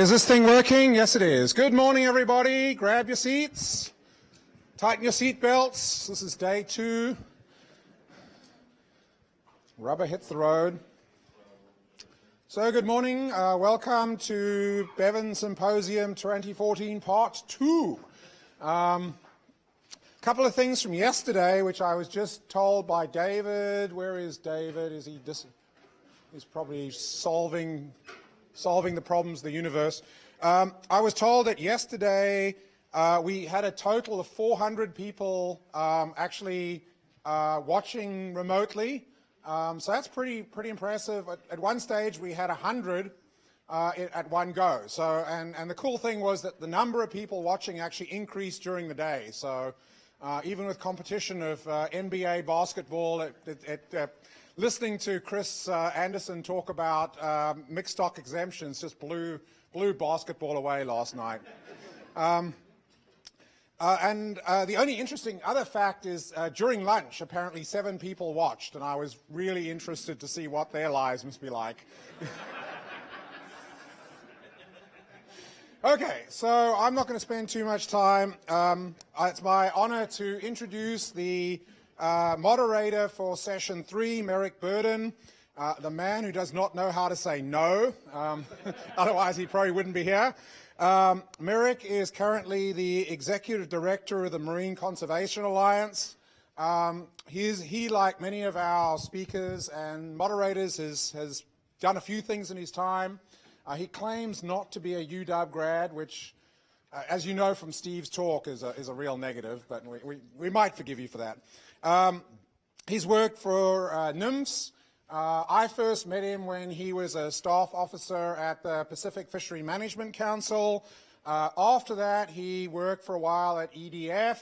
Is this thing working? Yes, it is. Good morning, everybody. Grab your seats. Tighten your seat belts. This is day 2. Rubber hits the road. So good morning. Welcome to Bevan Symposium 2014 Part 2. Couple of things from yesterday, which I was just told by David. Where is David? Is he he's probably solving the problems of the universe. I was told that yesterday we had a total of 400 people actually watching remotely. So that's pretty impressive. At one stage we had 100 at one go. So and the cool thing was that the number of people watching actually increased during the day. So even with competition of NBA basketball, listening to Chris Anderson talk about mixed stock exemptions just blew basketball away last night. And the only interesting other fact is during lunch, apparently 7 people watched, and I was really interested to see what their lives must be like. Okay, so I'm not going to spend too much time. It's my honor to introduce the moderator for session 3, Merrick Burden, the man who does not know how to say no. Otherwise he probably wouldn't be here. Merrick is currently the executive director of the Marine Conservation Alliance. He, like many of our speakers and moderators, has done a few things in his time. He claims not to be a UW grad, which, as you know from Steve's talk, is a real negative, but we might forgive you for that. He's worked for NIMS. I first met him when he was a staff officer at the Pacific Fishery Management Council. After that, he worked for a while at EDF,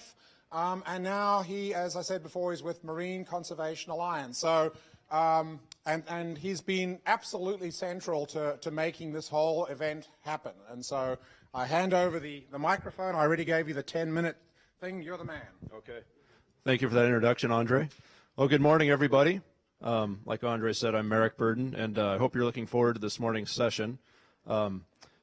and now he, as I said before, is with Marine Conservation Alliance. So, and he's been absolutely central to making this whole event happen. And so I hand over the microphone. I already gave you the 10-minute thing. You're the man. Okay. Thank you for that introduction, Andre. Well, good morning, everybody. Like Andre said, I'm Merrick Burden, and I hope you're looking forward to this morning's session.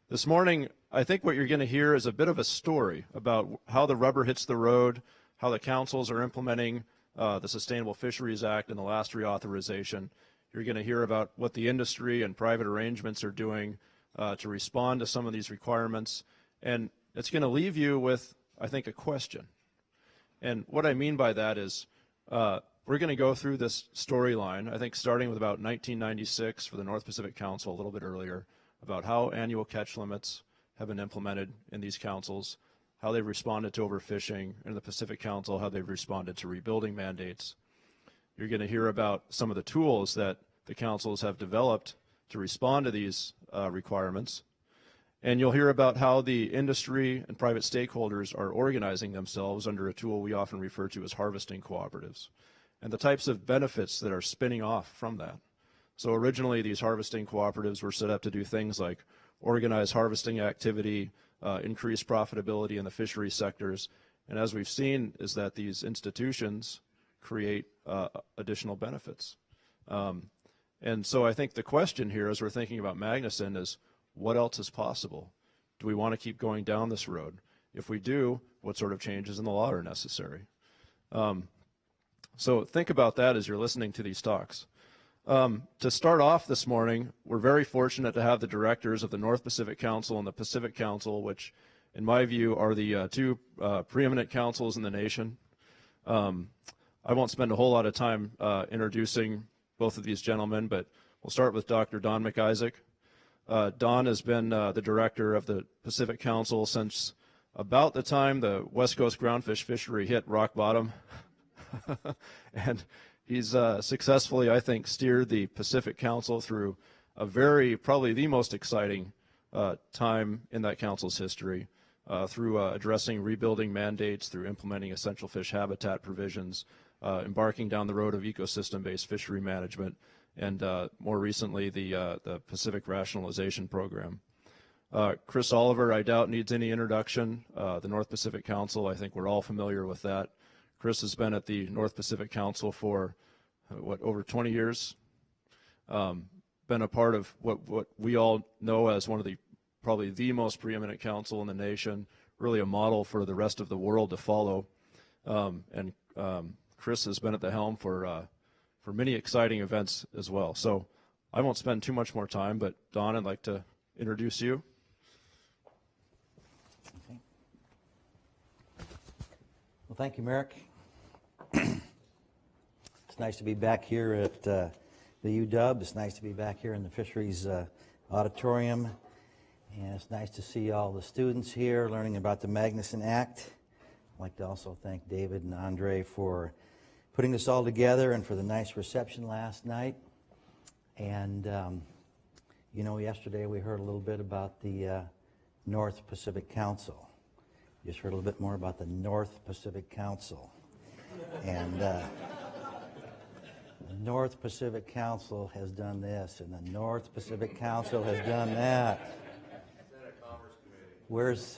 This morning, I think what you're going to hear is a bit of a story about how the rubber hits the road, how the councils are implementing the Sustainable Fisheries Act and the last reauthorization. You're going to hear about what the industry and private arrangements are doing to respond to some of these requirements. And it's going to leave you with, I think, a question. And what I mean by that is we're going to go through this storyline, I think starting with about 1996 for the North Pacific Council, a little bit earlier, about how annual catch limits have been implemented in these councils, how they've responded to overfishing, and the Pacific Council, how they've responded to rebuilding mandates. You're going to hear about some of the tools that the councils have developed to respond to these requirements. And you'll hear about how the industry and private stakeholders are organizing themselves under a tool we often refer to as harvesting cooperatives, and the types of benefits that are spinning off from that. So originally these harvesting cooperatives were set up to do things like organize harvesting activity, increase profitability in the fishery sectors, and as we've seen is that these institutions create additional benefits. And so I think the question here as we're thinking about Magnuson is, what else is possible? Do we want to keep going down this road? If we do, what sort of changes in the law are necessary? So think about that as you're listening to these talks. To start off this morning, we're very fortunate to have the directors of the North Pacific Council and the Pacific Council, which in my view are the two preeminent councils in the nation. I won't spend a whole lot of time introducing both of these gentlemen, but we'll start with Dr. Don McIsaac. Don has been the director of the Pacific Council since about the time the West Coast groundfish fishery hit rock bottom. And he's successfully, I think, steered the Pacific Council through a probably the most exciting time in that council's history, through addressing rebuilding mandates, through implementing essential fish habitat provisions, embarking down the road of ecosystem-based fishery management, and more recently the Pacific Rationalization Program. Chris Oliver, I doubt needs any introduction. The North Pacific Council, I think we're all familiar with that. Chris has been at the North Pacific Council for, over 20 years. Been a part of what we all know as one of the probably the most preeminent council in the nation, really a model for the rest of the world to follow. And Chris has been at the helm for many exciting events as well. So I won't spend too much more time, but Don, I'd like to introduce you. Okay. Well, thank you, Merrick. It's nice to be back here at the UW. It's nice to be back here in the Fisheries auditorium. And it's nice to see all the students here learning about the Magnuson Act. I'd like to also thank David and Andre for putting this all together and for the nice reception last night. And, you know, yesterday we heard a little bit about the North Pacific Council. You just heard a little bit more about the North Pacific Council. And the North Pacific Council has done this, and the North Pacific Council has done that. Where's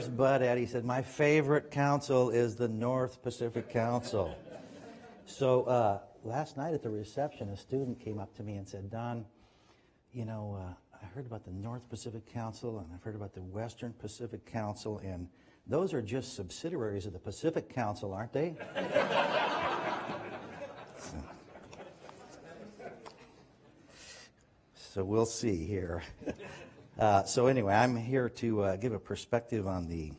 Bud at? He said, my favorite council is the North Pacific Council. So last night at the reception, a student came up to me and said, Don, you know, I heard about the North Pacific Council, and I've heard about the Western Pacific Council, and those are just subsidiaries of the Pacific Council, aren't they? So we'll see here. So anyway, I'm here to give a perspective on the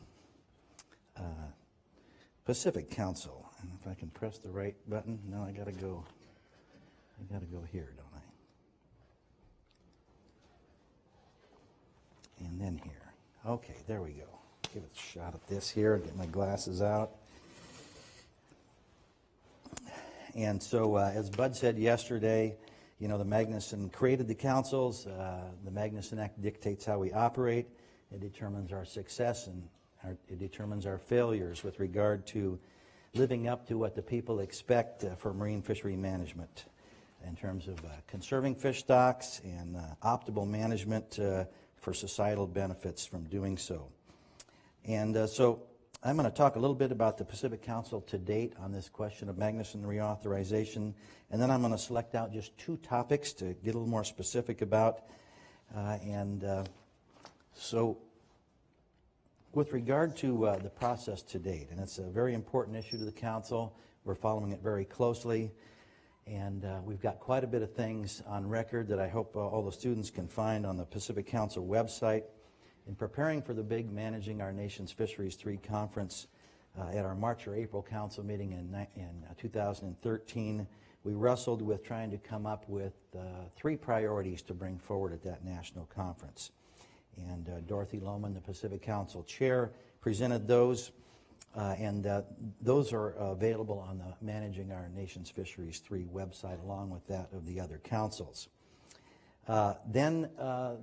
Pacific Council. And if I can press the right button, no, I gotta go here, don't I? And then here. Okay, there we go. Give it a shot at this here, get my glasses out. And so, as Bud said yesterday, you know, the Magnuson created the councils. The Magnuson Act dictates how we operate. It determines our success and it determines our failures with regard to living up to what the people expect for marine fishery management in terms of conserving fish stocks and optimal management for societal benefits from doing so. And so I'm going to talk a little bit about the Pacific Council to date on this question of Magnuson reauthorization, and then I'm going to select out just two topics to get a little more specific about. So with regard to the process to date, and it's a very important issue to the Council, we're following it very closely, and we've got quite a bit of things on record that I hope all the students can find on the Pacific Council website. In preparing for the big Managing Our Nation's Fisheries 3 conference at our March or April council meeting in 2013, we wrestled with trying to come up with 3 priorities to bring forward at that national conference. And Dorothy Lohman, the Pacific Council chair, presented those, and those are available on the Managing Our Nation's Fisheries 3 website, along with that of the other councils. Then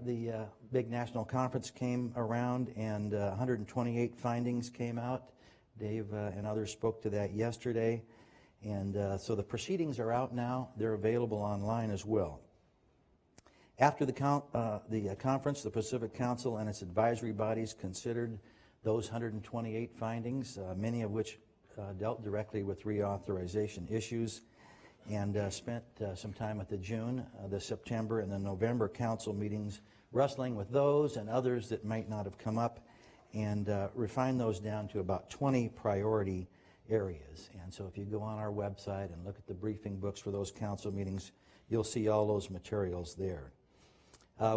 the big national conference came around, and 128 findings came out. Dave and others spoke to that yesterday. And so the proceedings are out now. They're available online as well. After the conference, the Pacific Council and its advisory bodies considered those 128 findings, many of which dealt directly with reauthorization issues, and spent some time at the June, the September, and the November council meetings wrestling with those and others that might not have come up, and refined those down to about 20 priority areas. And so if you go on our website and look at the briefing books for those council meetings, you'll see all those materials there.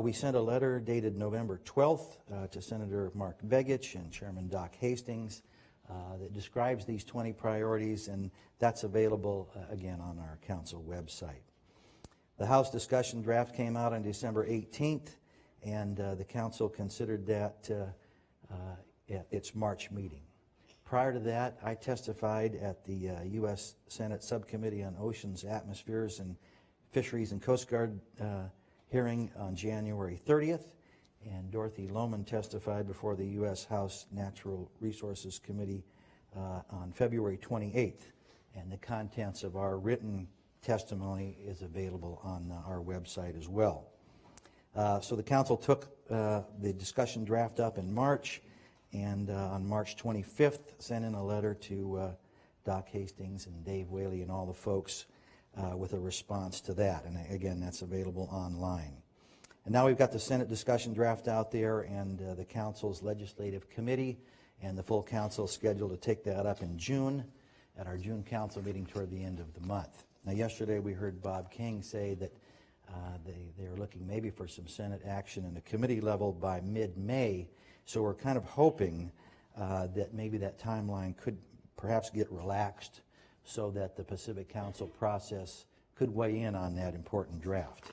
We sent a letter dated November 12th to Senator Mark Begich and Chairman Doc Hastings that describes these 20 priorities, and that's available again on our council website. The House discussion draft came out on December 18th, and the council considered that at its March meeting. Prior to that, I testified at the U.S. Senate Subcommittee on Oceans, Atmospheres, and Fisheries and Coast Guard hearing on January 30th, and Dorothy Lohman testified before the U.S. House Natural Resources Committee on February 28th, and the contents of our written testimony is available on our website as well. So the council took the discussion draft up in March, and on March 25th sent in a letter to Doc Hastings and Dave Whaley and all the folks with a response to that, and again, that's available online. And now we've got the Senate discussion draft out there and the Council's Legislative Committee and the full Council scheduled to take that up in June at our June Council meeting toward the end of the month. Now yesterday we heard Bob King say that they are looking maybe for some Senate action in the committee level by mid-May, so we're kind of hoping that maybe that timeline could perhaps get relaxed so that the Pacific Council process could weigh in on that important draft.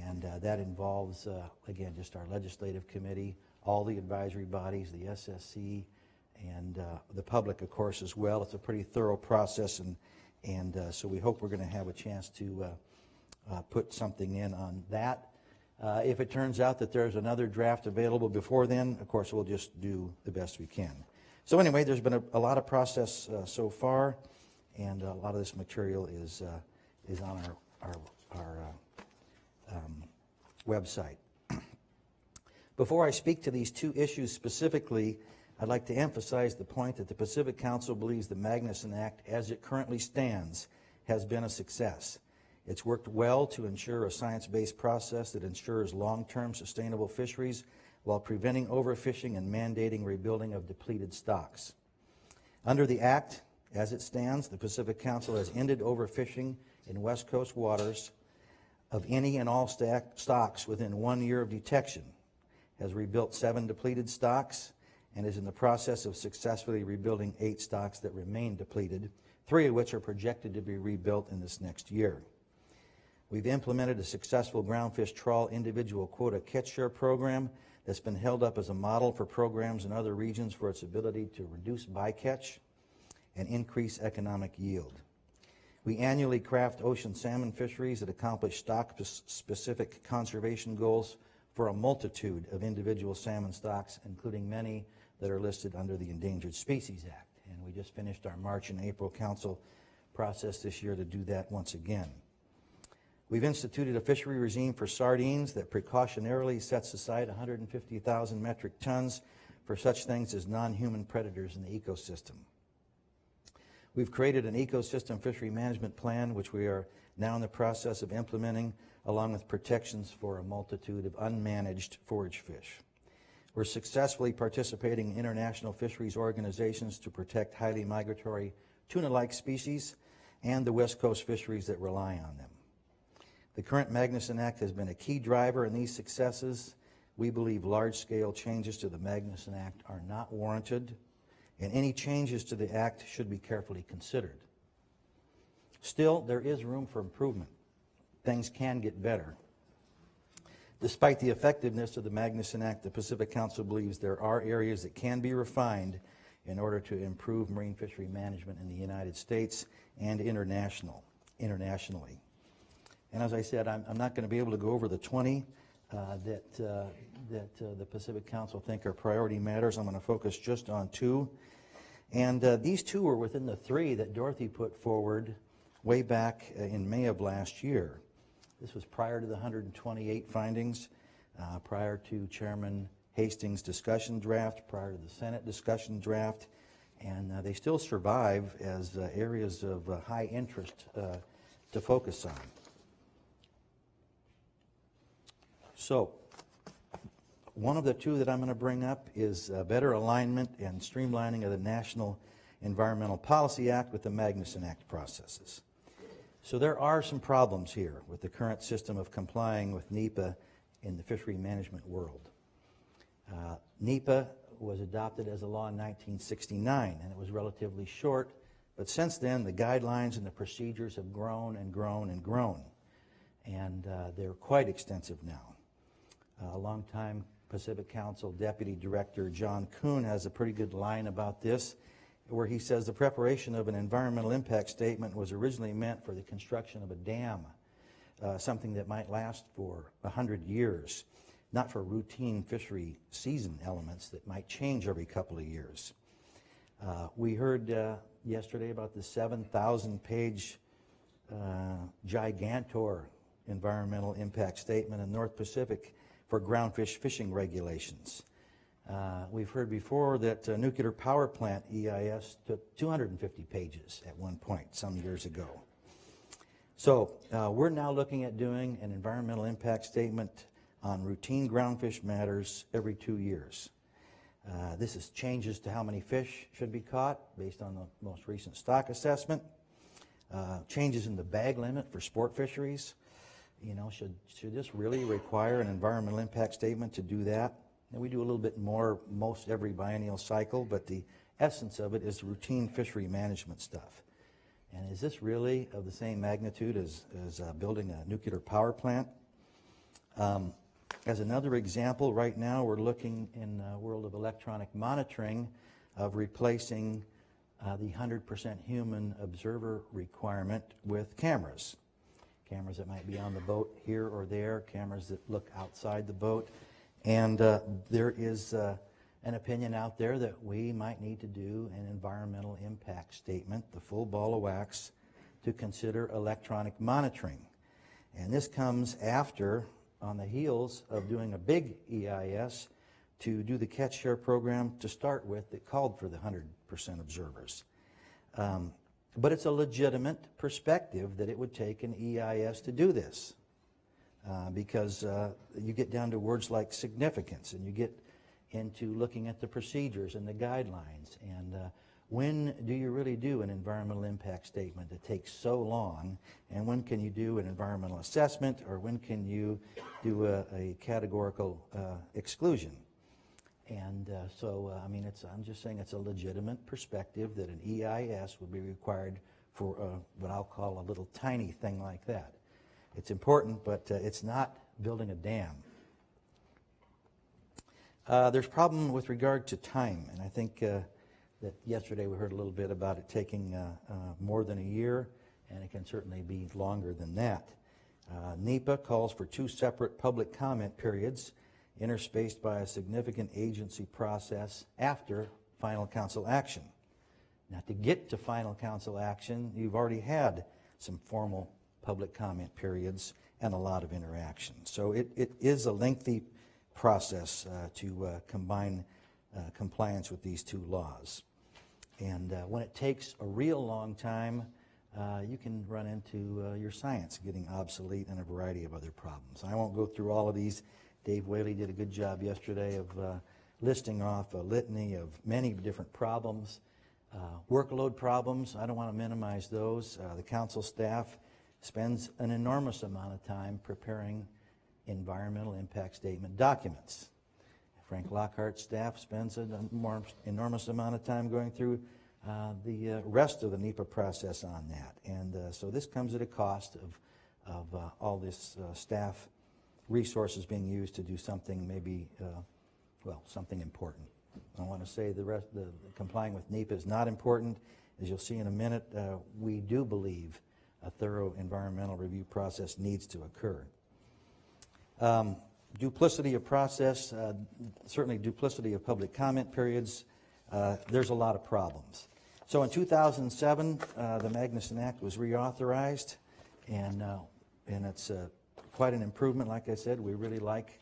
And that involves, again, just our legislative committee, all the advisory bodies, the SSC, and the public, of course, as well. It's a pretty thorough process, and so we hope we're going to have a chance to put something in on that. If it turns out that there's another draft available before then, of course, we'll just do the best we can. So anyway, there's been a lot of process so far, and a lot of this material is on our website. Before I speak to these two issues specifically, I'd like to emphasize the point that the Pacific Council believes the Magnuson Act, as it currently stands, has been a success. It's worked well to ensure a science-based process that ensures long-term sustainable fisheries while preventing overfishing and mandating rebuilding of depleted stocks. Under the Act, as it stands, the Pacific Council has ended overfishing in West Coast waters of any and all stocks within 1 year of detection, has rebuilt 7 depleted stocks, and is in the process of successfully rebuilding 8 stocks that remain depleted, 3 of which are projected to be rebuilt in this next year. We've implemented a successful groundfish trawl individual quota catch share program that's been held up as a model for programs in other regions for its ability to reduce bycatch and increase economic yield. We annually craft ocean salmon fisheries that accomplish stock-specific conservation goals for a multitude of individual salmon stocks, including many that are listed under the Endangered Species Act. And we just finished our March and April Council process this year to do that once again. We've instituted a fishery regime for sardines that precautionarily sets aside 150,000 metric tons for such things as non-human predators in the ecosystem. We've created an ecosystem fishery management plan, which we are now in the process of implementing, along with protections for a multitude of unmanaged forage fish. We're successfully participating in international fisheries organizations to protect highly migratory tuna-like species and the West Coast fisheries that rely on them. The current Magnuson Act has been a key driver in these successes. We believe large-scale changes to the Magnuson Act are not warranted, and any changes to the Act should be carefully considered. Still, there is room for improvement. Things can get better. Despite the effectiveness of the Magnuson Act, the Pacific Council believes there are areas that can be refined in order to improve marine fishery management in the United States and internationally. And as I said, I'm not going to be able to go over the 20 that the Pacific Council think are priority matters. I'm going to focus just on 2. And these 2 were within the 3 that Dorothy put forward way back in May of last year. This was prior to the 128 findings, prior to Chairman Hastings' discussion draft, prior to the Senate discussion draft, and they still survive as areas of high interest to focus on. So, one of the 2 that I'm going to bring up is better alignment and streamlining of the National Environmental Policy Act with the Magnuson Act processes. So there are some problems here with the current system of complying with NEPA in the fishery management world. NEPA was adopted as a law in 1969, and it was relatively short, but since then the guidelines and the procedures have grown and grown and grown, and they're quite extensive now. A longtime Pacific Council Deputy Director John Kuhn has a pretty good line about this, where he says the preparation of an environmental impact statement was originally meant for the construction of a dam, something that might last for 100 years, not for routine fishery season elements that might change every couple of years. We heard yesterday about the 7,000-page gigantor environmental impact statement in North Pacific for groundfish fishing regulations. We've heard before that nuclear power plant EIS took 250 pages at one point some years ago. So we're now looking at doing an environmental impact statement on routine groundfish matters every 2 years. This is changes to how many fish should be caught based on the most recent stock assessment. Changes in the bag limit for sport fisheries. You know, should this really require an environmental impact statement to do that? And we do a little bit more most every biennial cycle, but the essence of it is routine fishery management stuff. And is this really of the same magnitude as building a nuclear power plant? As another example, right now we're looking in the world of electronic monitoring of replacing the 100% human observer requirement with cameras. Cameras that might be on the boat here or there, cameras that look outside the boat. And there is an opinion out there that we might need to do an environmental impact statement, the full ball of wax, to consider electronic monitoring. And this comes after, on the heels of doing a big EIS to do the catch share program to start with that called for the 100% observers. But it's a legitimate perspective that it would take an EIS to do this because you get down to words like significance, and you get into looking at the procedures and the guidelines, and when do you really do an environmental impact statement that takes so long, and when can you do an environmental assessment, or when can you do a categorical exclusion? And I mean, I'm just saying it's a legitimate perspective that an EIS would be required for what I'll call a little tiny thing like that. It's important, but it's not building a dam. There's a problem with regard to time, and I think that yesterday we heard a little bit about it taking more than a year, and it can certainly be longer than that. NEPA calls for 2 separate public comment periods interspaced by a significant agency process after final council action. Now, to get to final council action, you've already had some formal public comment periods and a lot of interaction. So it is a lengthy process to combine compliance with these 2 laws. And when it takes a real long time, you can run into your science getting obsolete and a variety of other problems. I won't go through all of these. Dave Whaley did a good job yesterday of listing off a litany of many different problems. Workload problems, I don't want to minimize those. The council staff spends an enormous amount of time preparing environmental impact statement documents. Frank Lockhart's staff spends an enormous amount of time going through the rest of the NEPA process on that. And so this comes at a cost of all this staff resources being used to do something maybe, something important. I want to say the complying with NEPA is not important. As you'll see in a minute, we do believe a thorough environmental review process needs to occur. Duplicity of process, certainly duplicity of public comment periods, there's a lot of problems. So in 2007, the Magnuson Act was reauthorized, and it's quite an improvement. Like I said, we really like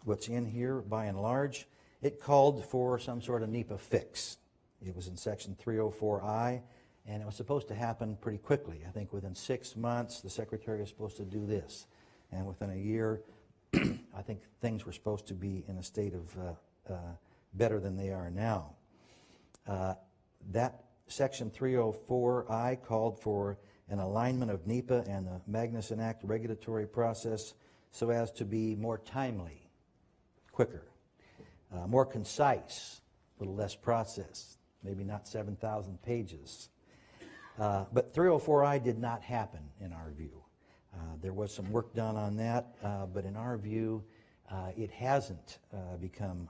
what's in here by and large. It called for some sort of NEPA fix. It was in section 304I, and it was supposed to happen pretty quickly. I think within 6 months, the secretary was supposed to do this. And within a year, I think things were supposed to be in a state of better than they are now. That section 304I called for an alignment of NEPA and the Magnuson Act regulatory process so as to be more timely, quicker, more concise, a little less process, maybe not 7,000 pages. But 304I did not happen in our view. There was some work done on that, but in our view, it hasn't become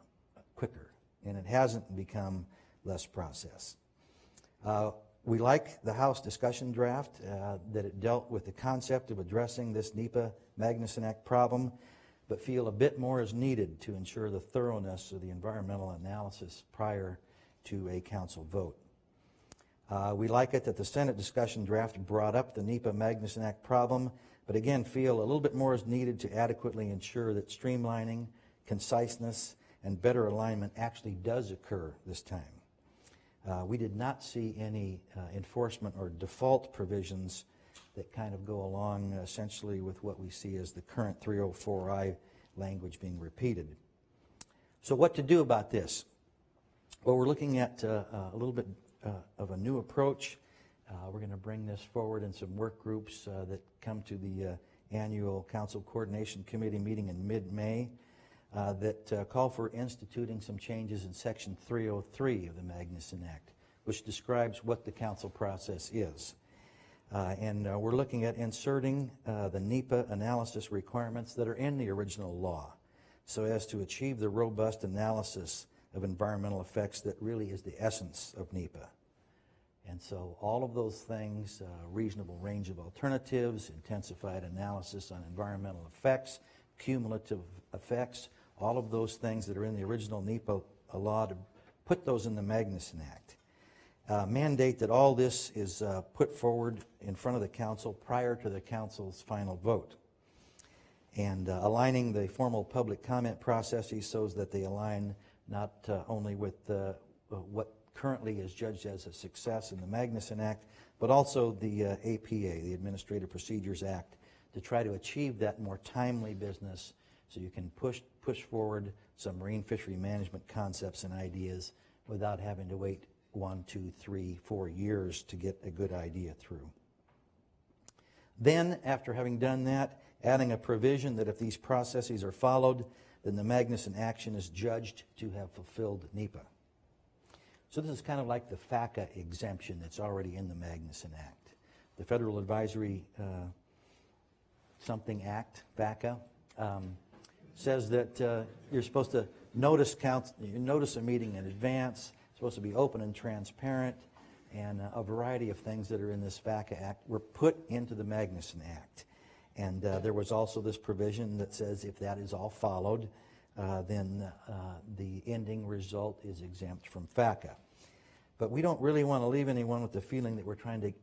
quicker, and it hasn't become less process. We like the House discussion draft that it dealt with the concept of addressing this NEPA Magnuson Act problem, but feel a bit more is needed to ensure the thoroughness of the environmental analysis prior to a council vote. We like it that the Senate discussion draft brought up the NEPA Magnuson Act problem, but again feel a little bit more is needed to adequately ensure that streamlining, conciseness, and better alignment actually does occur this time. We did not see any enforcement or default provisions that kind of go along essentially with what we see as the current 304I language being repeated. So what to do about this? Well, we're looking at a little bit of a new approach. We're going to bring this forward in some work groups that come to the annual Council Coordination Committee meeting in mid-May that call for instituting some changes in Section 303 of the Magnuson Act, which describes what the council process is. And we're looking at inserting the NEPA analysis requirements that are in the original law so as to achieve the robust analysis of environmental effects that really is the essence of NEPA. And so all of those things, reasonable range of alternatives, intensified analysis on environmental effects, cumulative effects, all of those things that are in the original NEPA law, to put those in the Magnuson Act. Mandate that all this is put forward in front of the council prior to the council's final vote. And aligning the formal public comment processes so that they align not only with what currently is judged as a success in the Magnuson Act, but also the APA, the Administrative Procedures Act, to try to achieve that more timely business so you can push forward some marine fishery management concepts and ideas without having to wait 1, 2, 3, 4 years to get a good idea through. Then, after having done that, adding a provision that if these processes are followed, then the Magnuson action is judged to have fulfilled NEPA. So this is kind of like the FACA exemption that's already in the Magnuson Act. The Federal Advisory Something Act, FACA, says that you're supposed to notice a meeting in advance. It's supposed to be open and transparent, and a variety of things that are in this FACA Act were put into the Magnuson Act. And there was also this provision that says if that is all followed, then the ending result is exempt from FACA. But we don't really want to leave anyone with the feeling that we're trying to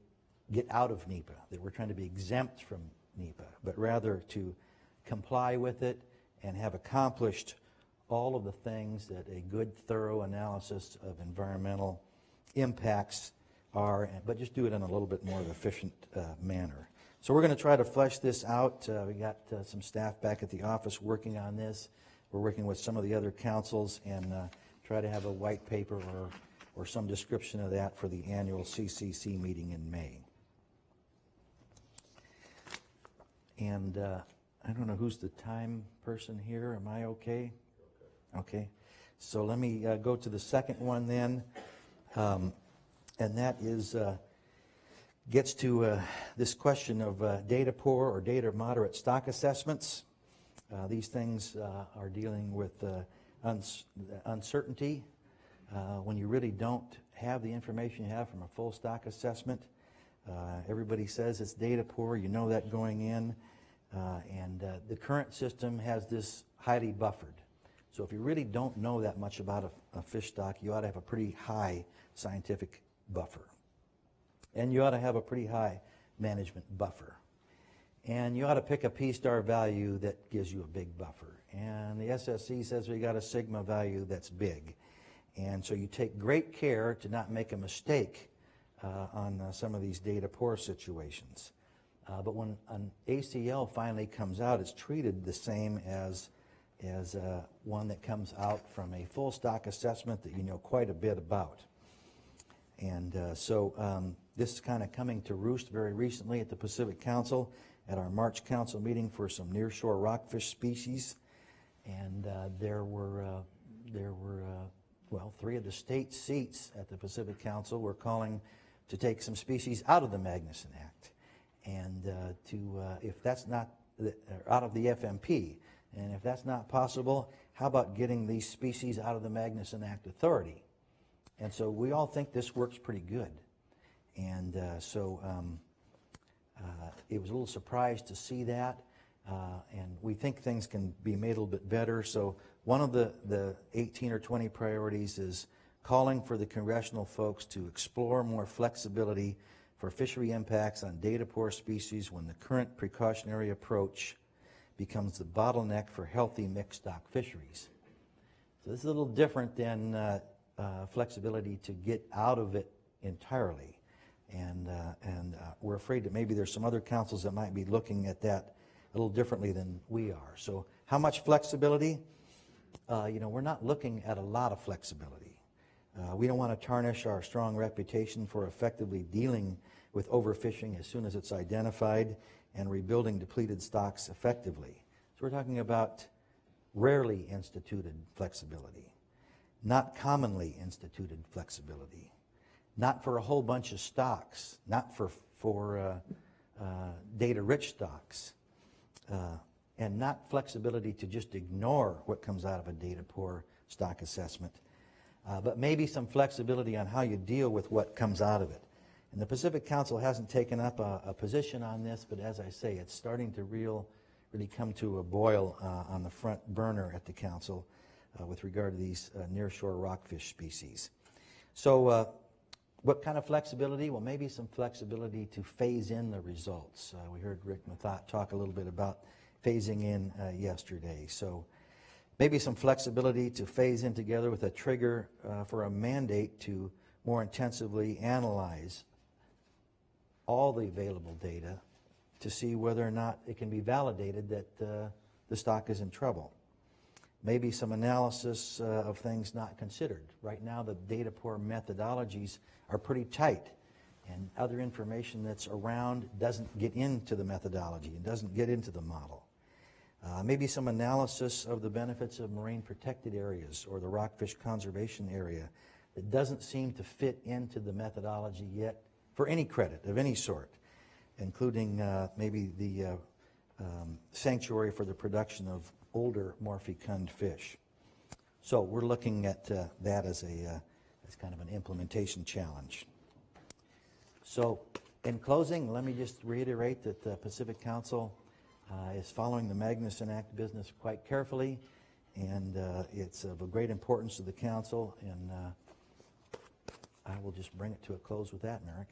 get out of NEPA, that we're trying to be exempt from NEPA, but rather to comply with it and have accomplished all of the things that a good, thorough analysis of environmental impacts are, but just do it in a little bit more efficient manner. So we're going to try to flesh this out. We got some staff back at the office working on this. We're working with some of the other councils and try to have a white paper or some description of that for the annual CCC meeting in May. And I don't know who's the time person here. Am I okay? Okay. So let me go to the second one then. And that is gets to this question of data poor or data moderate stock assessments. These things are dealing with uncertainty when you really don't have the information you have from a full stock assessment. Everybody says it's data poor, you know that going in, and the current system has this highly buffered. So if you really don't know that much about a fish stock, you ought to have a pretty high scientific buffer. And you ought to have a pretty high management buffer. And you ought to pick a P-star value that gives you a big buffer. And the SSC says we got a sigma value that's big. And so you take great care to not make a mistake on some of these data poor situations. But when an ACL finally comes out, it's treated the same as one that comes out from a full stock assessment that you know quite a bit about. And so this is kind of coming to roost very recently at the Pacific Council at our March Council meeting for some nearshore rockfish species. And there were well, 3 of the state seats at the Pacific Council were calling to take some species out of the Magnuson Act. And if that's not, out of the FMP, and if that's not possible, how about getting these species out of the Magnuson Act authority? And so we all think this works pretty good. And so it was a little surprised to see that. And we think things can be made a little bit better. So one of the 18 or 20 priorities is calling for the congressional folks to explore more flexibility for fishery impacts on data poor species when the current precautionary approach becomes the bottleneck for healthy mixed stock fisheries. So this is a little different than flexibility to get out of it entirely. And we're afraid that maybe there's some other councils that might be looking at that a little differently than we are. So how much flexibility? We're not looking at a lot of flexibility. We don't want to tarnish our strong reputation for effectively dealing with overfishing as soon as it's identified and rebuilding depleted stocks effectively. So we're talking about rarely instituted flexibility, not commonly instituted flexibility, not for a whole bunch of stocks, not for data-rich stocks, and not flexibility to just ignore what comes out of a data-poor stock assessment, but maybe some flexibility on how you deal with what comes out of it. And the Pacific Council hasn't taken up a position on this, but as I say, it's starting to really come to a boil on the front burner at the Council with regard to these nearshore rockfish species. So what kind of flexibility? Well, maybe some flexibility to phase in the results. We heard Rick Mathot talk a little bit about phasing in yesterday. So maybe some flexibility to phase in together with a trigger for a mandate to more intensively analyze all the available data to see whether or not it can be validated that the stock is in trouble. Maybe some analysis of things not considered. Right now, the data poor methodologies are pretty tight, and other information that's around doesn't get into the methodology and doesn't get into the model. Maybe some analysis of the benefits of marine protected areas or the rockfish conservation area that doesn't seem to fit into the methodology yet for any credit of any sort, including maybe the sanctuary for the production of older more fecund fish. So we're looking at that as kind of an implementation challenge. So in closing, let me just reiterate that the Pacific Council is following the Magnuson Act business quite carefully, and it's of a great importance to the Council, and I will just bring it to a close with that, Merrick.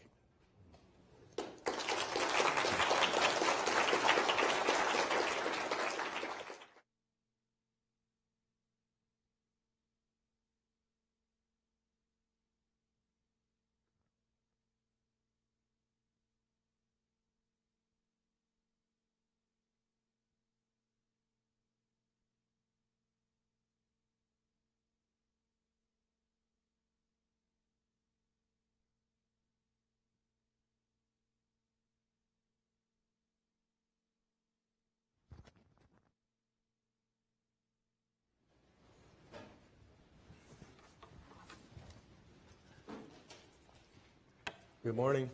Good morning.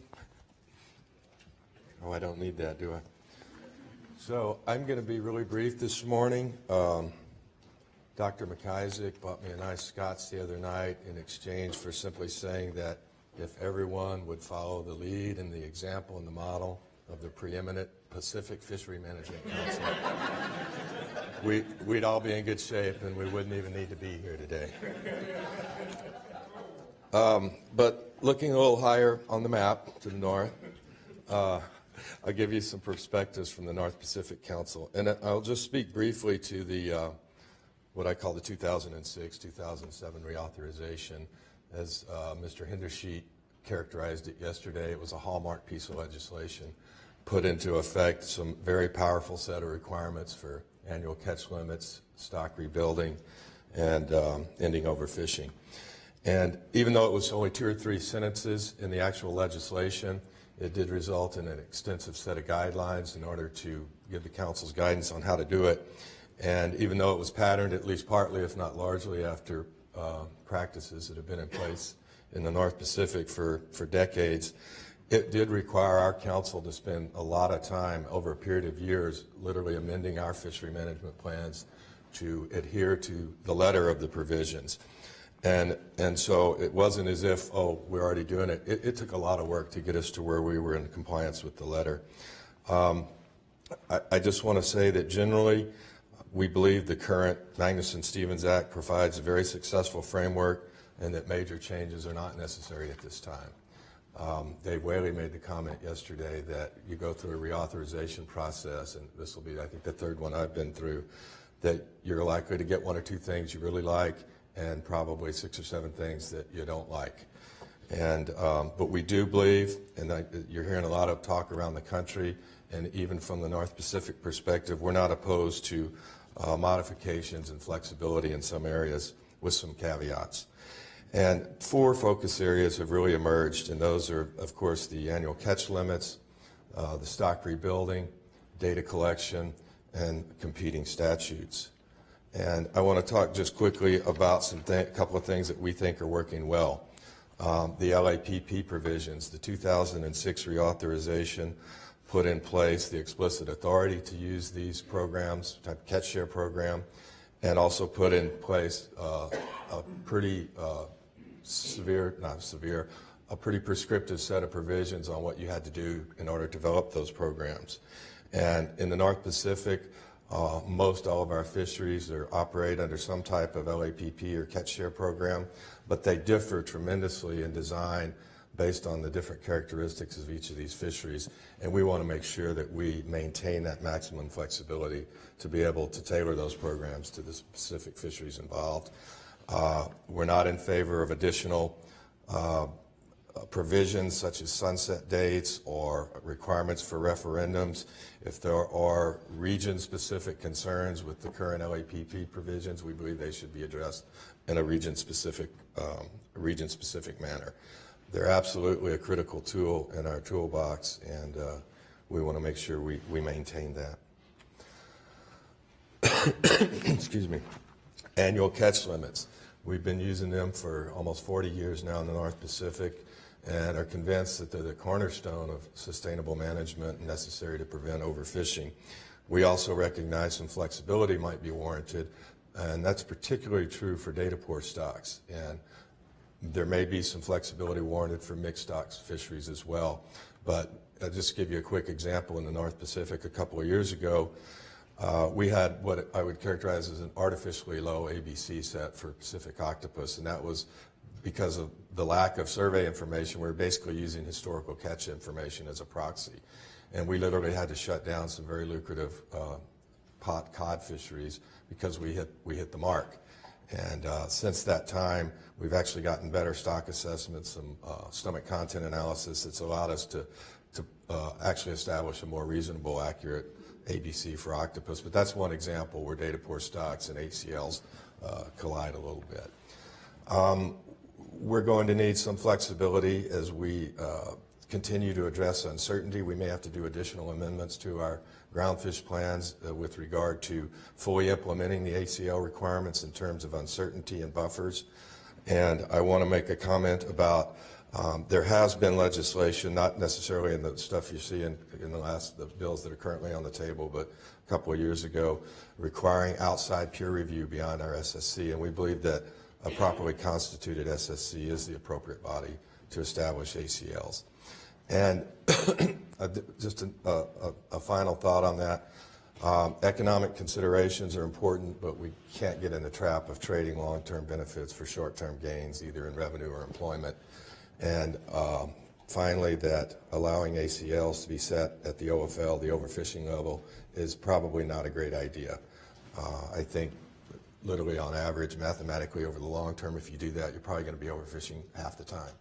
Oh, I don't need that, do I? So I'm going to be really brief this morning. Dr. McIsaac bought me a nice Scots the other night in exchange for simply saying that if everyone would follow the lead and the example and the model of the preeminent Pacific Fishery Management Council, we'd all be in good shape and we wouldn't even need to be here today. But looking a little higher on the map to the north, I'll give you some perspectives from the North Pacific Council. And I'll just speak briefly to the what I call the 2006-2007 reauthorization. As Mr. Hindersheet characterized it yesterday, it was a hallmark piece of legislation, put into effect some very powerful set of requirements for annual catch limits, stock rebuilding, and ending overfishing. And even though it was only 2 or 3 sentences in the actual legislation, it did result in an extensive set of guidelines in order to give the Council's guidance on how to do it. And even though it was patterned, at least partly, if not largely, after practices that have been in place in the North Pacific for decades, it did require our Council to spend a lot of time over a period of years literally amending our fishery management plans to adhere to the letter of the provisions. And so it wasn't as if, oh, we're already doing it. It took a lot of work to get us to where we were in compliance with the letter. I just want to say that generally we believe the current Magnuson-Stevens Act provides a very successful framework and that major changes are not necessary at this time. Dave Whaley made the comment yesterday that you go through a reauthorization process, and this will be, I think, the 3rd one I've been through, that you're likely to get 1 or 2 things you really like and probably 6 or 7 things that you don't like. But we do believe, and you're hearing a lot of talk around the country, and even from the North Pacific perspective, we're not opposed to modifications and flexibility in some areas with some caveats. And 4 focus areas have really emerged, and those are, of course, the annual catch limits, the stock rebuilding, data collection, and competing statutes. And I want to talk just quickly about a couple of things that we think are working well. The LAPP provisions, the 2006 reauthorization put in place the explicit authority to use these programs, type catch share program, and also put in place a pretty a pretty prescriptive set of provisions on what you had to do in order to develop those programs. And in the North Pacific, most all of our fisheries operate under some type of LAPP or catch share program, but they differ tremendously in design based on the different characteristics of each of these fisheries. And we want to make sure that we maintain that maximum flexibility to be able to tailor those programs to the specific fisheries involved. We're not in favor of additional provisions such as sunset dates or requirements for referendums. If there are region-specific concerns with the current LAPP provisions, we believe they should be addressed in a region-specific manner. They're absolutely a critical tool in our toolbox, and we want to make sure we maintain that. Excuse me. Annual catch limits. We've been using them for almost 40 years now in the North Pacific, and are convinced that they're the cornerstone of sustainable management necessary to prevent overfishing. We also recognize some flexibility might be warranted, and that's particularly true for data poor stocks. And there may be some flexibility warranted for mixed stocks fisheries as well. But I'll just give you a quick example. In the North Pacific a couple of years ago, we had what I would characterize as an artificially low ABC set for Pacific octopus, and that was because of the lack of survey information. We were basically using historical catch information as a proxy. And we literally had to shut down some very lucrative pot cod fisheries because we hit the mark. And since that time, we've actually gotten better stock assessments, some stomach content analysis that's allowed us to actually establish a more reasonable, accurate ABC for octopus. But that's one example where data poor stocks and ACLs collide a little bit. We're going to need some flexibility as we continue to address uncertainty. We may have to do additional amendments to our groundfish plans with regard to fully implementing the ACL requirements in terms of uncertainty and buffers. And I want to make a comment about there has been legislation, not necessarily in the stuff you see in the bills that are currently on the table, but a couple of years ago, requiring outside peer review beyond our SSC. And we believe that a properly constituted SSC is the appropriate body to establish ACLs. And just a final thought on that. Economic considerations are important, but we can't get in the trap of trading long-term benefits for short-term gains, either in revenue or employment. And finally, that allowing ACLs to be set at the OFL, the overfishing level, is probably not a great idea. I think literally on average, mathematically over the long term, if you do that, you're probably going to be overfishing half the time.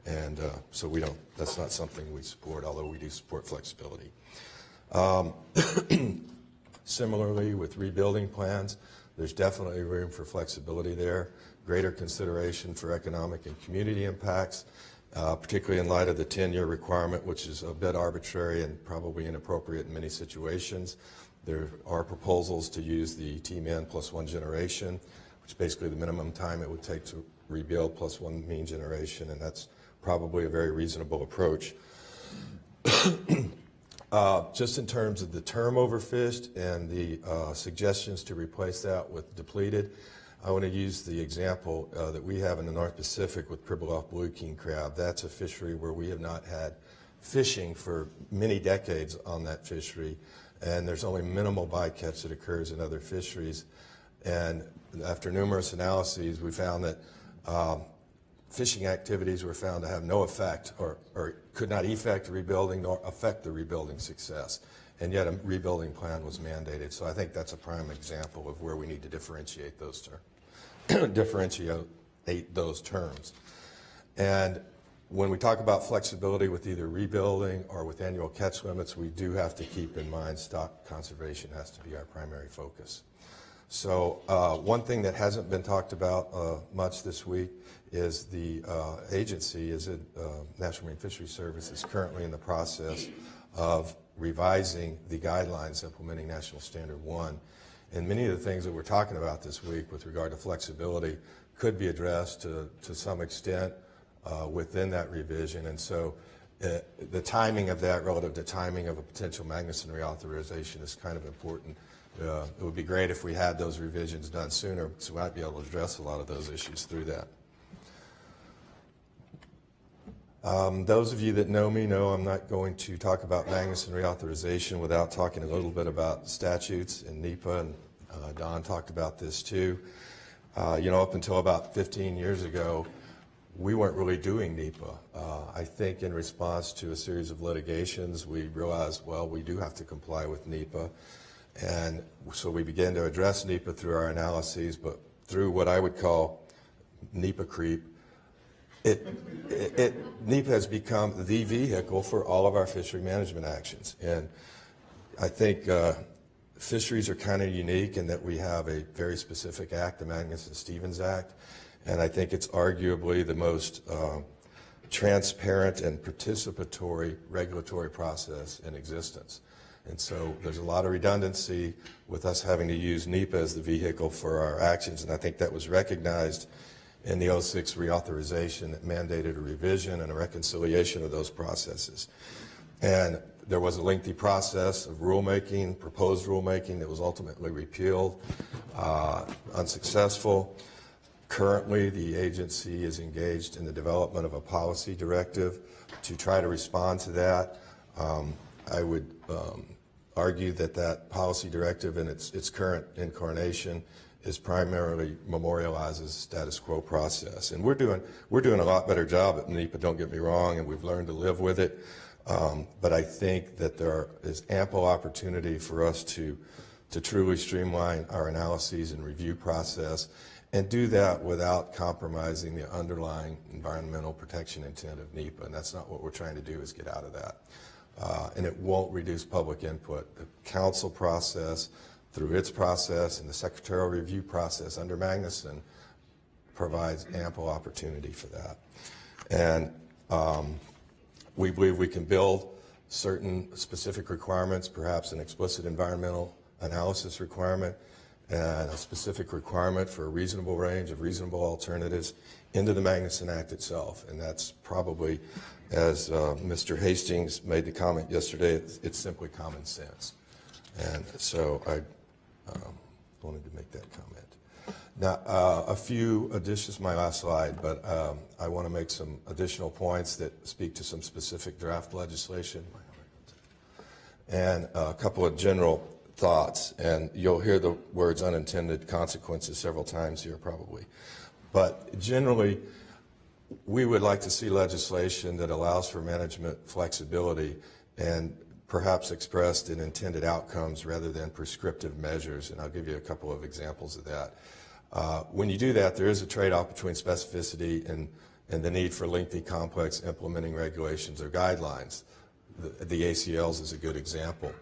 And so that's not something we support, although we do support flexibility. Similarly, with rebuilding plans, there's definitely room for flexibility there, greater consideration for economic and community impacts, particularly in light of the 10-year requirement, which is a bit arbitrary and probably inappropriate in many situations. There are proposals to use the T-min plus 1 generation, which is basically the minimum time it would take to rebuild plus 1 mean generation, and that's probably a very reasonable approach. Just in terms of the term overfished and the suggestions to replace that with depleted, I want to use the example that we have in the North Pacific with Pribilof blue king crab. That's a fishery where we have not had fishing for many decades on that fishery, and there's only minimal bycatch that occurs in other fisheries. And after numerous analyses, we found that fishing activities were found to have no effect or could not effect rebuilding nor affect the rebuilding success. And yet a rebuilding plan was mandated. So I think that's a prime example of where we need to differentiate those terms. And when we talk about flexibility with either rebuilding or with annual catch limits, we do have to keep in mind stock conservation has to be our primary focus. So one thing that hasn't been talked about much this week is the agency, National Marine Fisheries Service, is currently in the process of revising the guidelines implementing National Standard 1. And many of the things that we're talking about this week with regard to flexibility could be addressed to some extent within that revision. And so the timing of that relative to timing of a potential Magnuson reauthorization is kind of important. It would be great if we had those revisions done sooner, so we might be able to address a lot of those issues through that. Those of you that know me know I'm not going to talk about Magnuson reauthorization without talking a little bit about statutes and NEPA, and Don talked about this too. Up until about 15 years ago, we weren't really doing NEPA. I think in response to a series of litigations, we realized, well, we do have to comply with NEPA. And so we began to address NEPA through our analyses, but through what I would call NEPA creep, NEPA has become the vehicle for all of our fishery management actions. And I think fisheries are kind of unique in that we have a very specific act, the Magnuson-Stevens Act, and I think it's arguably the most transparent and participatory regulatory process in existence. And so there's a lot of redundancy with us having to use NEPA as the vehicle for our actions, and I think that was recognized in the 2006 reauthorization that mandated a revision and a reconciliation of those processes. And there was a lengthy process of rulemaking, proposed rulemaking, that was ultimately repealed, unsuccessful. Currently, the agency is engaged in the development of a policy directive to try to respond to that. I would argue that that policy directive in its current incarnation is primarily memorializes the status quo process. And we're doing a lot better job at NEPA, don't get me wrong, and we've learned to live with it. But I think that there is ample opportunity for us to truly streamline our analyses and review process and do that without compromising the underlying environmental protection intent of NEPA. And that's not what we're trying to do, is get out of that. And it won't reduce public input. The council process, through its process, and the secretarial review process under Magnuson provides ample opportunity for that. And we believe we can build certain specific requirements, perhaps an explicit environmental analysis requirement and a specific requirement for a reasonable range of reasonable alternatives into the Magnuson Act itself. And that's probably, as Mr. Hastings made the comment yesterday, it's simply common sense. And so I wanted to make that comment. Now, a few additions, my last slide, but I want to make some additional points that speak to some specific draft legislation and a couple of general thoughts. And you'll hear the words unintended consequences several times here probably. But generally, we would like to see legislation that allows for management flexibility and perhaps expressed in intended outcomes rather than prescriptive measures. And I'll give you a couple of examples of that. When you do that, there is a trade-off between specificity and the need for lengthy, complex implementing regulations or guidelines. The ACLs is a good example.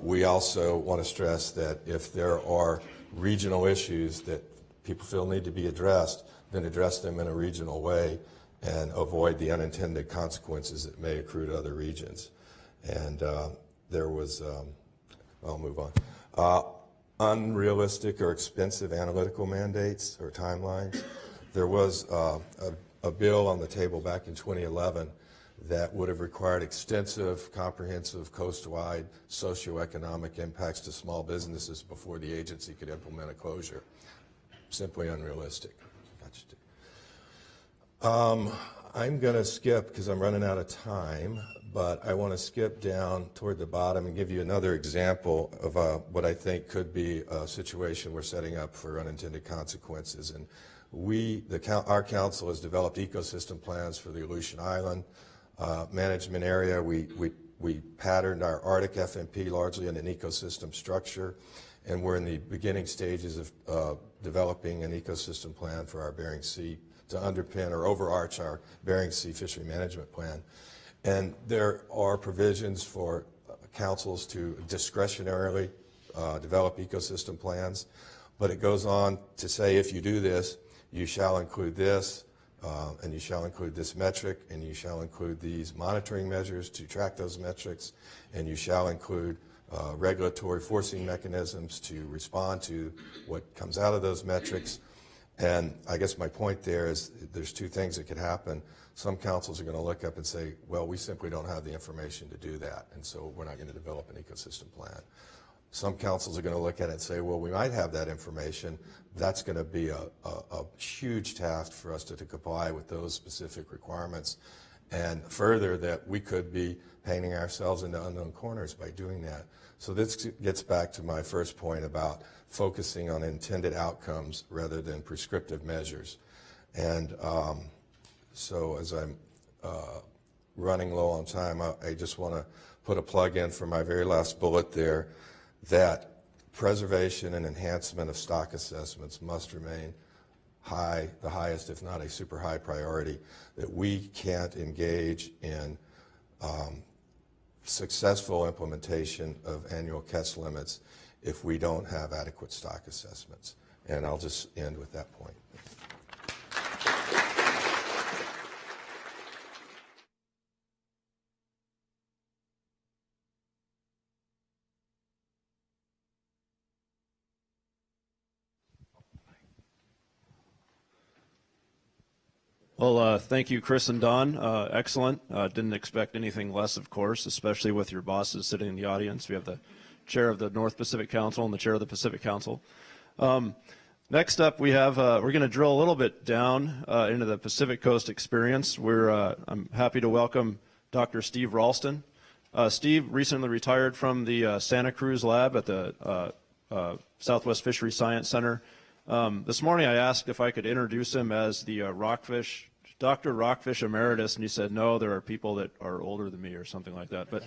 We also want to stress that if there are regional issues that people feel need to be addressed, then address them in a regional way and avoid the unintended consequences that may accrue to other regions. And there was, I'll move on. Unrealistic or expensive analytical mandates or timelines. There was a bill on the table back in 2011 that would have required extensive, comprehensive, coast-wide socioeconomic impacts to small businesses before the agency could implement a closure. Simply unrealistic. I'm going to skip because I'm running out of time, but I want to skip down toward the bottom and give you another example of what I think could be a situation we're setting up for unintended consequences. And our council has developed ecosystem plans for the Aleutian Island management area. We patterned our Arctic FMP largely in an ecosystem structure, and we're in the beginning stages of developing an ecosystem plan for our Bering Sea to underpin or overarch our Bering Sea Fishery Management Plan. And there are provisions for councils to discretionarily develop ecosystem plans, but it goes on to say if you do this, you shall include this, and you shall include this metric, and you shall include these monitoring measures to track those metrics, and you shall include regulatory forcing mechanisms to respond to what comes out of those metrics. And I guess my point there is there's two things that could happen. Some councils are going to look up and say, well, we simply don't have the information to do that, and so we're not going to develop an ecosystem plan. Some councils are going to look at it and say, well, we might have that information. That's going to be a huge task for us to comply with those specific requirements. And further, that we could be painting ourselves into unknown corners by doing that. So this gets back to my first point about focusing on intended outcomes rather than prescriptive measures. And so as I'm running low on time, I just want to put a plug in for my very last bullet there, that preservation and enhancement of stock assessments must remain high, the highest, if not a super high priority, that we can't engage in successful implementation of annual catch limits if we don't have adequate stock assessments. And I'll just end with that point. Well, thank you, Chris and Don. Excellent. Didn't expect anything less, of course, especially with your bosses sitting in the audience. We have the chair of the North Pacific Council and the chair of the Pacific Council. Next up, we have we're going to drill a little bit down into the Pacific Coast experience. I'm happy to welcome Dr. Steve Ralston. Steve recently retired from the Santa Cruz lab at the Southwest Fishery Science Center. This morning I asked if I could introduce him as the Dr. Rockfish Emeritus, and he said, no, there are people that are older than me or something like that. But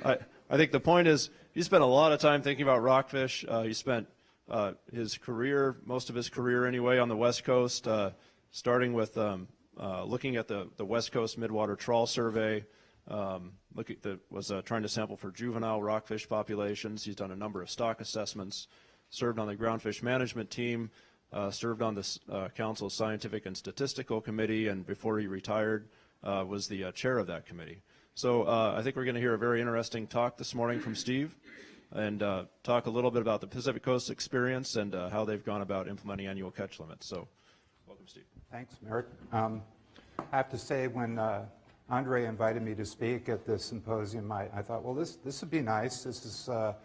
I think the point is he spent a lot of time thinking about rockfish. He spent his career, most of his career anyway, on the West Coast, starting with looking at the West Coast Midwater Trawl Survey, was trying to sample for juvenile rockfish populations. He's done a number of stock assessments, served on the groundfish management team, served on the Council's Scientific and Statistical Committee, and before he retired was the chair of that committee. So I think we're going to hear a very interesting talk this morning from Steve, and talk a little bit about the Pacific Coast experience and how they've gone about implementing annual catch limits. So welcome, Steve. Thanks, Merrick. I have to say, when Andre invited me to speak at this symposium, I thought, well, this would be nice. This is a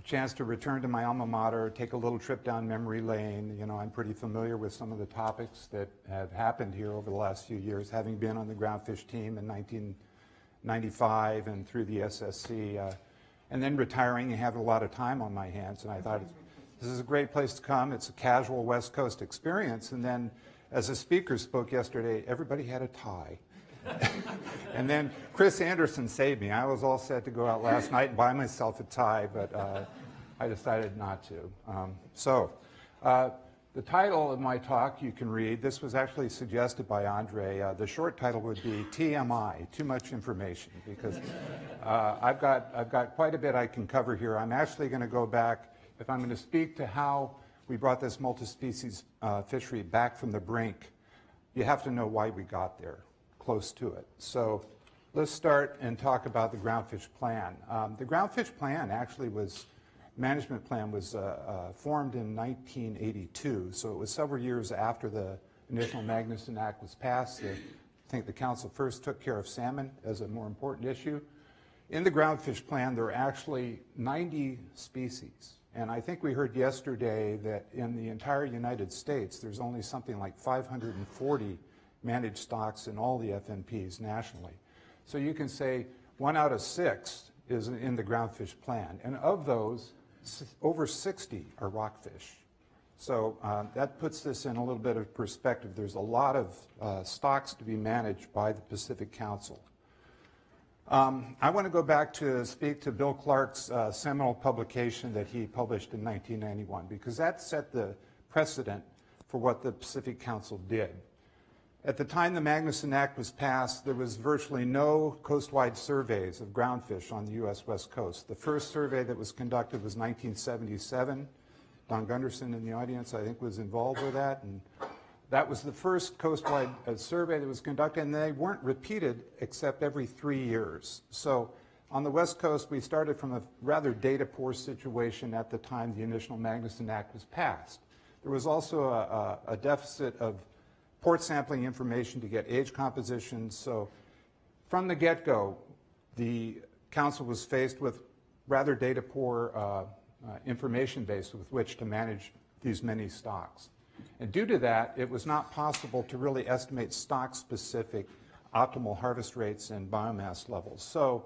chance to return to my alma mater, take a little trip down memory lane. You know, I'm pretty familiar with some of the topics that have happened here over the last few years, having been on the groundfish team in 1995 and through the SSC, and then retiring and having a lot of time on my hands. And I thought, this is a great place to come. It's a casual West Coast experience. And then, as the speaker spoke yesterday, everybody had a tie. And then Chris Anderson saved me. I was all set to go out last night and buy myself a tie, but I decided not to. The title of my talk you can read. This was actually suggested by Andre. The short title would be TMI, Too Much Information, because I've got quite a bit I can cover here. I'm actually going to go back, if I'm going to speak to how we brought this multi-species fishery back from the brink, you have to know why we got there, close to it. So let's start and talk about the groundfish plan. The groundfish plan actually management plan was formed in 1982, so it was several years after the initial Magnuson Act was passed. I think the council first took care of salmon as a more important issue. In the groundfish plan, there are actually 90 species, and I think we heard yesterday that in the entire United States, there's only something like 540 managed stocks in all the FNPs nationally. So you can say 1 out of 6 is in the groundfish plan, and of those, over 60 are rockfish. So that puts this in a little bit of perspective. There's a lot of stocks to be managed by the Pacific Council. I want to go back to speak to Bill Clark's seminal publication that he published in 1991, because that set the precedent for what the Pacific Council did. At the time the Magnuson Act was passed, there was virtually no coastwide surveys of groundfish on the U.S. West Coast. The first survey that was conducted was 1977. Don Gunderson in the audience, I think, was involved with that. And that was the first coastwide survey that was conducted, and they weren't repeated except every 3 years. So on the West Coast, we started from a rather data-poor situation at the time the initial Magnuson Act was passed. There was also a deficit of port sampling information to get age compositions. So from the get-go, the council was faced with rather data-poor information base with which to manage these many stocks. And due to that, it was not possible to really estimate stock-specific optimal harvest rates and biomass levels. So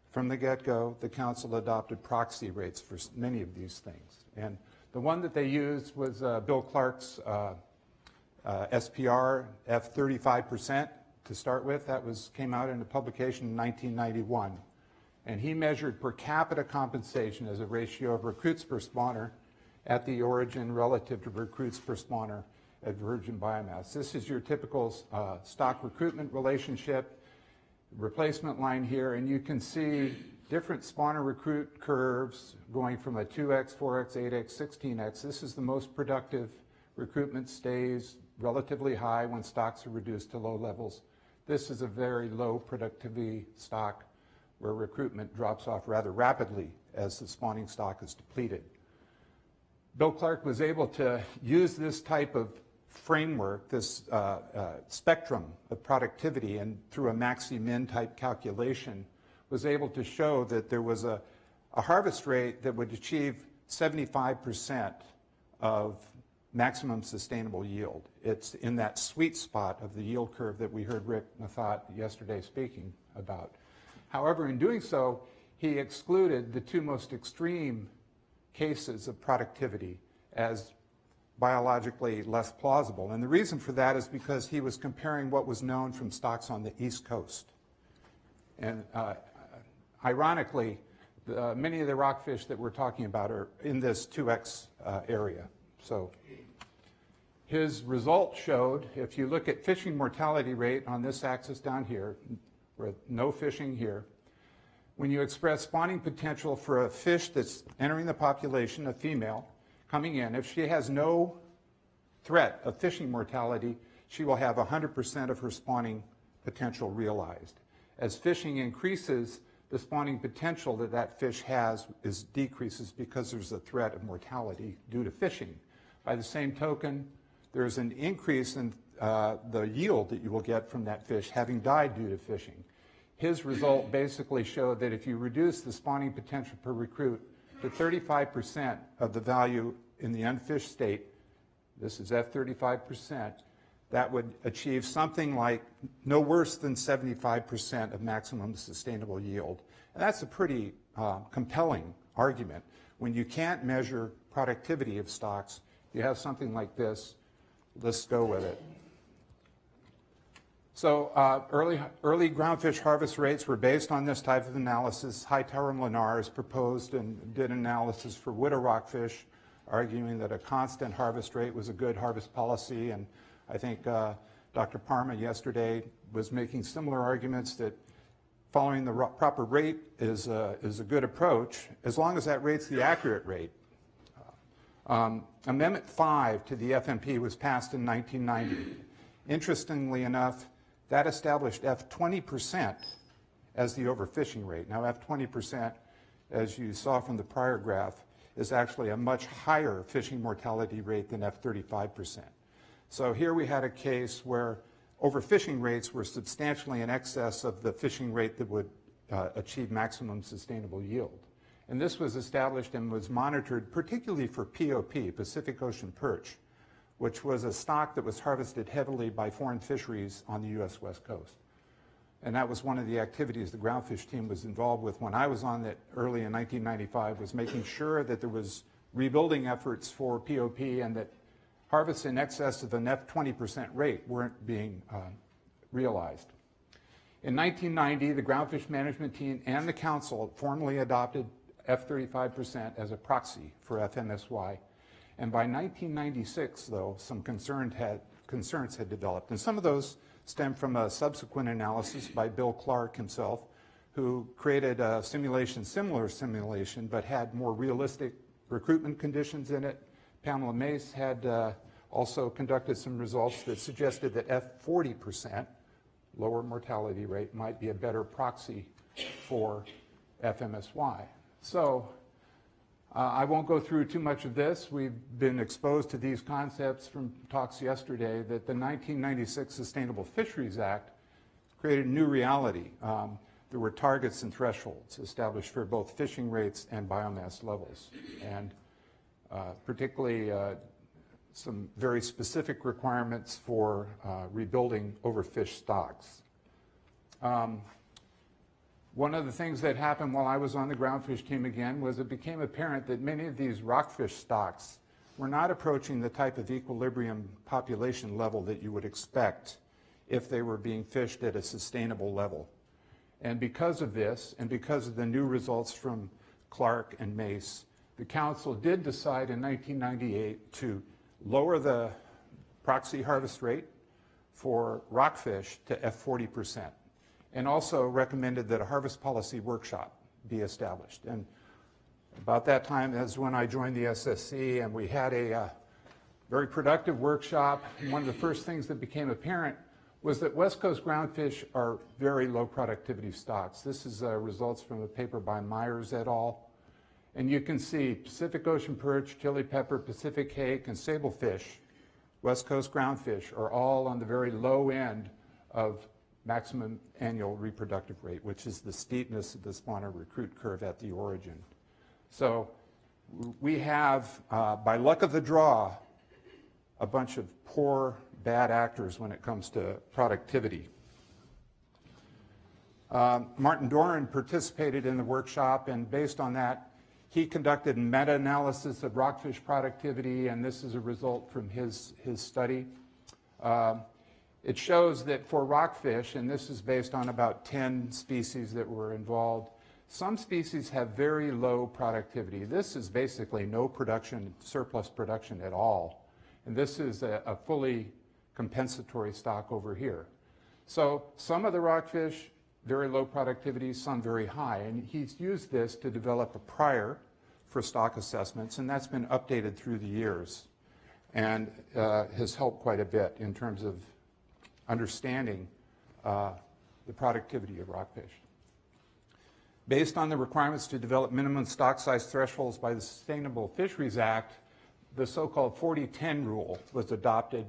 from the get-go, the council adopted proxy rates for many of these things. And the one that they used was Bill Clark's SPR F35% to start with. That came out in a publication in 1991. And he measured per capita compensation as a ratio of recruits per spawner at the origin relative to recruits per spawner at virgin biomass. This is your typical stock recruitment relationship, replacement line here, and you can see different spawner recruit curves going from a 2x, 4x, 8x, 16x. This is the most productive. Recruitment stays relatively high when stocks are reduced to low levels. This is a very low productivity stock where recruitment drops off rather rapidly as the spawning stock is depleted. Bill Clark was able to use this type of framework, this spectrum of productivity, and through a maxi-min type calculation, was able to show that there was a harvest rate that would achieve 75% of maximum sustainable yield. It's in that sweet spot of the yield curve that we heard Rick Mathot yesterday speaking about. However, in doing so, he excluded the two most extreme cases of productivity as biologically less plausible. And the reason for that is because he was comparing what was known from stocks on the East Coast. And ironically, many of the rockfish that we're talking about are in this 2x area. So his results showed, if you look at fishing mortality rate on this axis down here, with no fishing here, when you express spawning potential for a fish that's entering the population, a female, coming in, if she has no threat of fishing mortality, she will have 100% of her spawning potential realized. As fishing increases, the spawning potential that that fish has decreases because there's a threat of mortality due to fishing. By the same token, there's an increase in the yield that you will get from that fish having died due to fishing. His result basically showed that if you reduce the spawning potential per recruit to 35% of the value in the unfished state, this is F35%, that would achieve something like no worse than 75% of maximum sustainable yield. And that's a pretty compelling argument. When you can't measure productivity of stocks, you have something like this. Let's go with it. So early groundfish harvest rates were based on this type of analysis. Hightower and Linares proposed and did analysis for widow rockfish, arguing that a constant harvest rate was a good harvest policy. And I think Dr. Parma yesterday was making similar arguments that following the proper rate is a good approach, as long as that rate's the accurate rate. Amendment 5 to the FMP was passed in 1990. Interestingly enough, that established F20% as the overfishing rate. Now, F20%, as you saw from the prior graph, is actually a much higher fishing mortality rate than F35%. So here we had a case where overfishing rates were substantially in excess of the fishing rate that would achieve maximum sustainable yield. And this was established and was monitored particularly for POP, Pacific Ocean perch, which was a stock that was harvested heavily by foreign fisheries on the U.S. West Coast. And that was one of the activities the groundfish team was involved with when I was on it early in 1995, was making sure that there was rebuilding efforts for POP and that harvests in excess of an F20% rate weren't being realized. In 1990, the groundfish management team and the council formally adopted F35% as a proxy for FMSY. And by 1996, though, some concerns had developed. And some of those stem from a subsequent analysis by Bill Clark himself, who created a simulation, similar simulation, but had more realistic recruitment conditions in it. Pamela Mace had also conducted some results that suggested that F40%, lower mortality rate, might be a better proxy for FMSY. So I won't go through too much of this. We've been exposed to these concepts from talks yesterday that the 1996 Sustainable Fisheries Act created a new reality. There were targets and thresholds established for both fishing rates and biomass levels, and particularly some very specific requirements for rebuilding overfished stocks. One of the things that happened while I was on the groundfish team again was it became apparent that many of these rockfish stocks were not approaching the type of equilibrium population level that you would expect if they were being fished at a sustainable level. And because of this, and because of the new results from Clark and Mace, the Council did decide in 1998 to lower the proxy harvest rate for rockfish to F40%, and also recommended that a harvest policy workshop be established. And about that time is when I joined the SSC, and we had a very productive workshop. And one of the first things that became apparent was that West Coast groundfish are very low productivity stocks. This is results from a paper by Myers et al. And you can see Pacific Ocean perch, chili pepper, Pacific hake, and sablefish, West Coast groundfish, are all on the very low end of maximum annual reproductive rate, which is the steepness of the spawner recruit curve at the origin. So we have, by luck of the draw, a bunch of poor, bad actors when it comes to productivity. Martin Doran participated in the workshop, and based on that, he conducted a meta-analysis of rockfish productivity, and this is a result from his study. It shows that for rockfish, and this is based on about 10 species that were involved, some species have very low productivity. This is basically no production, surplus production at all. And this is a fully compensatory stock over here. So some of the rockfish, very low productivity, some very high. And he's used this to develop a prior for stock assessments, and that's been updated through the years and has helped quite a bit in terms of understanding the productivity of rockfish. Based on the requirements to develop minimum stock size thresholds by the Sustainable Fisheries Act, the so-called 40-10 rule was adopted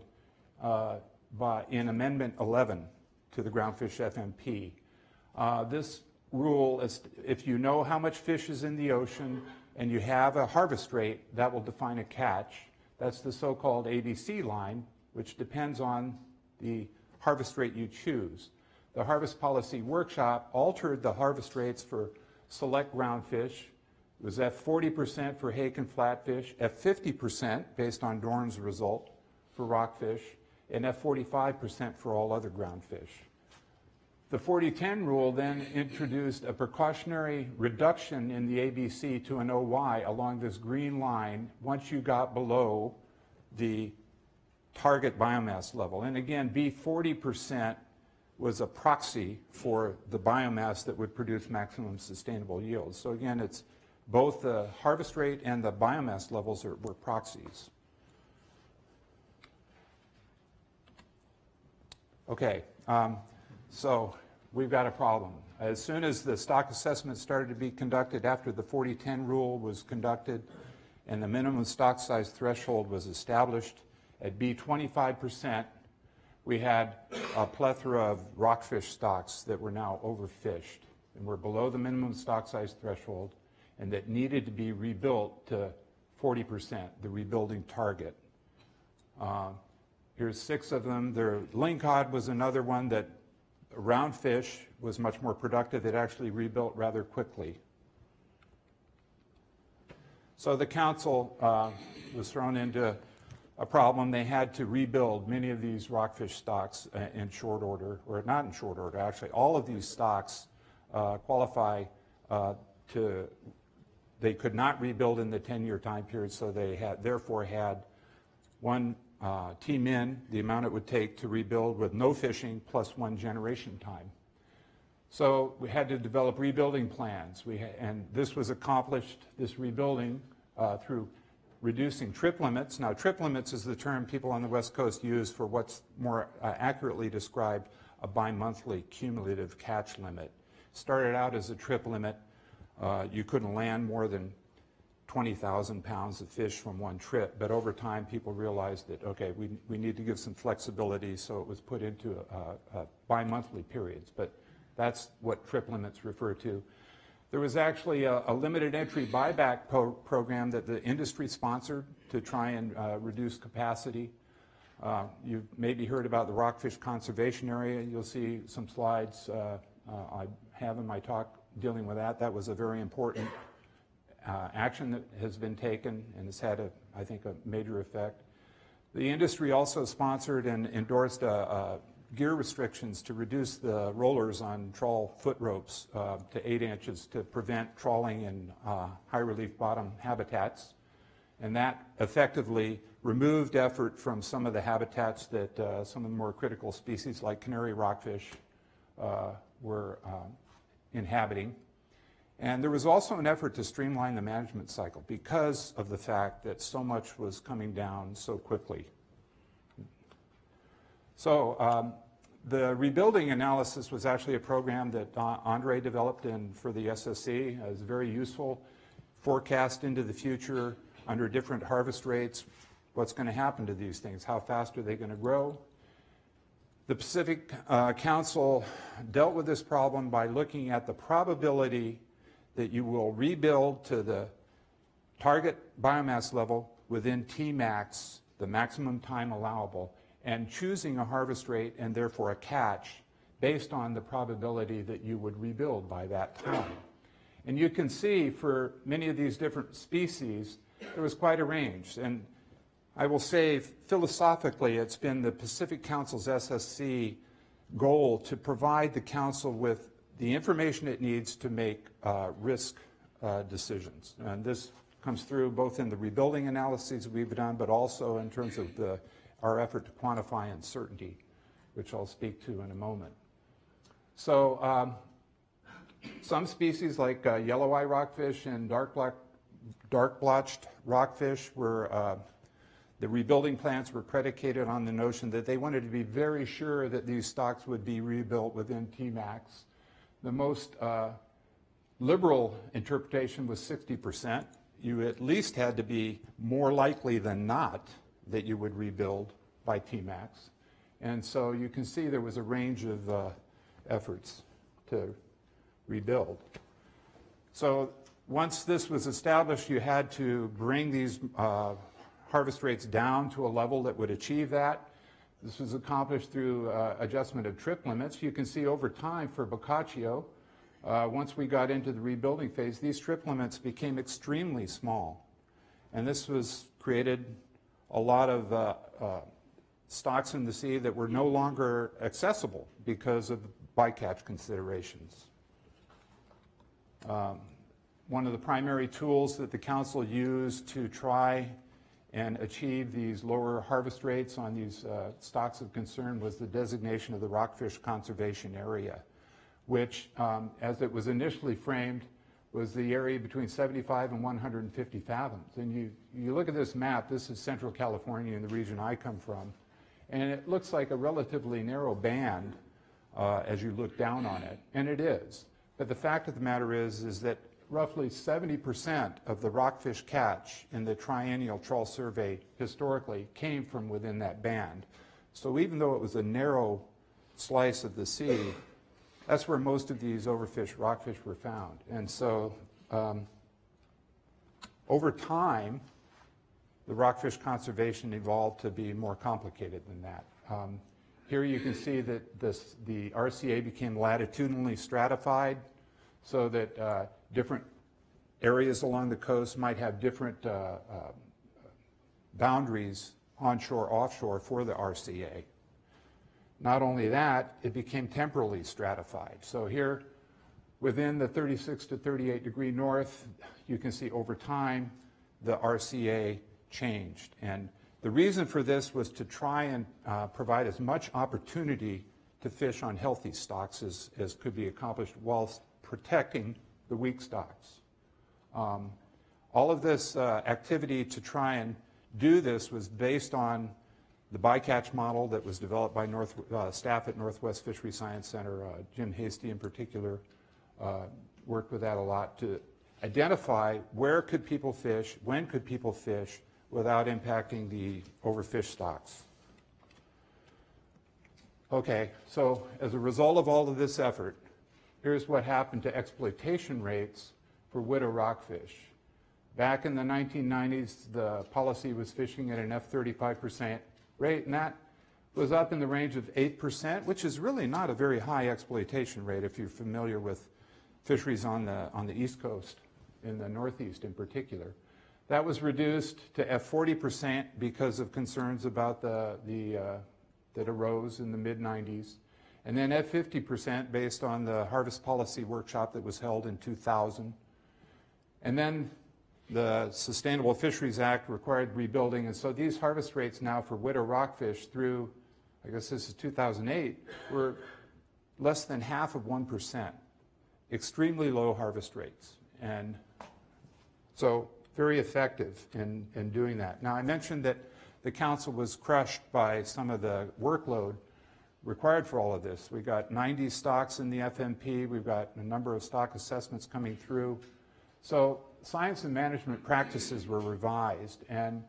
in Amendment 11 to the Groundfish FMP. This rule is, if you know how much fish is in the ocean and you have a harvest rate, that will define a catch. That's the so-called ABC line, which depends on the harvest rate you choose. The Harvest Policy Workshop altered the harvest rates for select groundfish. It was F40% for hake and flatfish, F50% based on Dorn's result for rockfish, and F45% for all other groundfish. The 40-10 rule then introduced a precautionary reduction in the ABC to an OY along this green line once you got below the target biomass level. And again, B40% was a proxy for the biomass that would produce maximum sustainable yields. So again, it's both the harvest rate and the biomass levels were proxies. Okay, so we've got a problem. As soon as the stock assessment started to be conducted after the 40-10 rule was conducted and the minimum stock size threshold was established at B25%, we had a plethora of rockfish stocks that were now overfished and were below the minimum stock size threshold and that needed to be rebuilt to 40%, the rebuilding target. Here's 6 of them. The lingcod was another one that roundfish was much more productive. It actually rebuilt rather quickly. So the council was thrown into a problem. They had to rebuild many of these rockfish stocks in short order, or not in short order, actually. All of these stocks qualify to they could not rebuild in the 10-year time period, so they therefore had one T-min, the amount it would take to rebuild with no fishing plus 1 generation time. So we had to develop rebuilding plans, and this was accomplished, this rebuilding, through reducing trip limits. Now, trip limits is the term people on the West Coast use for what's more accurately described a bi-monthly cumulative catch limit. Started out as a trip limit. You couldn't land more than 20,000 pounds of fish from one trip, but over time people realized that, okay, we need to give some flexibility, so it was put into bi-monthly periods, but that's what trip limits refer to. There was actually a limited entry buyback program that the industry sponsored to try and reduce capacity. You've maybe heard about the rockfish conservation area. You'll see some slides I have in my talk dealing with that. That was a very important action that has been taken and has had, I think, a major effect. The industry also sponsored and endorsed gear restrictions to reduce the rollers on trawl foot ropes to 8 inches to prevent trawling in high relief bottom habitats. And that effectively removed effort from some of the habitats that some of the more critical species like canary rockfish were inhabiting. And there was also an effort to streamline the management cycle because of the fact that so much was coming down so quickly. So the rebuilding analysis was actually a program that Andre developed for the SSC. It was very useful. Forecast into the future under different harvest rates, what's going to happen to these things, how fast are they going to grow. The Pacific Council dealt with this problem by looking at the probability that you will rebuild to the target biomass level within Tmax, the maximum time allowable, and choosing a harvest rate and therefore a catch based on the probability that you would rebuild by that time. And you can see for many of these different species, there was quite a range. And I will say philosophically, it's been the Pacific Council's SSC goal to provide the Council with the information it needs to make risk decisions. And this comes through both in the rebuilding analyses we've done, but also in terms of our effort to quantify uncertainty, which I'll speak to in a moment. So some species like yellow eye rockfish and dark blotched rockfish were, the rebuilding plans were predicated on the notion that they wanted to be very sure that these stocks would be rebuilt within Tmax. The most liberal interpretation was 60%. You at least had to be more likely than not that you would rebuild by Tmax. And so you can see there was a range of efforts to rebuild. So once this was established, you had to bring these harvest rates down to a level that would achieve that. This was accomplished through adjustment of trip limits. You can see over time for Boccaccio, once we got into the rebuilding phase, these trip limits became extremely small. And this created a lot of stocks in the sea that were no longer accessible because of bycatch considerations. One of the primary tools that the Council used to try and achieve these lower harvest rates on these stocks of concern was the designation of the rockfish conservation area, which, as it was initially framed, was the area between 75 and 150 fathoms. And you look at this map, this is Central California in the region I come from, and it looks like a relatively narrow band as you look down on it, and it is. But the fact of the matter is that roughly 70% of the rockfish catch in the triennial trawl survey historically came from within that band. So even though it was a narrow slice of the sea, that's where most of these overfished rockfish were found. And so over time, the rockfish conservation evolved to be more complicated than that. Here you can see that the RCA became latitudinally stratified so that different areas along the coast might have different boundaries onshore, offshore for the RCA. Not only that, it became temporally stratified. So here Within the 36 to 38 degree north, you can see over time the RCA changed. And the reason for this was to try and provide as much opportunity to fish on healthy stocks as could be accomplished whilst protecting the weak stocks. All of this activity to try and do this was based on the bycatch model that was developed by staff at Northwest Fishery Science Center. Jim Hasty in particular worked with that a lot to identify where could people fish, when could people fish without impacting the overfished stocks. Okay, so as a result of all of this effort, here's what happened to exploitation rates for widow rockfish. Back in the 1990s, the policy was fishing at an F35% rate, and that was up in the range of 8%, which is really not a very high exploitation rate if you're familiar with fisheries on the East Coast, in the Northeast in particular. That was reduced to F40% because of concerns about that arose in the mid-90s. And then F50% based on the harvest policy workshop that was held in 2000. And then the Sustainable Fisheries Act required rebuilding. And so these harvest rates now for widow rockfish through, I guess this is 2008, were less than half of 1%. Extremely low harvest rates. And so very effective in doing that. Now, I mentioned that the council was crushed by some of the workload required for all of this. We got 90 stocks in the FMP. We've got a number of stock assessments coming through. So science and management practices were revised. And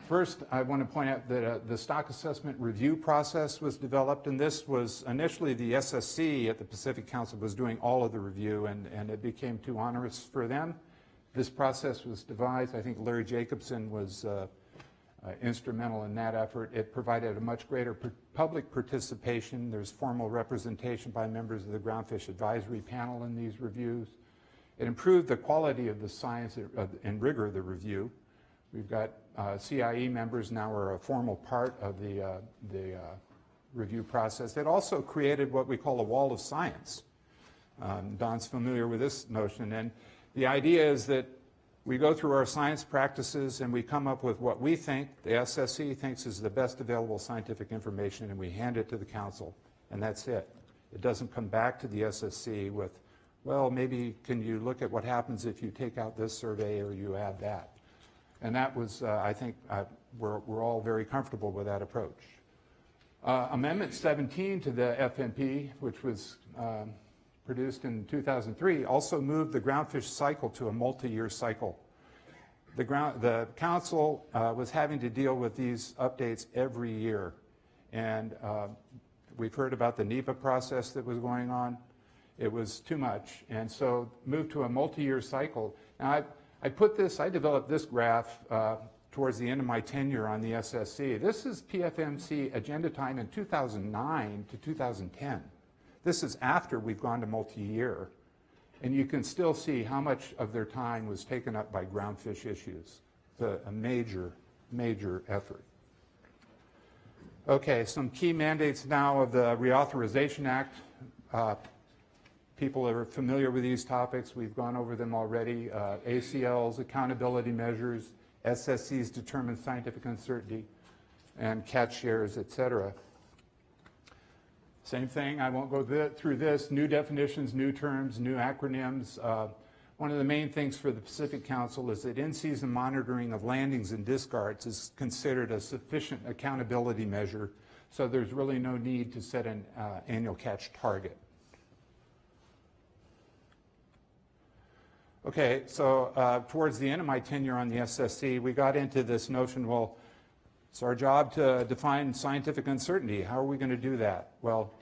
first, I want to point out that the stock assessment review process was developed, and this was initially the SSC at the Pacific Council was doing all of the review, and it became too onerous for them. This process was devised. I think Larry Jacobson was instrumental in that effort. It provided a much greater public participation. There's formal representation by members of the Groundfish Advisory Panel in these reviews. It improved the quality of the science and rigor of the review. We've got CIE members now are a formal part of the review process. It also created what we call a wall of science. Don's familiar with this notion. And the idea is that we go through our science practices and we come up with what we think, the SSC thinks is the best available scientific information, and we hand it to the council, and that's it. It doesn't come back to the SSC with, well, maybe can you look at what happens if you take out this survey or you add that? And that was, I think, we're all very comfortable with that approach. Amendment 17 to the FMP, which was produced in 2003, also moved the groundfish cycle to a multi-year cycle. The council was having to deal with these updates every year. And we've heard about the NEPA process that was going on. It was too much, and so moved to a multi-year cycle. Now, I developed this graph towards the end of my tenure on the SSC. This is PFMC agenda time in 2009 to 2010. This is after we've gone to multi-year, and you can still see how much of their time was taken up by groundfish issues. It's a major, major effort. Okay, some key mandates now of the Reauthorization Act. People are familiar with these topics. We've gone over them already. ACLs, accountability measures, SSCs determine scientific uncertainty, and catch shares, et cetera. Same thing, I won't go through this. New definitions, new terms, new acronyms. One of the main things for the Pacific Council is that in-season monitoring of landings and discards is considered a sufficient accountability measure, so there's really no need to set an annual catch target. Okay, so towards the end of my tenure on the SSC, we got into this notion, well, it's our job to define scientific uncertainty. How are we going to do that? Well,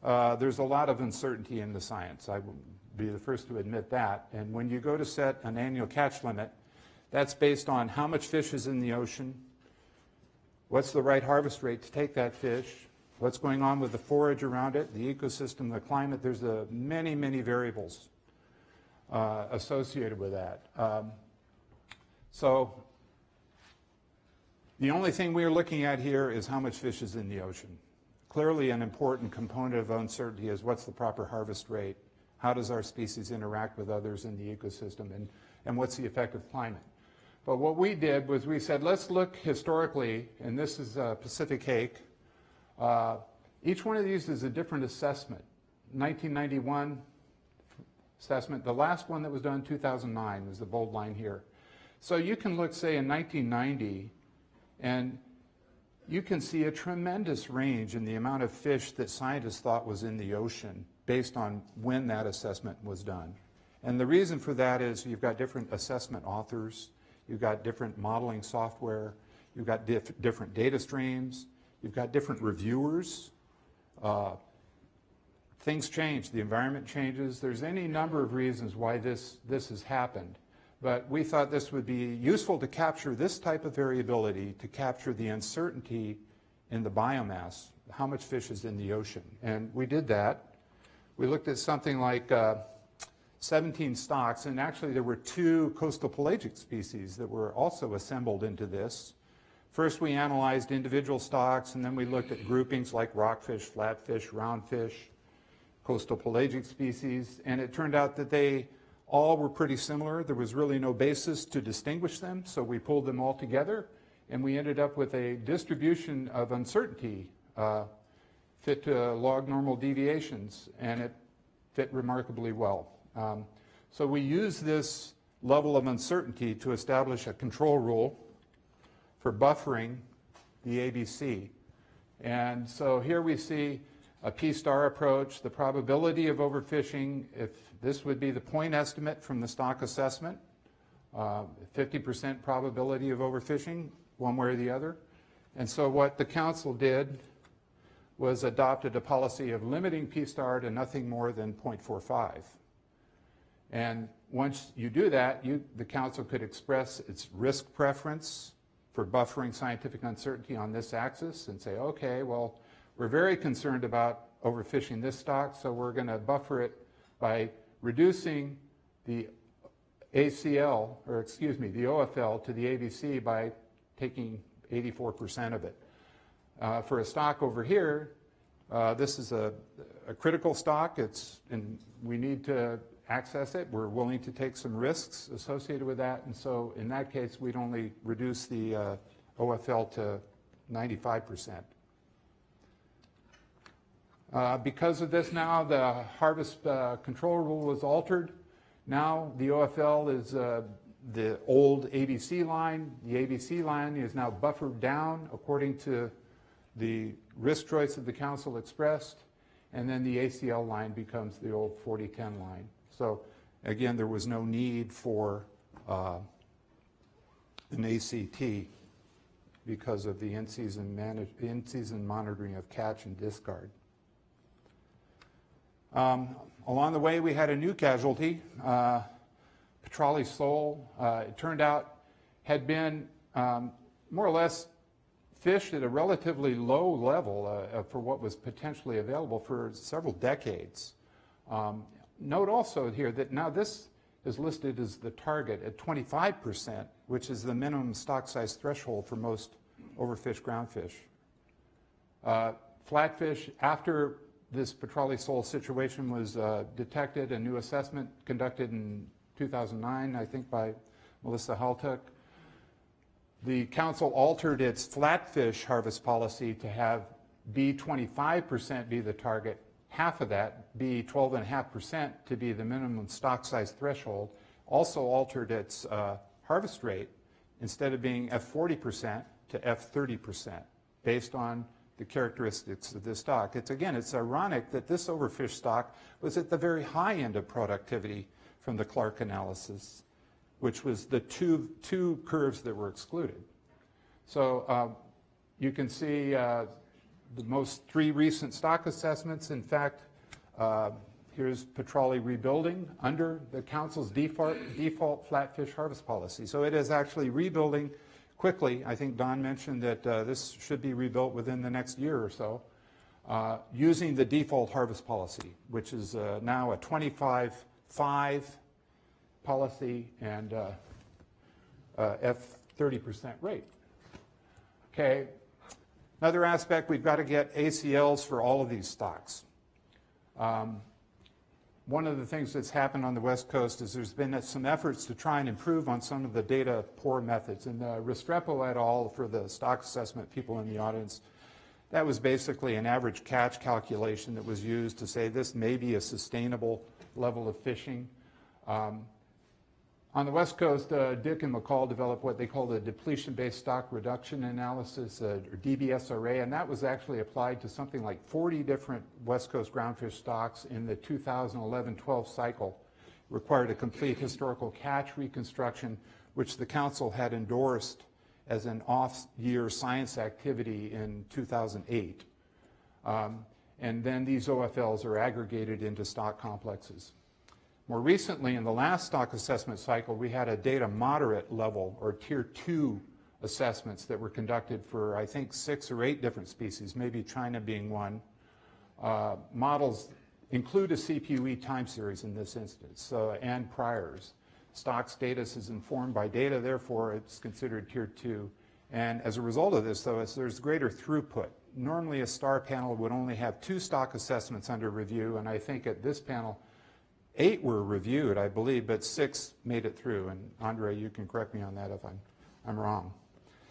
there's a lot of uncertainty in the science. I will be the first to admit that. And when you go to set an annual catch limit, that's based on how much fish is in the ocean, what's the right harvest rate to take that fish, what's going on with the forage around it, the ecosystem, the climate. There's many, many variables associated with that. So the only thing we're looking at here is how much fish is in the ocean. Clearly an important component of uncertainty is what's the proper harvest rate, How does our species interact with others in the ecosystem, and what's the effect of climate? But what we did was we said, let's look historically, and this is Pacific hake. Each one of these is a different assessment. 1991 assessment. The last one that was done, 2009, is the bold line here. So you can look, say, in 1990, and you can see a tremendous range in the amount of fish that scientists thought was in the ocean based on when that assessment was done. And the reason for that is you've got different assessment authors, you've got different modeling software, you've got different data streams, you've got different reviewers. Things change, the environment changes. There's any number of reasons why this has happened. But we thought this would be useful to capture this type of variability, to capture the uncertainty in the biomass, how much fish is in the ocean. And we did that. We looked at something like 17 stocks, and actually there were 2 coastal pelagic species that were also assembled into this. First we analyzed individual stocks, and then we looked at groupings like rockfish, flatfish, roundfish, coastal pelagic species, and it turned out that they all were pretty similar. There was really no basis to distinguish them, so we pulled them all together, and we ended up with a distribution of uncertainty fit to log normal deviations, and it fit remarkably well. So we use this level of uncertainty to establish a control rule for buffering the ABC. And so here we see a P-star approach, the probability of overfishing, if this would be the point estimate from the stock assessment, 50% probability of overfishing, one way or the other. And so what the council did was adopted a policy of limiting P-star to nothing more than 0.45. And once you do that, the council could express its risk preference for buffering scientific uncertainty on this axis and say, okay, well, we're very concerned about overfishing this stock, so we're going to buffer it by reducing the ACL, or excuse me, the OFL to the ABC by taking 84% of it. For a stock over here, this is a critical stock. And we need to access it. We're willing to take some risks associated with that, and so in that case, we'd only reduce the OFL to 95%. Because of this now, the harvest control rule was altered. Now the OFL is the old ABC line. The ABC line is now buffered down according to the risk choice that the council expressed, and then the ACL line becomes the old 40-10 line. So again, there was no need for an ACT because of the in-season monitoring of catch and discard. Along the way, we had a new casualty. Petrale sole, it turned out, had been more or less fished at a relatively low level for what was potentially available for several decades. Note also here that now this is listed as the target at 25%, which is the minimum stock size threshold for most overfished groundfish. Flatfish, after this Petrale sole situation was detected, a new assessment conducted in 2009, I think by Melissa Haltuck, the council altered its flatfish harvest policy to have B 25% be the target, half of that, B 12.5% to be the minimum stock size threshold, also altered its harvest rate, instead of being F40% to F30%, based on the characteristics of this stock. It's ironic that this overfished stock was at the very high end of productivity from the Clark analysis, which was the two curves that were excluded. So you can see the most 3 recent stock assessments. In fact, here's Petrale rebuilding under the council's default flatfish harvest policy. So it is actually rebuilding quickly. I think Don mentioned that this should be rebuilt within the next year or so, using the default harvest policy, which is now a 25-5 policy and F30% rate. Okay, another aspect, we've got to get ACLs for all of these stocks. one of the things that's happened on the West Coast is there's been some efforts to try and improve on some of the data poor methods. And Restrepo et al. For the stock assessment people in the audience, that was basically an average catch calculation that was used to say this may be a sustainable level of fishing. On the West Coast, Dick and McCall developed what they call the depletion-based stock reduction analysis, or DBSRA, and that was actually applied to something like 40 different West Coast groundfish stocks in the 2011-12 cycle. It required a complete historical catch reconstruction, which the Council had endorsed as an off-year science activity in 2008. And then these OFLs are aggregated into stock complexes. More recently, in the last stock assessment cycle, we had a data moderate level, or tier 2 assessments that were conducted for, I think, 6 or 8 different species, maybe China being one. Models include a CPUE time series in this instance, and priors. Stock status is informed by data, therefore it's considered tier 2. And as a result of this, though, there's greater throughput. Normally a STAR panel would only have 2 stock assessments under review, and I think at this panel, 8 were reviewed, I believe, but 6 made it through. And Andre, you can correct me on that if I'm wrong.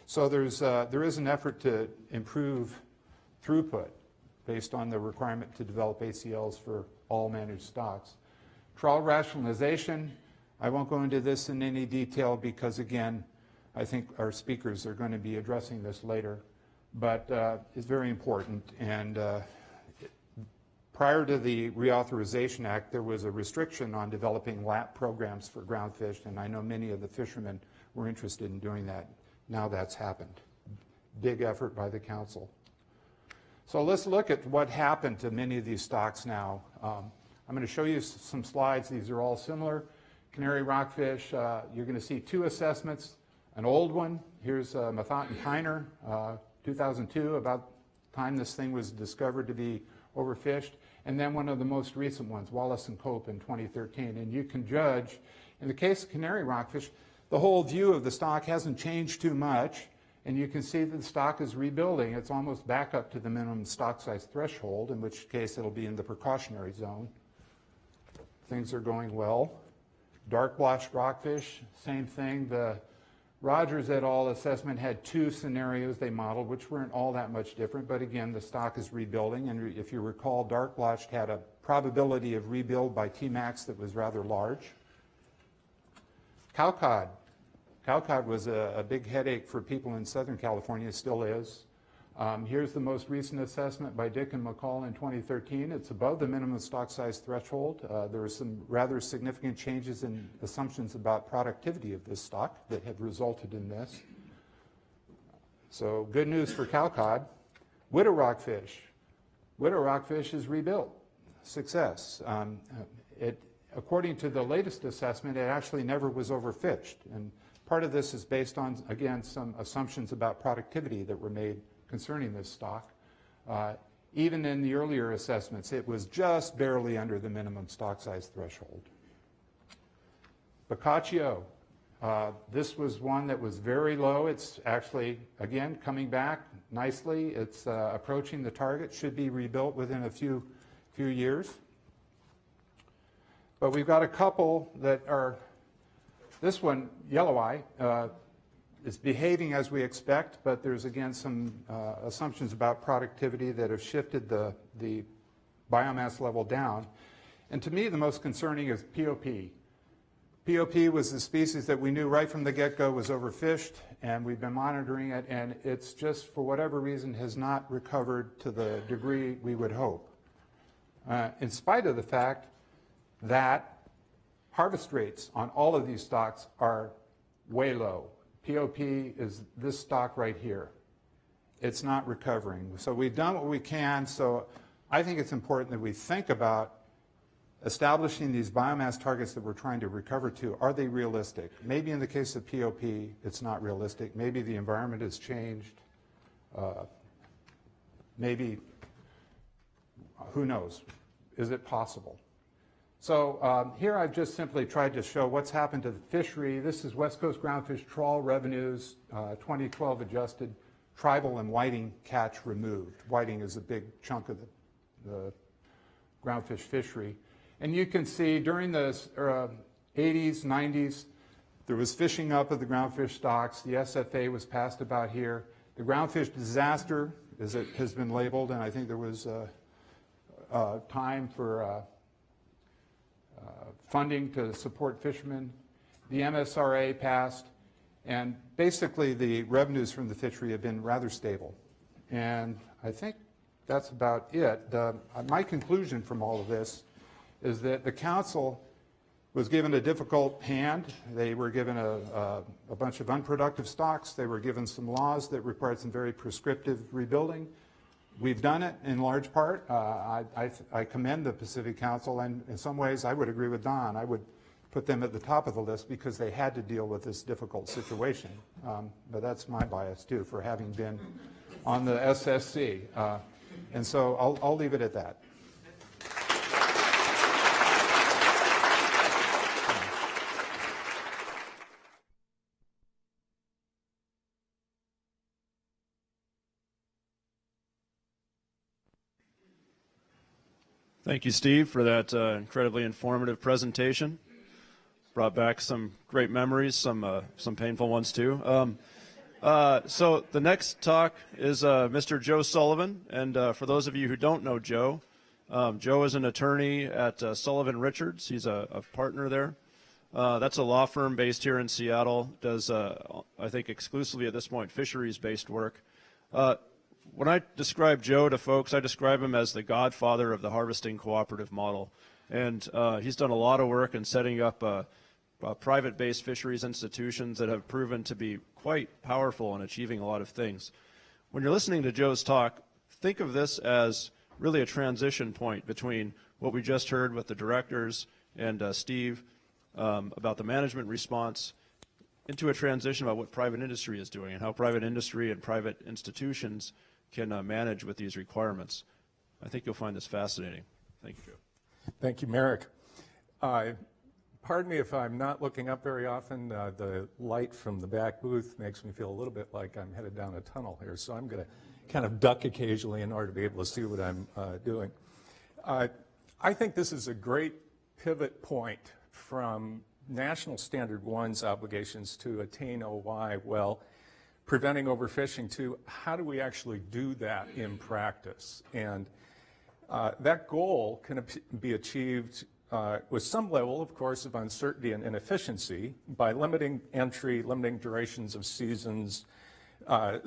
So there is an effort to improve throughput based on the requirement to develop ACLs for all managed stocks. Trawl rationalization, I won't go into this in any detail because, again, I think our speakers are going to be addressing this later, but it's very important. And prior to the Reauthorization Act, there was a restriction on developing LAP programs for groundfish, and I know many of the fishermen were interested in doing that. Now that's happened. Big effort by the Council. So let's look at what happened to many of these stocks now. I'm going to show you some slides. These are all similar. Canary rockfish, you're going to see 2 assessments. An old one, here's Mathot and Tyner, 2002, about the time this thing was discovered to be overfished, and then one of the most recent ones, Wallace and Cope in 2013. And you can judge, in the case of canary rockfish, the whole view of the stock hasn't changed too much, and you can see that the stock is rebuilding. It's almost back up to the minimum stock size threshold, in which case it'll be in the precautionary zone. Things are going well. Dark blotched rockfish, same thing. The Rogers et al. Assessment had 2 scenarios they modeled, which weren't all that much different, but again, the stock is rebuilding, and if you recall, dark blotched had a probability of rebuild by Tmax that was rather large. Cowcod. Cowcod was a big headache for people in Southern California, still is. Here's the most recent assessment by Dick and McCall in 2013. It's above the minimum stock size threshold. There are some rather significant changes in assumptions about productivity of this stock that have resulted in this. So good news for cowcod. Widow rockfish. Widow rockfish is rebuilt. Success. According to the latest assessment, it actually never was overfished. And part of this is based on, again, some assumptions about productivity that were made concerning this stock. Even in the earlier assessments, it was just barely under the minimum stock size threshold. Bycatch. This was one that was very low. It's actually, again, coming back nicely. It's approaching the target, should be rebuilt within a few years. But we've got a couple that are, this one, yellow eye, is behaving as we expect, but there's again some assumptions about productivity that have shifted the biomass level down. And to me, the most concerning is POP. POP was the species that we knew right from the get-go was overfished, and we've been monitoring it, and it's just, for whatever reason, has not recovered to the degree we would hope. In spite of the fact that harvest rates on all of these stocks are way low. POP is this stock right here. It's not recovering. So we've done what we can, so I think it's important that we think about establishing these biomass targets that we're trying to recover to. Are they realistic? Maybe in the case of POP, it's not realistic. Maybe the environment has changed. Maybe, who knows? Is it possible? So here I've just simply tried to show what's happened to the fishery. This is West Coast groundfish trawl revenues, 2012 adjusted, tribal and whiting catch removed. Whiting is a big chunk of the groundfish fishery. And you can see during the 80s, 90s, there was fishing up of the groundfish stocks. The SFA was passed about here. The groundfish disaster, as it has been labeled, and I think there was time for funding to support fishermen. The MSRA passed, and basically the revenues from the fishery have been rather stable. And I think that's about it. My conclusion from all of this is that the council was given a difficult hand. They were given a bunch of unproductive stocks. They were given some laws that required some very prescriptive rebuilding. We've done it in large part. I commend the Pacific Council, and in some ways I would agree with Don. I would put them at the top of the list because they had to deal with this difficult situation. But that's my bias too, for having been on the SSC. And so I'll leave it at that. Thank you, Steve, for that incredibly informative presentation. Brought back some great memories, some painful ones too. So the next talk is Mr. Joe Sullivan, and for those of you who don't know Joe, Joe is an attorney at Sullivan Richards. He's a partner there. That's a law firm based here in Seattle. Does I think exclusively at this point fisheries-based work. When I describe Joe to folks, I describe him as the godfather of the harvesting cooperative model. And he's done a lot of work in setting up private-based fisheries institutions that have proven to be quite powerful in achieving a lot of things. When you're listening to Joe's talk, think of this as really a transition point between what we just heard with the directors and Steve about the management response into a transition about what private industry is doing and how private industry and private institutions can manage with these requirements. I think you'll find this fascinating. Thank you, Joe. Thank you, Merrick. Pardon me if I'm not looking up very often. The light from the back booth makes me feel a little bit like I'm headed down a tunnel here, so I'm going to kind of duck occasionally in order to be able to see what I'm doing. I think this is a great pivot point from National Standard 1's obligations to attain OY, well, preventing overfishing, to how do we actually do that in practice? And that goal can be achieved with some level, of course, of uncertainty and inefficiency by limiting entry, limiting durations of seasons,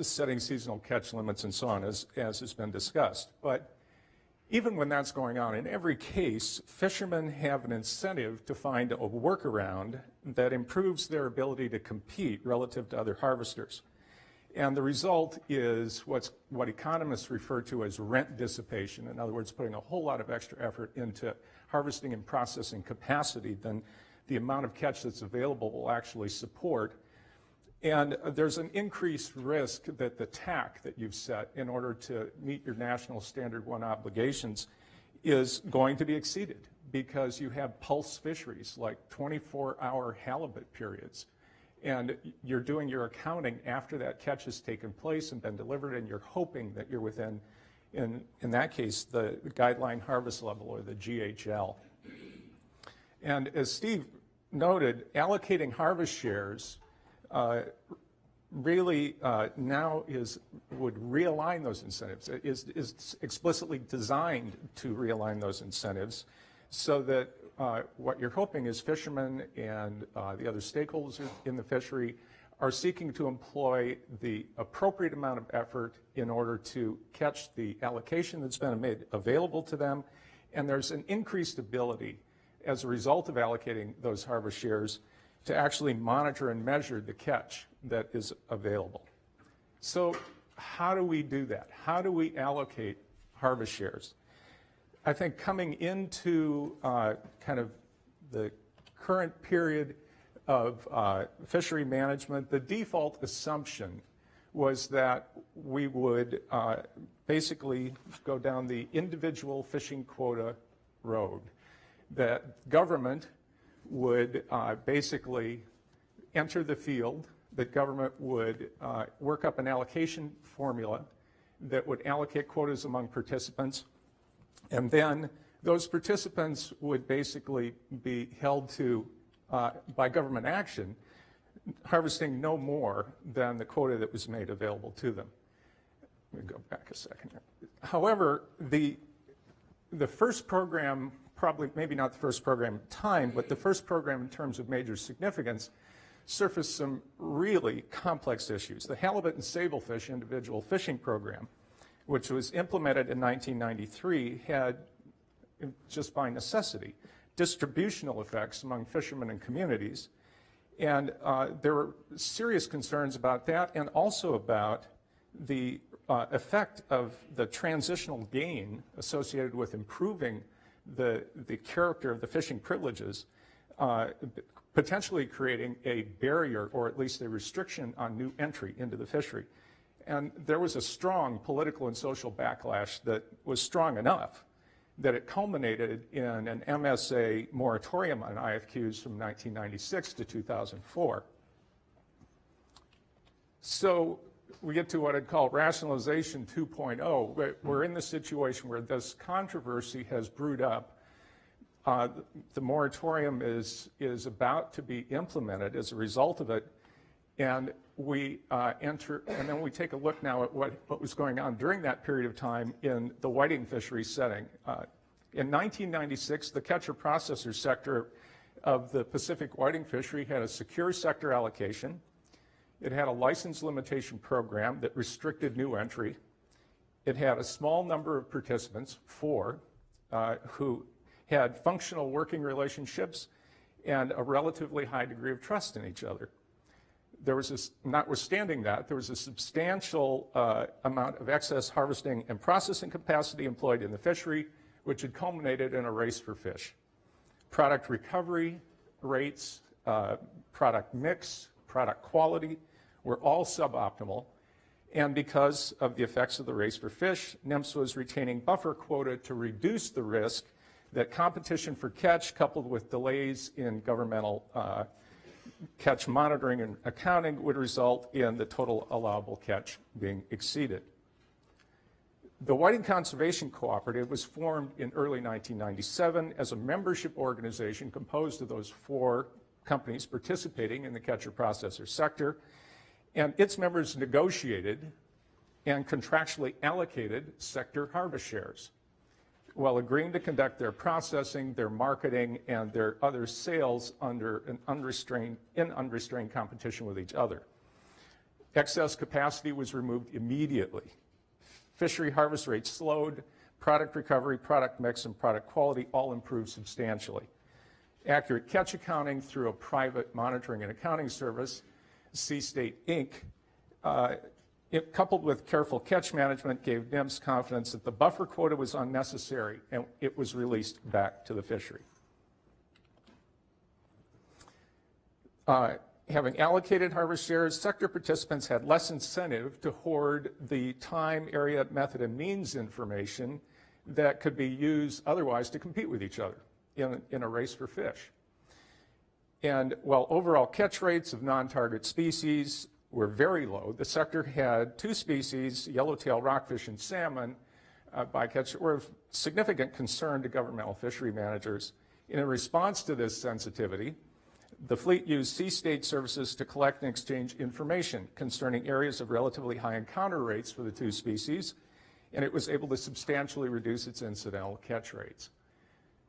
setting seasonal catch limits, and so on, as has been discussed. But even when that's going on, in every case, fishermen have an incentive to find a workaround that improves their ability to compete relative to other harvesters. And the result is what economists refer to as rent dissipation. In other words, putting a whole lot of extra effort into harvesting and processing capacity than the amount of catch that's available will actually support. And there's an increased risk that the TAC that you've set in order to meet your National Standard 1 obligations is going to be exceeded because you have pulse fisheries like 24-hour halibut periods. And you're doing your accounting after that catch has taken place and been delivered, and you're hoping that you're within, in that case, the guideline harvest level, or the GHL. And as Steve noted, allocating harvest shares really now would realign those incentives. It is explicitly designed to realign those incentives so that what you're hoping is fishermen and the other stakeholders in the fishery are seeking to employ the appropriate amount of effort in order to catch the allocation that's been made available to them, and there's an increased ability as a result of allocating those harvest shares to actually monitor and measure the catch that is available. So how do we do that? How do we allocate harvest shares? I think coming into kind of the current period of fishery management, the default assumption was that we would basically go down the individual fishing quota road, that government would basically enter the field, that government would work up an allocation formula that would allocate quotas among participants, and then those participants would basically be held to, by government action, harvesting no more than the quota that was made available to them. Let me go back a second here. However, the first program, probably maybe not the first program in time, but the first program in terms of major significance, surfaced some really complex issues. The halibut and sablefish individual fishing program, which was implemented in 1993, had, just by necessity, distributional effects among fishermen and communities. And there were serious concerns about that, and also about the effect of the transitional gain associated with improving the character of the fishing privileges, potentially creating a barrier or at least a restriction on new entry into the fishery. And there was a strong political and social backlash that was strong enough that it culminated in an MSA moratorium on IFQs from 1996 to 2004. So we get to what I'd call rationalization 2.0. We're in the situation where this controversy has brewed up. The moratorium is about to be implemented as a result of it, and we enter, and then we take a look now at what was going on during that period of time in the whiting fishery setting. In 1996, the catcher-processor sector of the Pacific whiting fishery had a secure sector allocation. It had a license limitation program that restricted new entry. It had a small number of participants, 4, who had functional working relationships and a relatively high degree of trust in each other. There was this, notwithstanding that, there was a substantial amount of excess harvesting and processing capacity employed in the fishery, which had culminated in a race for fish. Product recovery rates, product mix, product quality were all suboptimal, and because of the effects of the race for fish, NMFS was retaining buffer quota to reduce the risk that competition for catch, coupled with delays in governmental catch monitoring and accounting, would result in the total allowable catch being exceeded. The Whiting Conservation Cooperative was formed in early 1997 as a membership organization composed of those 4 companies participating in the catcher-processor sector, and its members negotiated and contractually allocated sector harvest shares while agreeing to conduct their processing, their marketing, and their other sales under an unrestrained competition with each other. Excess capacity was removed immediately. Fishery harvest rates slowed, product recovery, product mix, and product quality all improved substantially. Accurate catch accounting through a private monitoring and accounting service, Sea State Inc., it, coupled with careful catch management, gave NMFS confidence that the buffer quota was unnecessary, and it was released back to the fishery. Having allocated harvest shares, sector participants had less incentive to hoard the time, area, method, and means information that could be used otherwise to compete with each other in a race for fish. And while overall catch rates of non-target species were very low, the sector had 2 species, yellowtail rockfish and salmon, bycatch, were of significant concern to governmental fishery managers. In response to this sensitivity, the fleet used Sea State services to collect and exchange information concerning areas of relatively high encounter rates for the 2 species, and it was able to substantially reduce its incidental catch rates.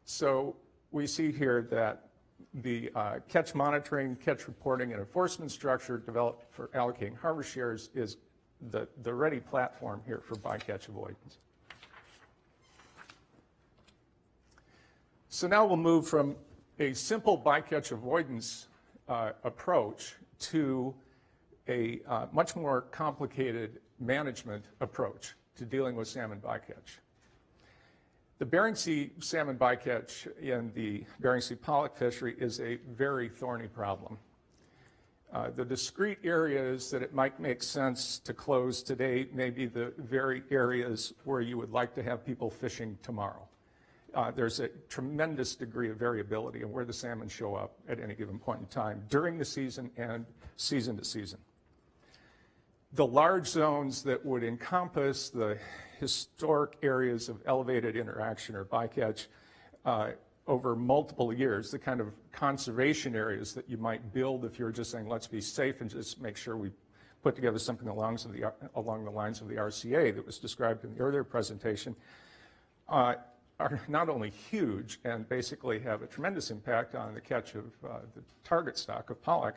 So we see here that the catch monitoring, catch reporting, and enforcement structure developed for allocating harvest shares is the ready platform here for bycatch avoidance. So now we'll move from a simple bycatch avoidance approach to a much more complicated management approach to dealing with salmon bycatch. The Bering Sea salmon bycatch in the Bering Sea pollock fishery is a very thorny problem. The discrete areas that it might make sense to close today may be the very areas where you would like to have people fishing tomorrow. There's a tremendous degree of variability in where the salmon show up at any given point in time during the season and season to season. the large zones that would encompass the historic areas of elevated interaction or bycatch over multiple years, the kind of conservation areas that you might build if you're just saying, let's be safe and just make sure we put together something along the lines of the RCA that was described in the earlier presentation, are not only huge and basically have a tremendous impact on the catch of the target stock of pollock,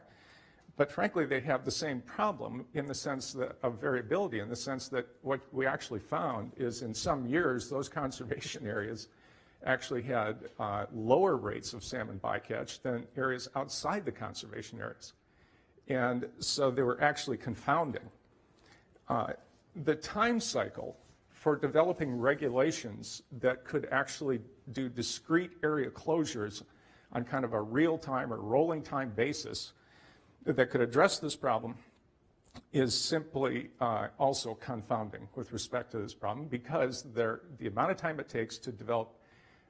but frankly, they have the same problem in the sense that, of variability, in the sense that what we actually found is in some years, those conservation areas actually had lower rates of salmon bycatch than areas outside the conservation areas. And so they were actually confounding. The time cycle for developing regulations that could actually do discrete area closures on kind of a real-time or rolling time basis that could address this problem is simply also confounding with respect to this problem, because the amount of time it takes to develop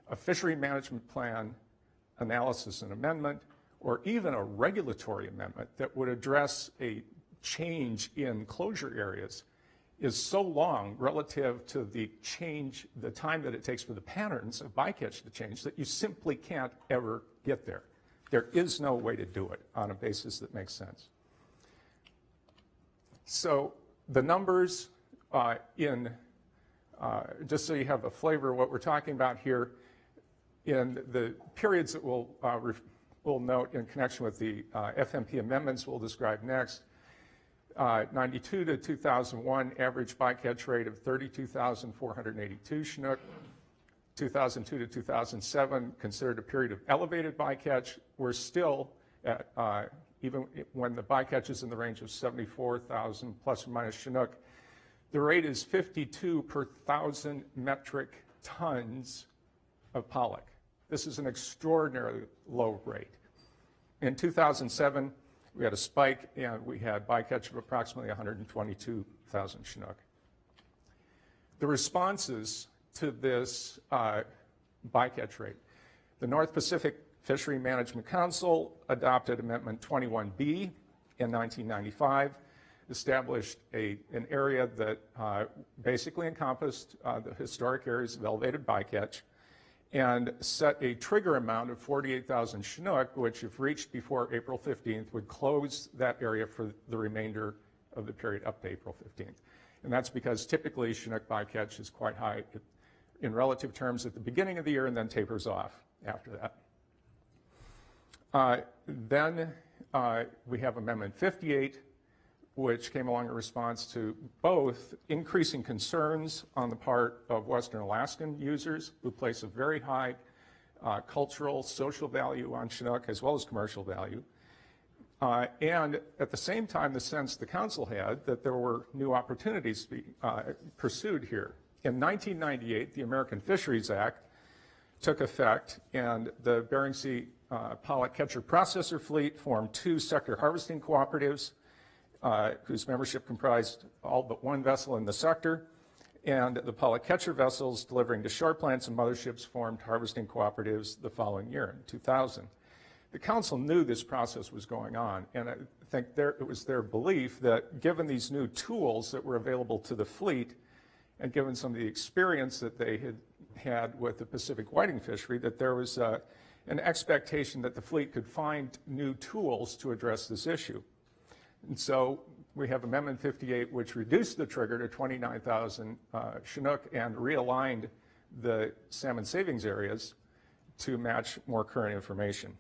a fishery management plan, analysis and amendment, or even a regulatory amendment that would address a change in closure areas is so long relative to the time that it takes for the patterns of bycatch to change that you simply can't ever get there. There is no way to do it on a basis that makes sense. So the numbers just so you have a flavor of what we're talking about here, in the periods that we'll note in connection with the FMP amendments we'll describe next, 92 to 2001, average bycatch rate of 32,482 Chinook. 2002 to 2007, considered a period of elevated bycatch. We're still at, even when the bycatch is in the range of 74,000 plus or minus Chinook, the rate is 52 per 1,000 metric tons of pollock. This is an extraordinarily low rate. In 2007, we had a spike and we had bycatch of approximately 122,000 Chinook. The responses to this bycatch rate. The North Pacific Fishery Management Council adopted Amendment 21B in 1995, established an area that basically encompassed the historic areas of elevated bycatch, and set a trigger amount of 48,000 Chinook, which if reached before April 15th would close that area for the remainder of the period up to April 15th. And that's because typically Chinook bycatch is quite high in relative terms at the beginning of the year and then tapers off after that. Then we have Amendment 58, which came along in response to both increasing concerns on the part of Western Alaskan users who place a very high cultural, social value on Chinook as well as commercial value. And at the same time, the sense the council had that there were new opportunities to be pursued here. In 1998, the American Fisheries Act took effect, and the Bering Sea pollock catcher processor fleet formed 2 sector harvesting cooperatives whose membership comprised all but 1 vessel in the sector, and the pollock catcher vessels delivering to shore plants and motherships formed harvesting cooperatives the following year, in 2000. The council knew this process was going on, and I think it was their belief that given these new tools that were available to the fleet, and given some of the experience that they had with the Pacific whiting fishery, that there was an expectation that the fleet could find new tools to address this issue. And so we have Amendment 58, which reduced the trigger to 29,000 Chinook and realigned the salmon savings areas to match more current information.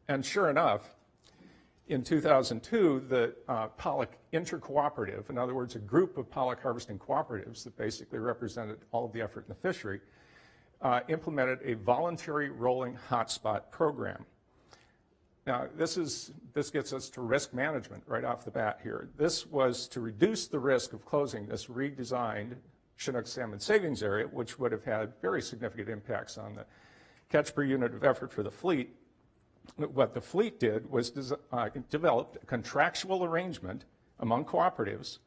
And sure enough, in 2002, the pollock intercooperative, in other words, a group of pollock harvesting cooperatives that basically represented all of the effort in the fishery, implemented a voluntary rolling hotspot program. Now, this gets us to risk management right off the bat here. This was to reduce the risk of closing this redesigned Chinook salmon savings area, which would have had very significant impacts on the catch per unit of effort for the fleet. What the fleet did was develop a contractual arrangement among cooperatives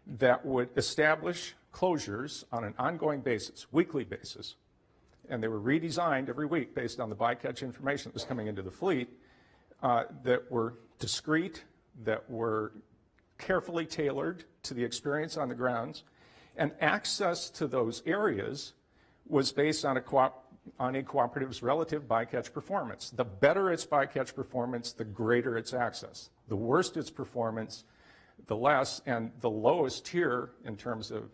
that would establish closures on an ongoing basis, weekly basis. And they were redesigned every week based on the bycatch information that was coming into the fleet, that were discrete, that were carefully tailored to the experience on the grounds, and access to those areas was based on a cooperative's relative bycatch performance. The better its bycatch performance, the greater its access. The worse its performance, the less, and the lowest tier in terms of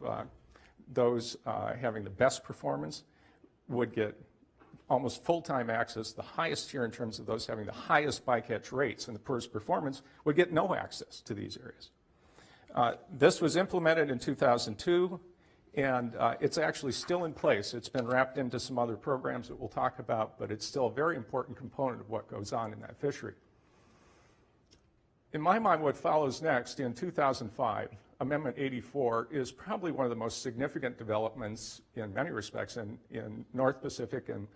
those having the best performance would get almost full-time access. The highest tier in terms of those having the highest bycatch rates and the poorest performance would get no access to these areas. This was implemented in 2002, and it's actually still in place. It's been wrapped into some other programs that we'll talk about, but it's still a very important component of what goes on in that fishery. In my mind, what follows next, in 2005, Amendment 84 is probably one of the most significant developments in many respects in North Pacific and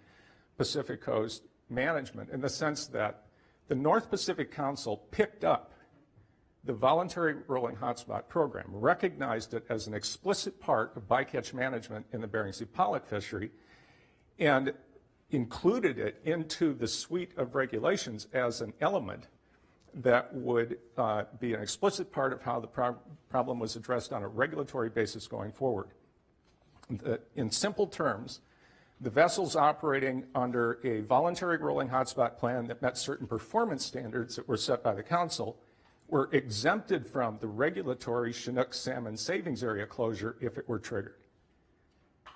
Pacific Coast management, in the sense that the North Pacific Council picked up the voluntary rolling hotspot program, recognized it as an explicit part of bycatch management in the Bering Sea pollock fishery, and included it into the suite of regulations as an element that would be an explicit part of how the problem was addressed on a regulatory basis going forward. In simple terms, the vessels operating under a voluntary rolling hotspot plan that met certain performance standards that were set by the Council were exempted from the regulatory Chinook salmon savings area closure if it were triggered.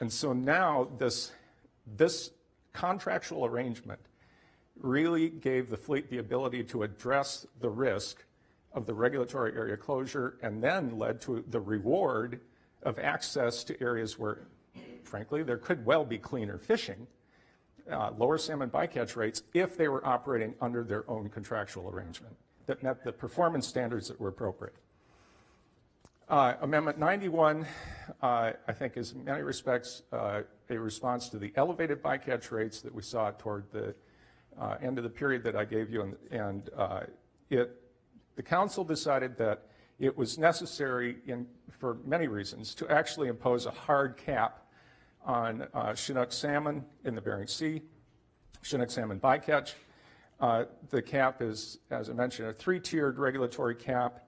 And so now this contractual arrangement really gave the fleet the ability to address the risk of the regulatory area closure, and then led to the reward of access to areas where, frankly, there could well be cleaner fishing, lower salmon bycatch rates, if they were operating under their own contractual arrangement that met the performance standards that were appropriate. Amendment 91, I think, is in many respects a response to the elevated bycatch rates that we saw toward the end of the period that I gave you, and the Council decided that it was necessary, for many reasons, to actually impose a hard cap on Chinook salmon in the Bering Sea, Chinook salmon bycatch. The cap is, as I mentioned, a three-tiered regulatory cap.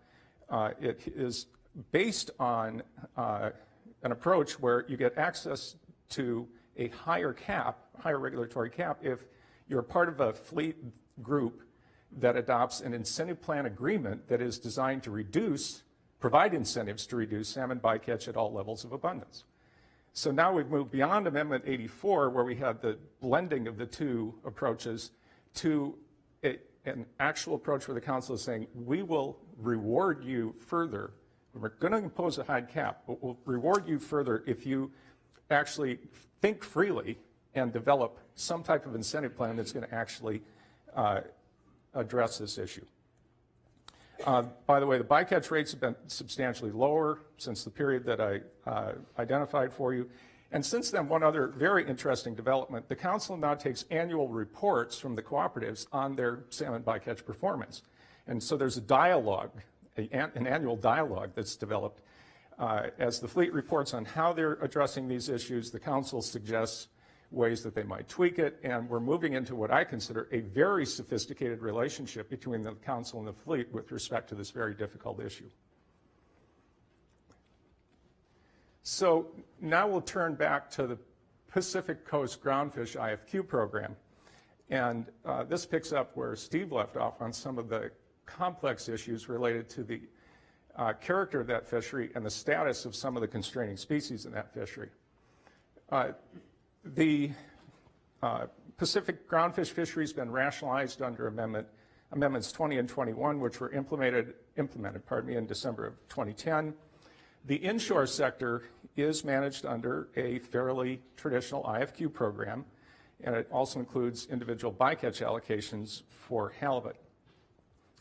It is based on an approach where you get access to a higher regulatory cap, if you're part of a fleet group that adopts an incentive plan agreement that is designed to provide incentives to reduce salmon bycatch at all levels of abundance. So now we've moved beyond Amendment 84, where we had the blending of the two approaches, to an actual approach where the Council is saying, we will reward you further. We're going to impose a high cap, but we'll reward you further if you actually think freely and develop some type of incentive plan that's going to actually address this issue. By the way, the bycatch rates have been substantially lower since the period that I identified for you. And since then, one other very interesting development, the Council now takes annual reports from the cooperatives on their salmon bycatch performance. And so there's a dialogue, an annual dialogue that's developed. As the fleet reports on how they're addressing these issues, the Council suggests ways that they might tweak it, and we're moving into what I consider a very sophisticated relationship between the Council and the fleet with respect to this very difficult issue. So now we'll turn back to the Pacific Coast Groundfish IFQ program, and this picks up where Steve left off on some of the complex issues related to the character of that fishery and the status of some of the constraining species in that fishery. The Pacific groundfish fishery has been rationalized under Amendments 20 and 21, which were implemented in December of 2010. The inshore sector is managed under a fairly traditional IFQ program, and it also includes individual bycatch allocations for halibut.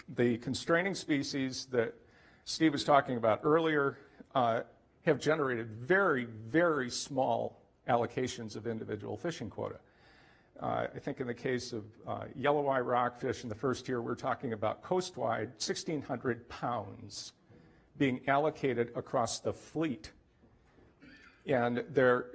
The constraining species that Steve was talking about earlier have generated very, very small allocations of individual fishing quota. I think in the case of yellow eye rockfish in the first year, we're talking about coastwide 1,600 pounds being allocated across the fleet. And the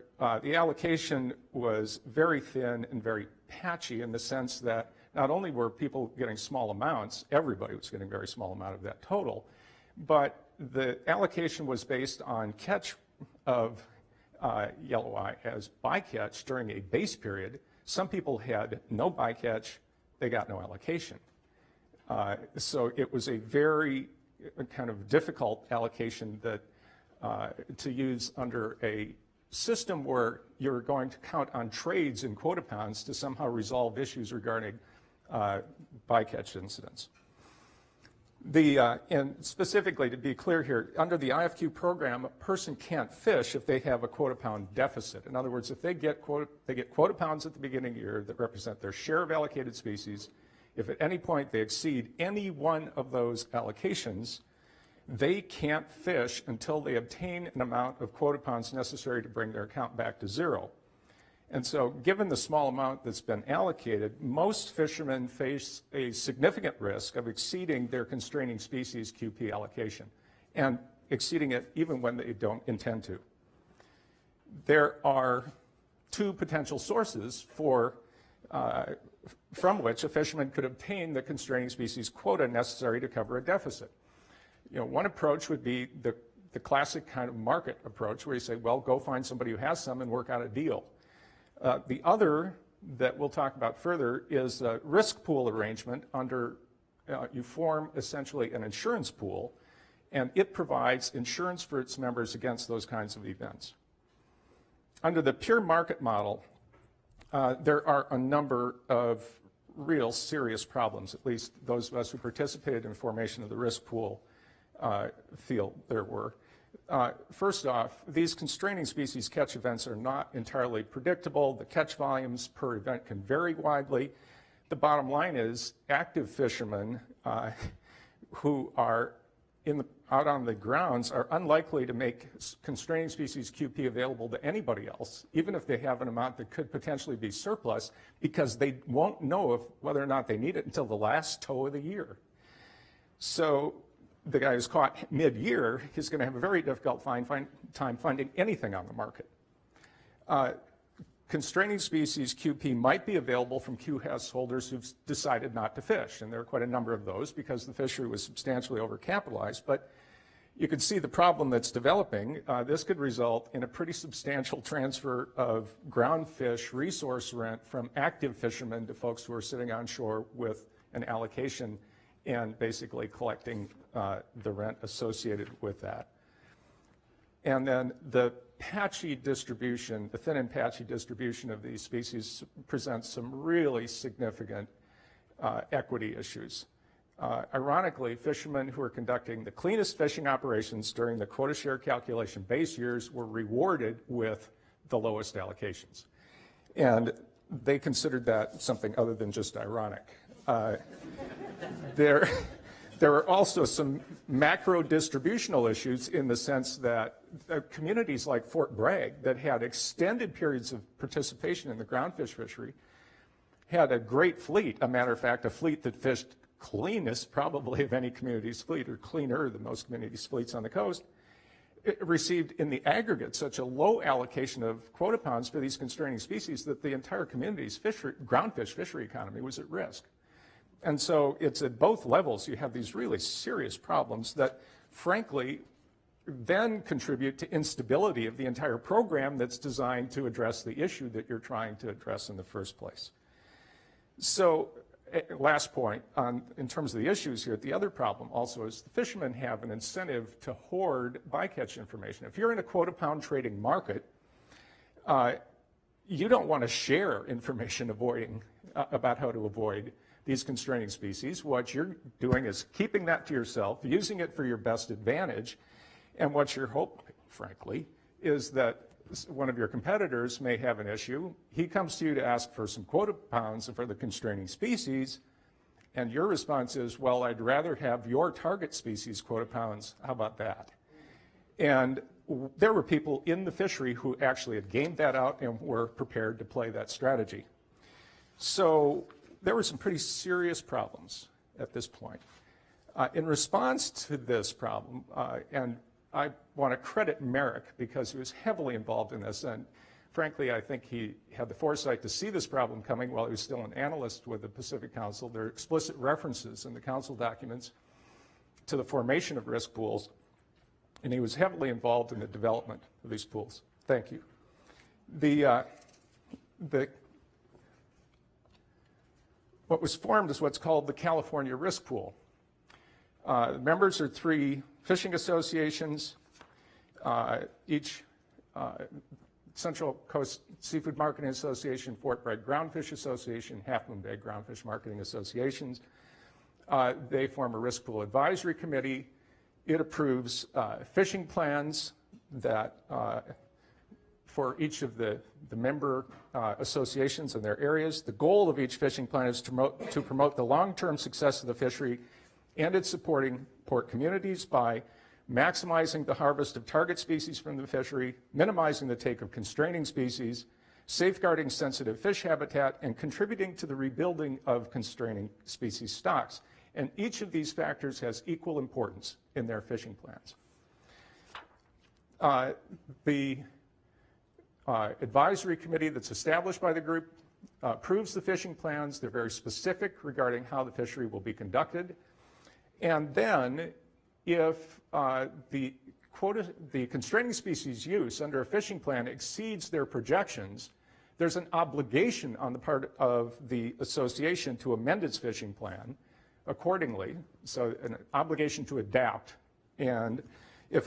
allocation was very thin and very patchy in the sense that not only were people getting small amounts, everybody was getting a very small amount of that total, but the allocation was based on catch of yellow eye as bycatch during a base period. Some people had no bycatch, they got no allocation. So it was a very kind of difficult allocation that to use under a system where you're going to count on trades in quota pounds to somehow resolve issues regarding bycatch incidents. And specifically, to be clear here, under the IFQ program, a person can't fish if they have a quota pound deficit. In other words, if they get quota pounds at the beginning of the year that represent their share of allocated species, if at any point they exceed any one of those allocations, they can't fish until they obtain an amount of quota pounds necessary to bring their account back to zero. And so given the small amount that's been allocated, most fishermen face a significant risk of exceeding their constraining species QP allocation and exceeding it even when they don't intend to. There are two potential sources from which a fisherman could obtain the constraining species quota necessary to cover a deficit. One approach would be the classic kind of market approach where you say, well, go find somebody who has some and work out a deal. The other that we'll talk about further is a risk pool arrangement under, you form essentially an insurance pool, and it provides insurance for its members against those kinds of events. Under the pure market model, there are a number of real serious problems, at least those of us who participated in the formation of the risk pool feel there were. First off, these constraining species catch events are not entirely predictable. The catch volumes per event can vary widely. The bottom line is active fishermen who are out on the grounds are unlikely to make constraining species QP available to anybody else, even if they have an amount that could potentially be surplus, because they won't know whether or not they need it until the last tow of the year. So the guy who's caught mid-year is going to have a very difficult time finding anything on the market. Constraining species QP might be available from QHS holders who've decided not to fish, and there are quite a number of those because the fishery was substantially overcapitalized. But you can see the problem that's developing. This could result in a pretty substantial transfer of ground fish resource rent from active fishermen to folks who are sitting on shore with an allocation and basically collecting the rent associated with that. And then the patchy distribution, the thin and patchy distribution of these species presents some really significant equity issues. Ironically, fishermen who are conducting the cleanest fishing operations during the quota share calculation base years were rewarded with the lowest allocations. And they considered that something other than just ironic. There are also some macro distributional issues in the sense that communities like Fort Bragg that had extended periods of participation in the groundfish fishery had a great fleet. A matter of fact, a fleet that fished cleanest probably of any community's fleet, or cleaner than most communities' fleets on the coast. It received in the aggregate such a low allocation of quota pounds for these constraining species that the entire community's groundfish fishery economy was at risk. And so it's at both levels you have these really serious problems that, frankly, then contribute to instability of the entire program that's designed to address the issue that you're trying to address in the first place. So, last point, in terms of the issues here, the other problem also is the fishermen have an incentive to hoard bycatch information. If you're in a quota pound trading market, you don't want to share information about how to avoid these constraining species. What you're doing is keeping that to yourself, using it for your best advantage, and what your hope, frankly, is that one of your competitors may have an issue. He comes to you to ask for some quota pounds for the constraining species, and your response is, well, I'd rather have your target species quota pounds. How about that? And there were people in the fishery who actually had gamed that out and were prepared to play that strategy. So there were some pretty serious problems at this point. In response to this problem, and I want to credit Merrick because he was heavily involved in this, and frankly, I think he had the foresight to see this problem coming while he was still an analyst with the Pacific Council. There are explicit references in the council documents to the formation of risk pools, and he was heavily involved in the development of these pools. Thank you. What was formed is what's called the California Risk Pool. The members are 3 fishing associations, each Central Coast Seafood Marketing Association, Fort Bragg Groundfish Association, Half Moon Bay Groundfish Marketing Associations. They form a risk pool advisory committee. It approves fishing plans that for each of the member associations in their areas. The goal of each fishing plan is to promote the long-term success of the fishery and its supporting port communities by maximizing the harvest of target species from the fishery, minimizing the take of constraining species, safeguarding sensitive fish habitat, and contributing to the rebuilding of constraining species stocks. And each of these factors has equal importance in their fishing plans. The advisory committee that's established by the group approves the fishing plans. They're very specific regarding how the fishery will be conducted. And then if the constraining species use under a fishing plan exceeds their projections, there's an obligation on the part of the association to amend its fishing plan accordingly, so an obligation to adapt. And if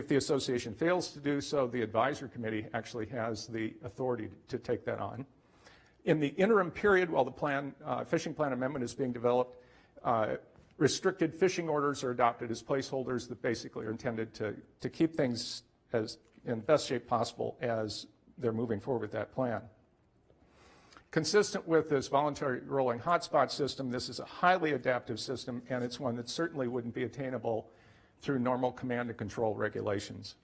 the association fails to do so, the advisory committee actually has the authority to take that on. In the interim period while the fishing plan amendment is being developed, restricted fishing orders are adopted as placeholders that basically are intended to keep things as in best shape possible as they're moving forward with that plan. Consistent with this voluntary rolling hotspot system, this is a highly adaptive system, and it's one that certainly wouldn't be attainable through normal command and control regulations.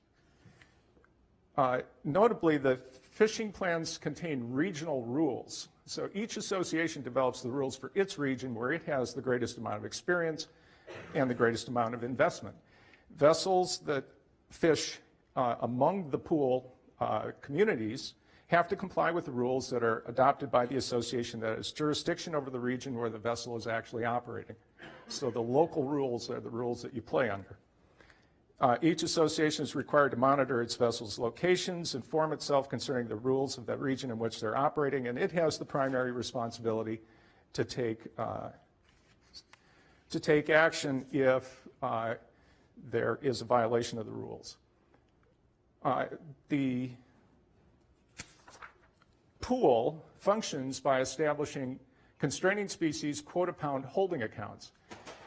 Notably, the fishing plans contain regional rules. So each association develops the rules for its region where it has the greatest amount of experience and the greatest amount of investment. Vessels that fish among the pool communities have to comply with the rules that are adopted by the association that has jurisdiction over the region where the vessel is actually operating. So the local rules are the rules that you play under. Each association is required to monitor its vessel's locations, inform itself concerning the rules of that region in which they're operating, and it has the primary responsibility to take action if there is a violation of the rules. The pool functions by establishing constraining species quota pound holding accounts.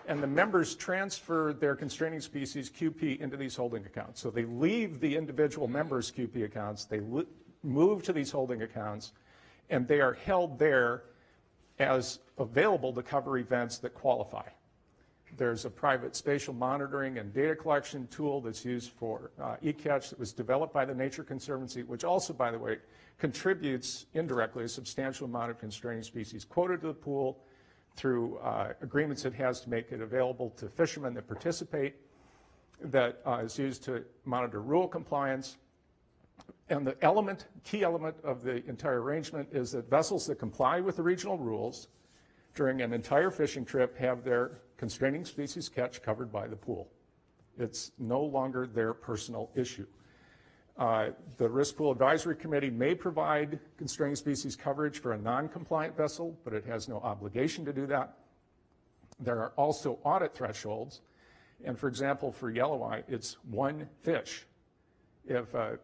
And the members transfer their constraining species QP into these holding accounts. So they leave the individual members' QP accounts, they move to these holding accounts, and they are held there as available to cover events that qualify. There's a private spatial monitoring and data collection tool that's used for eCatch that was developed by the Nature Conservancy, which also, by the way, contributes indirectly a substantial amount of constraining species quota to the pool through agreements it has to make it available to fishermen that participate, that is used to monitor rule compliance. And the key element of the entire arrangement is that vessels that comply with the regional rules during an entire fishing trip have their constraining species catch covered by the pool. It's no longer their personal issue. The Risk Pool Advisory Committee may provide constraining species coverage for a non-compliant vessel, but it has no obligation to do that. There are also audit thresholds, and for example, for yelloweye, it's 1 fish. If a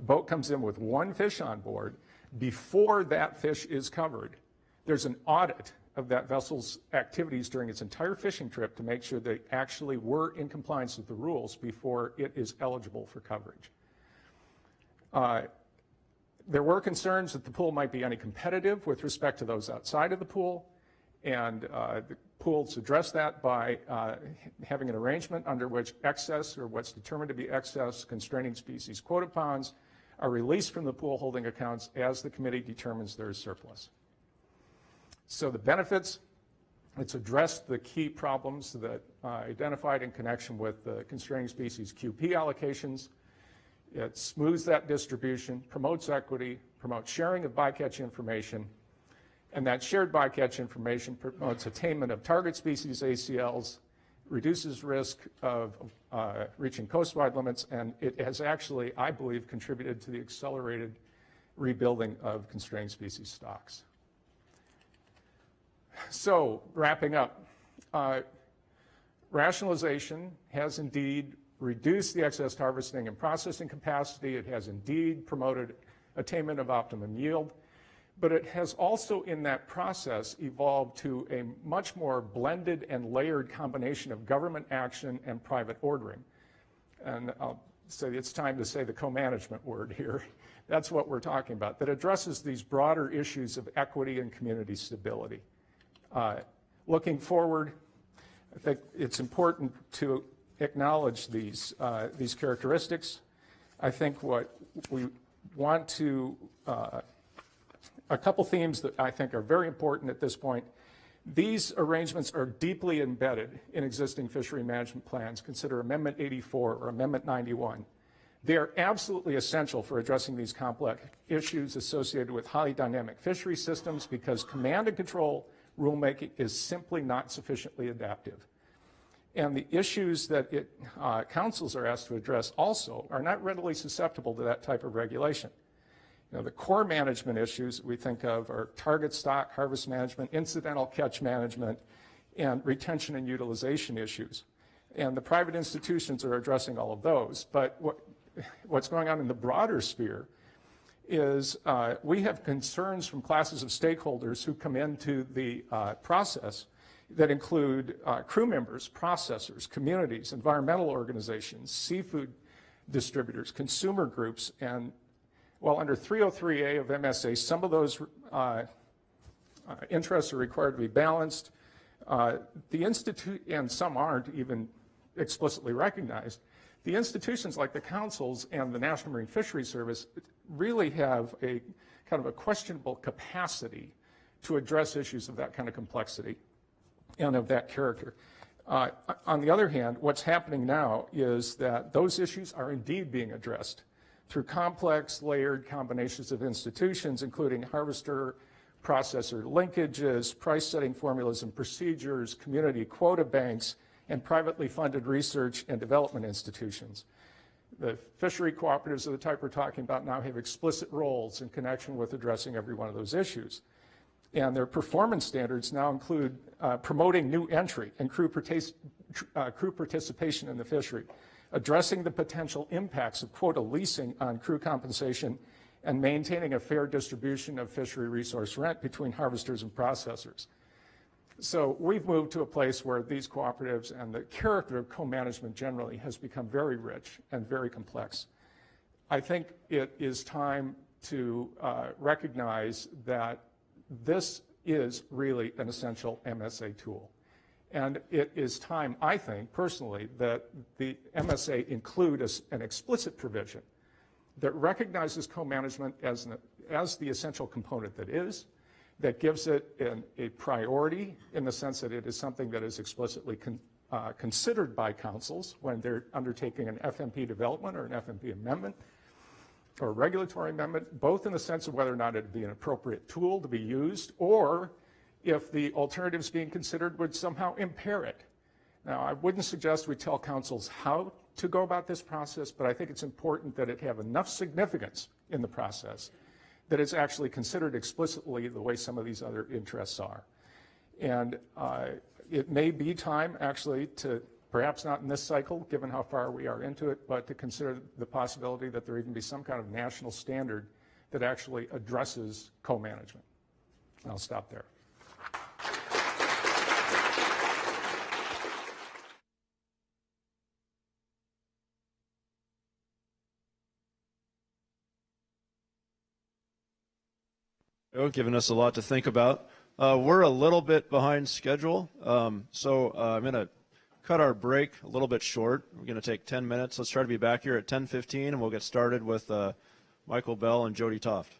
boat comes in with 1 fish on board, before that fish is covered, there's an audit of that vessel's activities during its entire fishing trip to make sure they actually were in compliance with the rules before it is eligible for coverage. There were concerns that the pool might be anti-competitive with respect to those outside of the pool, and the pools addressed that by having an arrangement under which excess, or what's determined to be excess, constraining species quota pounds are released from the pool holding accounts as the committee determines there is surplus. So the benefits, it's addressed the key problems that identified in connection with the constraining species QP allocations. It smooths that distribution, promotes equity, promotes sharing of bycatch information, and that shared bycatch information promotes attainment of target species ACLs, reduces risk of reaching coastwide limits, and it has actually, I believe, contributed to the accelerated rebuilding of constrained species stocks. So, wrapping up, rationalization has indeed reduced the excess harvesting and processing capacity. It has indeed promoted attainment of optimum yield, but it has also in that process evolved to a much more blended and layered combination of government action and private ordering. And I'll say it's time to say the co-management word here. That's what we're talking about, that addresses these broader issues of equity and community stability. Looking forward, I think it's important to acknowledge these characteristics. I think what we want to, a couple themes that I think are very important at this point. These arrangements are deeply embedded in existing fishery management plans. Consider Amendment 84 or Amendment 91. They are absolutely essential for addressing these complex issues associated with highly dynamic fishery systems because command and control rulemaking is simply not sufficiently adaptive. And the issues that councils are asked to address also are not readily susceptible to that type of regulation. You know, the core management issues we think of are target stock, harvest management, incidental catch management, and retention and utilization issues. And the private institutions are addressing all of those. But what's going on in the broader sphere is we have concerns from classes of stakeholders who come into the process that include crew members, processors, communities, environmental organizations, seafood distributors, consumer groups, and while under 303A of MSA, some of those interests are required to be balanced, the institute, and some aren't even explicitly recognized, the institutions like the councils and the National Marine Fisheries Service really have a kind of a questionable capacity to address issues of that kind of complexity and of that character. On the other hand, what's happening now is that those issues are indeed being addressed through complex, layered combinations of institutions, including harvester, processor linkages, price-setting formulas and procedures, community quota banks, and privately funded research and development institutions. The fishery cooperatives of the type we're talking about now have explicit roles in connection with addressing every one of those issues. And their performance standards now include promoting new entry and crew participation in the fishery, addressing the potential impacts of quota leasing on crew compensation, and maintaining a fair distribution of fishery resource rent between harvesters and processors. So we've moved to a place where these cooperatives and the character of co-management generally has become very rich and very complex. I think it is time to recognize that this is really an essential MSA tool. And it is time, I think, personally, that the MSA include an explicit provision that recognizes co-management as the essential component that is, that gives it a priority in the sense that it is something that is explicitly considered by councils when they're undertaking an FMP development or an FMP amendment or a regulatory amendment, both in the sense of whether or not it would be an appropriate tool to be used or if the alternatives being considered would somehow impair it. Now, I wouldn't suggest we tell councils how to go about this process, but I think it's important that it have enough significance in the process that it's actually considered explicitly the way some of these other interests are. And it may be time, actually, to perhaps not in this cycle, given how far we are into it, but to consider the possibility that there even be some kind of national standard that actually addresses co-management. I'll stop there. Giving us a lot to think about. We're a little bit behind schedule, so I'm going to cut our break a little bit short. We're going to take 10 minutes. Let's try to be back here at 10:15, and we'll get started with Michael Bell and Jody Toft.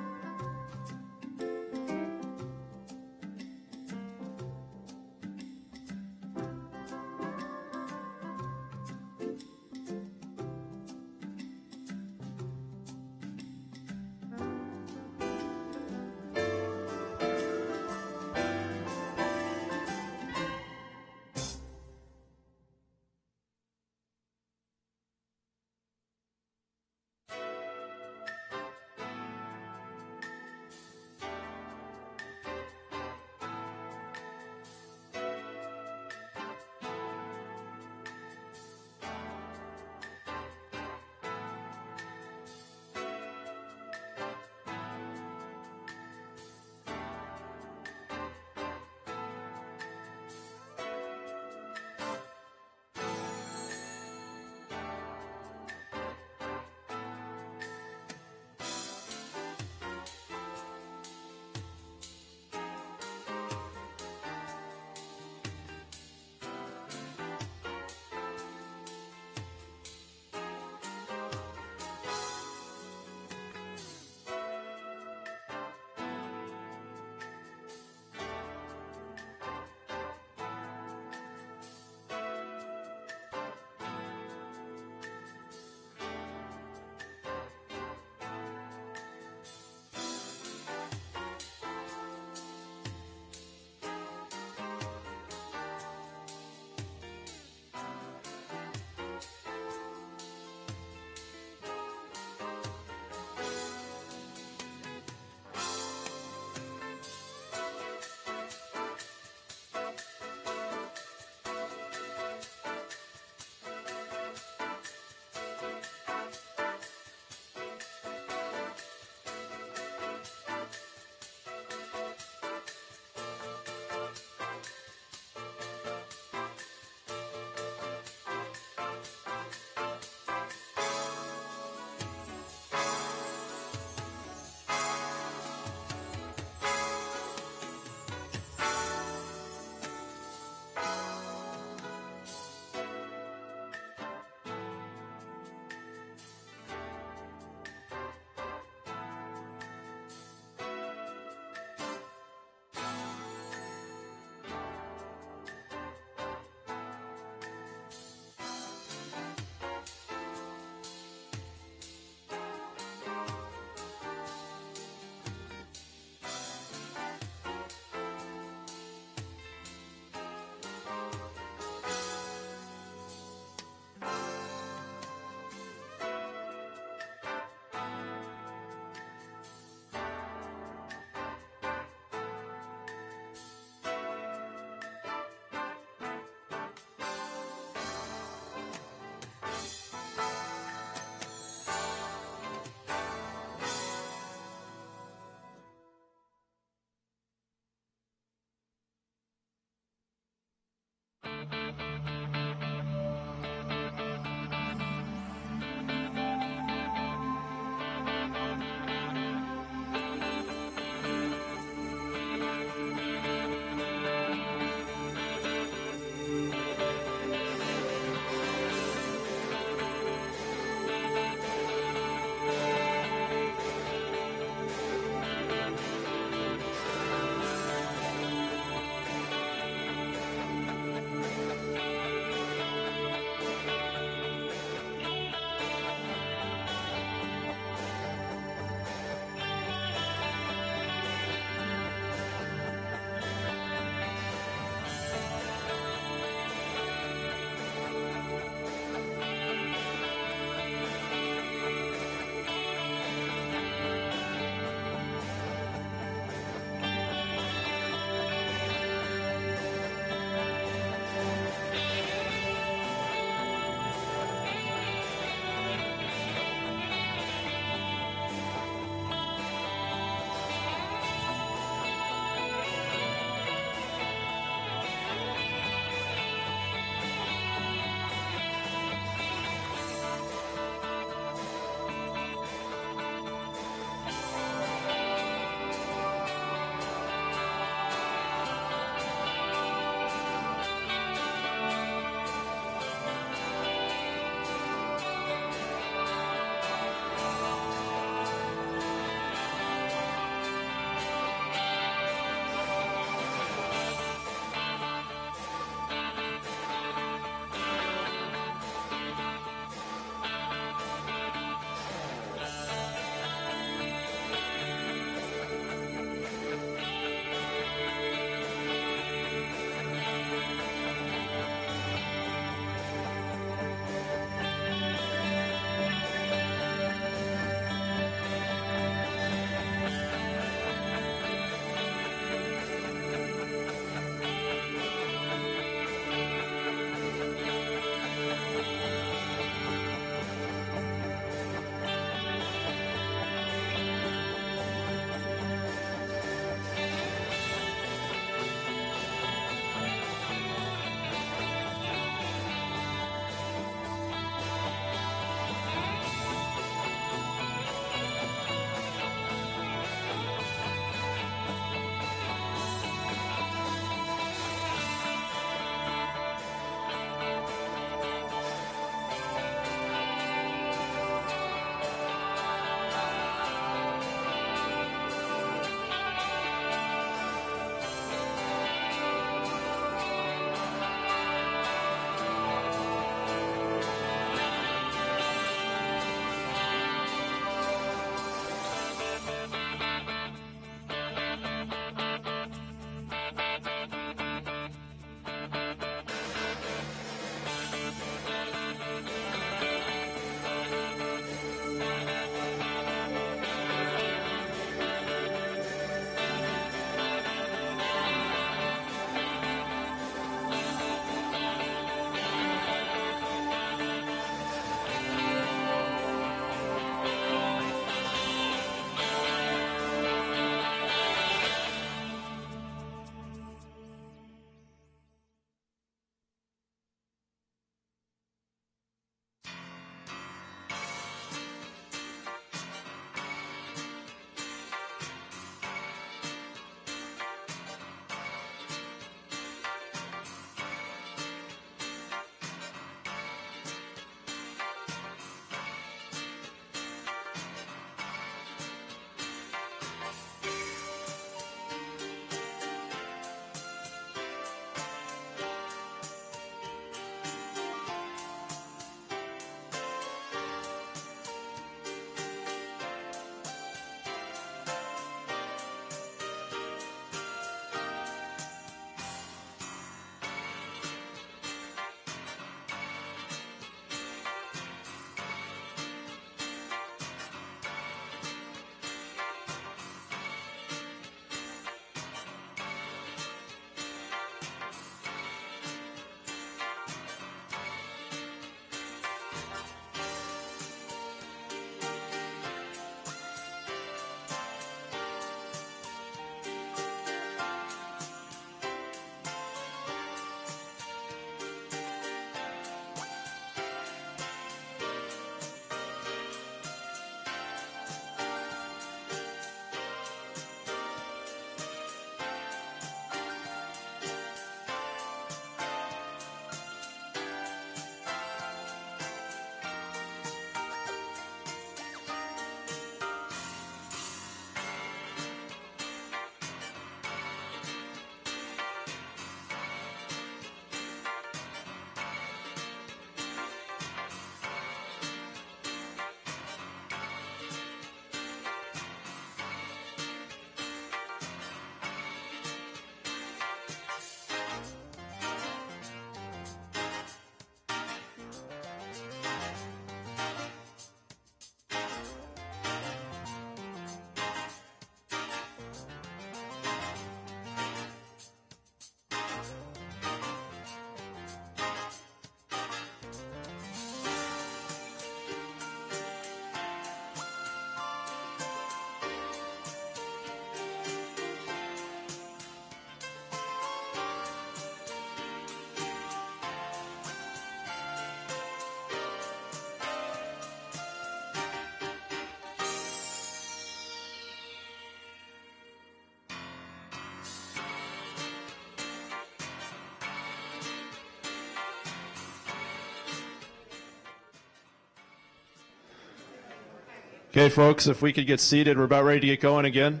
Okay, folks, if we could get seated, we're about ready to get going again.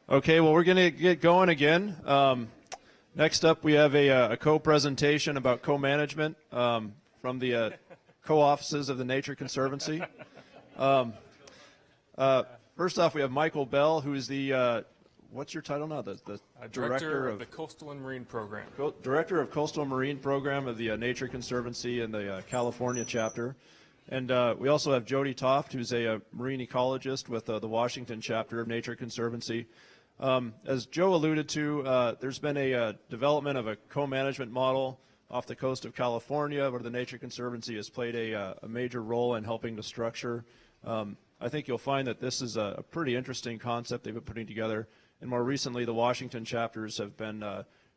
Okay, well, we're going to get going again. Next up, we have a co-presentation about co-management from the co-offices of the Nature Conservancy. First off, we have Michael Bell, who is the, what's your title now? The Director of the Coastal and Marine Program. Director of Coastal and Marine Program of the Nature Conservancy and the California chapter. And we also have Jody Toft, who's a marine ecologist with the Washington chapter of Nature Conservancy. As Joe alluded to, there's been a development of a co-management model off the coast of California where the Nature Conservancy has played a major role in helping to structure. I think you'll find that this is a pretty interesting concept they've been putting together. And more recently, the Washington chapters have been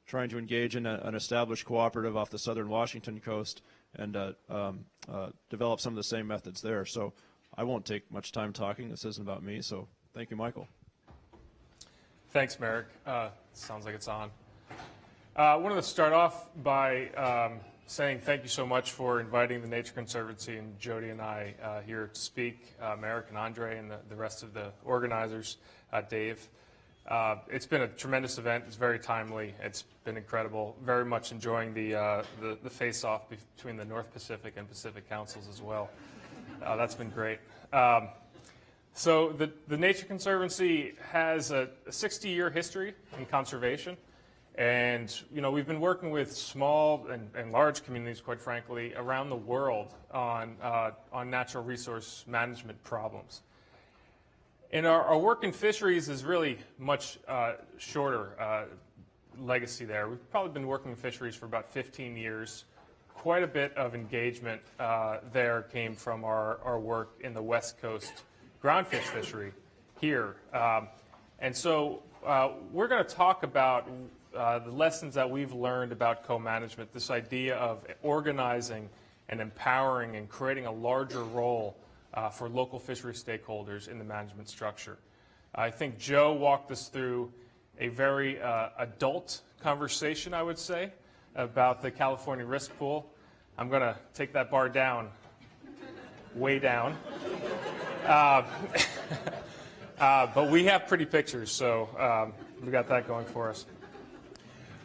trying to engage in an established cooperative off the southern Washington coast and develop some of the same methods there. So I won't take much time talking. This isn't about me. So thank you, Michael. Thanks, Merrick. Sounds like it's on. I wanted to start off by saying thank you so much for inviting the Nature Conservancy and Jody and I here to speak, Merrick and Andre and the rest of the organizers, Dave. It's been a tremendous event. It's very timely. It's been incredible. Very much enjoying the face-off between the North Pacific and Pacific Councils as well. That's been great. So the Nature Conservancy has a 60-year history in conservation, and we've been working with small and large communities, quite frankly, around the world on natural resource management problems. And our work in fisheries is really much shorter legacy there. We've probably been working in fisheries for about 15 years. Quite a bit of engagement there came from our work in the West Coast groundfish fishery here. And so we're going to talk about the lessons that we've learned about co-management, this idea of organizing and empowering and creating a larger role for local fishery stakeholders in the management structure. I think Joe walked us through a very adult conversation, I would say, about the California risk pool. I'm going to take that bar down, way down. But we have pretty pictures, so we got that going for us.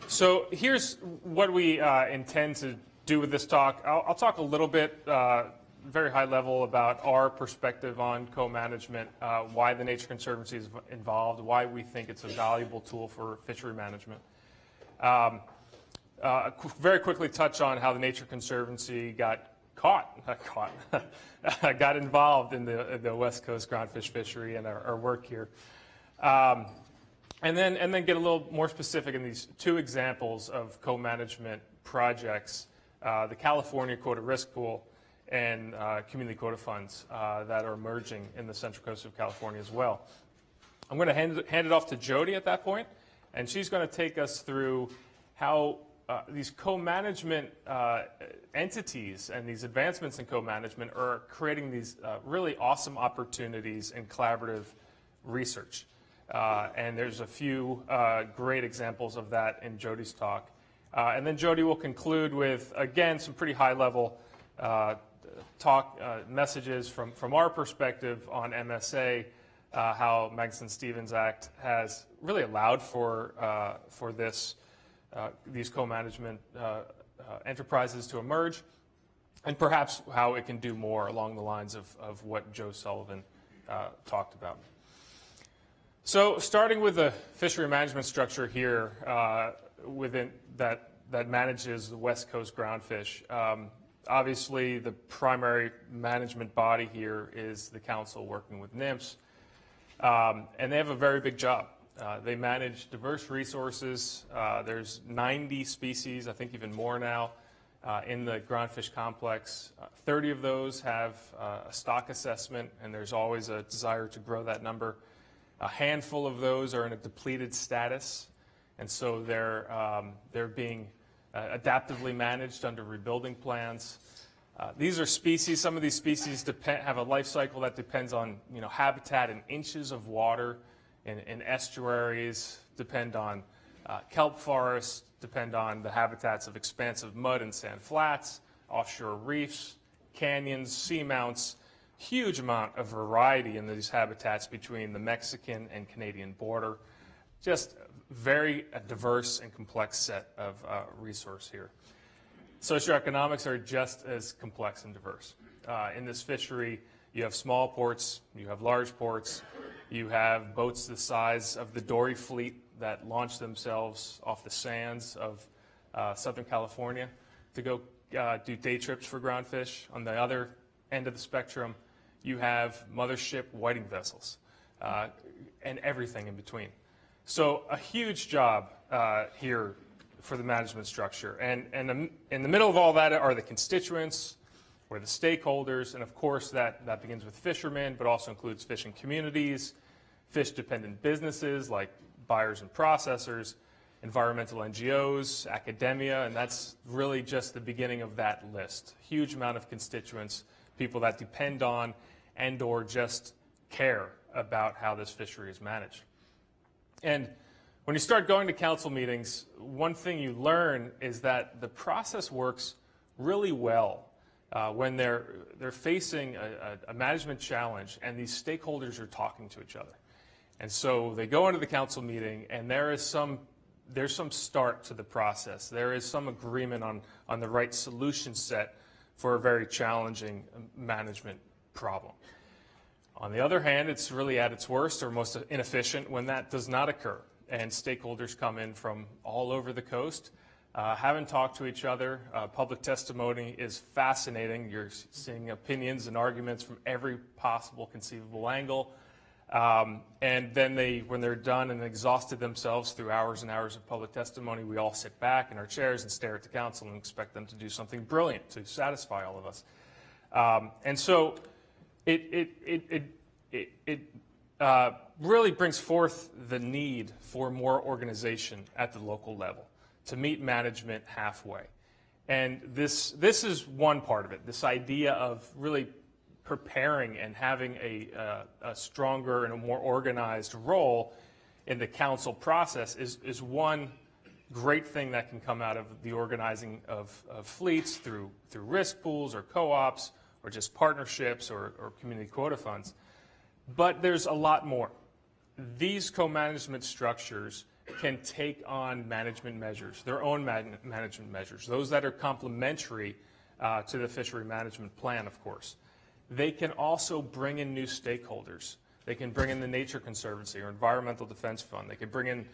So here's what we intend to do with this talk. I'll talk a little bit, very high level, about our perspective on co-management, why the Nature Conservancy is involved, why we think it's a valuable tool for fishery management. Very quickly touch on how the Nature Conservancy got involved in the West Coast groundfish fishery and our work here. And then get a little more specific in these two examples of co-management projects, the California Quota Risk Pool and community quota funds that are emerging in the Central Coast of California as well. I'm going to hand it off to Jody at that point, and she's going to take us through how these co-management entities and these advancements in co-management are creating these really awesome opportunities in collaborative research. And there's a few great examples of that in Jody's talk. And then Jody will conclude with, again, some pretty high-level messages from our perspective on MSA, how Magnuson-Stevens Act has really allowed for these co-management enterprises to emerge, and perhaps how it can do more along the lines of what Joe Sullivan talked about. So starting with the fishery management structure here within that manages the West Coast groundfish. Obviously, the primary management body here is the council working with NMFS, and they have a very big job. They manage diverse resources. There's 90 species, I think even more now, in the groundfish complex. 30 of those have a stock assessment, and there's always a desire to grow that number. A handful of those are in a depleted status, and so they're being adaptively managed under rebuilding plans. These are species. Some of these species have a life cycle that depends on habitat in inches of water in estuaries, depend on kelp forests, depend on the habitats of expansive mud and sand flats, offshore reefs, canyons, seamounts. Huge amount of variety in these habitats between the Mexican and Canadian border. Just very diverse and complex set of resource here. Socioeconomics are just as complex and diverse. In this fishery, you have small ports, you have large ports, you have boats the size of the dory fleet that launch themselves off the sands of Southern California to go do day trips for groundfish. On the other end of the spectrum, you have mothership whiting vessels and everything in between. So a huge job here for the management structure. And in the middle of all that are the constituents, or the stakeholders, and of course that begins with fishermen, but also includes fishing communities, fish-dependent businesses like buyers and processors, environmental NGOs, academia, and that's really just the beginning of that list. Huge amount of constituents, people that depend on and or just care about how this fishery is managed. And when you start going to council meetings, one thing you learn is that the process works really well when they're facing a management challenge and these stakeholders are talking to each other. And so they go into the council meeting and there's some start to the process. There is some agreement on the right solution set for a very challenging management problem. On the other hand, it's really at its worst or most inefficient when that does not occur and stakeholders come in from all over the coast, haven't talked to each other. Public testimony is fascinating. You're seeing opinions and arguments from every possible conceivable angle. And then when they're done and exhausted themselves through hours and hours of public testimony, we all sit back in our chairs and stare at the council and expect them to do something brilliant to satisfy all of us. And so it really brings forth the need for more organization at the local level to meet management halfway. And this is one part of it, this idea of really preparing and having a stronger and a more organized role in the council process is one great thing that can come out of the organizing of fleets through risk pools or co-ops or just partnerships or community quota funds. But there's a lot more. These co-management structures can take on management measures, their own management measures, those that are complementary to the fishery management plan, of course. They can also bring in new stakeholders. They can bring in the Nature Conservancy or Environmental Defense Fund. They can bring in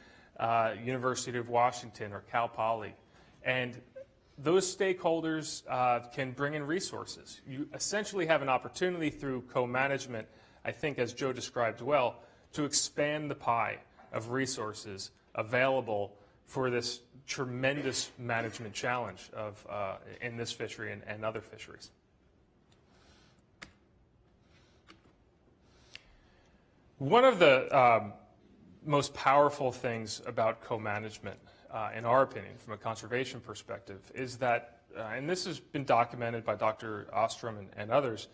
University of Washington or Cal Poly. And those stakeholders can bring in resources. You essentially have an opportunity through co-management, I think as Joe described well, to expand the pie of resources available for this tremendous management challenge in this fishery and other fisheries. One of the most powerful things about co-management, in our opinion, from a conservation perspective, is that, and this has been documented by Dr. Ostrom and others,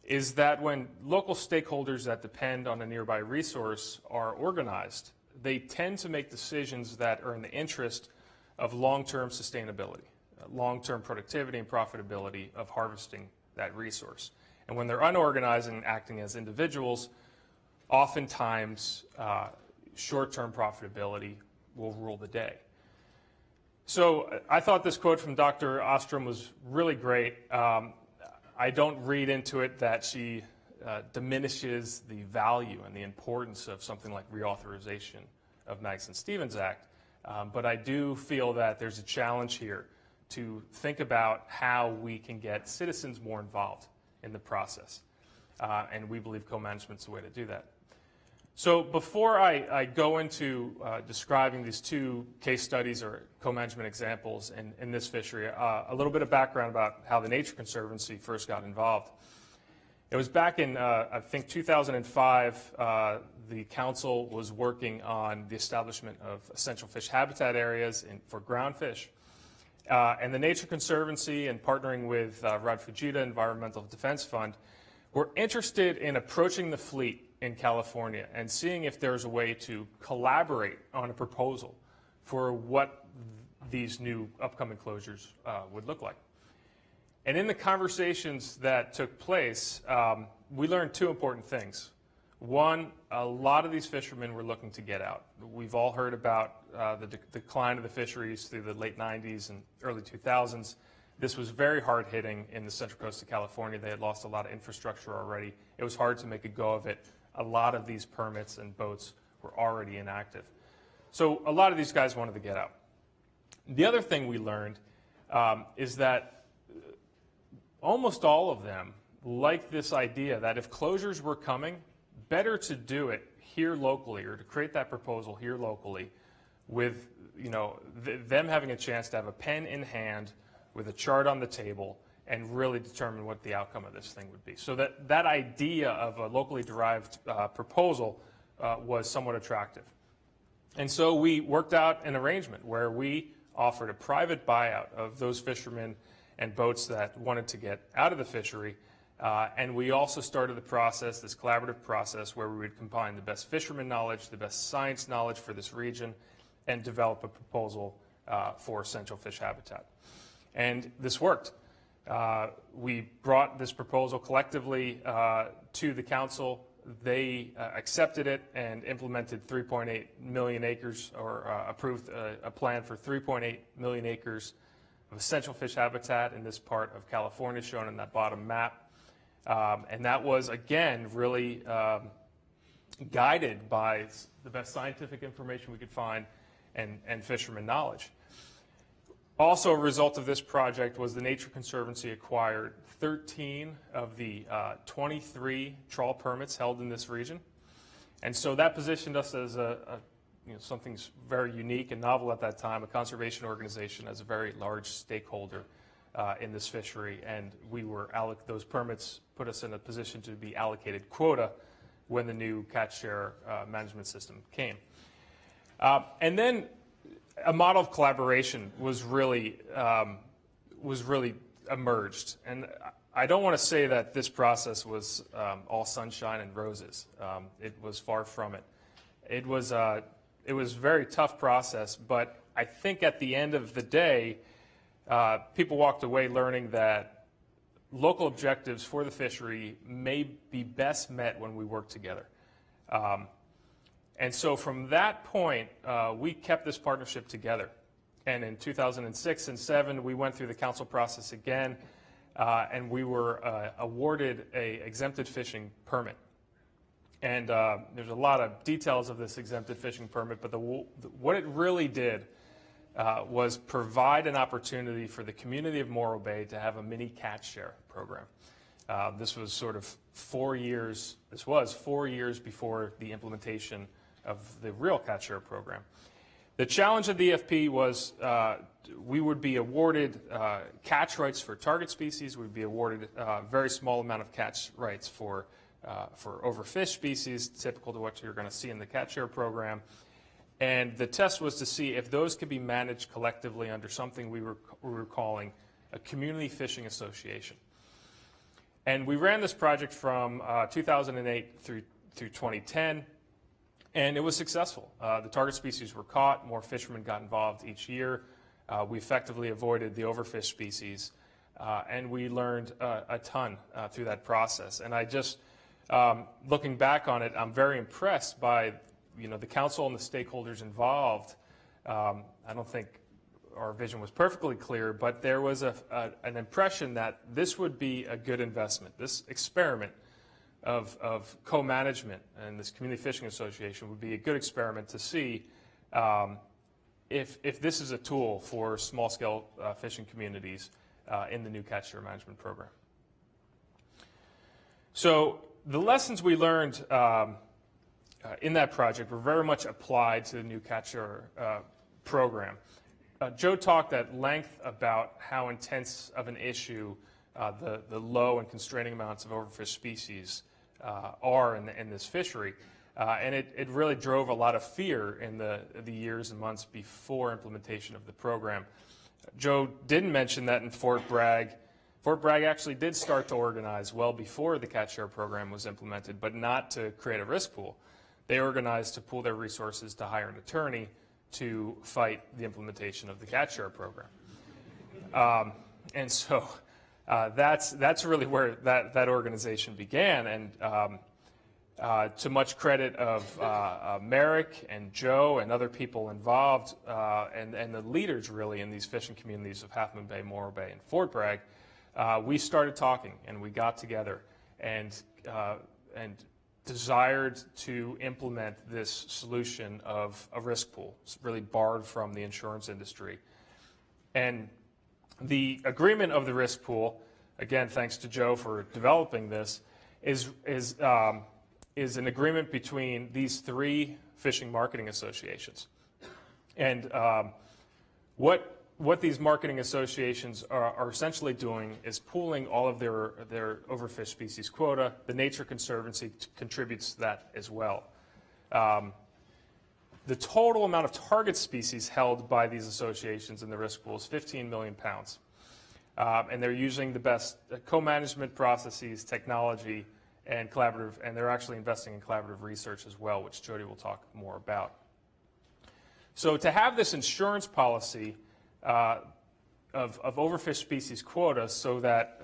is that when local stakeholders that depend on a nearby resource are organized, they tend to make decisions that are in the interest of long-term sustainability, long-term productivity and profitability of harvesting that resource. And when they're unorganized and acting as individuals, oftentimes short-term profitability will rule the day. So I thought this quote from Dr. Ostrom was really great. I don't read into it that she diminishes the value and the importance of something like reauthorization of Magnuson-Stevens Act, but I do feel that there's a challenge here to think about how we can get citizens more involved in the process, and we believe co-management is the way to do that. So before I go into describing these two case studies or co-management examples in this fishery, a little bit of background about how the Nature Conservancy first got involved. It was back in, I think, 2005, the council was working on the establishment of essential fish habitat areas for groundfish. And the Nature Conservancy, and partnering with Rod Fujita Environmental Defense Fund, were interested in approaching the fleet in California and seeing if there's a way to collaborate on a proposal for what these new upcoming closures would look like. And in the conversations that took place, we learned two important things. One, a lot of these fishermen were looking to get out. We've all heard about the decline of the fisheries through the late 90s and early 2000s. This was very hard hitting in the Central Coast of California. They had lost a lot of infrastructure already. It was hard to make a go of it. A lot of these permits and boats were already inactive. So a lot of these guys wanted to get out. The other thing we learned is that almost all of them liked this idea that if closures were coming, better to do it here locally, or to create that proposal here locally, with them having a chance to have a pen in hand with a chart on the table and really determine what the outcome of this thing would be. So that idea of a locally derived proposal was somewhat attractive. And so we worked out an arrangement where we offered a private buyout of those fishermen and boats that wanted to get out of the fishery. And we also started the process, this collaborative process, where we would combine the best fisherman knowledge, the best science knowledge for this region, and develop a proposal for essential fish habitat. And this worked. We brought this proposal collectively to the council. They accepted it and implemented 3.8 million acres, or approved a plan for 3.8 million acres of essential fish habitat in this part of California, shown in that bottom map. And that was, again, really guided by the best scientific information we could find and fisherman knowledge. Also, a result of this project was the Nature Conservancy acquired 13 of the 23 trawl permits held in this region. And so that positioned us as something very unique and novel at that time, a conservation organization as a very large stakeholder in this fishery. And we were those permits put us in a position to be allocated quota when the new catch share management system came. And then a model of collaboration was really emerged. And I don't want to say that this process was all sunshine and roses. It was far from it. It was a very tough process, but I think at the end of the day, people walked away learning that local objectives for the fishery may be best met when we work together. And so from that point, we kept this partnership together. And in 2006 and 2007, we went through the council process again, and we were awarded an exempted fishing permit. And there's a lot of details of this exempted fishing permit, but what it really did was provide an opportunity for the community of Morro Bay to have a mini catch share program. This was sort of 4 years before the implementation of the real catch share program. The challenge of the EFP was we would be awarded catch rights for target species. We'd be awarded a very small amount of catch rights for overfished species, typical to what you're going to see in the catch share program. And the test was to see if those could be managed collectively under something we were calling a community fishing association. And we ran this project from 2008 through 2010. And it was successful. The target species were caught. More fishermen got involved each year. We effectively avoided the overfished species. And we learned a ton through that process. And I just, looking back on it, I'm very impressed by the council and the stakeholders involved. I don't think our vision was perfectly clear, but there was an impression that this would be a good investment. This experiment of co-management and this community fishing association would be a good experiment to see if this is a tool for small-scale fishing communities in the new catch share management program. So the lessons we learned in that project were very much applied to the new catch share program. Joe talked at length about how intense of an issue the low and constraining amounts of overfished species are in this fishery. And it really drove a lot of fear in the years and months before implementation of the program. Joe didn't mention that in Fort Bragg actually did start to organize well before the catch share program was implemented, but not to create a risk pool. They organized to pool their resources to hire an attorney to fight the implementation of the catch share program. And so that's really where that organization began. And to much credit of Merrick and Joe and other people involved, and the leaders really in these fishing communities of Half Moon Bay, Morro Bay, and Fort Bragg, we started talking and we got together and desired to implement this solution of a risk pool. It's really borrowed from the insurance industry. And the agreement of the risk pool, again, thanks to Joe for developing this, is an agreement between these three fishing marketing associations. And what these marketing associations are essentially doing is pooling all of their overfished species quota. The Nature Conservancy contributes to that as well. The total amount of target species held by these associations in the risk pool is 15 million pounds. And they're using the best co-management processes, technology, and collaborative, and they're actually investing in collaborative research as well, which Jody will talk more about. So to have this insurance policy of overfished species quota so that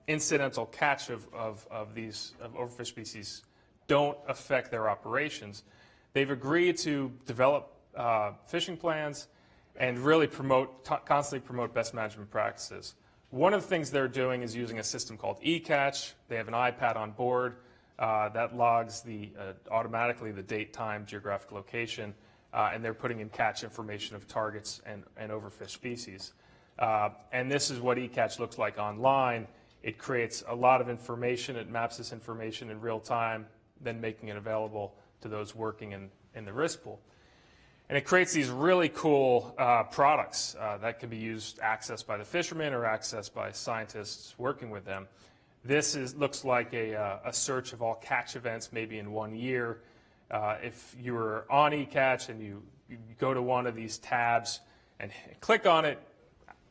incidental catch of overfished species don't affect their operations, they've agreed to develop fishing plans and really constantly promote best management practices. One of the things they're doing is using a system called eCatch. They have an iPad on board that logs automatically the date, time, geographic location, and they're putting in catch information of targets and overfished species. And this is what eCatch looks like online. It creates a lot of information. It maps this information in real time, then making it available to those working in the risk pool. And it creates these really cool products that can be accessed by the fishermen or accessed by scientists working with them. This looks like a search of all catch events maybe in 1 year. If you were on eCatch and you go to one of these tabs and click on it,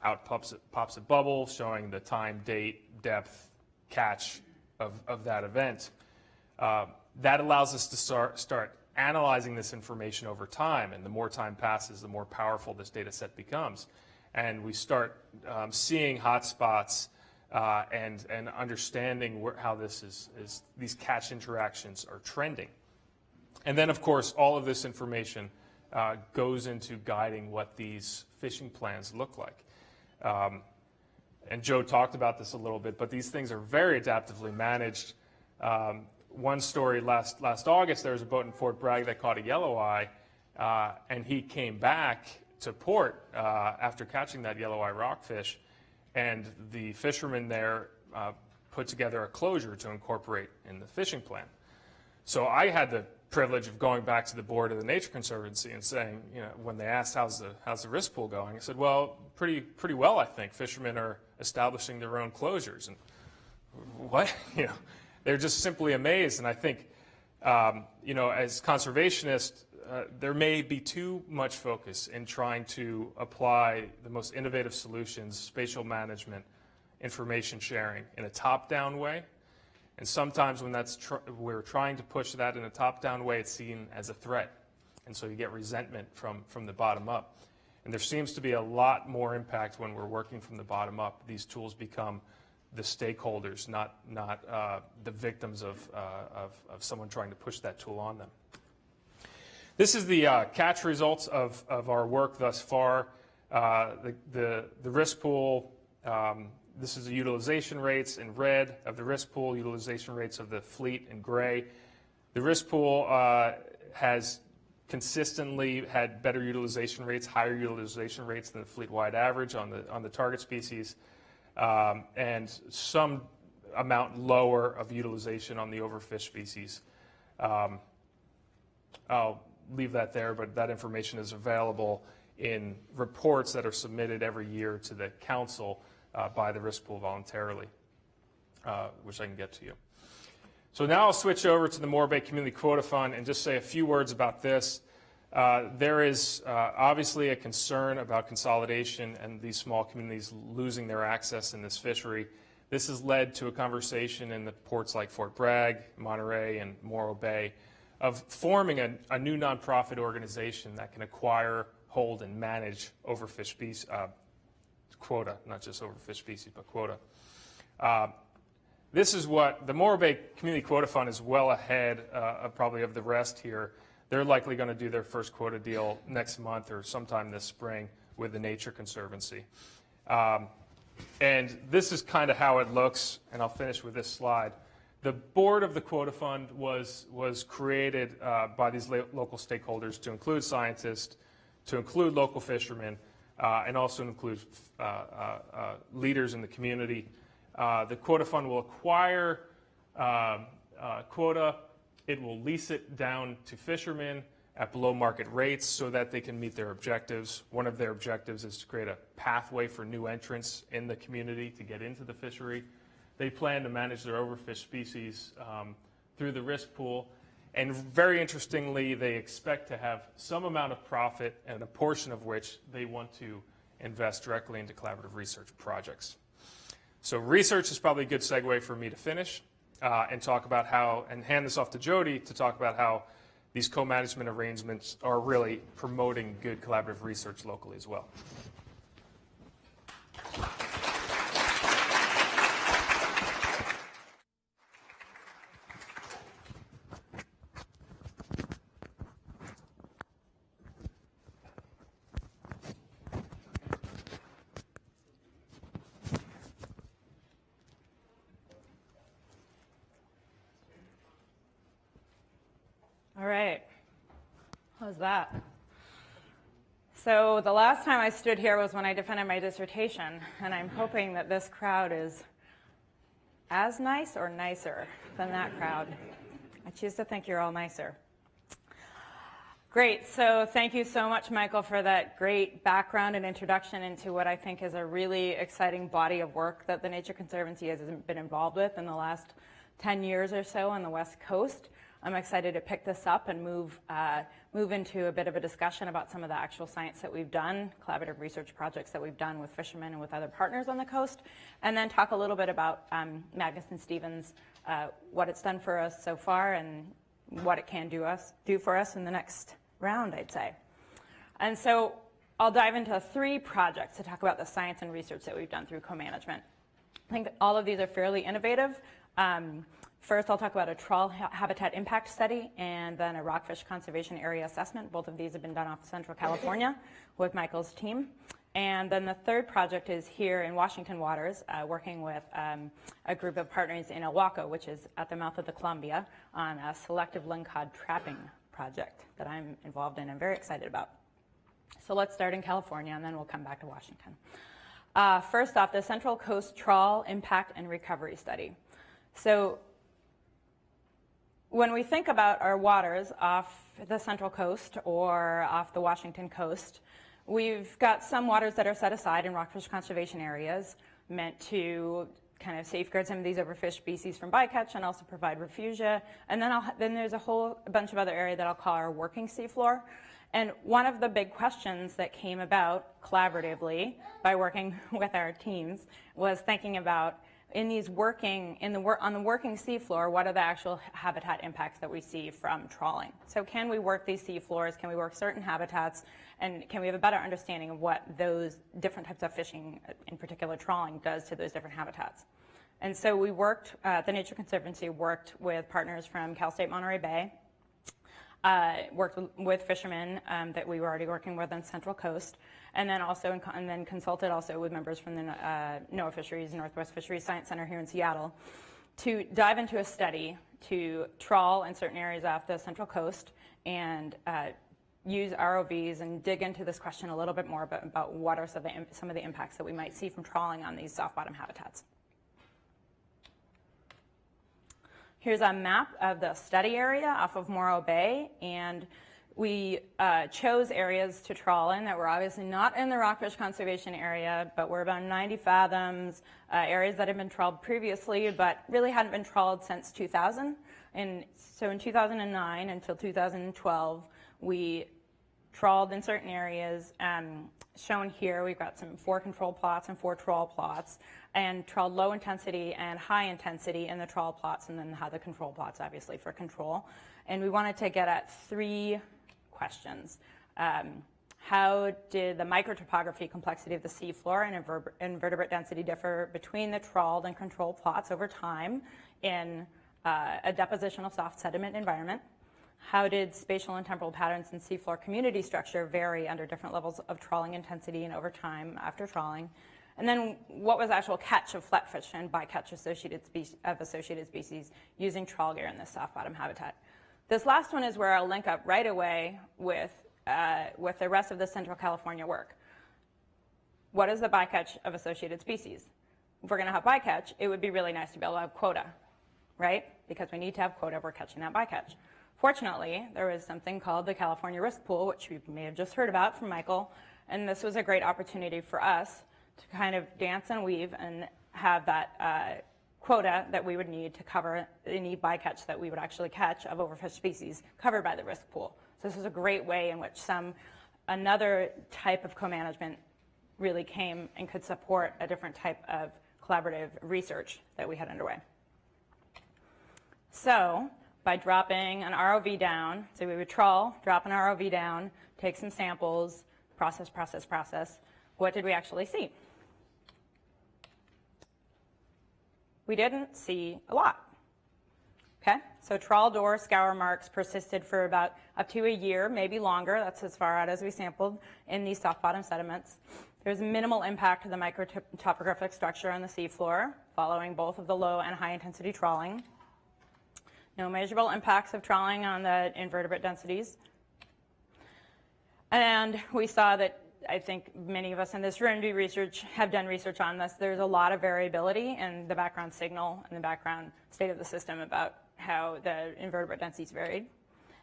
out pops a bubble showing the time, date, depth, catch of that event. That allows us to start analyzing this information over time, and the more time passes, the more powerful this data set becomes. And we start seeing hotspots and understanding how these catch interactions are trending. And then, of course, all of this information goes into guiding what these fishing plans look like. And Joe talked about this a little bit, but these things are very adaptively managed. One story last August, there was a boat in Fort Bragg that caught a yellow eye, and he came back to port after catching that yellow eye rockfish, and the fishermen there put together a closure to incorporate in the fishing plan. So I had the privilege of going back to the board of the Nature Conservancy and saying, when they asked how's the risk pool going, I said, well, pretty well, I think. Fishermen are establishing their own closures. And what? They're just simply amazed. And I think, as conservationists, there may be too much focus in trying to apply the most innovative solutions, spatial management, information sharing in a top-down way. And sometimes when we're trying to push that in a top-down way, it's seen as a threat. And so you get resentment from the bottom up. And there seems to be a lot more impact when we're working from the bottom up. These tools become the stakeholders, not the victims of someone trying to push that tool on them. This is the catch results of our work thus far. The risk pool, this is the utilization rates in red of the risk pool, utilization rates of the fleet in gray. The risk pool has consistently had better utilization rates, higher utilization rates than the fleet-wide average on the target species. And some amount lower of utilization on the overfished species. I'll leave that there, but that information is available in reports that are submitted every year to the council by the risk pool voluntarily, which I can get to you. So now I'll switch over to the Morro Bay Community Quota Fund and just say a few words about this. There is obviously a concern about consolidation and these small communities losing their access in this fishery. This has led to a conversation in the ports like Fort Bragg, Monterey, and Morro Bay of forming a new nonprofit organization that can acquire, hold, and manage overfish species, quota, not just overfish species, but quota. This is what the Morro Bay Community Quota Fund is well ahead probably of the rest here. They're likely going to do their first quota deal next month or sometime this spring with the Nature Conservancy. And this is kind of how it looks, and I'll finish with this slide. The board of the quota fund was created by these local stakeholders to include scientists, to include local fishermen, and also include leaders in the community. The quota fund will acquire quota. It will lease it down to fishermen at below market rates so that they can meet their objectives. One of their objectives is to create a pathway for new entrants in the community to get into the fishery. They plan to manage their overfish species through the risk pool. And very interestingly, they expect to have some amount of profit, and a portion of which they want to invest directly into collaborative research projects. So research is probably a good segue for me to finish and talk about how, and hand this off to Jody to talk about how these co-management arrangements are really promoting good collaborative research locally as well. All right, how's that? So the last time I stood here was when I defended my dissertation, and I'm hoping that this crowd is as nice or nicer than that crowd. I choose to think you're all nicer. Great, so thank you so much, Michael, for that great background and introduction into what I think is a really exciting body of work that the Nature Conservancy has been involved with in the last 10 years or so on the West Coast. I'm excited to pick this up and move into a bit of a discussion about some of the actual science that we've done, collaborative research projects that we've done with fishermen and with other partners on the coast, and then talk a little bit about Magnuson-Stevens, what it's done for us so far and what it can do for us in the next round, I'd say. And so I'll dive into 3 projects to talk about the science and research that we've done through co-management. I think that all of these are fairly innovative. First, I'll talk about a trawl habitat impact study and then a rockfish conservation area assessment. Both of these have been done off Central California with Michael's team. And then the third project is here in Washington waters, working with a group of partners in Ilwaco, which is at the mouth of the Columbia, on a selective lingcod trapping project that I'm involved in and very excited about. So let's start in California, and then we'll come back to Washington. First off, the Central Coast Trawl Impact and Recovery Study. So when we think about our waters off the Central Coast or off the Washington coast, we've got some waters that are set aside in rockfish conservation areas meant to kind of safeguard some of these overfish species from bycatch and also provide refugia. And then there's a whole bunch of other area that I'll call our working seafloor. And one of the big questions that came about collaboratively by working with our teams was thinking about on the working seafloor, what are the actual habitat impacts that we see from trawling? So can we work these seafloors? Can we work certain habitats? And can we have a better understanding of what those different types of fishing, in particular trawling, does to those different habitats? And so we worked, the Nature Conservancy worked with partners from Cal State Monterey Bay, worked with fishermen that we were already working with on Central Coast, and then consulted also with members from the NOAA Fisheries, Northwest Fisheries Science Center here in Seattle, to dive into a study to trawl in certain areas off the Central Coast and use ROVs and dig into this question a little bit more about what are some of the impacts that we might see from trawling on these soft bottom habitats. Here's a map of the study area off of Morro Bay, and we chose areas to trawl in that were obviously not in the rockfish conservation area, but were about 90 fathoms, areas that had been trawled previously, but really hadn't been trawled since 2000. And so in 2009 until 2012, we trawled in certain areas. Shown here, we've got 4 control plots and 4 trawl plots, and trawled low intensity and high intensity in the trawl plots, and then had the control plots, obviously, for control. And we wanted to get at 3 questions. How did the microtopography complexity of the seafloor and invertebrate density differ between the trawled and control plots over time in a depositional soft sediment environment? How did spatial and temporal patterns in seafloor community structure vary under different levels of trawling intensity and over time after trawling? And then what was the actual catch of flatfish and bycatch associated species using trawl gear in this soft bottom habitat? This last one is where I'll link up right away with the rest of the Central California work. What is the bycatch of associated species? If we're going to have bycatch, it would be really nice to be able to have quota, right? Because we need to have quota if we're catching that bycatch. Fortunately, there was something called the California Risk Pool, which you may have just heard about from Michael, and this was a great opportunity for us to kind of dance and weave and have that quota that we would need to cover any bycatch that we would actually catch of overfished species covered by the risk pool. So this is a great way in which another type of co-management really came and could support a different type of collaborative research that we had underway. So by dropping an ROV down, so we would trawl, drop an ROV down, take some samples, process, what did we actually see? We didn't see a lot. Okay, so trawl door scour marks persisted for about up to a year, maybe longer. That's as far out as we sampled in these soft bottom sediments. There's minimal impact to the microtopographic structure on the seafloor following both of the low and high intensity trawling. No measurable impacts of trawling on the invertebrate densities. And we saw that, I think many of us in this room have done research on this. There's a lot of variability in the background signal and the background state of the system about how the invertebrate densities varied.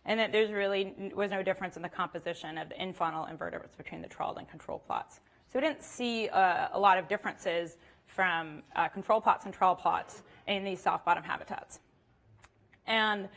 And that there's really was no difference in the composition of the infaunal invertebrates between the trawled and control plots. So we didn't see a lot of differences from control plots and trawl plots in these soft bottom habitats. And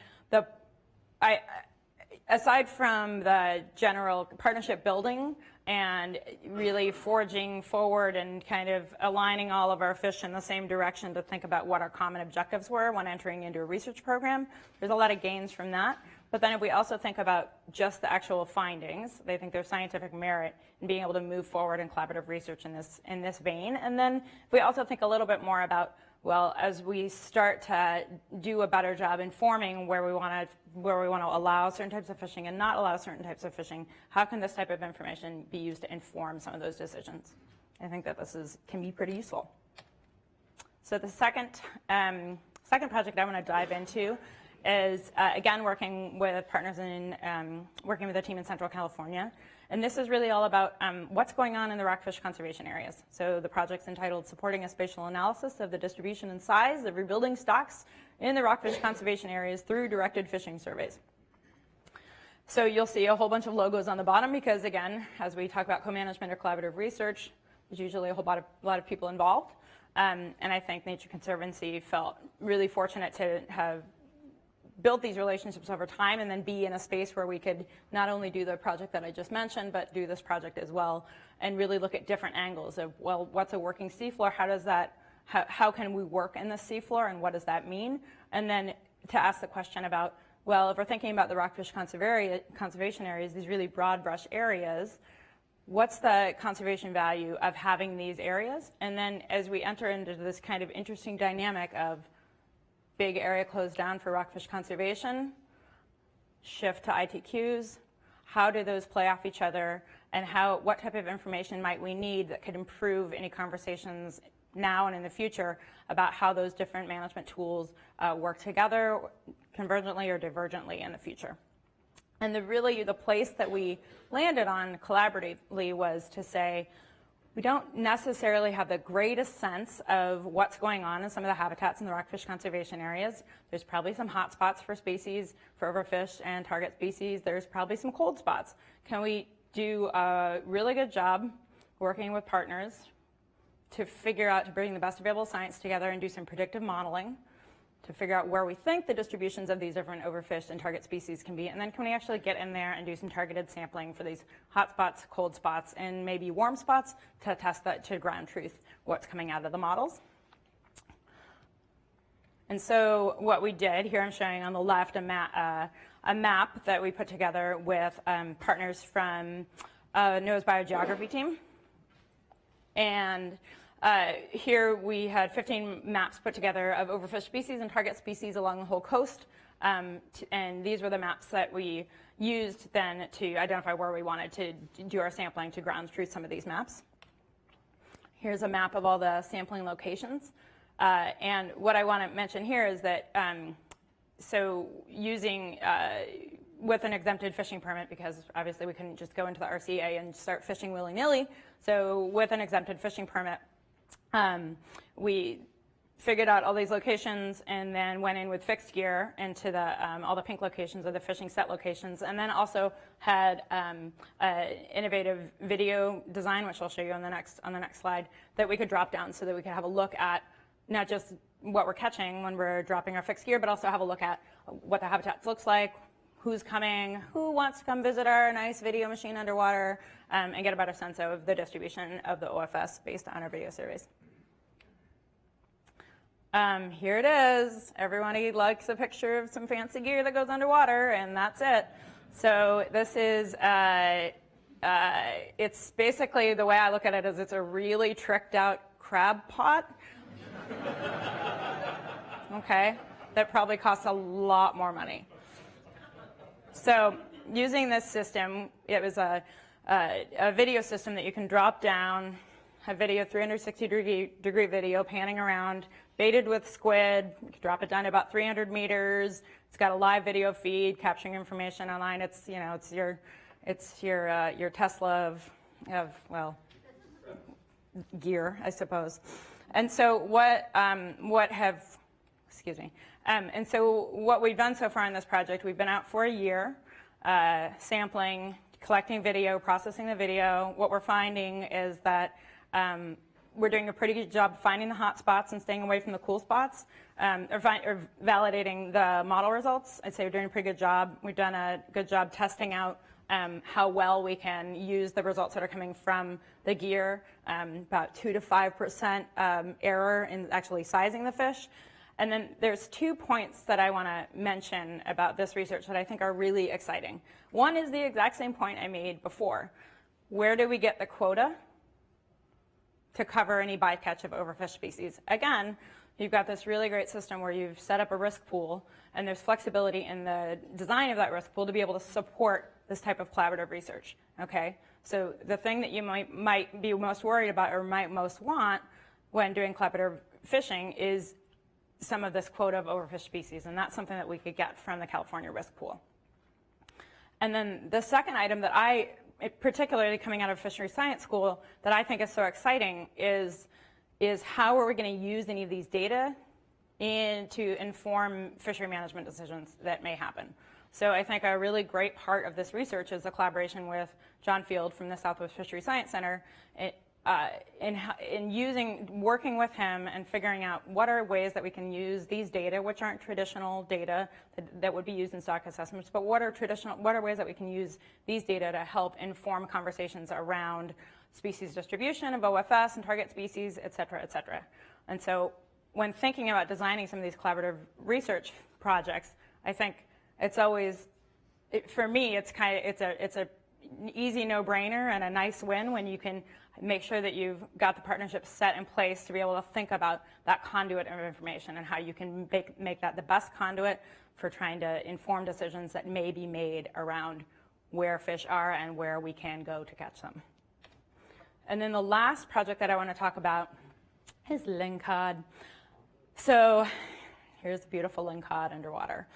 aside from the general partnership building and really forging forward and kind of aligning all of our fish in the same direction to think about what our common objectives were when entering into a research program, there's a lot of gains from that. But then if we also think about just the actual findings, they think there's scientific merit in being able to move forward in collaborative research in this vein. And then if we also think a little bit more about, well, as we start to do a better job informing where we want to allow certain types of fishing and not allow certain types of fishing, how can this type of information be used to inform some of those decisions? I think that can be pretty useful. So the second project I want to dive into is, again, working with partners working with a team in Central California. And this is really all about what's going on in the rockfish conservation areas. So the project's entitled Supporting a Spatial Analysis of the Distribution and Size of Rebuilding Stocks in the Rockfish Conservation Areas Through Directed Fishing Surveys. So you'll see a whole bunch of logos on the bottom because, again, as we talk about co-management or collaborative research, there's usually a lot of people involved. And I think Nature Conservancy felt really fortunate to have build these relationships over time and then be in a space where we could not only do the project that I just mentioned, but do this project as well and really look at different angles of, well, what's a working seafloor? How can we work in the seafloor and what does that mean? And then to ask the question about, well, if we're thinking about the rockfish conservation areas, these really broad brush areas, what's the conservation value of having these areas? And then as we enter into this kind of interesting dynamic of big area closed down for rockfish conservation, shift to ITQs, how do those play off each other, and what type of information might we need that could improve any conversations now and in the future about how those different management tools work together convergently or divergently in the future. And the place that we landed on collaboratively was to say, we don't necessarily have the greatest sense of what's going on in some of the habitats in the rockfish conservation areas. There's probably some hot spots for species, for overfish and target species. There's probably some cold spots. Can we do a really good job working with partners to figure out, to bring the best available science together and do some predictive modeling to figure out where we think the distributions of these different overfished and target species can be, and then can we actually get in there and do some targeted sampling for these hot spots, cold spots, and maybe warm spots to test that to ground truth what's coming out of the models. And so what we did, here I'm showing on the left a map that we put together with partners from NOAA's biogeography team. And here we had 15 maps put together of overfished species and target species along the whole coast. And these were the maps that we used then to identify where we wanted to do our sampling to ground truth some of these maps. Here's a map of all the sampling locations. And what I want to mention here is that, so using, with an exempted fishing permit, because obviously we couldn't just go into the RCA and start fishing willy-nilly. So with an exempted fishing permit, we figured out all these locations and then went in with fixed gear into the, all the pink locations of the fishing set locations, and then also had innovative video design, which I'll show you on the next slide, that we could drop down so that we could have a look at not just what we're catching when we're dropping our fixed gear, but also have a look at what the habitat looks like, who's coming, who wants to come visit our nice video machine underwater, and get a better sense of the distribution of the OFS based on our video surveys. Here it is. Everybody likes a picture of some fancy gear that goes underwater, and that's it. So this is, it's basically, the way I look at it is it's a really tricked out crab pot. Okay, that probably costs a lot more money. So using this system, it was a video system that you can drop down, have video, 360-degree video panning around, baited with squid. You can drop it down to about 300 meters. It's got a live video feed capturing information online. It's, you know, it's your Tesla of well, gear, I suppose. And so and so what we've done so far in this project, we've been out for a year, sampling, collecting video, processing the video. What we're finding is that we're doing a pretty good job finding the hot spots and staying away from the cool spots, or validating the model results. I'd say we're doing a pretty good job. We've done a good job testing out how well we can use the results that are coming from the gear, about 2 to 5% error in actually sizing the fish. And then there's 2 points that I want to mention about this research that I think are really exciting. One is the exact same point I made before. Where do we get the quota to cover any bycatch of overfished species? Again, you've got this really great system where you've set up a risk pool, and there's flexibility in the design of that risk pool to be able to support this type of collaborative research. Okay, so the thing that you might be most worried about or might most want when doing collaborative fishing is some of this quota of overfished species, and that's something that we could get from the California risk pool. And then the second item that particularly coming out of Fisheries Science School, that I think is so exciting is how are we going to use any of these data to inform fishery management decisions that may happen. So I think a really great part of this research is the collaboration with John Field from the Southwest Fisheries Science Center in working with him and figuring out what are ways that we can use these data, which aren't traditional data that would be used in stock assessments, but what are ways that we can use these data to help inform conversations around species distribution of OFS and target species, et cetera, et cetera. And so when thinking about designing some of these collaborative research projects, I think it's always, for me, it's an easy no-brainer and a nice win when you can make sure that you've got the partnership set in place to be able to think about that conduit of information and how you can make that the best conduit for trying to inform decisions that may be made around where fish are and where we can go to catch them. And then the last project that I want to talk about is lingcod. So here's the beautiful lingcod underwater.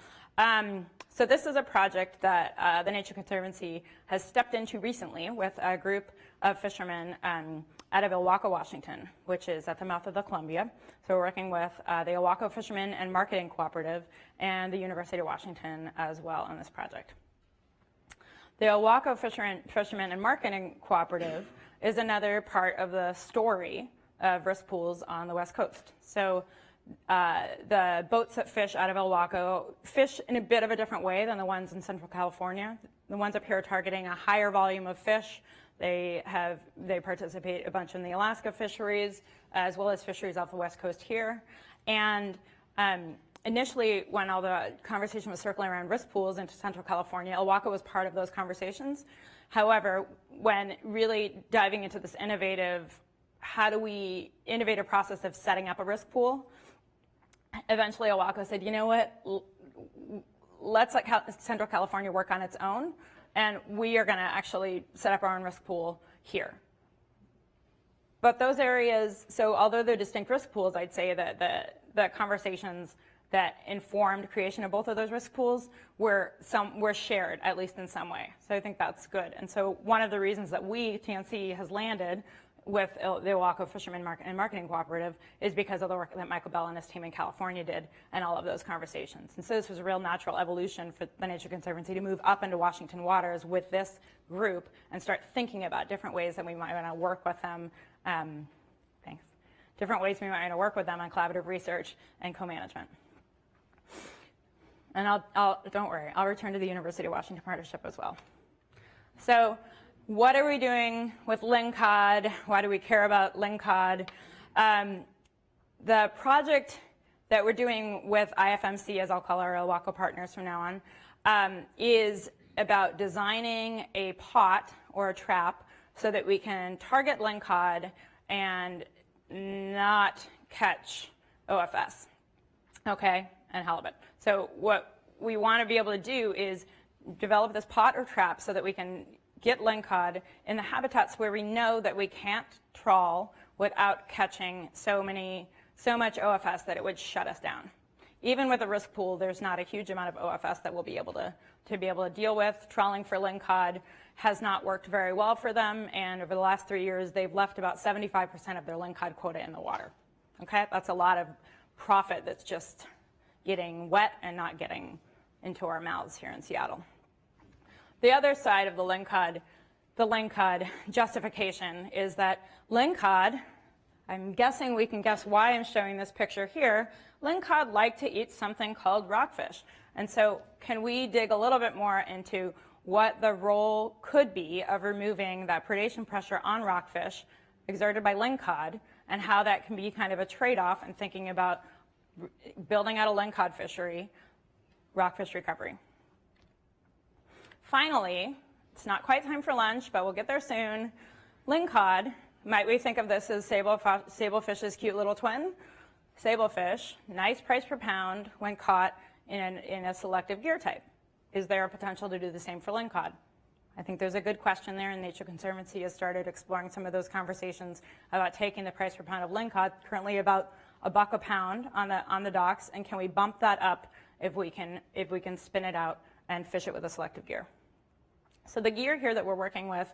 So this is a project that the Nature Conservancy has stepped into recently with a group of fishermen out of Ilwaco, Washington, which is at the mouth of the Columbia. So we're working with the Ilwaco Fishermen and Marketing Cooperative and the University of Washington as well on this project. The Ilwaco Fishermen and Marketing Cooperative is another part of the story of risk pools on the West Coast. So The boats that fish out of El Waco fish in a bit of a different way than the ones in Central California. The ones up here are targeting a higher volume of fish. They participate a bunch in the Alaska fisheries, as well as fisheries off the west coast here. And initially, when all the conversation was circling around risk pools into Central California, El Waco was part of those conversations. However, when really diving into this innovative process of setting up a risk pool, eventually El Waco said, you know what, let's let Central California work on its own, and we are going to actually set up our own risk pool here. But those areas, so although they're distinct risk pools, I'd say that the conversations that informed creation of both of those risk pools were shared, at least in some way. So I think that's good. And so one of the reasons that TNC, has landed with the Oahu Fishermen and Marketing Cooperative is because of the work that Michael Bell and his team in California did and all of those conversations. And so this was a real natural evolution for the Nature Conservancy to move up into Washington waters with this group and start thinking about different ways that we might want to work with them. Different ways we might want to work with them on collaborative research and co-management. And don't worry, I'll return to the University of Washington partnership as well. So what are we doing with lingcod? Why do we care about lingcod? The project that we're doing with IFMC, as I'll call our El Waco partners from now on, is about designing a pot or a trap so that we can target lingcod and not catch OFS, okay, and halibut. So what we want to be able to do is develop this pot or trap so that we can get lingcod in the habitats where we know that we can't trawl without catching so much OFS that it would shut us down. Even with a risk pool, there's not a huge amount of OFS that we'll be able to deal with. Trawling for lingcod has not worked very well for them, and over the last 3 years, they've left about 75% of their lingcod quota in the water. Okay, that's a lot of profit that's just getting wet and not getting into our mouths here in Seattle. The other side of the lingcod justification is that lingcod, I'm guessing we can guess why I'm showing this picture here, lingcod like to eat something called rockfish. And so can we dig a little bit more into what the role could be of removing that predation pressure on rockfish exerted by lingcod, and how that can be kind of a trade-off in thinking about building out a lingcod fishery, rockfish recovery. Finally, it's not quite time for lunch, but we'll get there soon. Lingcod, might we think of this as sableFish's cute little twin? Sablefish, nice price per pound when caught in a selective gear type. Is there a potential to do the same for lingcod? I think there's a good question there, and Nature Conservancy has started exploring some of those conversations about taking the price per pound of lingcod, currently about $1 a pound on the docks, and can we bump that up if we can spin it out and fish it with a selective gear. So the gear here that we're working with,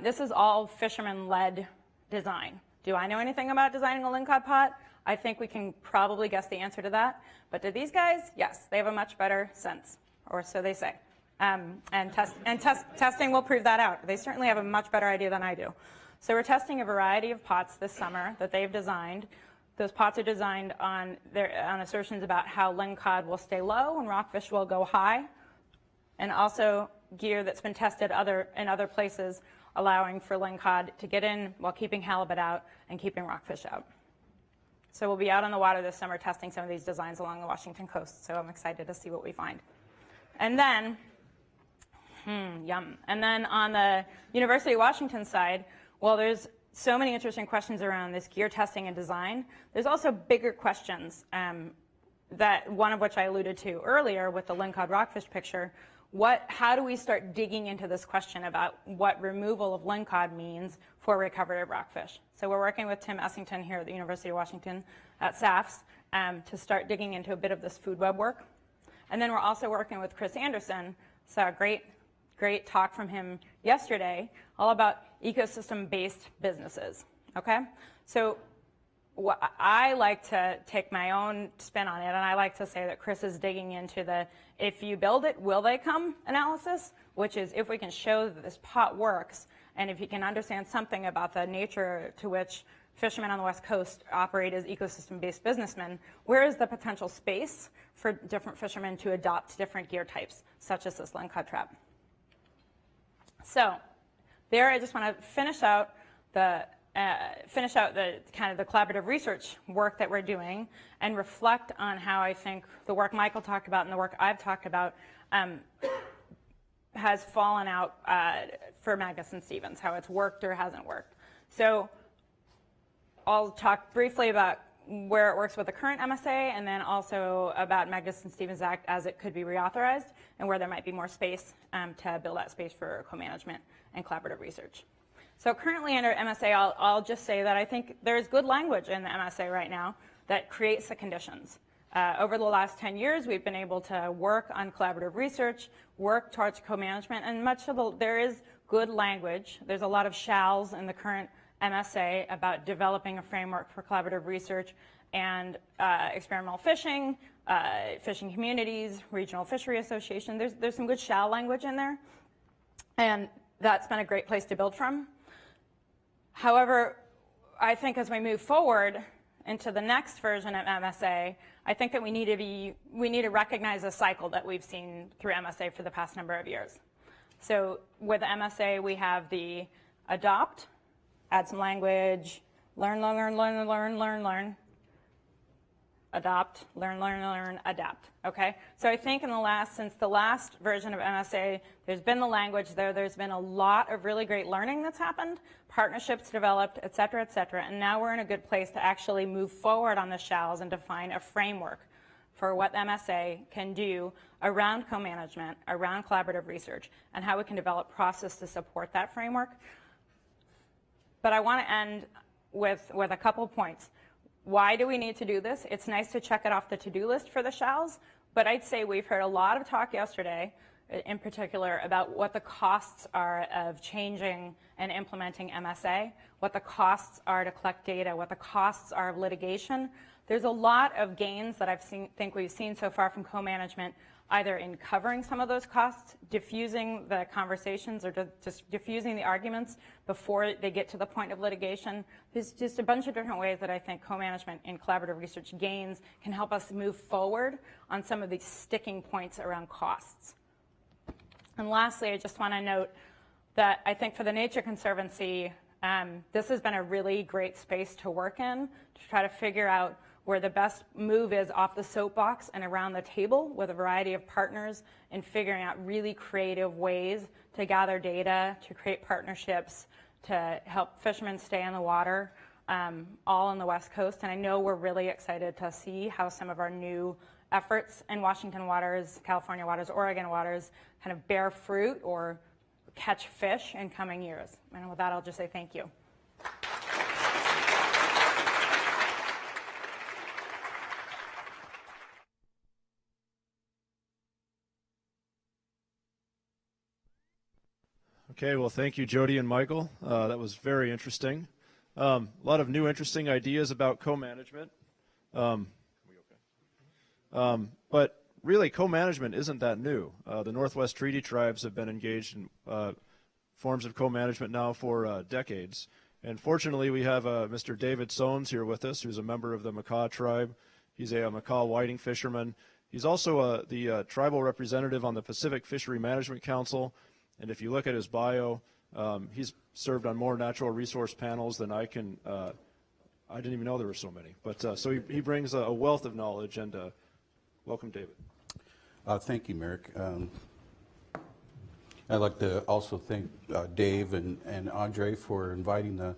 this is all fisherman-led design. Do I know anything about designing a lingcod pot? I think we can probably guess the answer to that. But do these guys? Yes, they have a much better sense, or so they say. Testing will prove that out. They certainly have a much better idea than I do. So we're testing a variety of pots this summer that they've designed. Those pots are designed on assertions about how lingcod will stay low and rockfish will go high, and also gear that's been tested in other places, allowing for lingcod to get in while keeping halibut out and keeping rockfish out. So we'll be out on the water this summer testing some of these designs along the Washington coast, so I'm excited to see what we find. And then, yum. And then on the University of Washington side, well, there's so many interesting questions around this gear testing and design. There's also bigger questions, that one of which I alluded to earlier with the lingcod rockfish picture. How do we start digging into this question about what removal of lingcod means for recovery of rockfish? So we're working with Tim Essington here at the University of Washington at SAFS to start digging into a bit of this food web work. And then we're also working with Chris Anderson. Saw a great talk from him yesterday, all about ecosystem-based businesses, okay? So I like to take my own spin on it, and I like to say that Chris is digging into the if you build it, will they come analysis, which is if we can show that this pot works, and if you can understand something about the nature to which fishermen on the West Coast operate as ecosystem-based businessmen, where is the potential space for different fishermen to adopt different gear types, such as this line-cut trap? So there, I just want to finish out the kind of the collaborative research work that we're doing and reflect on how I think the work Michael talked about and the work I've talked about has fallen out for Magnuson-Stevens, how it's worked or hasn't worked. So I'll talk briefly about where it works with the current MSA, and then also about Magnuson-Stevens Act as it could be reauthorized, and where there might be more space to build that space for co-management and collaborative research. So currently under MSA, I'll just say that I think there's good language in the MSA right now that creates the conditions. Over the last 10 years, we've been able to work on collaborative research, work towards co-management, and there is good language. There's a lot of shalls in the current MSA about developing a framework for collaborative research and experimental fishing, fishing communities, regional fishery association. There's some good shall language in there, and that's been a great place to build from. However, I think as we move forward into the next version of MSA, I think that we need to recognize a cycle that we've seen through MSA for the past number of years. So with MSA, we have the adopt, add some language, learn, adopt, learn, adapt, okay? So I think since the last version of MSA, there's been the language there's been a lot of really great learning that's happened, partnerships developed, et cetera, and now we're in a good place to actually move forward on the shalls and define a framework for what MSA can do around co-management, around collaborative research, and how we can develop process to support that framework. But I want to end with a couple points. Why do we need to do this? It's nice to check it off the to-do list for the shalls, but I'd say we've heard a lot of talk yesterday, in particular, about what the costs are of changing and implementing MSA, what the costs are to collect data, what the costs are of litigation. There's a lot of gains that think we've seen so far from co-management, either in covering some of those costs, diffusing the conversations, or just diffusing the arguments before they get to the point of litigation. There's just a bunch of different ways that I think co-management and collaborative research gains can help us move forward on some of these sticking points around costs. And lastly, I just want to note that I think for the Nature Conservancy, this has been a really great space to work in, to try to figure out where the best move is off the soapbox and around the table with a variety of partners in figuring out really creative ways to gather data, to create partnerships, to help fishermen stay in the water, all on the West Coast. And I know we're really excited to see how some of our new efforts in Washington waters, California waters, Oregon waters kind of bear fruit or catch fish in coming years. And with that, I'll just say thank you. Okay, well, thank you, Jody and Michael. That was very interesting. A lot of new interesting ideas about co-management. But really, co-management isn't that new. The Northwest Treaty Tribes have been engaged in forms of co-management now for decades. And fortunately, we have Mr. David Sones here with us, who's a member of the Makah tribe. He's a Makah whiting fisherman. He's also the tribal representative on the Pacific Fishery Management Council. And if you look at his bio, he's served on more natural resource panels than I can. I didn't even know there were so many. But so he brings a wealth of knowledge. And welcome, David. Thank you, Merrick. I'd like to also thank Dave and Andre for inviting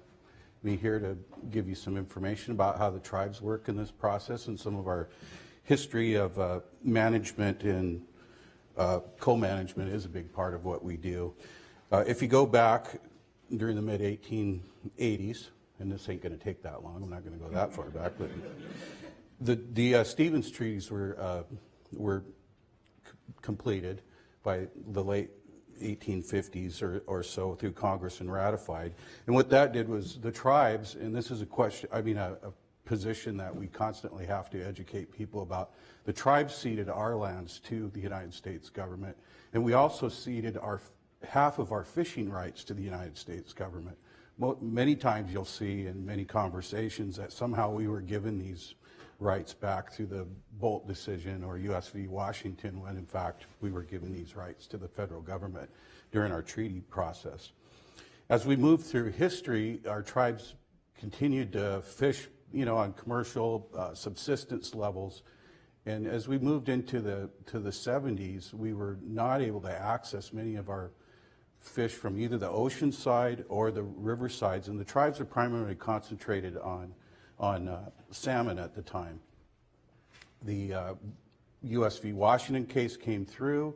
me here to give you some information about how the tribes work in this process and some of our history of management and co-management is a big part of what we do. If you go back during the mid-1880s, and this ain't going to take that long, I'm not going to go that far back, but the Stevens treaties were completed by the late 1850s or so through Congress and ratified. And what that did was the tribes, and this is a question, I mean a position that we constantly have to educate people about. The tribes ceded our lands to the United States government, and we also ceded half of our fishing rights to the United States government. many times you'll see in many conversations that somehow we were given these rights back through the Bolt decision or US v. Washington, when in fact we were given these rights to the federal government during our treaty process. As we moved through history, our tribes continued to fish, on commercial subsistence levels. And as we moved into the 70s, we were not able to access many of our fish from either the ocean side or the river sides, and the tribes are primarily concentrated on salmon at the time. The US v. Washington case came through.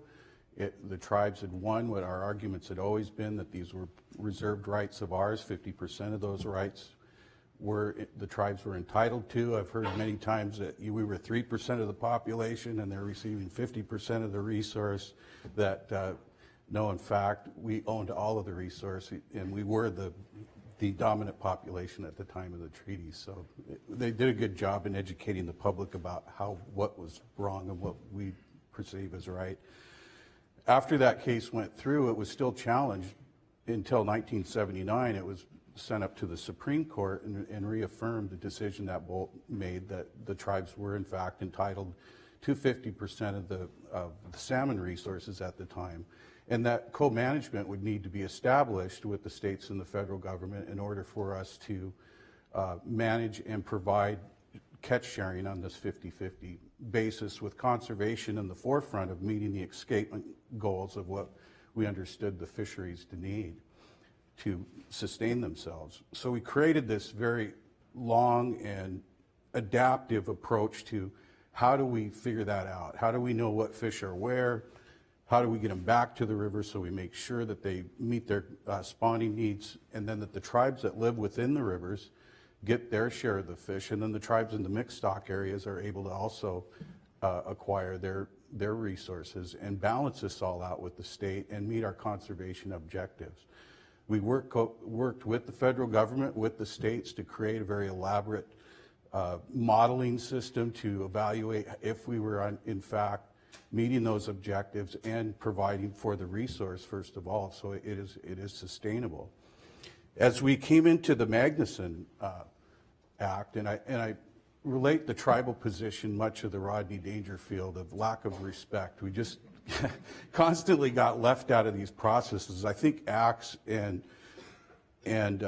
The tribes had won what our arguments had always been, that these were reserved rights of ours. 50% of those rights the tribes were entitled to. I've heard many times that we were 3% of the population and they're receiving 50% of the resource. That no, in fact, we owned all of the resource, and we were the dominant population at the time of the treaty. So they did a good job in educating the public about what was wrong and what we perceive as right. After that case went through, it was still challenged until 1979. It was sent up to the Supreme Court and reaffirmed the decision that Bolt made, that the tribes were in fact entitled to 50% of the salmon resources at the time, and that co-management would need to be established with the states and the federal government in order for us to manage and provide catch sharing on this 50-50 basis, with conservation in the forefront of meeting the escapement goals of what we understood the fisheries to need to sustain themselves. So we created this very long and adaptive approach to how do we figure that out? How do we know what fish are where? How do we get them back to the river so we make sure that they meet their spawning needs, and then that the tribes that live within the rivers get their share of the fish, and then the tribes in the mixed stock areas are able to also acquire their resources and balance this all out with the state and meet our conservation objectives. We worked with the federal government, with the states, to create a very elaborate modeling system to evaluate if we were in fact meeting those objectives and providing for the resource first of all, so it is sustainable. As we came into the Magnuson Act, and I relate the tribal position much of the Rodney Dangerfield of lack of respect. We just constantly got left out of these processes. I think acts and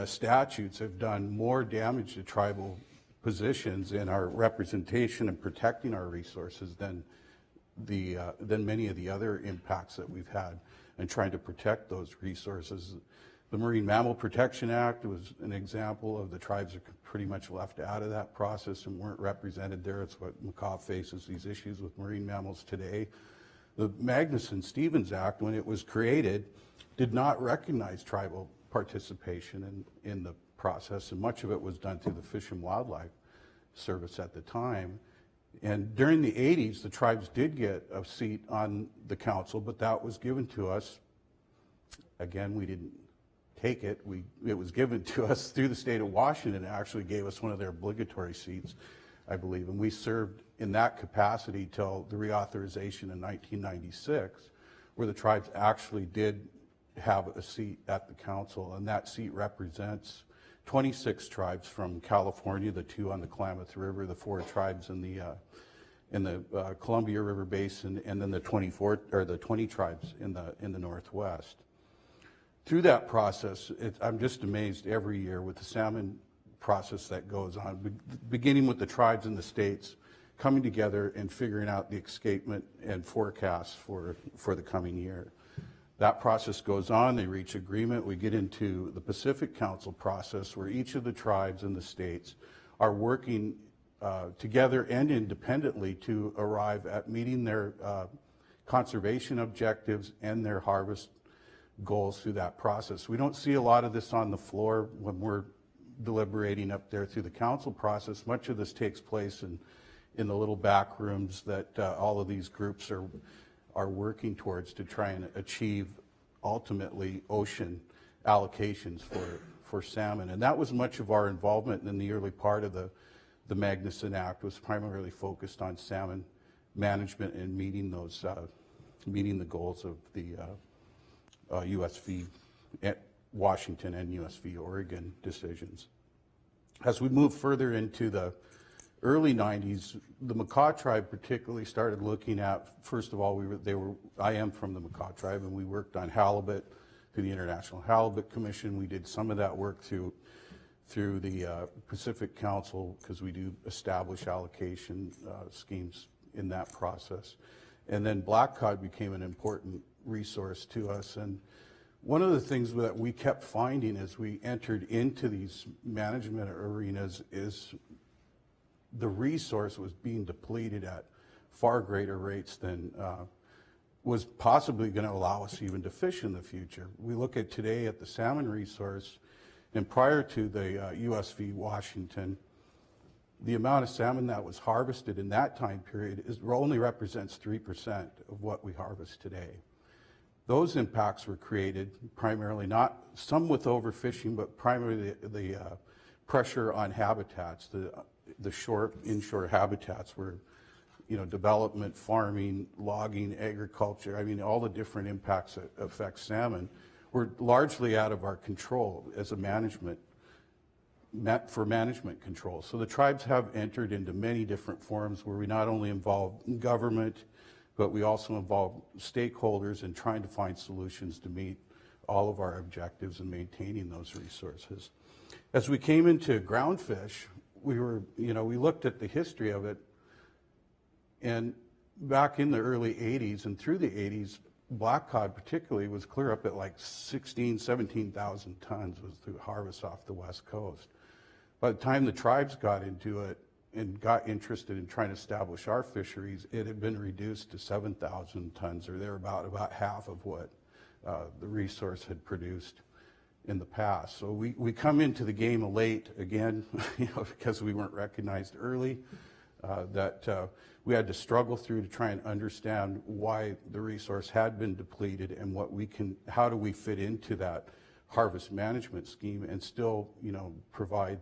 statutes have done more damage to tribal positions in our representation and protecting our resources than many of the other impacts that we've had in trying to protect those resources. The Marine Mammal Protection Act was an example of the tribes are pretty much left out of that process and weren't represented there. It's what Macaw faces, these issues with marine mammals today. The Magnuson-Stevens Act, when it was created, did not recognize tribal participation in the process, and much of it was done through the Fish and Wildlife Service at the time. And during the 80s, the tribes did get a seat on the council, but that was given to us. Again, we didn't take it. It was given to us through the state of Washington. It actually gave us one of their obligatory seats, I believe, and we served in that capacity till the reauthorization in 1996, where the tribes actually did have a seat at the council, and that seat represents 26 tribes from California, the 2 on the Klamath River, the 4 tribes in the Columbia River Basin, and then the 20 tribes in the Northwest. Through that process, I'm just amazed every year with the salmon process that goes on, beginning with the tribes in the states coming together and figuring out the escapement and forecasts for the coming year. That process goes on, they reach agreement, we get into the Pacific Council process where each of the tribes in the states are working together and independently to arrive at meeting their conservation objectives and their harvest goals through that process. We don't see a lot of this on the floor when we're deliberating up there through the council process. Much of this takes place in the little back rooms that all of these groups are working towards to try and achieve ultimately ocean allocations for salmon. And that was much of our involvement in the early part of the Magnuson Act, was primarily focused on salmon management and meeting the goals of the US v. Washington and US v. Oregon decisions. As we move further into the early 90s, the Makah tribe particularly started looking at, first of all, I am from the Makah tribe, and we worked on halibut through the International Halibut Commission. We did some of that work through the Pacific Council, because we do establish allocation schemes in that process. And then black cod became an important resource to us. And one of the things that we kept finding as we entered into these management arenas is the resource was being depleted at far greater rates than was possibly going to allow us even to fish in the future. We look at today at the salmon resource, and prior to the US v. Washington, the amount of salmon that was harvested in that time period only represents 3% of what we harvest today. Those impacts were created primarily, not some with overfishing, but primarily the pressure on habitats, the inshore habitats where, development, farming, logging, agriculture, all the different impacts that affect salmon were largely out of our control as a management control. So the tribes have entered into many different forums where we not only involve government, but we also involve stakeholders in trying to find solutions to meet all of our objectives in maintaining those resources. As we came into groundfish, we looked at the history of it, and back in the early 80s and through the 80s, black cod particularly was clear up at like 17,000 tons was through harvest off the West Coast. By the time the tribes got into it and got interested in trying to establish our fisheries, it had been reduced to 7,000 tons, or about half of what the resource had produced in the past. So we come into the game late again, because we weren't recognized early, that we had to struggle through to try and understand why the resource had been depleted and how do we fit into that harvest management scheme and still, provide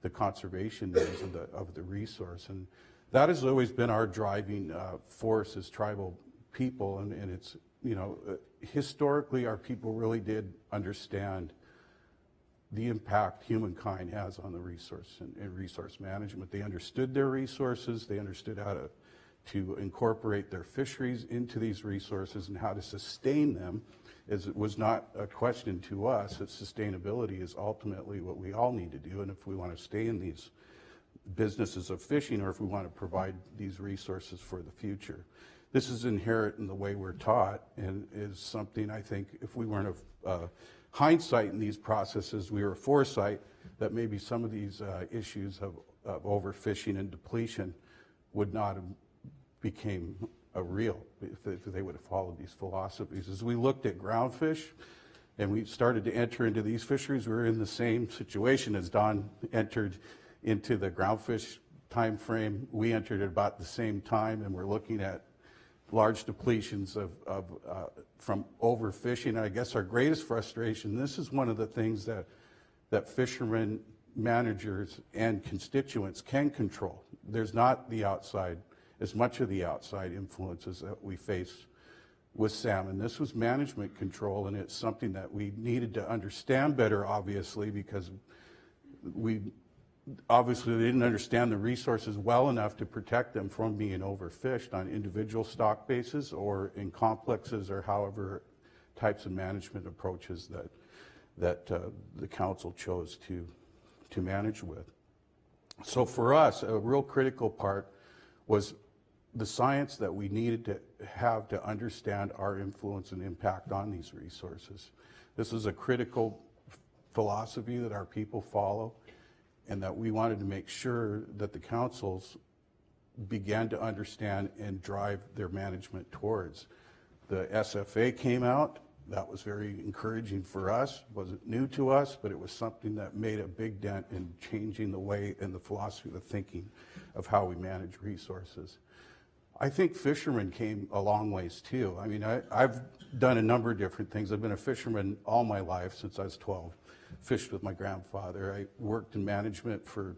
the conservation needs of the resource. And that has always been our driving force as tribal people, and it's, historically our people really did understand the impact humankind has on the resource and resource management. They understood their resources, they understood how to incorporate their fisheries into these resources and how to sustain them. As it was not a question to us, that sustainability is ultimately what we all need to do, and if we want to stay in these businesses of fishing, or if we want to provide these resources for the future. This is inherent in the way we're taught, and is something I think if we weren't hindsight in these processes, we were foresight that maybe some of these issues of overfishing and depletion would not have became real if they would have followed these philosophies. As we looked at groundfish and we started to enter into these fisheries, we were in the same situation as Don entered into the groundfish time frame. We entered at about the same time, and we're looking at large depletions from overfishing. And I guess our greatest frustration, this is one of the things that fishermen, managers, and constituents can control. There's not as much of the outside influences that we face with salmon. This was management control, and it's something that we needed to understand better, obviously, because we obviously didn't understand the resources well enough to protect them from being overfished on individual stock bases or in complexes, or however types of management approaches that the council chose to manage with. So for us, a real critical part was the science that we needed to have to understand our influence and impact on these resources. This is a critical philosophy that our people follow, and that we wanted to make sure that the councils began to understand and drive their management towards. The SFA came out. That was very encouraging for us. It wasn't new to us, but it was something that made a big dent in changing the way and the philosophy of the thinking of how we manage resources. I think fishermen came a long ways too. I've done a number of different things. I've been a fisherman all my life since I was 12. Fished with my grandfather. I worked in management for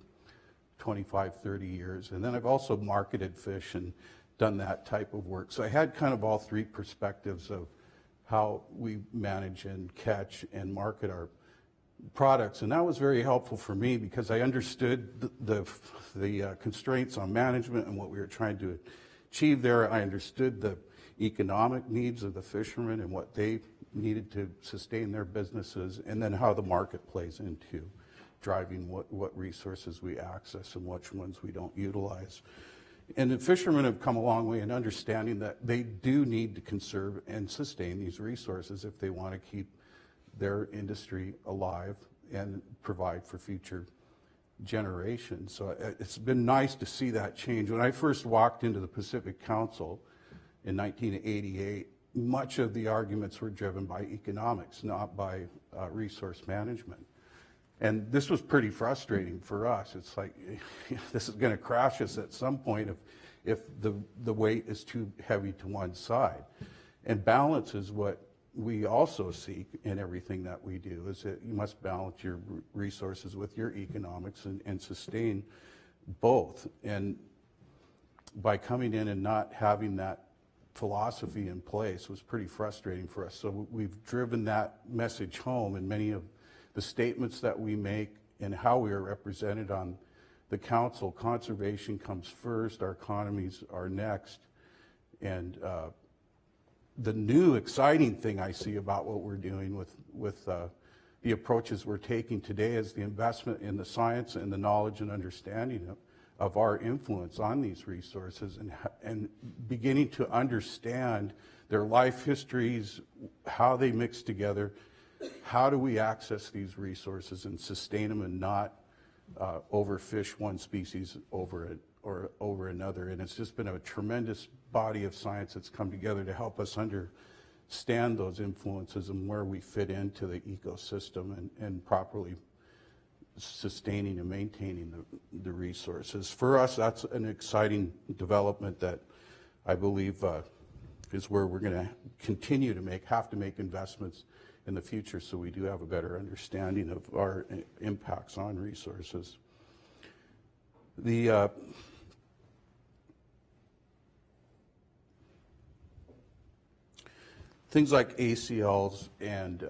25, 30 years. And then I've also marketed fish and done that type of work. So I had kind of all three perspectives of how we manage and catch and market our products. And that was very helpful for me because I understood the constraints on management and what we were trying to achieve there. I understood the economic needs of the fishermen and what they needed to sustain their businesses, and then how the market plays into driving what resources we access and which ones we don't utilize. And the fishermen have come a long way in understanding that they do need to conserve and sustain these resources if they want to keep their industry alive and provide for future generations. So it's been nice to see that change. When I first walked into the Pacific Council in 1988, much of the arguments were driven by economics, not by resource management. And this was pretty frustrating for us. It's like, this is going to crash us at some point if the weight is too heavy to one side. And balance is what we also seek in everything that we do, is that you must balance your resources with your economics and sustain both. And by coming in and not having that philosophy in place was pretty frustrating for us. So we've driven that message home in many of the statements that we make and how we are represented on the council. Conservation comes first, our economies are next. And the new exciting thing I see about what we're doing with the approaches we're taking today is the investment in the science and the knowledge and understanding of our influence on these resources, and beginning to understand their life histories, how they mix together, how do we access these resources and sustain them and not overfish one species over another. And it's just been a tremendous body of science that's come together to help us understand those influences and where we fit into the ecosystem and properly sustaining and maintaining the resources. For us, that's an exciting development that I believe is where we're going to continue to have to make investments in the future, so we do have a better understanding of our impacts on resources. The things like ACLs and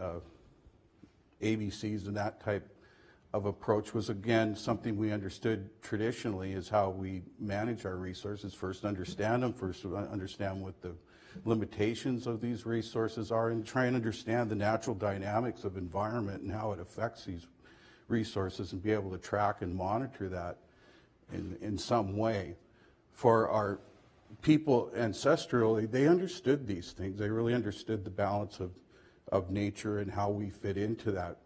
ABCs and that type of approach was, again, something we understood traditionally is how we manage our resources. First understand them, first understand what the limitations of these resources are, and try and understand the natural dynamics of environment and how it affects these resources, and be able to track and monitor that in some way. For our people ancestrally, they understood these things. They really understood the balance of nature and how we fit into that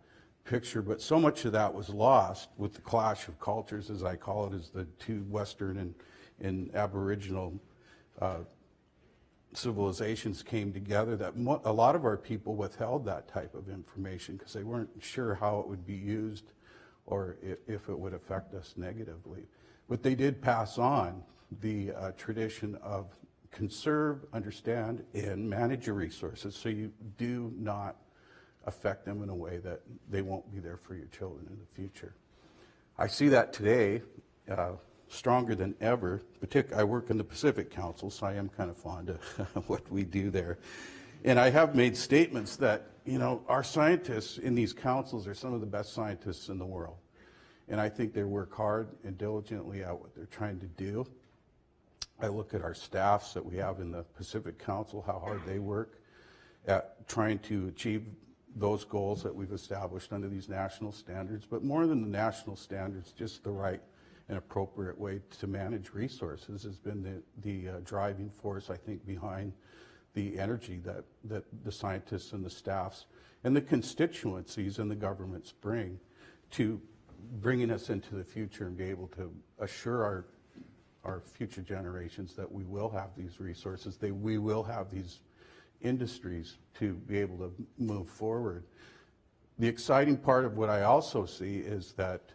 picture, but so much of that was lost with the clash of cultures, as I call it, as the two Western and Aboriginal civilizations came together, that a lot of our people withheld that type of information because they weren't sure how it would be used or if it would affect us negatively. But they did pass on the tradition of conserve, understand, and manage your resources so you do not affect them in a way that they won't be there for your children in the future. I see that today stronger than ever. I work in the Pacific Council, so I am kind of fond of what we do there. And I have made statements that, our scientists in these councils are some of the best scientists in the world. And I think they work hard and diligently at what they're trying to do. I look at our staffs that we have in the Pacific Council, how hard they work at trying to achieve those goals that we've established under these national standards. But more than the national standards, just the right and appropriate way to manage resources has been the driving force, I think, behind the energy that the scientists and the staffs and the constituencies and the governments bring to bringing us into the future and be able to assure our future generations that we will have these resources, we will have these industries to be able to move forward. The exciting part of what I also see is that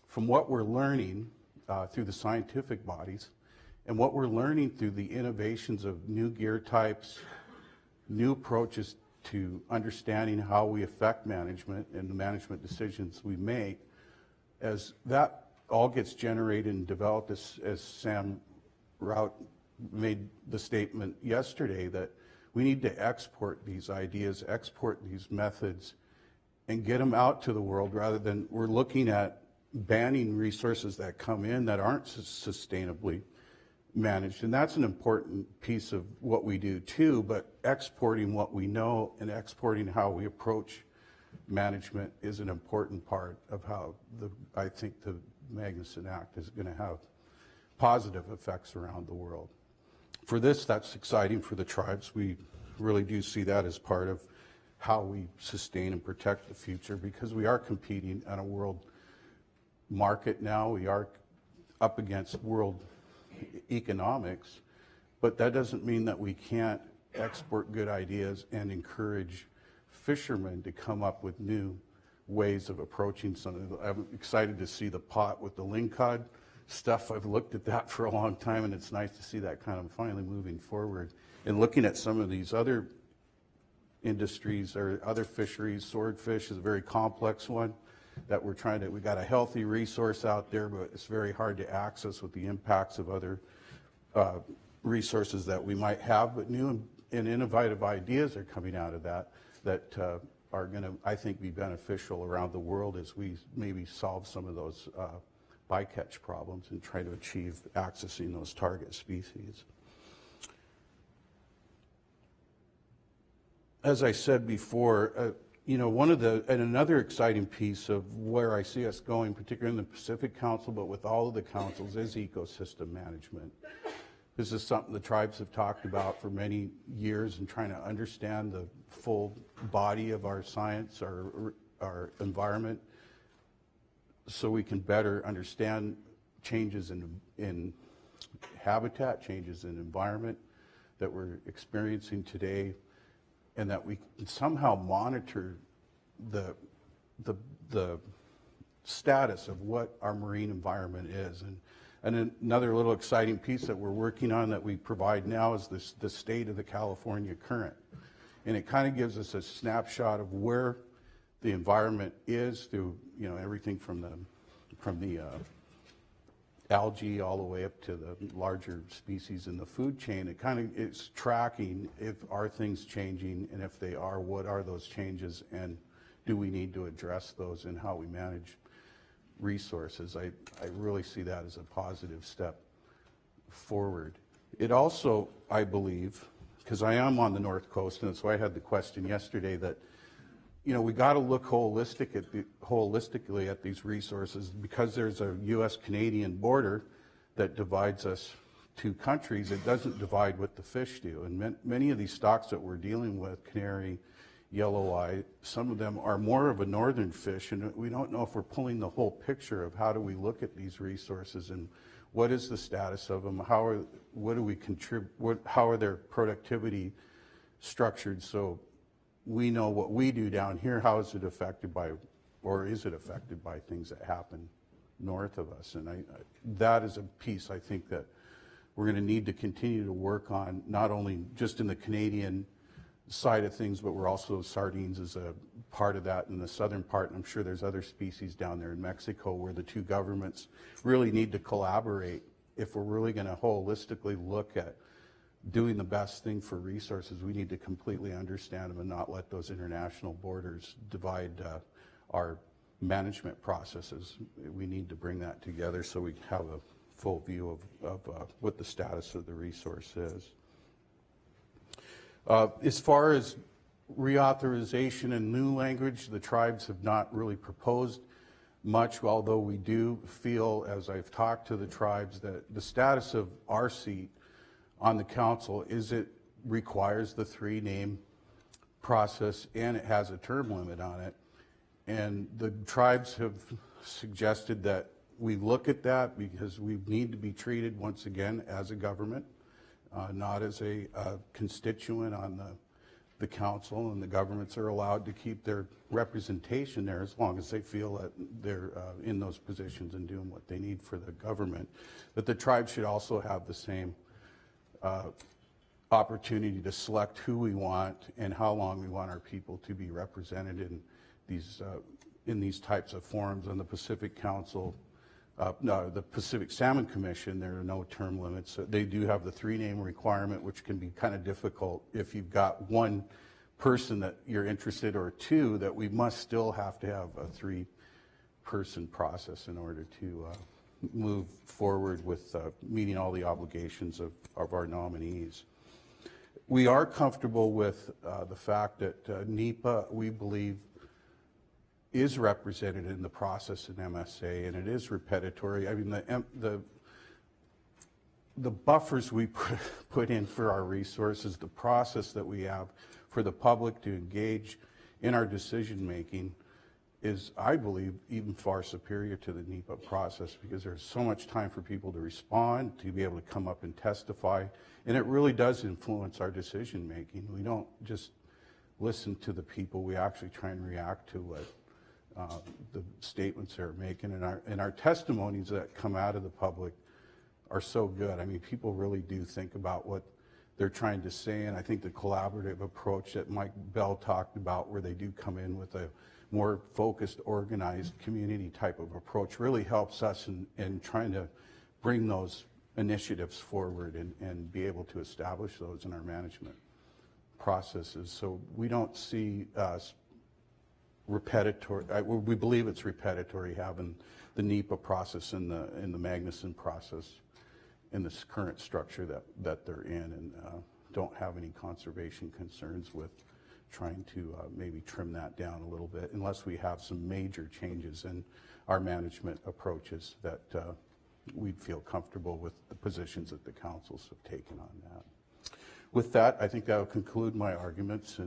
from what we're learning through the scientific bodies and what we're learning through the innovations of new gear types, new approaches to understanding how we affect management and the management decisions we make, as that all gets generated and developed, as Sam Rout made the statement yesterday, that We need to export these ideas, export these methods, and get them out to the world rather than we're looking at banning resources that come in that aren't sustainably managed. And that's an important piece of what we do too, but exporting what we know and exporting how we approach management is an important part of how I think the Magnuson Act is going to have positive effects around the world. For this, that's exciting for the tribes. We really do see that as part of how we sustain and protect the future, because we are competing on a world market now. We are up against world economics, but that doesn't mean that we can't export good ideas and encourage fishermen to come up with new ways of approaching something. I'm excited to see the pot with the lingcod stuff. I've looked at that for a long time, and it's nice to see that kind of finally moving forward. And looking at some of these other industries or other fisheries, swordfish is a very complex one that we got a healthy resource out there, but it's very hard to access with the impacts of other resources that we might have. But new and innovative ideas are coming out of that are going to, I think, be beneficial around the world as we maybe solve some of those bycatch problems and try to achieve accessing those target species. As I said before, another exciting piece of where I see us going, particularly in the Pacific Council, but with all of the councils, is ecosystem management. This is something the tribes have talked about for many years and trying to understand the full body of our science, our environment, so we can better understand changes in habitat, changes in environment that we're experiencing today, and that we can somehow monitor the status of what our marine environment is. And another little exciting piece that we're working on that we provide now is the state of the California current. And it kind of gives us a snapshot of where the environment is through, everything from the algae all the way up to the larger species in the food chain. It's tracking if are things changing, and if they are, what are those changes, and do we need to address those in how we manage resources. I really see that as a positive step forward. It also, I believe, because I am on the North Coast, and that's why I had the question yesterday, that we got to look holistically at these resources, because there's a U.S.-Canadian border that divides us two countries. It doesn't divide what the fish do. And many of these stocks that we're dealing with, canary, yellow-eye, some of them are more of a northern fish, and we don't know if we're pulling the whole picture of how do we look at these resources and what is the status of them, what do we contribute, how are their productivity structured, so we know what we do down here, how is it affected by, or is it affected by things that happen north of us. And that is a piece I think that we're going to need to continue to work on, not only just in the Canadian side of things, but we're also, sardines is a part of that in the southern part, and I'm sure there's other species down there in Mexico where the two governments really need to collaborate if we're really going to holistically look at doing the best thing for resources. We need to completely understand them and not let those international borders divide our management processes. We need to bring that together so we have a full view of what the status of the resource is. As far as reauthorization and new language, the tribes have not really proposed much, although we do feel, as I've talked to the tribes, that the status of our seat on the council is it requires the 3-name process, and it has a term limit on it. And the tribes have suggested that we look at that, because we need to be treated once again as a government, not as a constituent on the council, and the governments are allowed to keep their representation there as long as they feel that they're in those positions and doing what they need for the government. But the tribes should also have the same opportunity to select who we want and how long we want our people to be represented in these types of forums. On the Pacific Council, no, the Pacific Salmon Commission, there are no term limits. They do have the 3-name requirement, which can be kind of difficult if you've got one person that you're interested, or two, that we must still have to have a 3-person process in order to move forward with meeting all the obligations of our nominees. We are comfortable with the fact that NEPA, we believe, is represented in the process in MSA, and it is repetitory. I mean, the buffers we put in for our resources, the process that we have for the public to engage in our decision making is, I believe, even far superior to the NEPA process, because there's so much time for people to respond, to be able to come up and testify, and it really does influence our decision making. We don't just listen to the people, we actually try and react to what the statements they're making, and our testimonies that come out of the public are so good. I mean, people really do think about what they're trying to say, and I think the collaborative approach that Mike Bell talked about, where they do come in with a more focused, organized, community type of approach, really helps us in trying to bring those initiatives forward and be able to establish those in our management processes. So we don't see repetitory, we believe it's repetitory having the NEPA process and the Magnuson process in this current structure that they're in, and don't have any conservation concerns with trying to maybe trim that down a little bit, unless we have some major changes in our management approaches that we'd feel comfortable with the positions that the councils have taken on that. With that, I think that will conclude my arguments.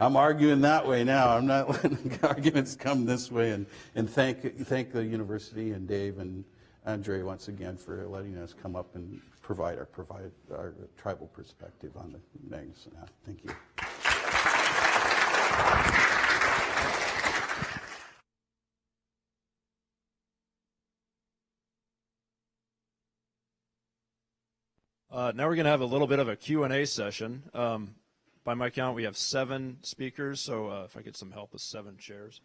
I'm arguing that way now. I'm not letting the arguments come this way. And thank the university and Dave and Andre once again for letting us come up and provide our tribal perspective on the Magnuson Act. Thank you. Now we're going to have a little bit of a Q&A session. By my count, we have 7 speakers, so if I get some help with 7 chairs.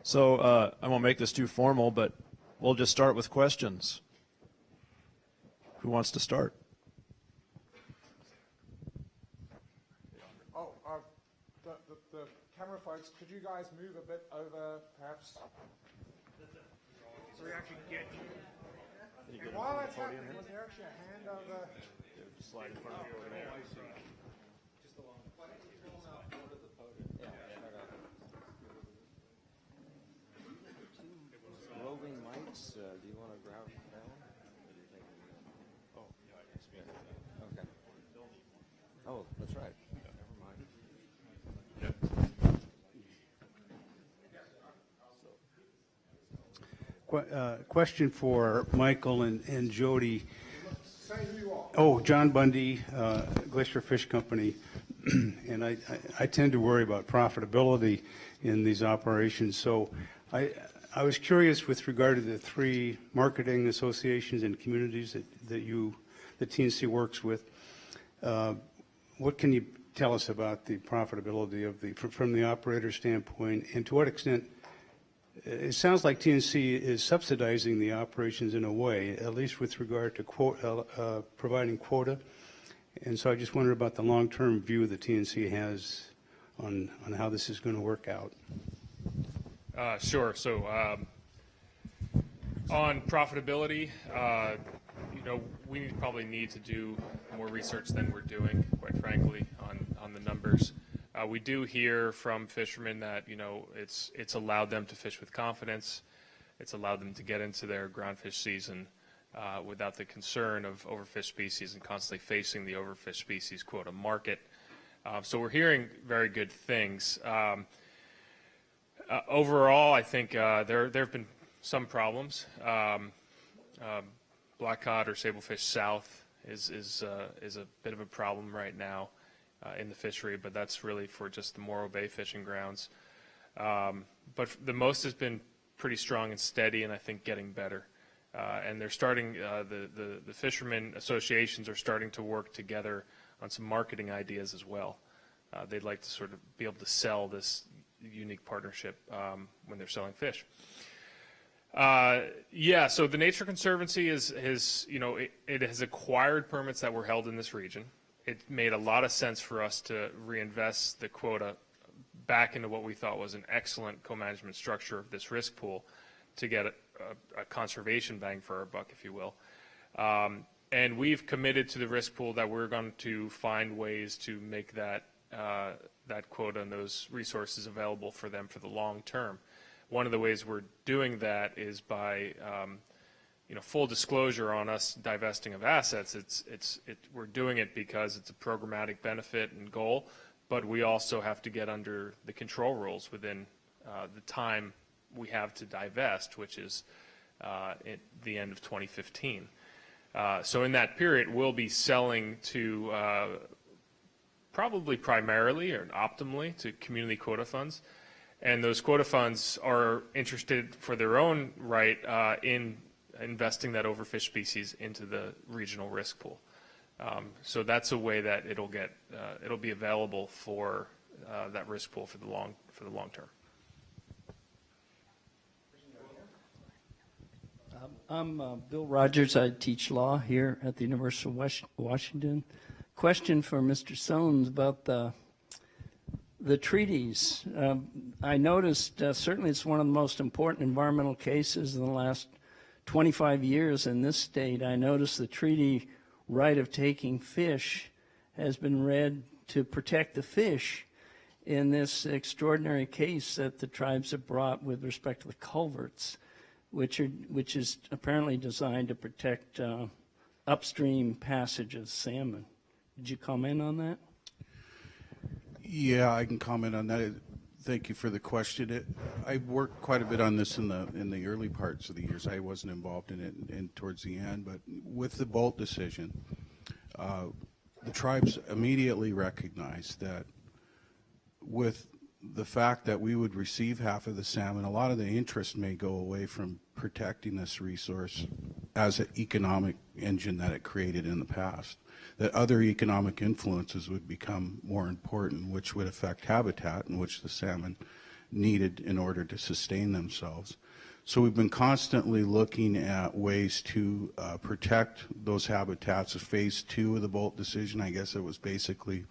So I won't make this too formal, but we'll just start with questions. Who wants to start? Oh, the camera folks, could you guys move a bit over, perhaps? So we actually get you. And while that's happening, was there actually a hand over? Slide in front of you over there. Just along the podium. Roving mics, do you want to grab that one? Oh, yeah, I can speak. Okay. Oh, that's right. Never mind. Question for Michael and Jody. Say who you are. Oh, John Bundy, Glacier Fish Company. And I tend to worry about profitability in these operations. So I was curious with regard to the 3 marketing associations and communities that TNC works with. What can you tell us about the profitability of from the operator standpoint, and to what extent? It sounds like TNC is subsidizing the operations in a way, at least with regard to providing quota. And so I just wonder about the long-term view that TNC has on how this is going to work out. Sure. So on profitability, we probably need to do more research than we're doing, quite frankly, on the numbers. We do hear from fishermen that, you know, it's allowed them to fish with confidence. It's allowed them to get into their groundfish season without the concern of overfished species and constantly facing the overfished species quota market. So we're hearing very good things. Overall, I think there have been some problems. Black cod or sablefish south is a bit of a problem right now in the fishery, but that's really for just the Morro Bay fishing grounds. But the most has been pretty strong and steady, and I think getting better. And they're starting, the fishermen associations are starting to work together on some marketing ideas as well. They'd like to sort of be able to sell this unique partnership when they're selling fish. Yeah, so the Nature Conservancy is you know, it has acquired permits that were held in this region. It made a lot of sense for us to reinvest the quota back into what we thought was an excellent co-management structure of this risk pool to get a conservation bang for our buck, if you will. And we've committed to the risk pool that we're going to find ways to make that that quota and those resources available for them for the long term. One of the ways we're doing that is by you know, full disclosure on us divesting of assets. We're doing it because it's a programmatic benefit and goal, but we also have to get under the control rules within the time we have to divest, which is at the end of 2015. So in that period, we'll be selling to probably primarily or optimally to community quota funds. And those quota funds are interested for their own right in investing that overfished species into the regional risk pool. So that's a way that it'll be available for that risk pool for the long term. I'm Bill Rogers. I teach law here at the University of Washington. Question for Mr. Sones about the treaties. I noticed certainly it's one of the most important environmental cases in the last 25 years in this state. I noticed the treaty right of taking fish has been read to protect the fish in this extraordinary case that the tribes have brought with respect to the culverts, which is apparently designed to protect upstream passage of salmon. Did you comment on that? Yeah, I can comment on that. Thank you for the question. I worked quite a bit on this in the early parts of the years. I wasn't involved in it and towards the end, but with the Bolt decision, the tribes immediately recognized that with the fact that we would receive half of the salmon, a lot of the interest may go away from protecting this resource as an economic engine that it created in the past. That other economic influences would become more important, which would affect habitat in which the salmon needed in order to sustain themselves. So we've been constantly looking at ways to protect those habitats. Phase 2 of the Bolt decision, I guess it was basically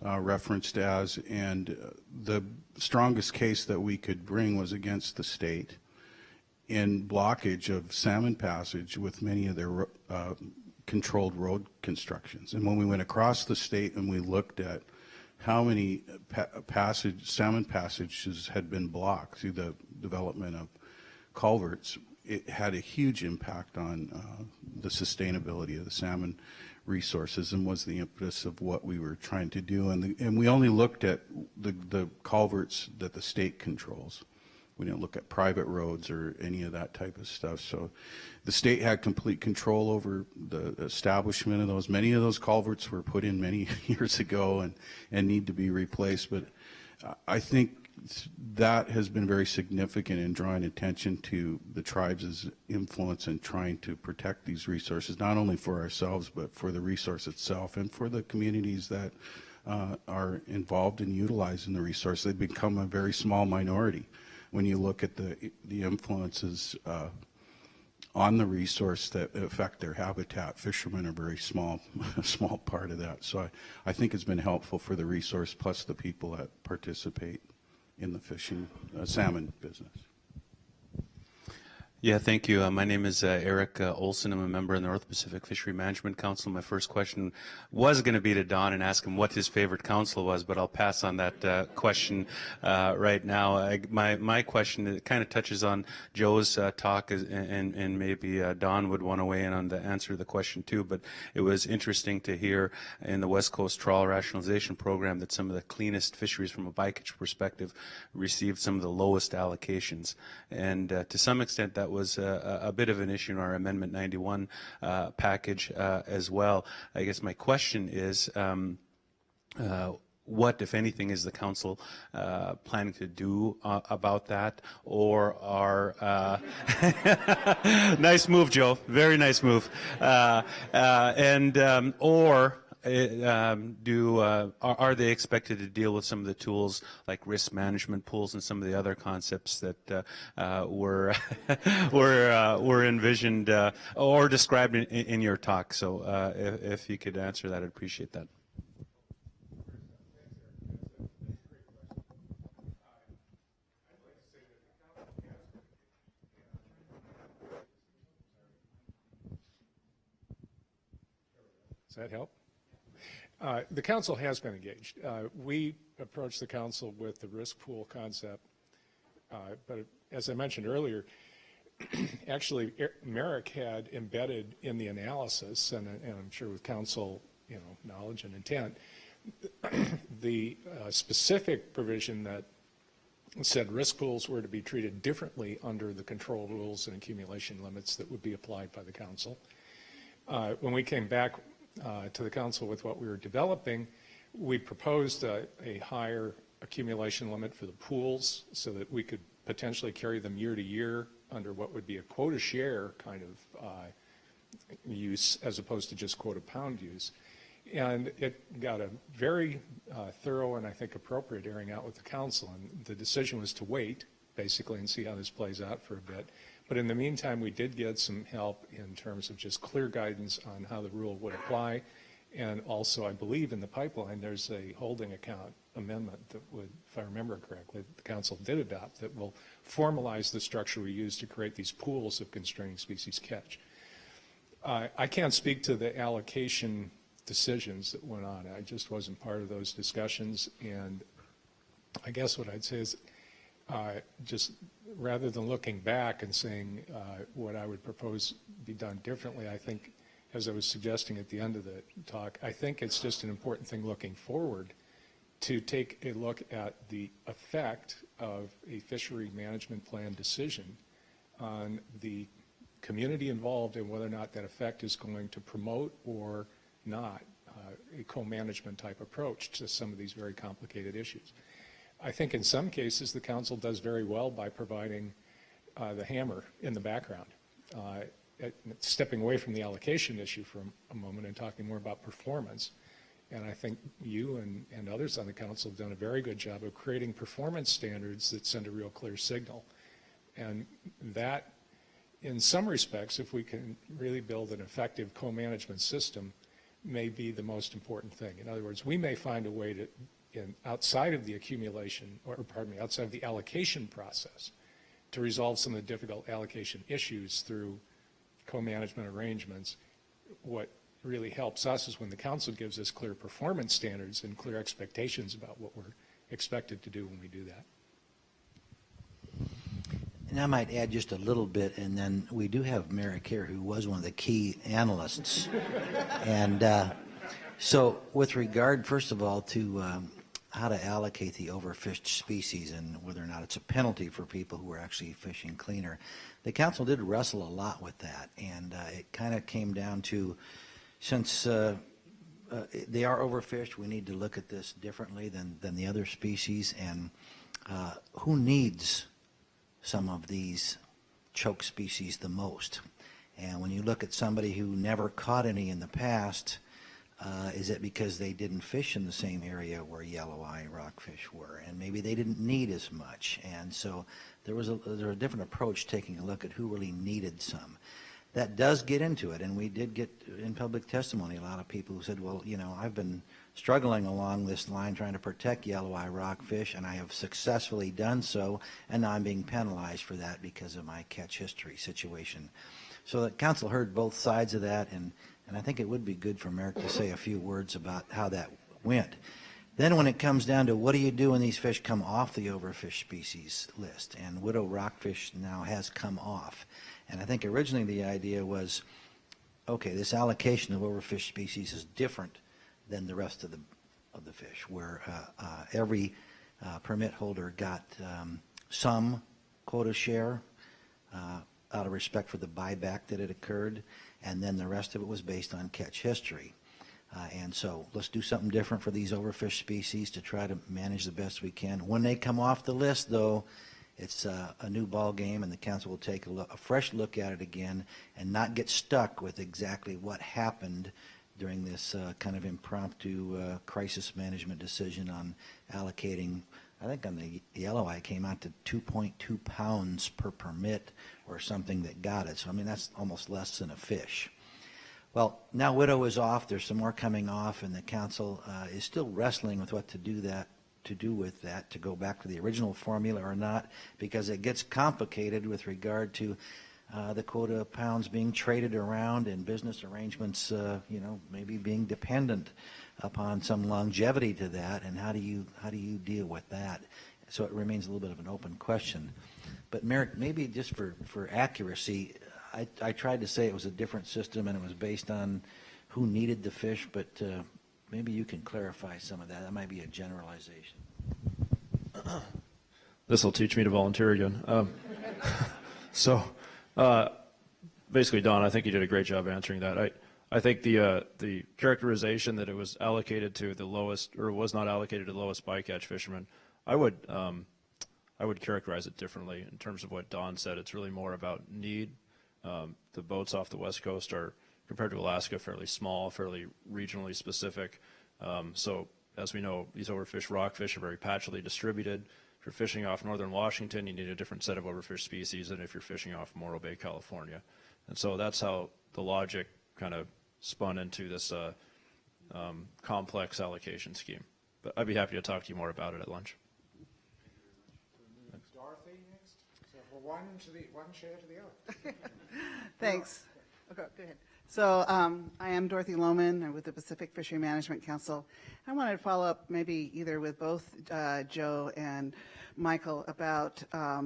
referenced as, and the strongest case that we could bring was against the state in blockage of salmon passage with many of their controlled road constructions. And when we went across the state and we looked at how many salmon passages had been blocked through the development of culverts, it had a huge impact on the sustainability of the salmon resources and was the impetus of what we were trying to do. And we only looked at the culverts that the state controls. We didn't look at private roads or any of that type of stuff. So the state had complete control over the establishment of those. Many of those culverts were put in many years ago and need to be replaced. But I think that has been very significant in drawing attention to the tribes' influence in trying to protect these resources, not only for ourselves, but for the resource itself and for the communities that are involved in utilizing the resource. They've become a very small minority when you look at the influences on the resource that affect their habitat. Fishermen are a very small part of that. So I think it's been helpful for the resource plus the people that participate in the fishing salmon business. Yeah, thank you. My name is Eric Olson. I'm a member of the North Pacific Fishery Management Council. My first question was going to be to Don and ask him what his favorite council was, but I'll pass on that question right now. My question kind of touches on Joe's talk, and maybe Don would want to weigh in on the answer to the question too, but it was interesting to hear in the West Coast Trawl Rationalization Program that some of the cleanest fisheries from a bycatch perspective received some of the lowest allocations. And to some extent that was a bit of an issue in our Amendment 91 package as well. I guess my question is, what, if anything, is the council planning to do about that? Or are nice move, Joe. Very nice move. Are they expected to deal with some of the tools like risk management pools and some of the other concepts that were envisioned or described in your talk? So if you could answer that, I'd appreciate that. Does that help? The council has been engaged. We approached the council with the risk pool concept, but as I mentioned earlier, actually Merrick had embedded in the analysis, and I'm sure with council knowledge and intent, the specific provision that said risk pools were to be treated differently under the control rules and accumulation limits that would be applied by the council. When we came back to the council with what we were developing, we proposed a higher accumulation limit for the pools so that we could potentially carry them year to year under what would be a quota share kind of use as opposed to just quota pound use. And it got a very thorough and I think appropriate airing out with the council, and the decision was to wait basically and see how this plays out for a bit. But in the meantime, we did get some help in terms of just clear guidance on how the rule would apply. And also, I believe in the pipeline, there's a holding account amendment that would, if I remember correctly, the council did adopt that will formalize the structure we use to create these pools of constraining species catch. I can't speak to the allocation decisions that went on. I just wasn't part of those discussions. And I guess what I'd say is just rather than looking back and saying what I would propose be done differently, I think, as I was suggesting at the end of the talk, I think it's just an important thing looking forward to take a look at the effect of a fishery management plan decision on the community involved and whether or not that effect is going to promote or not a co-management type approach to some of these very complicated issues. I think in some cases the council does very well by providing the hammer in the background, stepping away from the allocation issue for a moment and talking more about performance. And I think you and others on the council have done a very good job of creating performance standards that send a real clear signal. And that, in some respects, if we can really build an effective co-management system, may be the most important thing. In other words, we may find a way to, outside of the accumulation, or pardon me, outside of the allocation process, to resolve some of the difficult allocation issues through co-management arrangements. What really helps us is when the council gives us clear performance standards and clear expectations about what we're expected to do when we do that. And I might add just a little bit, and then we do have Merrick here, who was one of the key analysts. And so with regard, first of all, to how to allocate the overfished species and whether or not it's a penalty for people who are actually fishing cleaner, the council did wrestle a lot with that. And it kind of came down to, since they are overfished, we need to look at this differently than the other species. And who needs some of these choke species the most? And when you look at somebody who never caught any in the past, is it because they didn't fish in the same area where yellow eye rockfish were, and maybe they didn't need as much? And so there was a different approach, taking a look at who really needed some. That does get into it, and we did get in public testimony a lot of people who said, well, you know, I've been struggling along this line trying to protect yellow eye rockfish, and I have successfully done so, and now I'm being penalized for that because of my catch history situation. So the council heard both sides of that, and I think it would be good for Merrick to say a few words about how that went. Then when it comes down to what do you do when these fish come off the overfished species list, and widow rockfish now has come off. And I think originally the idea was, okay, this allocation of overfished species is different than the rest of the fish, where every permit holder got some quota share out of respect for the buyback that had occurred, and then the rest of it was based on catch history. And so let's do something different for these overfished species to try to manage the best we can. When they come off the list, though, it's a new ball game, and the council will take a fresh look at it again and not get stuck with exactly what happened during this kind of impromptu crisis management decision on allocating. I think on the yellow eye came out to 2.2 pounds per permit or something that got it. So I mean that's almost less than a fish. Well, now widow is off. There's some more coming off, and the council is still wrestling with what to do with that, to go back to the original formula or not, because it gets complicated with regard to the quota of pounds being traded around and business arrangements, maybe being dependent upon some longevity to that, and how do you deal with that? So it remains a little bit of an open question. But Merrick, maybe just for accuracy, I tried to say it was a different system and it was based on who needed the fish, but maybe you can clarify some of that. That might be a generalization. This will teach me to volunteer again. Basically, Don, I think you did a great job answering that. I think the characterization that it was allocated to the lowest, or was not allocated to the lowest bycatch fishermen, I would characterize it differently in terms of what Don said. It's really more about need. The boats off the West Coast are, compared to Alaska, fairly small, fairly regionally specific. So as we know, these overfished rockfish are very patchily distributed. If you're fishing off northern Washington, you need a different set of overfished species than if you're fishing off Morro Bay, California. And so that's how the logic kind of spun into this complex allocation scheme. But I'd be happy to talk to you more about it at lunch. Dorothy next. So for one share to the other. Thanks. Okay, go ahead. So I am Dorothy Lohman. I'm with the Pacific Fishery Management Council. I wanted to follow up maybe either with both Joe and Michael about I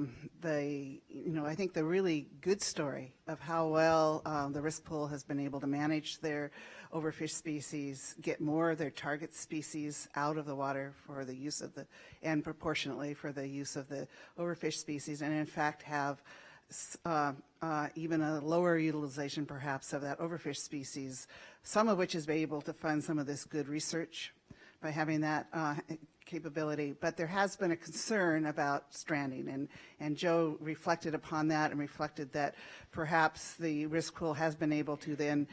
think the really good story of how well the risk pool has been able to manage their overfished species, get more of their target species out of the water for the use of and proportionately for the use of the overfished species, and in fact have even a lower utilization perhaps of that overfished species, some of which is able to fund some of this good research by having that capability. But there has been a concern about stranding, and Joe reflected upon that and reflected that perhaps the risk pool has been able to then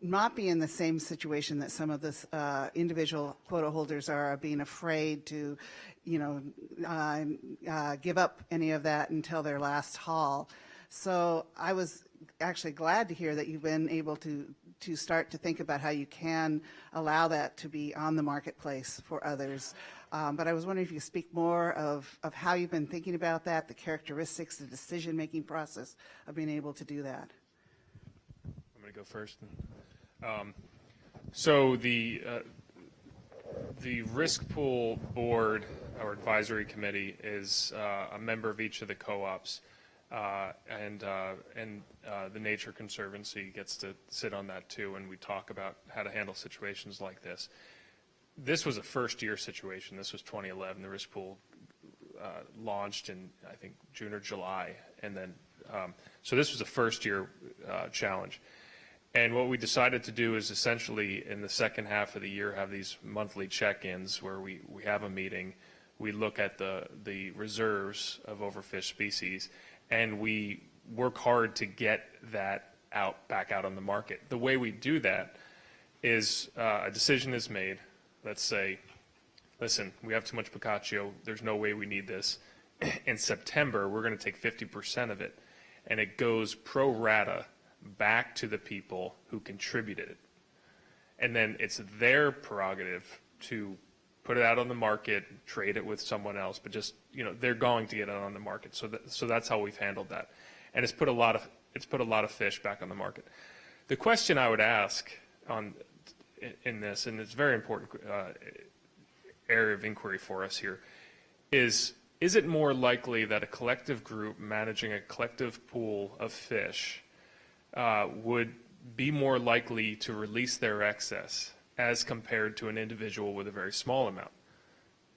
not be in the same situation that some of this individual quota holders are, being afraid to give up any of that until their last haul. So I was actually glad to hear that you've been able to start to think about how you can allow that to be on the marketplace for others. But I was wondering if you could speak more of how you've been thinking about that, the characteristics, the decision-making process of being able to do that. I'm going to go first. So the risk pool board or advisory committee is a member of each of the co-ops, and the Nature Conservancy gets to sit on that too, and we talk about how to handle situations like this. This was a first-year situation. This was 2011. The risk pool launched in, I think, June or July, and then so this was a first-year challenge. And what we decided to do is essentially in the second half of the year have these monthly check-ins where we have a meeting, we look at the reserves of overfished species, and we work hard to get that back out on the market. The way we do that is a decision is made. Let's say, listen, we have too much Boccaccio, there's no way we need this. In September, we're going to take 50% of it, and it goes pro rata back to the people who contributed it. And then it's their prerogative to put it out on the market, trade it with someone else, but just, they're going to get it on the market. So that's how we've handled that. And it's put a lot of fish back on the market. The question I would ask in this, and it's a very important area of inquiry for us here, is it more likely that a collective group managing a collective pool of fish would be more likely to release their excess as compared to an individual with a very small amount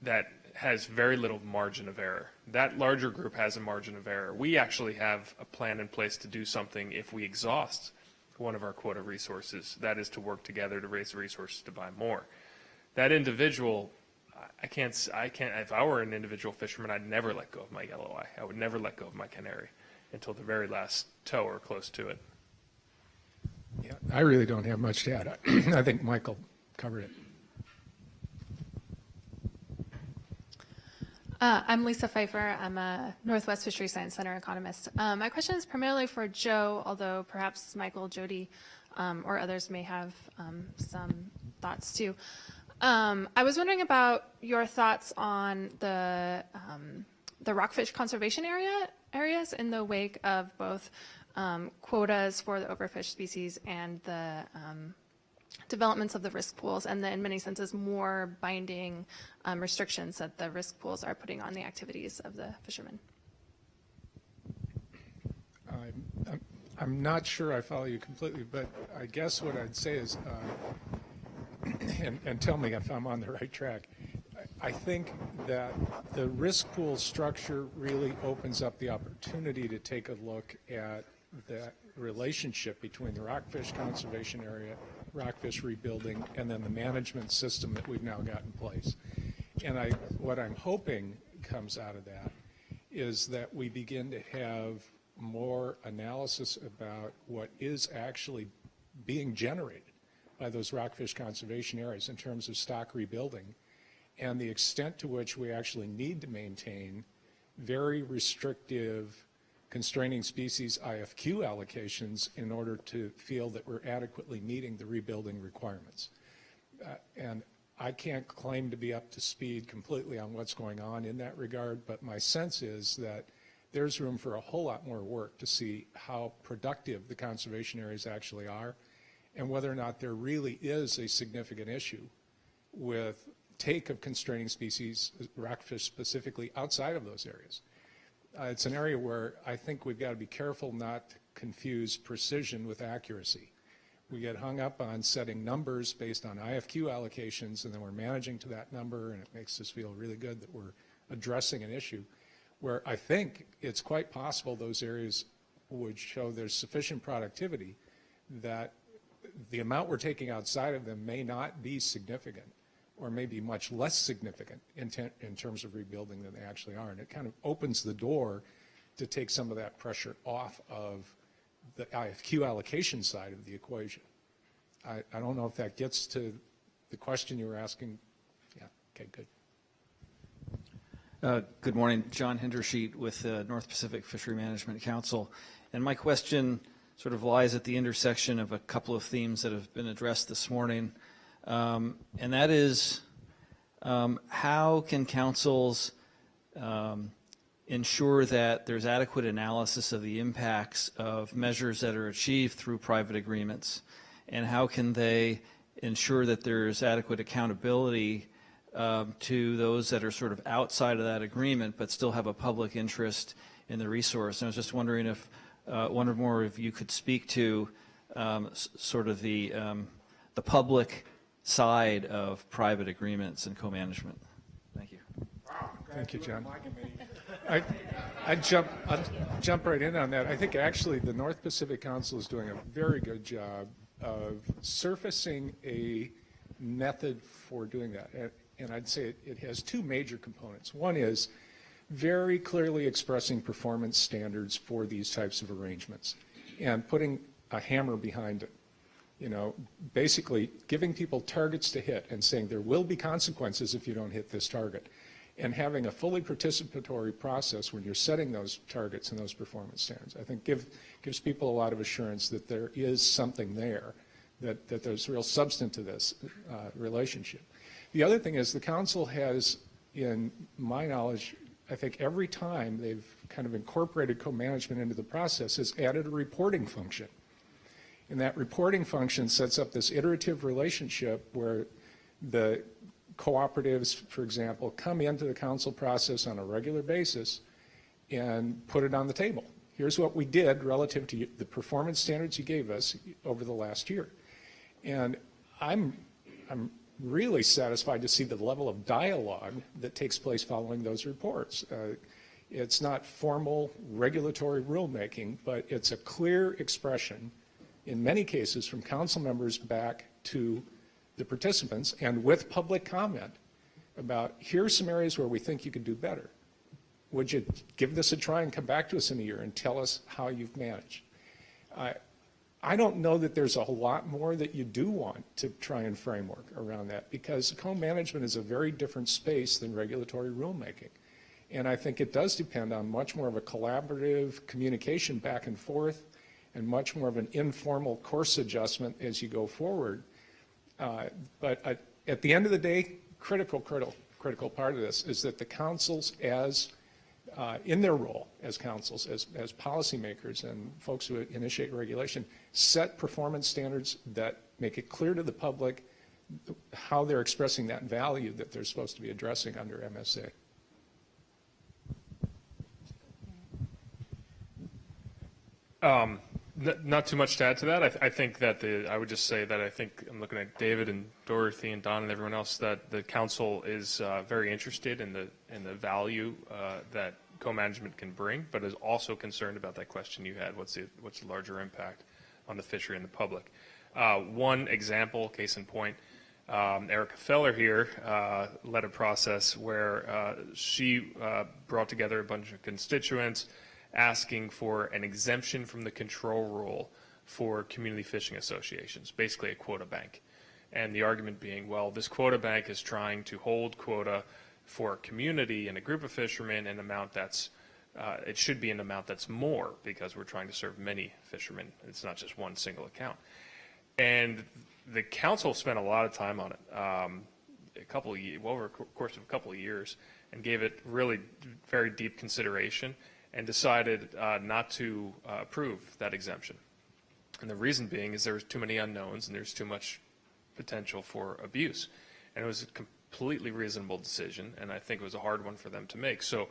that has very little margin of error? That larger group has a margin of error. We actually have a plan in place to do something if we exhaust one of our quota resources. That is to work together to raise the resources to buy more. That individual, I can't, if I were an individual fisherman, I'd never let go of my yellow eye. I would never let go of my canary until the very last tow or close to it. Yeah, I really don't have much to add. I think Michael covered it. I'm Lisa Pfeiffer. I'm a Northwest Fisheries Science Center economist. My question is primarily for Joe, although perhaps Michael, Jody, or others may have some thoughts too. I was wondering about your thoughts on the rockfish conservation areas in the wake of both quotas for the overfished species and the developments of the risk pools, and then in many senses more binding restrictions that the risk pools are putting on the activities of the fishermen. I'm not sure I follow you completely, but I guess what I'd say is, and tell me if I'm on the right track, I think that the risk pool structure really opens up the opportunity to take a look at that relationship between the rockfish conservation area, rockfish rebuilding, and then the management system that we've now got in place. And what I'm hoping comes out of that is that we begin to have more analysis about what is actually being generated by those rockfish conservation areas in terms of stock rebuilding, and the extent to which we actually need to maintain very restrictive constraining species IFQ allocations in order to feel that we're adequately meeting the rebuilding requirements. And I can't claim to be up to speed completely on what's going on in that regard, but my sense is that there's room for a whole lot more work to see how productive the conservation areas actually are, and whether or not there really is a significant issue with take of constraining species, rockfish specifically, outside of those areas. It's an area where I think we've got to be careful not to confuse precision with accuracy. We get hung up on setting numbers based on IFQ allocations, and then we're managing to that number, and it makes us feel really good that we're addressing an issue where I think it's quite possible those areas would show there's sufficient productivity that the amount we're taking outside of them may not be significant, or maybe much less significant in terms of rebuilding than they actually are. And it kind of opens the door to take some of that pressure off of the IFQ allocation side of the equation. I don't know if that gets to the question you were asking. Yeah, okay, good. Good morning, John Hindersheet with the North Pacific Fishery Management Council. And my question sort of lies at the intersection of a couple of themes that have been addressed this morning. And that is, how can councils ensure that there's adequate analysis of the impacts of measures that are achieved through private agreements? And how can they ensure that there's adequate accountability to those that are sort of outside of that agreement but still have a public interest in the resource? And I was just wondering if one or more of you could speak to sort of the public side of private agreements and co-management. Thank you. Thank you, John. I'd jump right in on that. I think actually the North Pacific Council is doing a very good job of surfacing a method for doing that. And I'd say it has two major components. One is very clearly expressing performance standards for these types of arrangements and putting a hammer behind it. You know, basically giving people targets to hit and saying there will be consequences if you don't hit this target, and having a fully participatory process when you're setting those targets and those performance standards. I think gives people a lot of assurance that there is something there, that there's real substance to this relationship. The other thing is the council has, in my knowledge, I think every time they've kind of incorporated co-management into the process has added a reporting function. And that reporting function sets up this iterative relationship where the cooperatives, for example, come into the council process on a regular basis and put it on the table. Here's what we did relative to the performance standards you gave us over the last year. And I'm really satisfied to see the level of dialogue that takes place following those reports. It's not formal regulatory rulemaking, but it's a clear expression, in many cases, from council members back to the participants and with public comment about, here's some areas where we think you could do better. Would you give this a try and come back to us in a year and tell us how you've managed? I don't know that there's a whole lot more that you do want to try and framework around that, because co-management is a very different space than regulatory rulemaking. And I think it does depend on much more of a collaborative communication back and forth and much more of an informal course adjustment as you go forward. But at the end of the day, critical part of this is that the councils, as in their role as councils, as policymakers and folks who initiate regulation, set performance standards that make it clear to the public how they're expressing that value that they're supposed to be addressing under MSA. Not too much to add to that. I think that I would just say that I think I'm looking at David and Dorothy and Don and everyone else, that the council is very interested in the value that co-management can bring, but is also concerned about that question you had: what's the larger impact on the fishery and the public? One example, case in point, Erica Feller here led a process where she brought together a bunch of constituents asking for an exemption from the control rule for community fishing associations, basically a quota bank. And the argument being, well, this quota bank is trying to hold quota for a community and a group of fishermen in an amount that's, it should be an amount that's more, because we're trying to serve many fishermen. It's not just one single account. And the council spent a lot of time on it, over the course of a couple of years, and gave it really very deep consideration, and decided not to approve that exemption. And the reason being is there's too many unknowns and there's too much potential for abuse. And it was a completely reasonable decision, and I think it was a hard one for them to make. So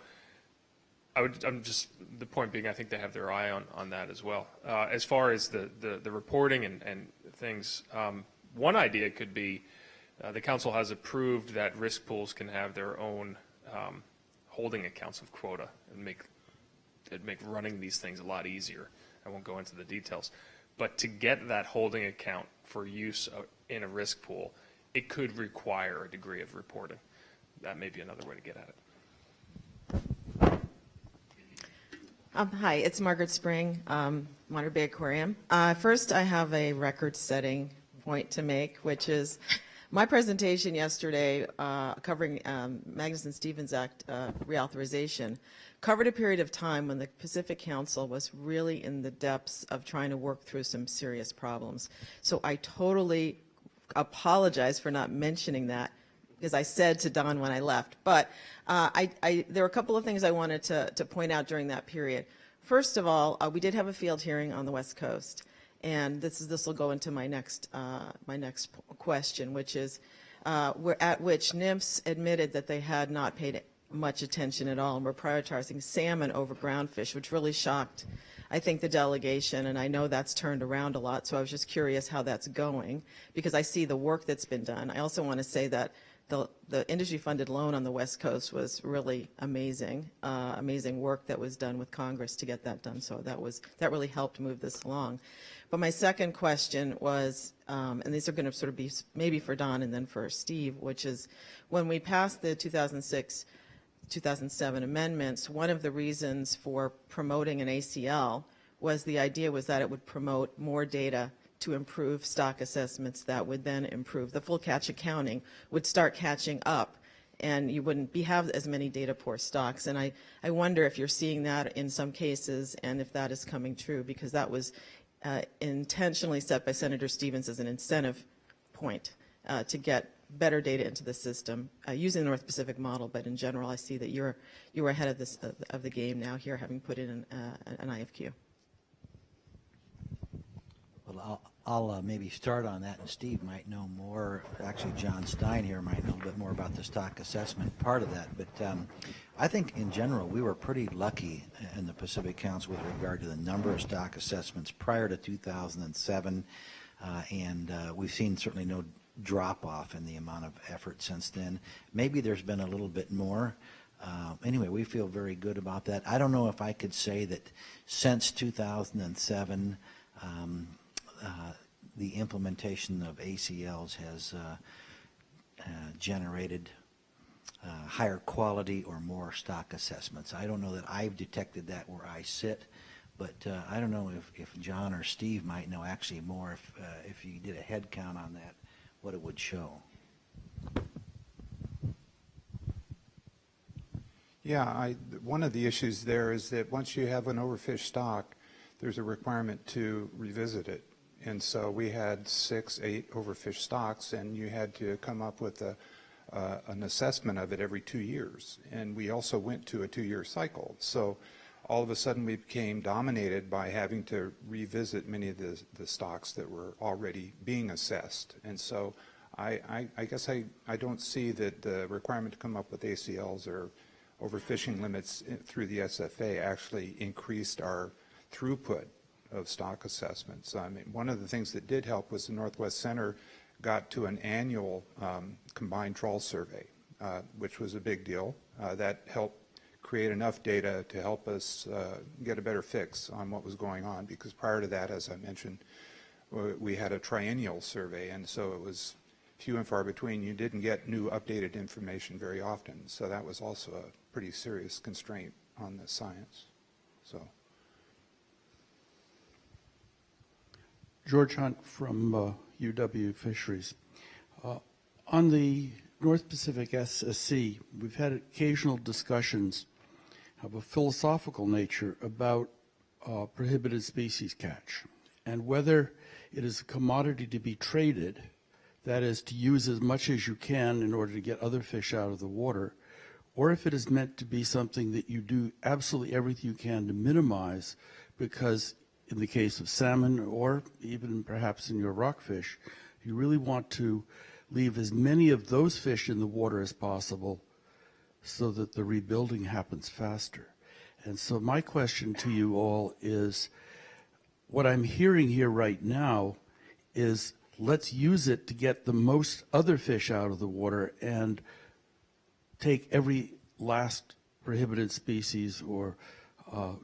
the point being, I think they have their eye on that as well. As far as the reporting and things, one idea could be the council has approved that risk pools can have their own holding accounts of quota and make running these things a lot easier. I won't go into the details. But to get that holding account for use in a risk pool, it could require a degree of reporting. That may be another way to get at it. Hi, it's Margaret Spring, Monterey Bay Aquarium. First, I have a record-setting point to make, which is my presentation yesterday covering Magnuson-Stevens Act reauthorization covered a period of time when the Pacific Council was really in the depths of trying to work through some serious problems. So I totally apologize for not mentioning that, because I said to Don when I left. But there were a couple of things I wanted to point out during that period. First of all, we did have a field hearing on the West Coast, and this will go into my next question, which is at which NMFS admitted that they had not paid much attention at all and were prioritizing salmon over groundfish, which really shocked, I think, the delegation, and I know that's turned around a lot, so I was just curious how that's going, because I see the work that's been done. I also want to say that the industry-funded loan on the West Coast was really amazing, amazing work that was done with Congress to get that done, so that really helped move this along. But my second question was, and these are going to sort of be maybe for Don and then for Steve, which is when we passed the 2007 amendments, one of the reasons for promoting an ACL was the idea was that it would promote more data to improve stock assessments that would then improve the full catch accounting, would start catching up, and you wouldn't have as many data poor stocks. And I wonder if you're seeing that in some cases and if that is coming true, because that was intentionally set by Senator Stevens as an incentive point to get better data into the system using the North Pacific model. But in general, I see that you're ahead of this of the game now here, having put in an IFQ. Well, I'll maybe start on that, and Steve might know more. Actually, John Stein here might know a bit more about the stock assessment part of that. But I think in general, we were pretty lucky in the Pacific Council with regard to the number of stock assessments prior to 2007. And we've seen certainly no drop-off in the amount of effort since then. Maybe there's been a little bit more. Anyway, we feel very good about that. I don't know if I could say that since 2007, the implementation of ACLs has generated higher quality or more stock assessments. I don't know that I've detected that where I sit, but I don't know if John or Steve might know actually more if you did a head count on that, what it would show. Yeah, one of the issues there is that once you have an overfished stock, there's a requirement to revisit it. And so we had 6, 8 overfished stocks, and you had to come up with an assessment of it every 2 years. And we also went to a 2-year cycle. So all of a sudden we became dominated by having to revisit many of the stocks that were already being assessed. And so I guess I don't see that the requirement to come up with ACLs or overfishing limits through the SFA actually increased our throughput of stock assessments. I mean, one of the things that did help was the Northwest Center got to an annual combined trawl survey, which was a big deal. That helped create enough data to help us get a better fix on what was going on, because prior to that, as I mentioned, we had a triennial survey, and so it was few and far between. You didn't get new updated information very often, so that was also a pretty serious constraint on the science. So. George Hunt from UW Fisheries. On the North Pacific SSC, we've had occasional discussions of a philosophical nature about prohibited species catch and whether it is a commodity to be traded, that is, to use as much as you can in order to get other fish out of the water, or if it is meant to be something that you do absolutely everything you can to minimize, because in the case of salmon, or even perhaps in your rockfish, you really want to leave as many of those fish in the water as possible so that the rebuilding happens faster. And so my question to you all is, what I'm hearing here right now is, let's use it to get the most other fish out of the water and take every last prohibited species or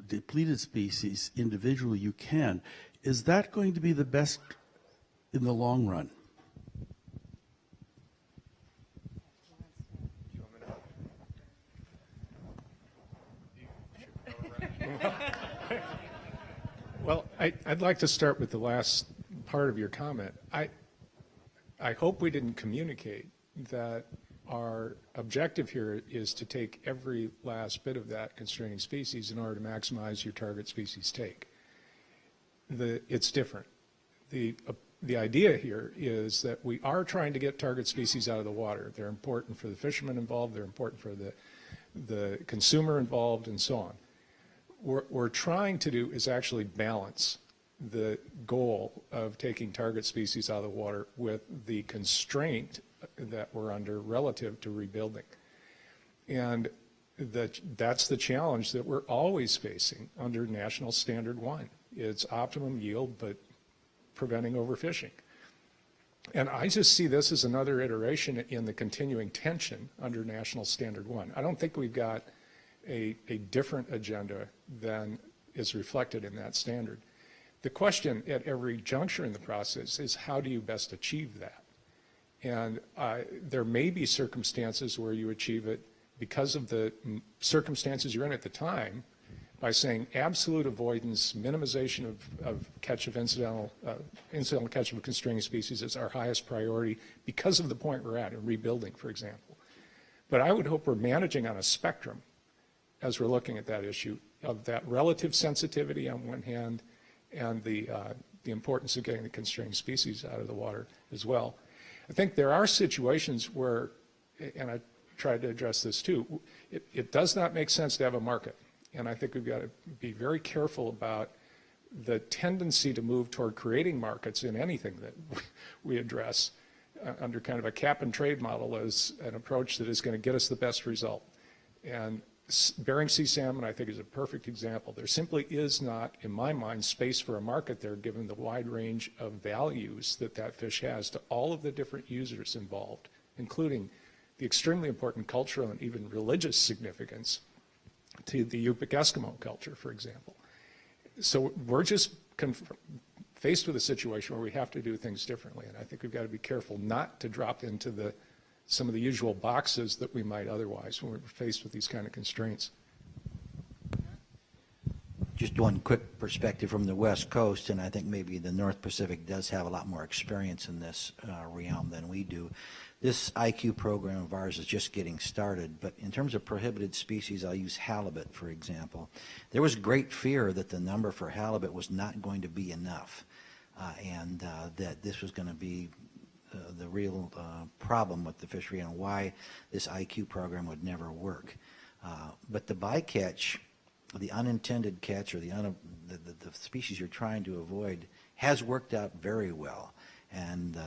depleted species individually you can. Is that going to be the best in the long run? Well, I'd like to start with the last part of your comment. I hope we didn't communicate that our objective here is to take every last bit of that constraining species in order to maximize your target species take. It's different. The idea here is that we are trying to get target species out of the water. They're important for the fishermen involved, they're important for the consumer involved, and so on. What we're trying to do is actually balance the goal of taking target species out of the water with the constraint that we're under relative to rebuilding. And that's the challenge that we're always facing under National Standard 1. It's optimum yield, but preventing overfishing. And I just see this as another iteration in the continuing tension under National Standard 1. I don't think we've got a different agenda than is reflected in that standard. The question at every juncture in the process is, how do you best achieve that? And there may be circumstances where you achieve it because of the circumstances you're in at the time, by saying absolute avoidance, minimization of catch of incidental catch of constraining species is our highest priority because of the point we're at in rebuilding, for example. But I would hope we're managing on a spectrum as we're looking at that issue of that relative sensitivity on one hand and the importance of getting the constrained species out of the water as well. I think there are situations where, and I tried to address this too, it does not make sense to have a market. And I think we've got to be very careful about the tendency to move toward creating markets in anything that we address under kind of a cap and trade model as an approach that is going to get us the best result. And Bering Sea salmon, I think, is a perfect example. There simply is not, in my mind, space for a market there given the wide range of values that that fish has to all of the different users involved, including the extremely important cultural and even religious significance to the Yupik Eskimo culture, for example. So we're just faced with a situation where we have to do things differently, and I think we've got to be careful not to drop into some of the usual boxes that we might otherwise when we're faced with these kind of constraints. Just one quick perspective from the West Coast, and I think maybe the North Pacific does have a lot more experience in this realm than we do. This IQ program of ours is just getting started, but in terms of prohibited species, I'll use halibut, for example. There was great fear that the number for halibut was not going to be enough, and that this was going to be the real problem with the fishery and why this IQ program would never work. But the bycatch, the unintended catch, or the species you're trying to avoid, has worked out very well. And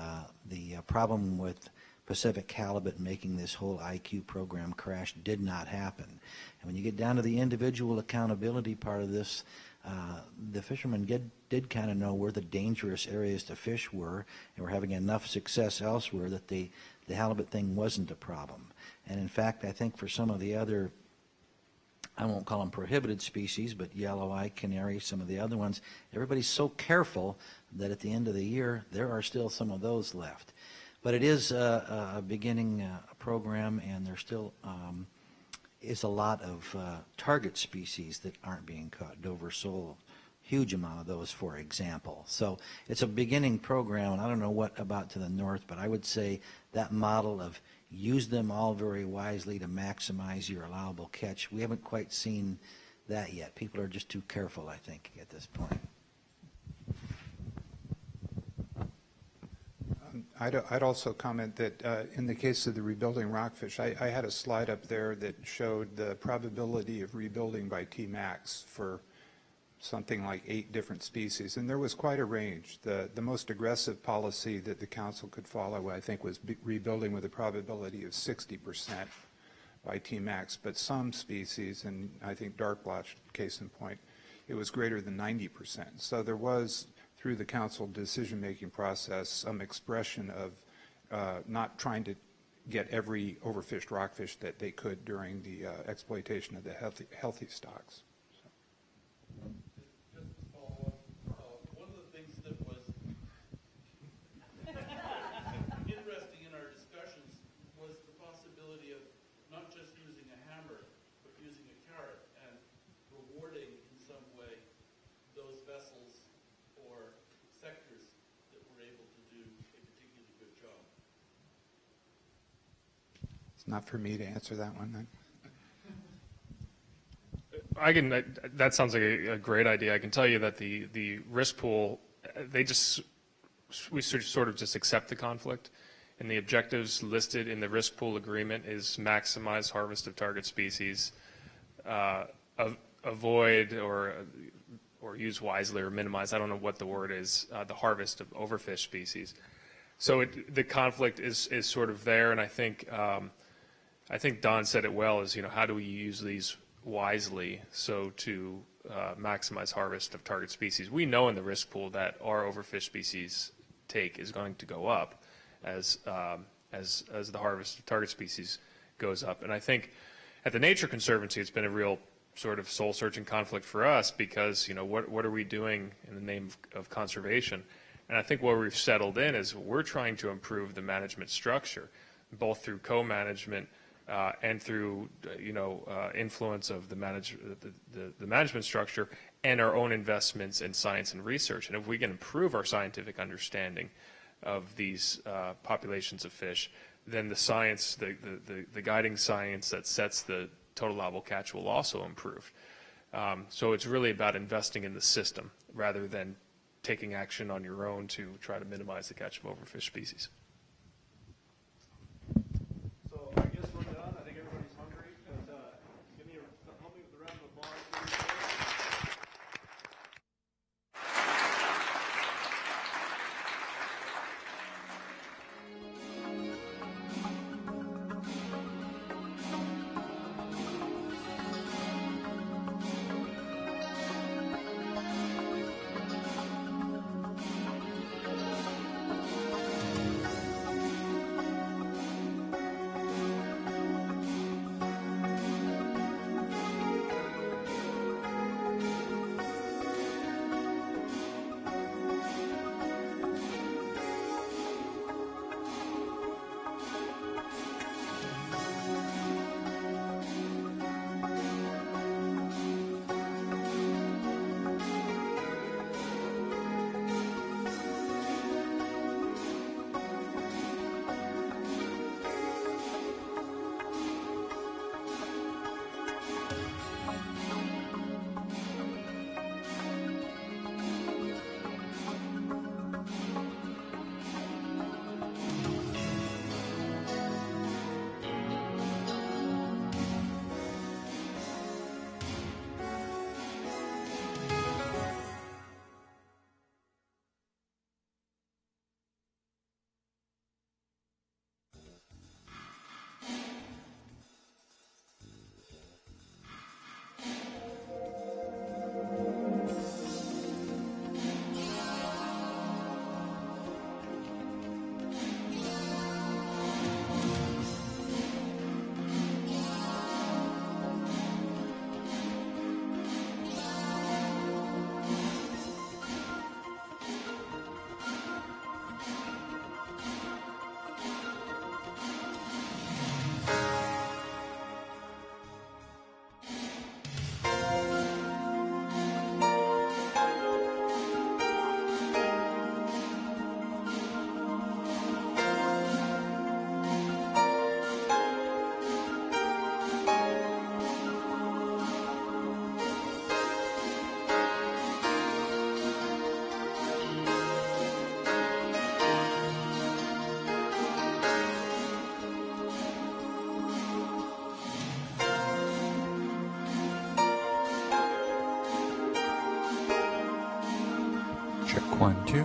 the problem with Pacific halibut making this whole IQ program crash did not happen. And when you get down to the individual accountability part of this, the fishermen did kind of know where the dangerous areas to fish were, and were having enough success elsewhere that the halibut thing wasn't a problem. And in fact, I think for some of the other, I won't call them prohibited species, but yellow-eye canary, some of the other ones, everybody's so careful that at the end of the year, there are still some of those left. But it is a beginning program, and there still is a lot of target species that aren't being caught. Dover sole, huge amount of those, for example. So it's a beginning program, and I don't know what about to the north, but I would say that model of use them all very wisely to maximize your allowable catch, we haven't quite seen that yet. People are just too careful, I think, at this point. I'd also comment that in the case of the rebuilding rockfish, I had a slide up there that showed the probability of rebuilding by Tmax for something like 8 different species, and there was quite a range. The most aggressive policy that the council could follow, I think, was rebuilding with a probability of 60% by Tmax, but some species, and I think dark blotch, case in point, it was greater than 90%. So there was, through the council decision-making process, some expression of not trying to get every overfished rockfish that they could during the exploitation of the healthy stocks. Just to follow up, one of the things that was interesting in our discussions was the possibility of not just using a hammer, but using a carrot and rewarding in some way those vessels or sectors that were able to do a particularly good job. It's not for me to answer that one then. That sounds like a great idea. I can tell you that the risk pool, we sort of just accept the conflict, and the objectives listed in the risk pool agreement is maximize harvest of target species, avoid or use wisely or minimize, I don't know what the word is, the harvest of overfished species. So the conflict is sort of there, and I think Don said it well, is, how do we use these wisely so to maximize harvest of target species. We know in the risk pool that our overfished species take is going to go up as the harvest of target species goes up. And I think at the Nature Conservancy, it's been a real sort of soul-searching conflict for us because, what are we doing in the name of conservation? And I think where we've settled in is we're trying to improve the management structure, both through co-management and through influence of the management structure and our own investments in science and research. And if we can improve our scientific understanding of these populations of fish, then the science, the guiding science that sets the total allowable catch will also improve. So it's really about investing in the system rather than taking action on your own to try to minimize the catch of overfished species. Check 1, 2.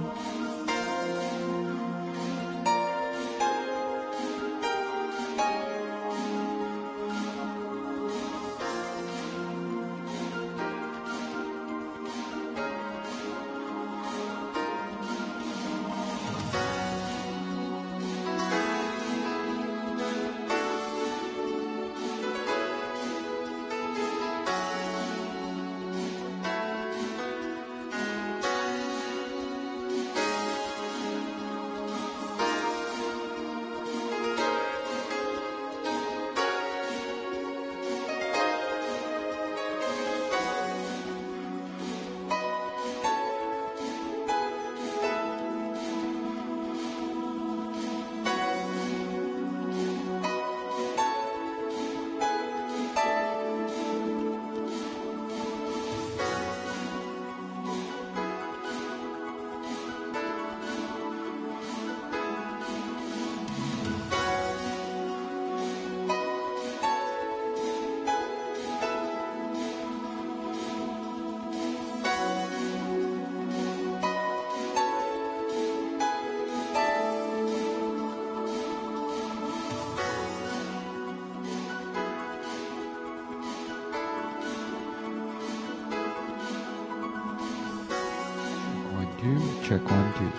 Check 1, 2.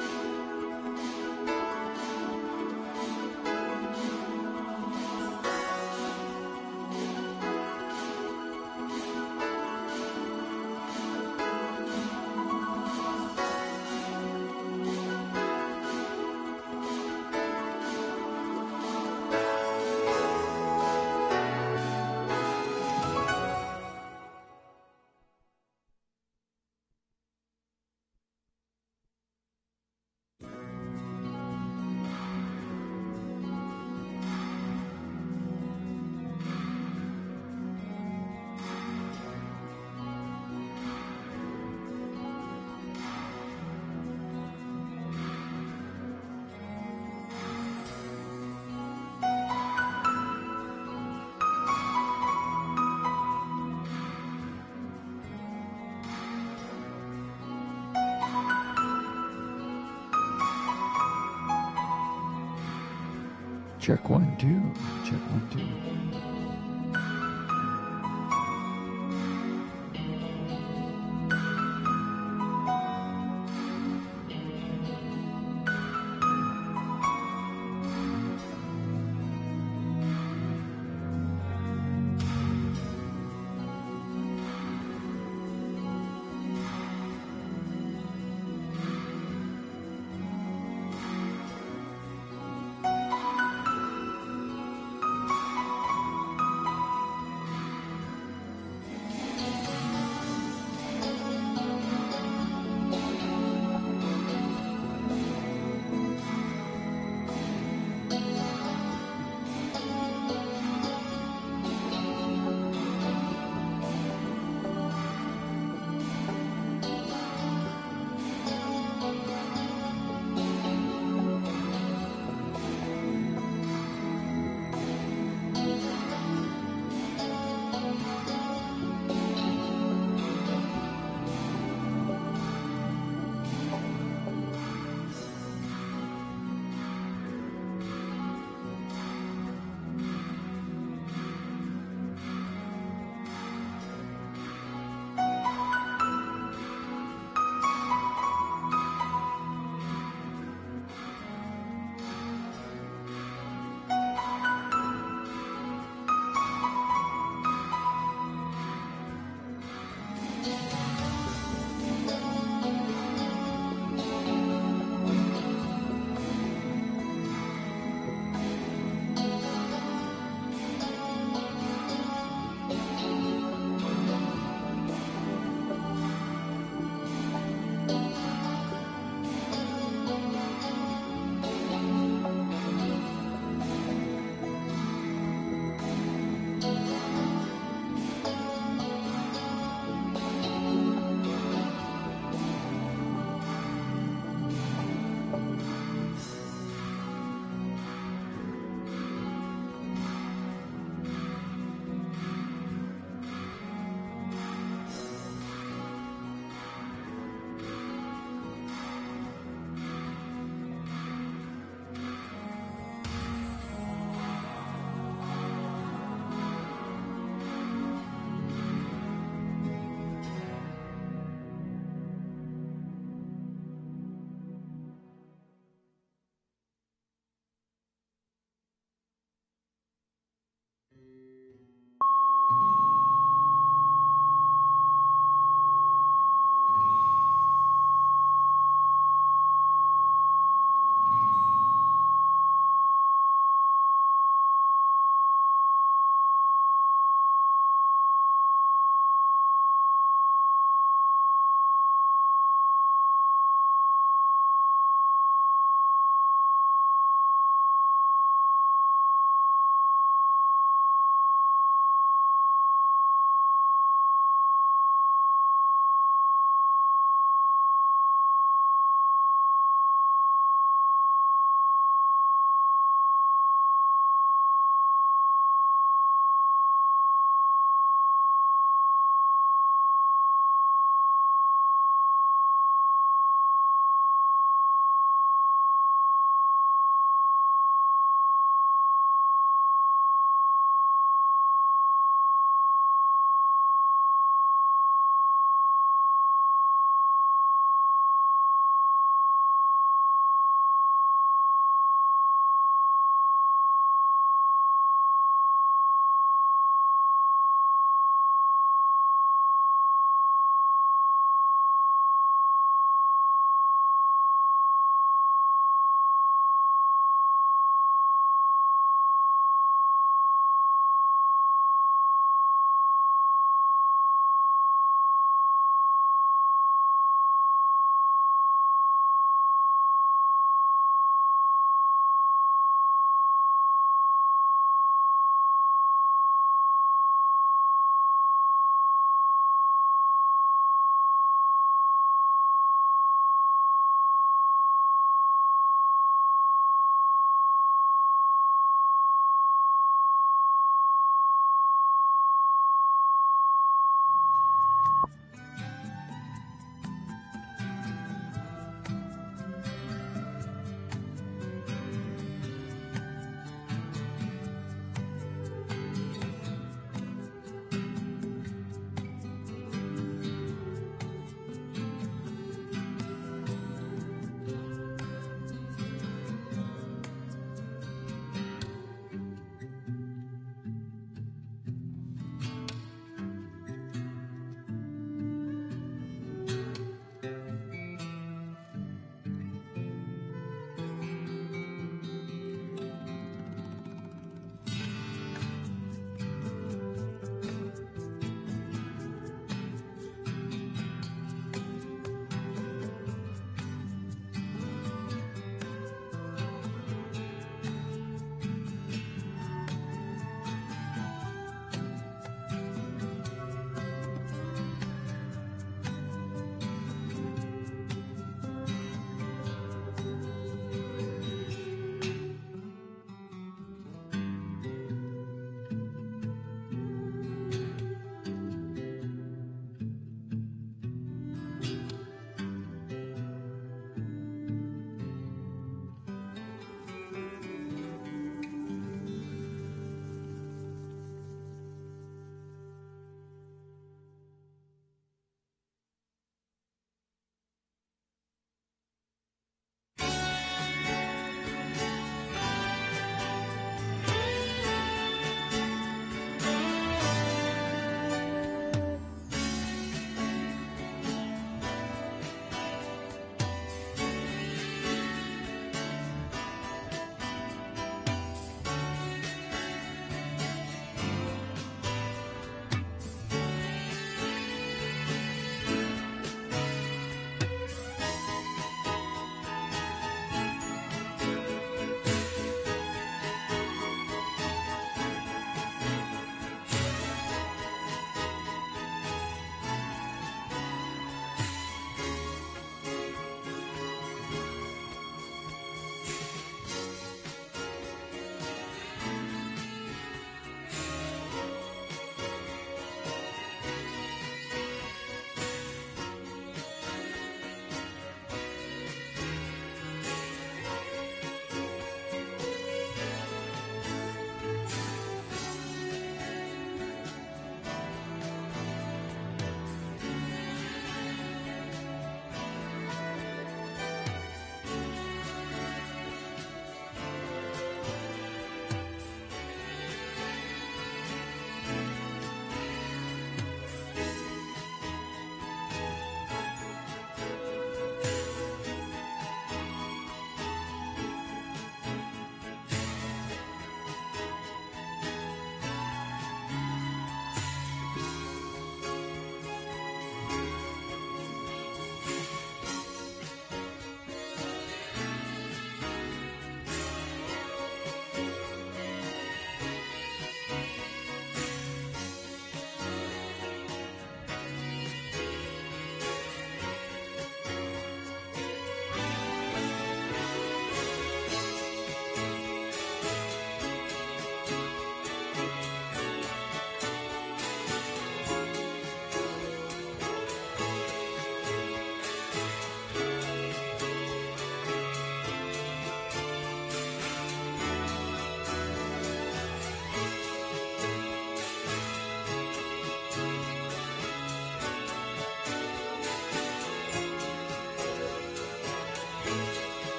Check 1, 2. Check 1, 2.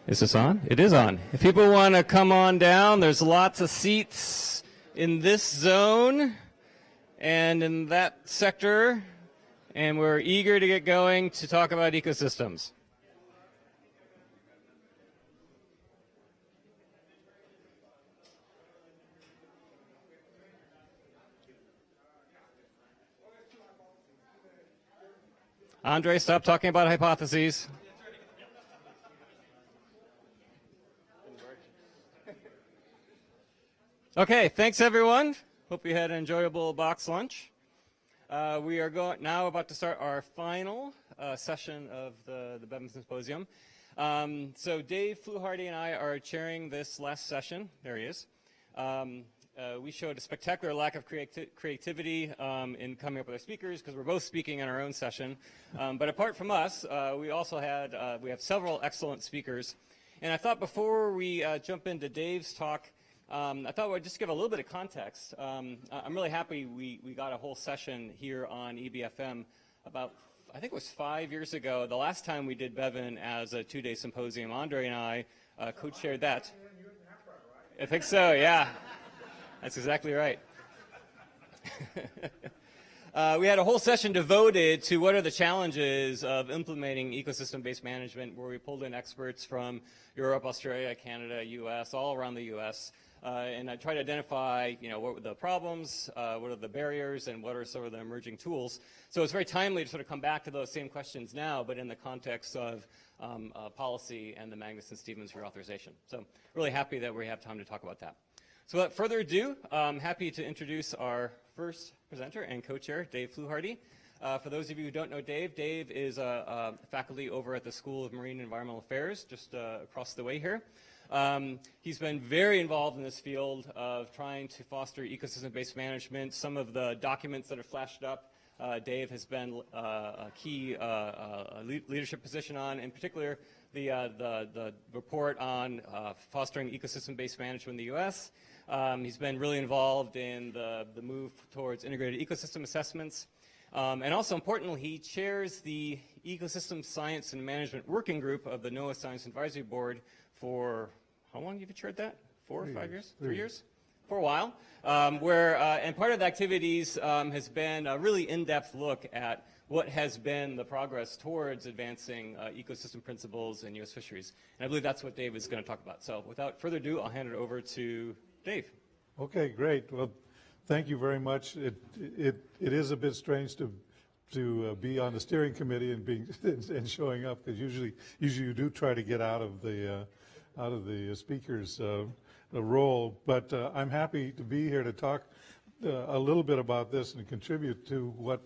Is this on? It is on. If people want to come on down, there's lots of seats in this zone and in that sector, and we're eager to get going to talk about ecosystems. Andre, stop talking about hypotheses. Okay, thanks everyone. Hope you had an enjoyable box lunch. We are now about to start our final session of the Bevan Symposium. So Dave Fluharty and I are chairing this last session. There he is. We showed a spectacular lack of creativity in coming up with our speakers because we're both speaking in our own session. But apart from us, we also had we have several excellent speakers. And I thought before we jump into Dave's talk, I thought we'd just give a little bit of context. I'm really happy we got a whole session here on EBFM about, I think it was 5 years ago, the last time we did Bevan as a 2-day symposium. Andre and I co-chaired that. I think so, yeah. That's exactly right. We had a whole session devoted to what are the challenges of implementing ecosystem-based management, where we pulled in experts from Europe, Australia, Canada, U.S., all around the U.S., and I tried to identify, what were the problems, what are the barriers, and what are some of the emerging tools. So it's very timely to sort of come back to those same questions now, but in the context of policy and the Magnuson-Stevens reauthorization. So really happy that we have time to talk about that. So without further ado, I'm happy to introduce our first presenter and co-chair, Dave Fluharty. For those of you who don't know Dave, Dave is a faculty over at the School of Marine and Environmental Affairs, just across the way here. He's been very involved in this field of trying to foster ecosystem-based management. Some of the documents that are flashed up, Dave has been a key leadership position on, in particular the report on fostering ecosystem-based management in the U.S. He's been really involved in the move towards integrated ecosystem assessments. And also importantly, he chairs the Ecosystem Science and Management Working Group of the NOAA Science Advisory Board for, how long have you chaired that? 4 or 5 years? 3 years? For a while. And part of the activities has been a really in-depth look at what has been the progress towards advancing ecosystem principles in U.S. fisheries. And I believe that's what Dave is going to talk about. So without further ado, I'll hand it over to Dave. Okay, great. Well, thank you very much. It is a bit strange to be on the steering committee and showing up, because usually you do try to get out of the speaker's role. But I'm happy to be here to talk a little bit about this and contribute to what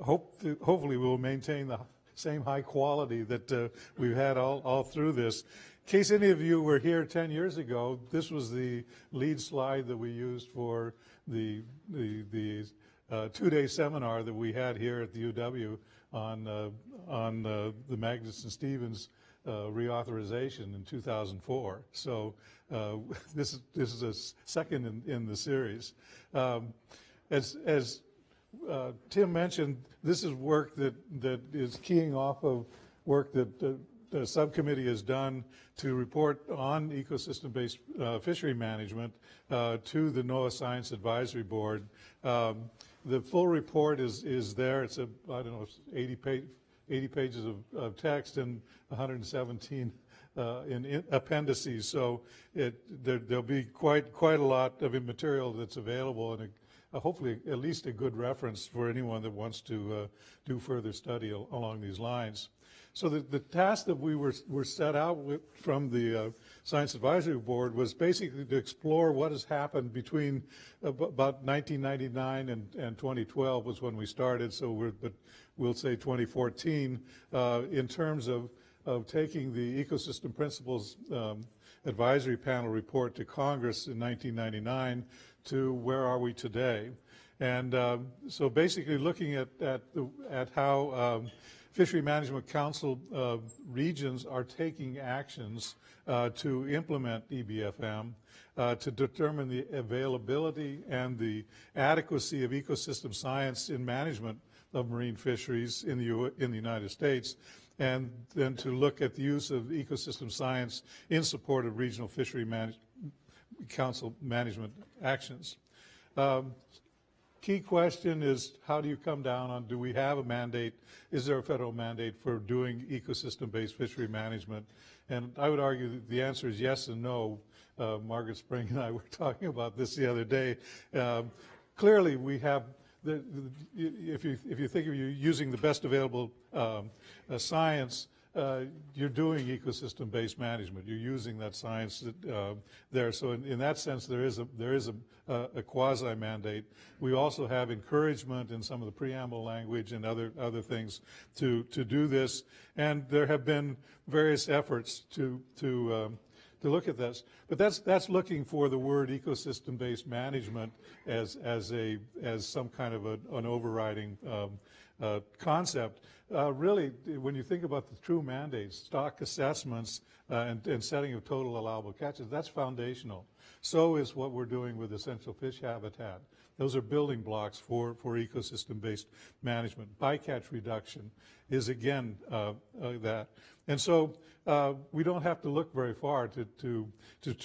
hopefully will maintain the same high quality that we've had all through this. In case any of you were here 10 years ago, this was the lead slide that we used for the 2-day seminar that we had here at the UW on the Magnuson-Stevens reauthorization in 2004. So this is a second in the series. As Tim mentioned, this is work that is keying off of work that the subcommittee has done to report on ecosystem-based fishery management to the NOAA Science Advisory Board. The full report is there. It's 80 pages of text and 117 in appendices. So there'll be quite a lot of material that's available, and hopefully at least a good reference for anyone that wants to do further study along these lines. So the task that we were set out with from the Science Advisory Board was basically to explore what has happened between about 1999 and 2012 was when we started. So we'll say 2014 in terms of taking the Ecosystem Principles Advisory Panel report to Congress in 1999 to where are we today. And so basically looking at how Fishery Management Council regions are taking actions to implement EBFM to determine the availability and the adequacy of ecosystem science in management of marine fisheries in the United States, and then to look at the use of ecosystem science in support of regional fishery council management actions. Key question is, how do you come down on, do we have a mandate? Is there a federal mandate for doing ecosystem-based fishery management? And I would argue that the answer is yes and no. Margaret Spring and I were talking about this the other day. Clearly, we have, if you think of you using the best available science, you're doing ecosystem-based management. You're using that science there. So in that sense, there is a quasi-mandate. We also have encouragement in some of the preamble language and other things to do this. And there have been various efforts to look at this. But that's looking for the word ecosystem-based management as some kind of an overriding concept. Really, when you think about the true mandates, stock assessments and setting of total allowable catches, that's foundational. So is what we're doing with essential fish habitat. Those are building blocks for ecosystem-based management. Bycatch reduction is, again, that. And so we don't have to look very far to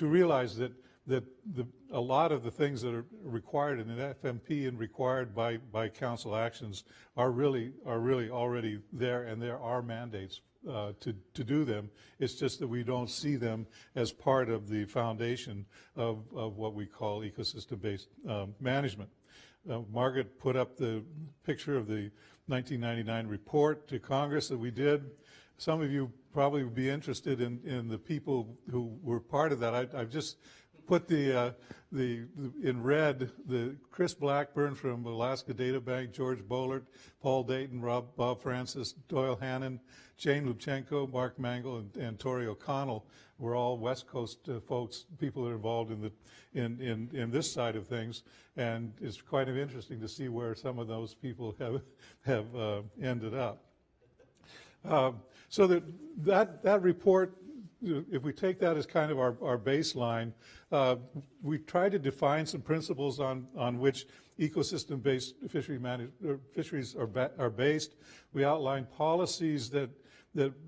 realize that a lot of the things that are required in an FMP and required by council actions are really already there, and there are mandates to do them. It's just that we don't see them as part of the foundation of what we call ecosystem-based management. Margaret put up the picture of the 1999 report to Congress that we did. Some of you probably would be interested in the people who were part of that. I've just put in red the Chris Blackburn from Alaska Data Bank, George Bollert, Paul Dayton, Bob Francis, Doyle Hannon, Jane Lubchenko, Mark Mangle, and Tori O'Connell were all West Coast folks, people that are involved in this side of things, and it's quite interesting to see where some of those people have ended up. So that report, if we take that as kind of our baseline, we try to define some principles on which ecosystem-based fisheries are based. We outline policies that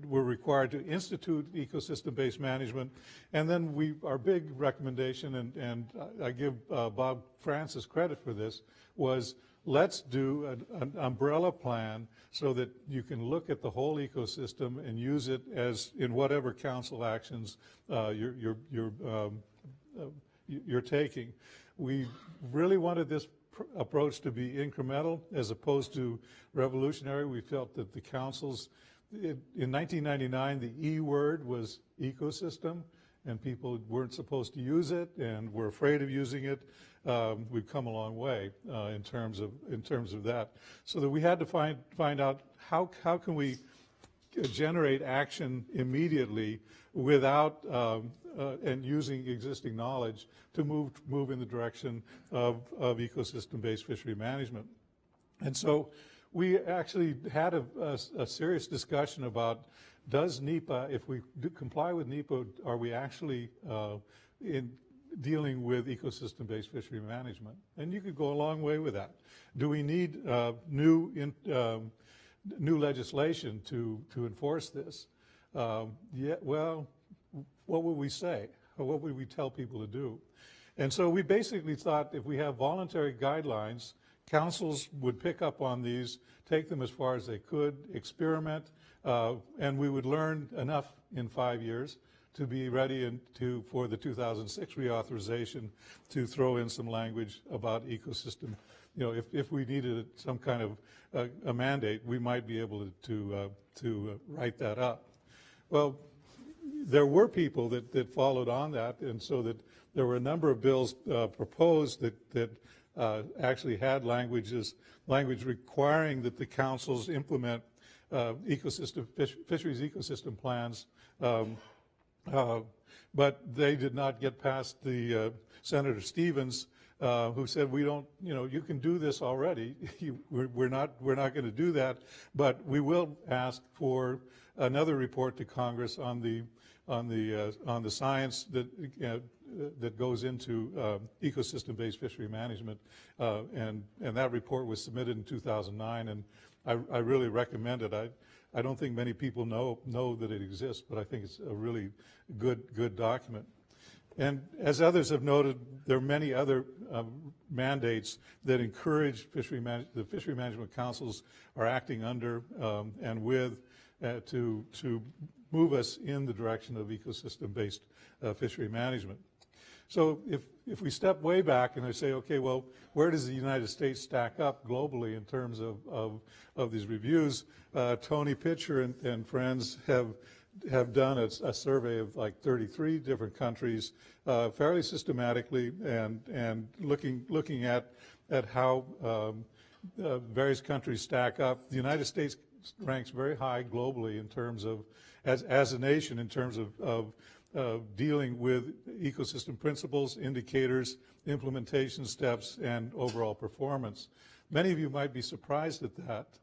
were required to institute ecosystem-based management, and then our big recommendation, and I give Bob Francis credit for this, was let's do an umbrella plan so that you can look at the whole ecosystem and use it as in whatever council actions you're taking. We really wanted this approach to be incremental as opposed to revolutionary. We felt that the councils, in 1999, the E word was ecosystem, and people weren't supposed to use it and were afraid of using it. We've come a long way in terms of that. So that we had to find out how can we generate action immediately without and using existing knowledge to move in the direction of ecosystem-based fishery management. And so we actually had a serious discussion about, does NEPA, if we comply with NEPA, are we actually in dealing with ecosystem-based fishery management? And you could go a long way with that. Do we need new legislation to enforce this? Yeah, well, what would we say? Or what would we tell people to do? And so we basically thought if we have voluntary guidelines, councils would pick up on these, take them as far as they could, experiment, and we would learn enough in 5 years to be ready for the 2006 reauthorization to throw in some language about ecosystem. You know, if we needed some kind of a mandate, we might be able to write that up. Well, there were people that followed on that, and so that there were a number of bills proposed that actually had language requiring that the councils implement fisheries ecosystem plans, but they did not get past the Senator Stevens, who said, "We don't, you can do this already. We're not going to do that, but we will ask for another report to Congress on the science that goes into ecosystem-based fishery management," and that report was submitted in 2009, and I really recommend it. I don't think many people know that it exists, but I think it's a really good document. And as others have noted, there are many other mandates that encourage the fishery management councils are acting under and with to move us in the direction of ecosystem-based fishery management. So if we step way back and I say, okay, well, where does the United States stack up globally in terms of these reviews? Tony Pitcher and friends have done a survey of like 33 different countries fairly systematically and looking at how various countries stack up. The United States ranks very high globally in terms of, as a nation, in terms of dealing with ecosystem principles, indicators, implementation steps, and overall performance. Many of you might be surprised at that,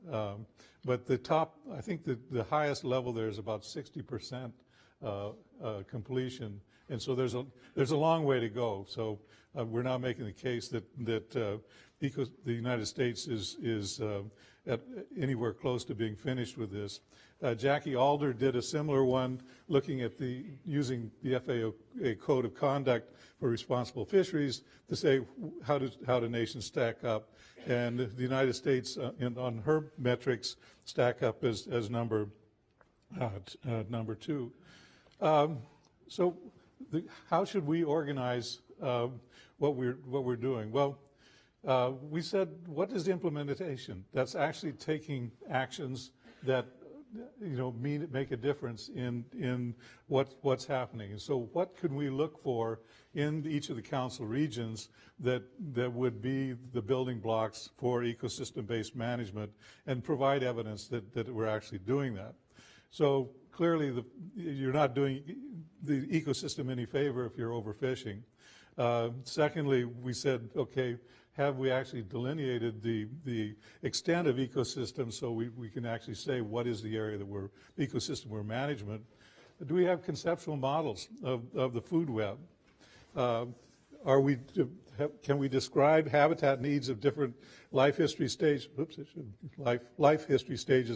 but I think the highest level there is about 60% completion, and so there's a long way to go. So we're not making the case that the United States is at anywhere close to being finished with this. Jackie Alder did a similar one looking at using the FAO Code of Conduct for Responsible Fisheries to say how do nations stack up. And the United States, on her metrics, stack up as number 2. So how should we organize what we're doing? Well, we said, what is implementation? That's actually taking actions that make a difference in what's happening. And so what could we look for in each of the council regions that would be the building blocks for ecosystem-based management and provide evidence that we're actually doing that? So clearly you're not doing the ecosystem any favor if you're overfishing. Secondly, we said, okay, have we actually delineated the extent of ecosystems so we can actually say what is the area that we're management? Do we have conceptual models of the food web? Can we describe habitat needs of different life history stages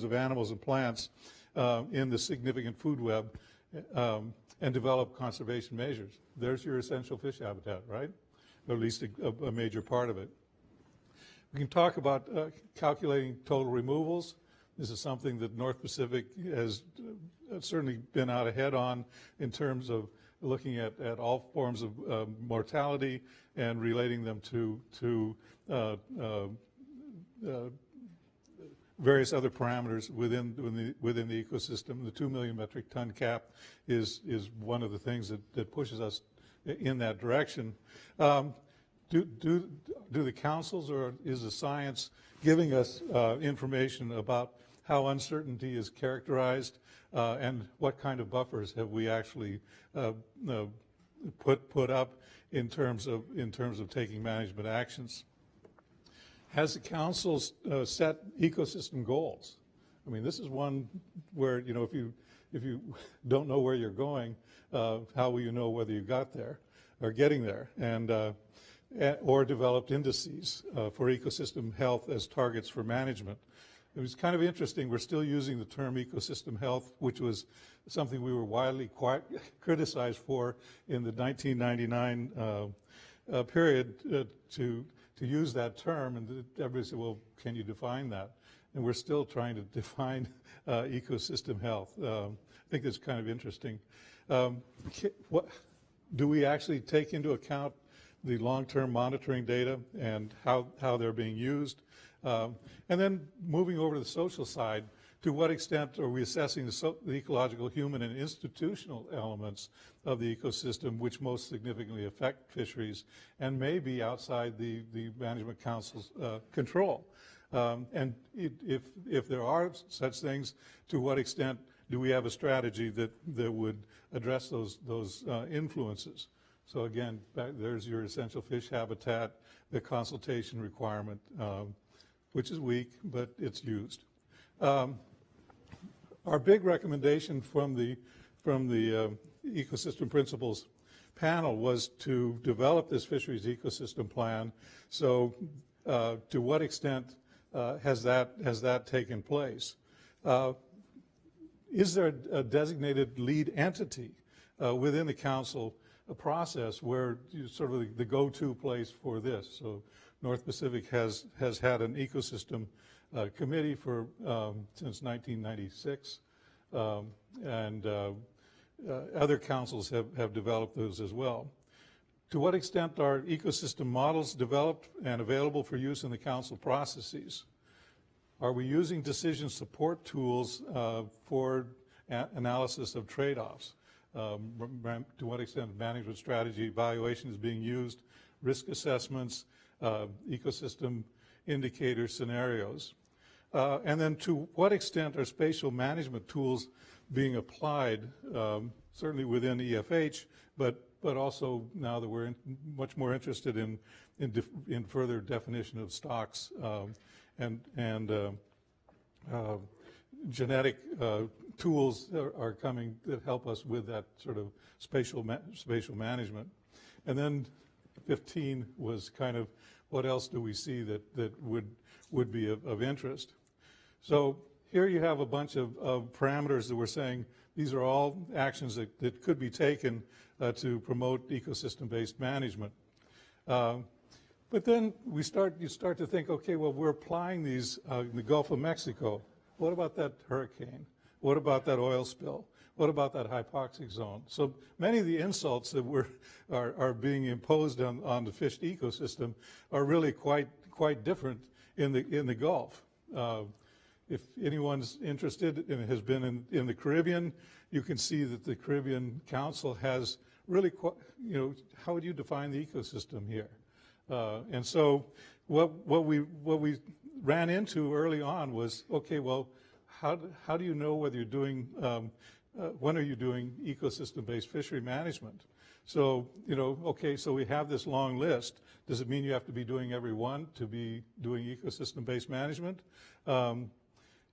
of animals and plants in the significant food web and develop conservation measures? There's your essential fish habitat, right? Or at least a major part of it. We can talk about calculating total removals. This is something that North Pacific has certainly been out ahead on in terms of looking at all forms of mortality and relating them to various other parameters within the ecosystem. The 2 million metric ton cap is one of the things that pushes us in that direction. Do the councils or is the science giving us information about how uncertainty is characterized and what kind of buffers have we actually put up in terms of taking management actions? Has the council set ecosystem goals? I mean, this is one where if you don't know where you're going, how will you know whether you got there or getting there? And or developed indices for ecosystem health as targets for management. It was kind of interesting. We're still using the term ecosystem health, which was something we were widely criticized for in the 1999 period to use that term. And everybody said, well, can you define that? And we're still trying to define ecosystem health. I think that's kind of interesting. Do we actually take into account the long-term monitoring data and how they're being used? And then moving over to the social side, to what extent are we assessing the ecological, human, and institutional elements of the ecosystem which most significantly affect fisheries and may be outside the Management Council's control? And if there are such things, to what extent do we have a strategy that would address those influences? So again, there's your essential fish habitat, the consultation requirement, which is weak, but it's used. Our big recommendation from the Ecosystem Principles panel was to develop this fisheries ecosystem plan. So to what extent has that taken place? is there a designated lead entity within the council process where sort of the go-to place for this? So North Pacific has had an ecosystem committee for since 1996, and other councils have developed those as well. To what extent are ecosystem models developed and available for use in the council processes? Are we using decision support tools for analysis of trade-offs? To what extent management strategy evaluation is being used, risk assessments, ecosystem indicator scenarios? And then to what extent are spatial management tools being applied, certainly within EFH, but also now that we're much more interested in further definition of stocks and genetic tools are coming that help us with that sort of spatial management. And then 15 was kind of what else do we see that would be of interest. So here you have a bunch of parameters that we're saying these are all actions that could be taken to promote ecosystem-based management. But then you start to think, okay, well, we're applying these in the Gulf of Mexico. What about that hurricane? What about that oil spill? What about that hypoxic zone? So many of the insults that are being imposed on the fish ecosystem are really quite different in the Gulf. If anyone's interested and has been in the Caribbean, you can see that the Caribbean Council has really, how would you define the ecosystem here? And so what we ran into early on was, okay, well, how do you know whether you're doing, when are you doing ecosystem-based fishery management? So, okay, so we have this long list. Does it mean you have to be doing every one to be doing ecosystem-based management? Or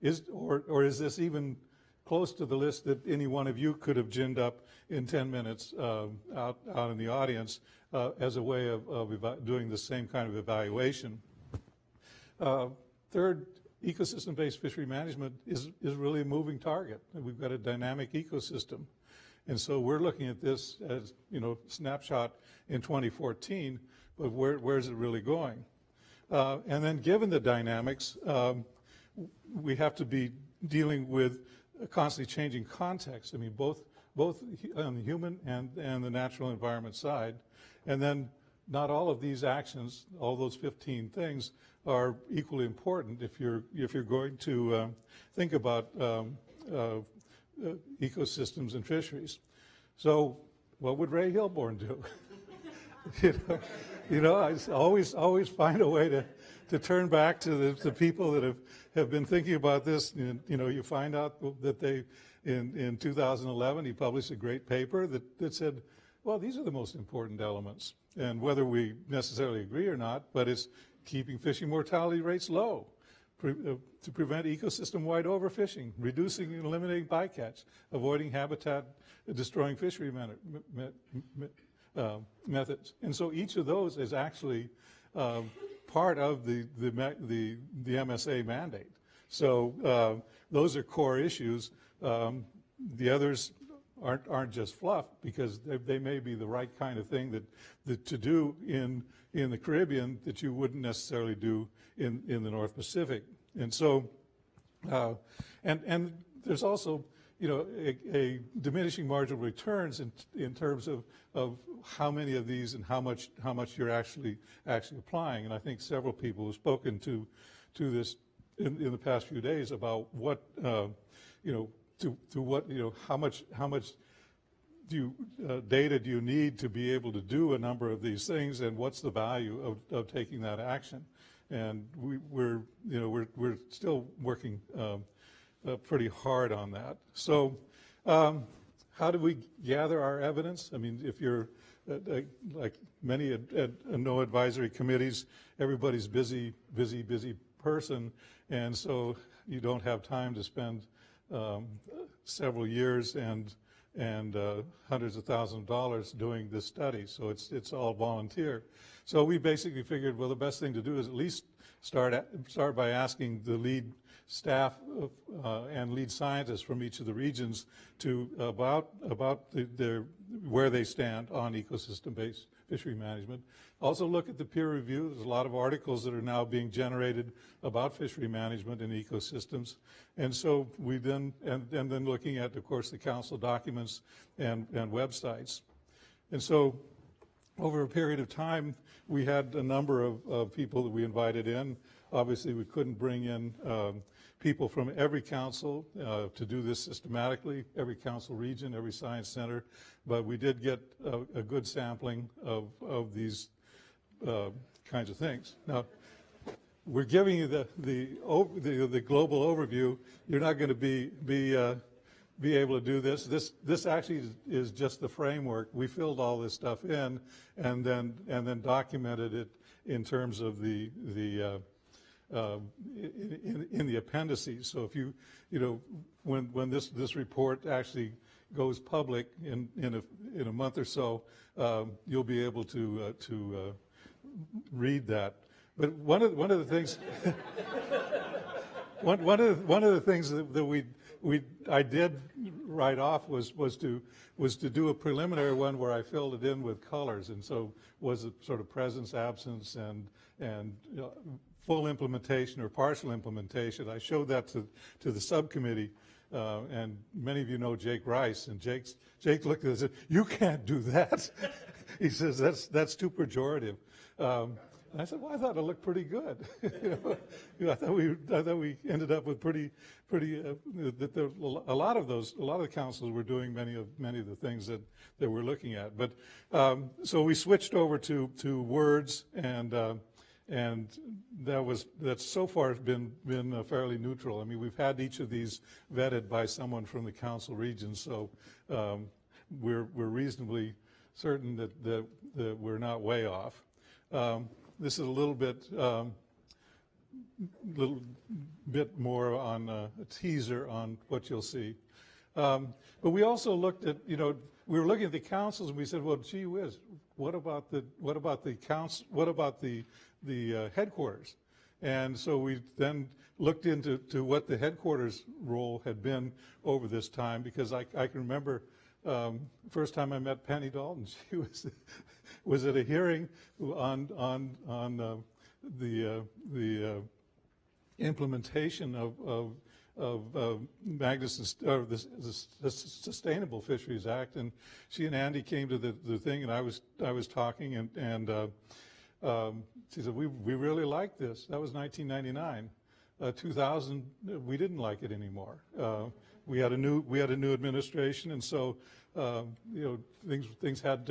is this even close to the list that any one of you could have ginned up in 10 minutes out in the audience as a way of doing the same kind of evaluation? Third, ecosystem-based fishery management is really a moving target. We've got a dynamic ecosystem. And so we're looking at this as, snapshot in 2014, but where's it really going? And then given the dynamics, we have to be dealing with a constantly changing context. I mean, both on the human and the natural environment side. And then not all of these actions, all those 15 things, are equally important if you're going to think about ecosystems and fisheries. So what would Ray Hilborn do? I always find a way to turn back to the people that have been thinking about this. You find out that in 2011, he published a great paper that said, well, these are the most important elements. And whether we necessarily agree or not, but it's keeping fishing mortality rates low, to prevent ecosystem-wide overfishing, reducing and eliminating bycatch, avoiding habitat-destroying fishery methods. And so each of those is actually part of the MSA mandate. So those are core issues. The others aren't just fluff, because they may be the right kind of thing that to do in the Caribbean that you wouldn't necessarily do in the North Pacific. And so, and there's also, a diminishing marginal returns in terms of how many of these and how much you're actually applying. And I think several people have spoken to this in the past few days about what, to what, how much data do you need to be able to do a number of these things, and what's the value of taking that action? And we're still working pretty hard on that. So how do we gather our evidence? I mean, if you're like many at no advisory committees, everybody's busy person, and so you don't have time to spend several years and and hundreds of thousands of dollars doing this study. So it's all volunteer. So we basically figured, well, the best thing to do is at least start by asking the lead staff and lead scientists from each of the regions to about where they stand on ecosystem-based fishery management. Also look at the peer review. There's a lot of articles that are now being generated about fishery management and ecosystems. And so we then, and then looking at, of course, the council documents and websites. And so over a period of time, we had a number of people that we invited in. Obviously, we couldn't bring in people from every council to do this systematically, every council region, every science center, but we did get a good sampling of these kinds of things. Now, we're giving you the global overview. You're not going to be able to do this. This actually is just the framework. We filled all this stuff in and then documented it in terms of in the appendices. So if you know when this report actually goes public in a month or so, you'll be able to read that. But one of the things one of the things that I did write off was to do a preliminary one where I filled it in with colors, and so was it sort of presence, absence, and full implementation or partial implementation. I showed that to the subcommittee, and many of you know Jake Rice, and Jake looked at it and said, "You can't do that." He says that's too pejorative. And I said, well, I thought it looked pretty good. I thought we ended up with a lot of the councils were doing many of the things that we're looking at. But so we switched over to words, and that's so far been fairly neutral. I mean, we've had each of these vetted by someone from the council region, so we're reasonably certain that we're not way off. This is a little bit more on a teaser on what you'll see. But we also looked at, we were looking at the councils, and we said, well, gee whiz, what about the headquarters? And so we then looked into what the headquarters role had been over this time, because I can remember first time I met Penny Dalton, she was at a hearing on the implementation of the Sustainable Fisheries Act, and she and Andy came to the thing, and I was talking, and she said, we really like this. That was 1999. 2000, we didn't like it anymore. We had a new administration, and so things had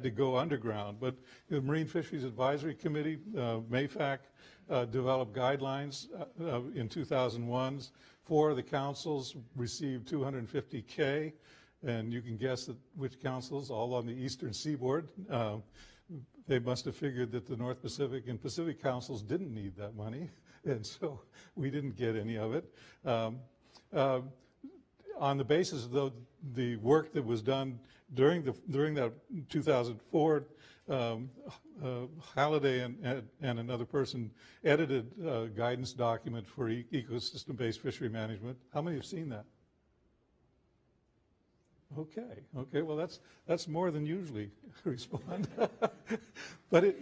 to go underground. But the Marine Fisheries Advisory Committee, MAFAC, developed guidelines in 2001. 4 of the councils received $250K, and you can guess which councils, all on the eastern seaboard. They must have figured that the North Pacific and Pacific councils didn't need that money, and so we didn't get any of it. On the basis of the work that was done during that 2004, Halliday and another person edited a guidance document for ecosystem-based fishery management. How many have seen that? Okay. Well, that's more than usually respond. But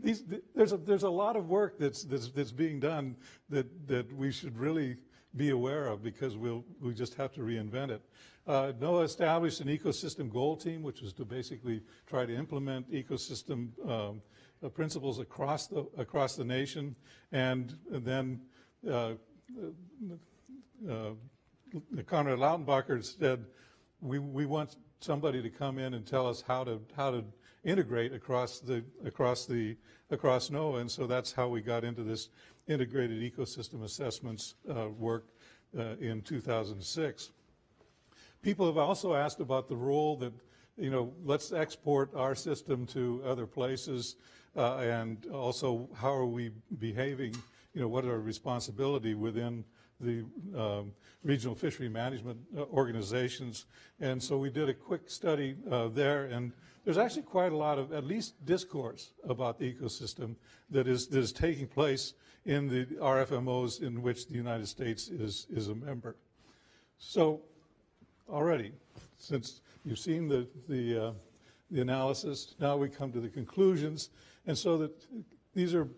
there's a lot of work that's being done that we should really be aware of, because we just have to reinvent it. NOAA established an ecosystem goal team, which was to basically try to implement ecosystem principles across the nation, and then Conrad Lautenbacher said, we want somebody to come in and tell us how to integrate across NOAA, and so that's how we got into this integrated ecosystem assessments work in 2006. People have also asked about the role that, let's export our system to other places, and also how are we behaving, what are our responsibility within the regional fishery management organizations. And so we did a quick study there, and there's actually quite a lot of at least discourse about the ecosystem that is taking place in the RFMOs in which the United States is a member. So already, since you've seen the analysis, now we come to the conclusions. And so that these are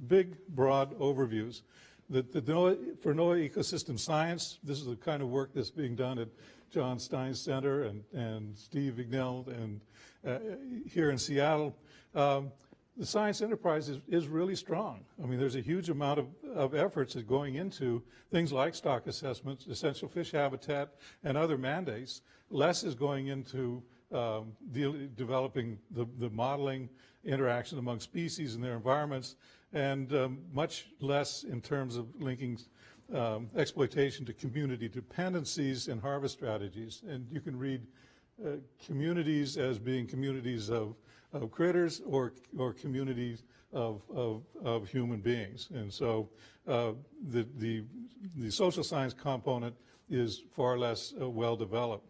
big, broad overviews. For NOAA ecosystem science, this is the kind of work that's being done at John Stein's Center and Steve Vignell and here in Seattle. The science enterprise is really strong. I mean, there's a huge amount of efforts that going into things like stock assessments, essential fish habitat, and other mandates. Less is going into developing the modeling interaction among species and their environments, and much less in terms of linking exploitation to community dependencies and harvest strategies. And you can read communities as being communities of critters or communities of human beings. And so the social science component is far less well developed.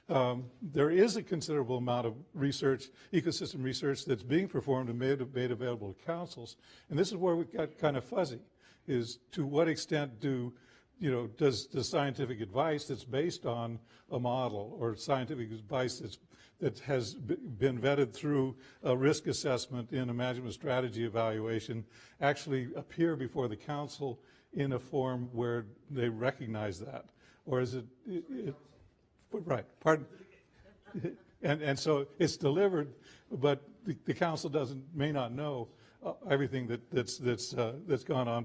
There is a considerable amount of research, ecosystem research, that's being performed and made available to councils. And this is where we got kind of fuzzy, is to what extent does the scientific advice that's based on a model or scientific advice that has been vetted through a risk assessment in a management strategy evaluation actually appear before the council in a form where they recognize that? Or is it right, pardon. And so it's delivered, but the council may not know everything that's gone on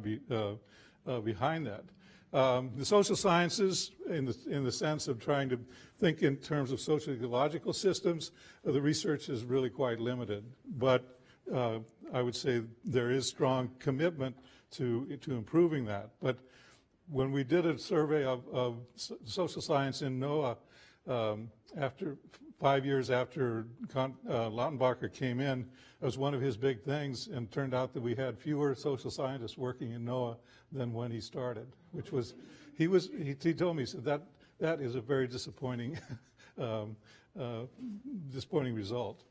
behind that. The social sciences, in the sense of trying to think in terms of socio-ecological systems, the research is really quite limited. But I would say there is strong commitment to improving that. But when we did a survey of social science in NOAA, after 5 years after Lautenbacher came in, it was one of his big things, and turned out that we had fewer social scientists working in NOAA than when he started, which was, he told me, he said that is a very disappointing, disappointing result.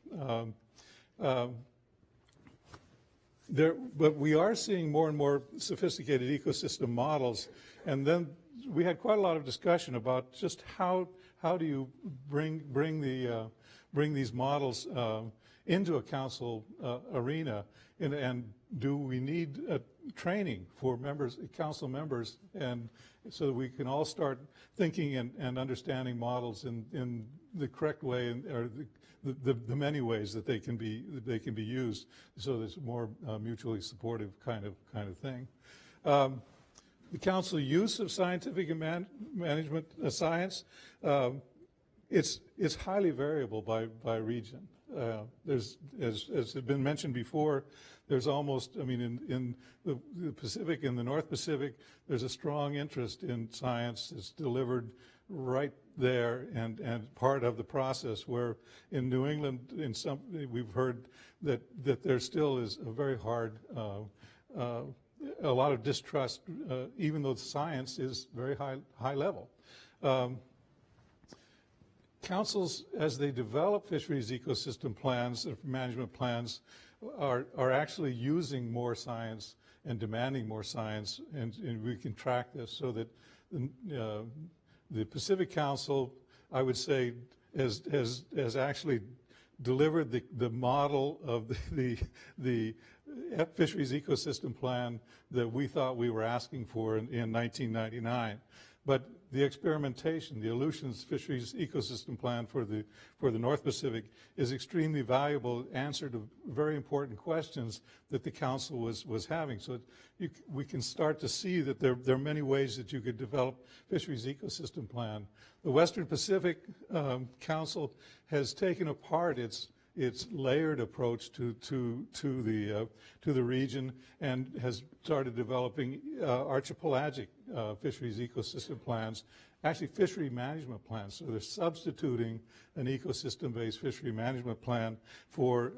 But we are seeing more and more sophisticated ecosystem models, and then we had quite a lot of discussion about just how do you bring these models into a council arena, and do we need training for council members, and so that we can all start thinking and understanding models in the correct way, or the many ways that they can be used, so that it's a more mutually supportive kind of thing. The council use of scientific and management science, it's highly variable by region. There's, as has been mentioned before, there's almost, I mean, in the Pacific, in the North Pacific, there's a strong interest in science. It's delivered right there and part of the process, where in New England, we've heard that there still is a very hard, a lot of distrust, even though the science is very high level. Councils, as they develop fisheries ecosystem plans, management plans, are actually using more science and demanding more science, and we can track this, so that the Pacific Council, I would say, has actually delivered the model of the fisheries ecosystem plan that we thought we were asking for in 1999. But the experimentation, the Aleutians Fisheries Ecosystem Plan for the North Pacific is extremely valuable, answer to very important questions that the council was having. So we can start to see that there are many ways that you could develop fisheries ecosystem plan. The Western Pacific Council has taken apart its layered approach to the region, and has started developing archipelagic fisheries ecosystem plans, actually fishery management plans. So they're substituting an ecosystem-based fishery management plan for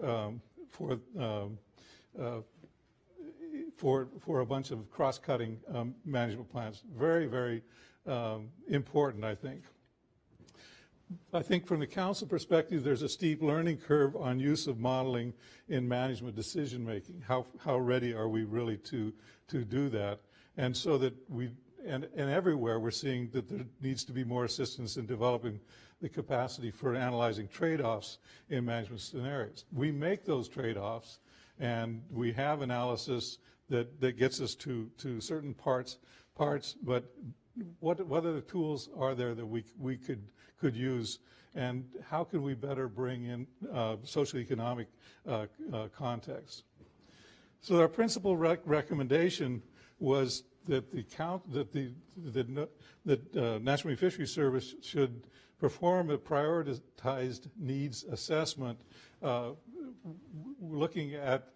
for a bunch of cross-cutting management plans. Very, very important, I think. I think from the council perspective, there's a steep learning curve on use of modeling in management decision-making. How ready are we really to do that? And so that and everywhere we're seeing that there needs to be more assistance in developing the capacity for analyzing trade-offs in management scenarios. We make those trade-offs, and we have analysis that gets us to certain parts, but what other tools are there that we could use, and how can we better bring in socioeconomic context? So our principal recommendation was that National Marine Fisheries Service should perform a prioritized needs assessment, looking at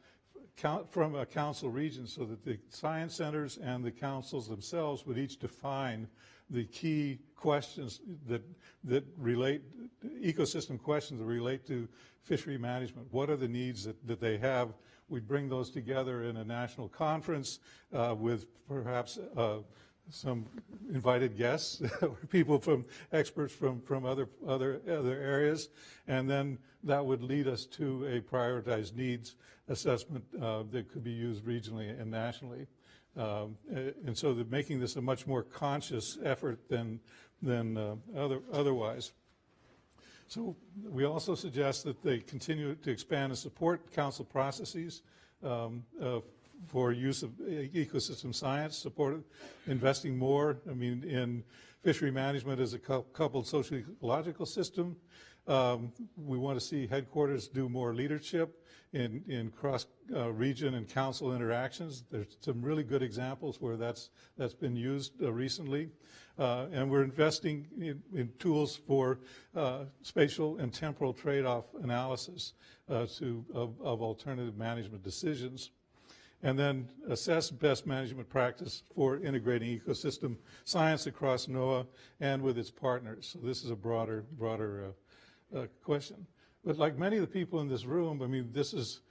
from a council region, so that the science centers and the councils themselves would each define the key questions that relate, ecosystem questions that relate to fishery management. What are the needs that they have? We bring those together in a national conference with perhaps some invited guests, or people experts from other areas, and then that would lead us to a prioritized needs assessment that could be used regionally and nationally. And so that making this a much more conscious effort than otherwise. So we also suggest that they continue to expand and support council processes for use of ecosystem science, support investing more, in fishery management as a coupled socio-ecological system. We want to see headquarters do more leadership in cross-region and council interactions. There's some really good examples where that's been used recently. And we're investing in tools for spatial and temporal trade-off analysis of alternative management decisions. And then assess best management practice for integrating ecosystem science across NOAA and with its partners. So this is a broader question. But like many of the people in this room, this is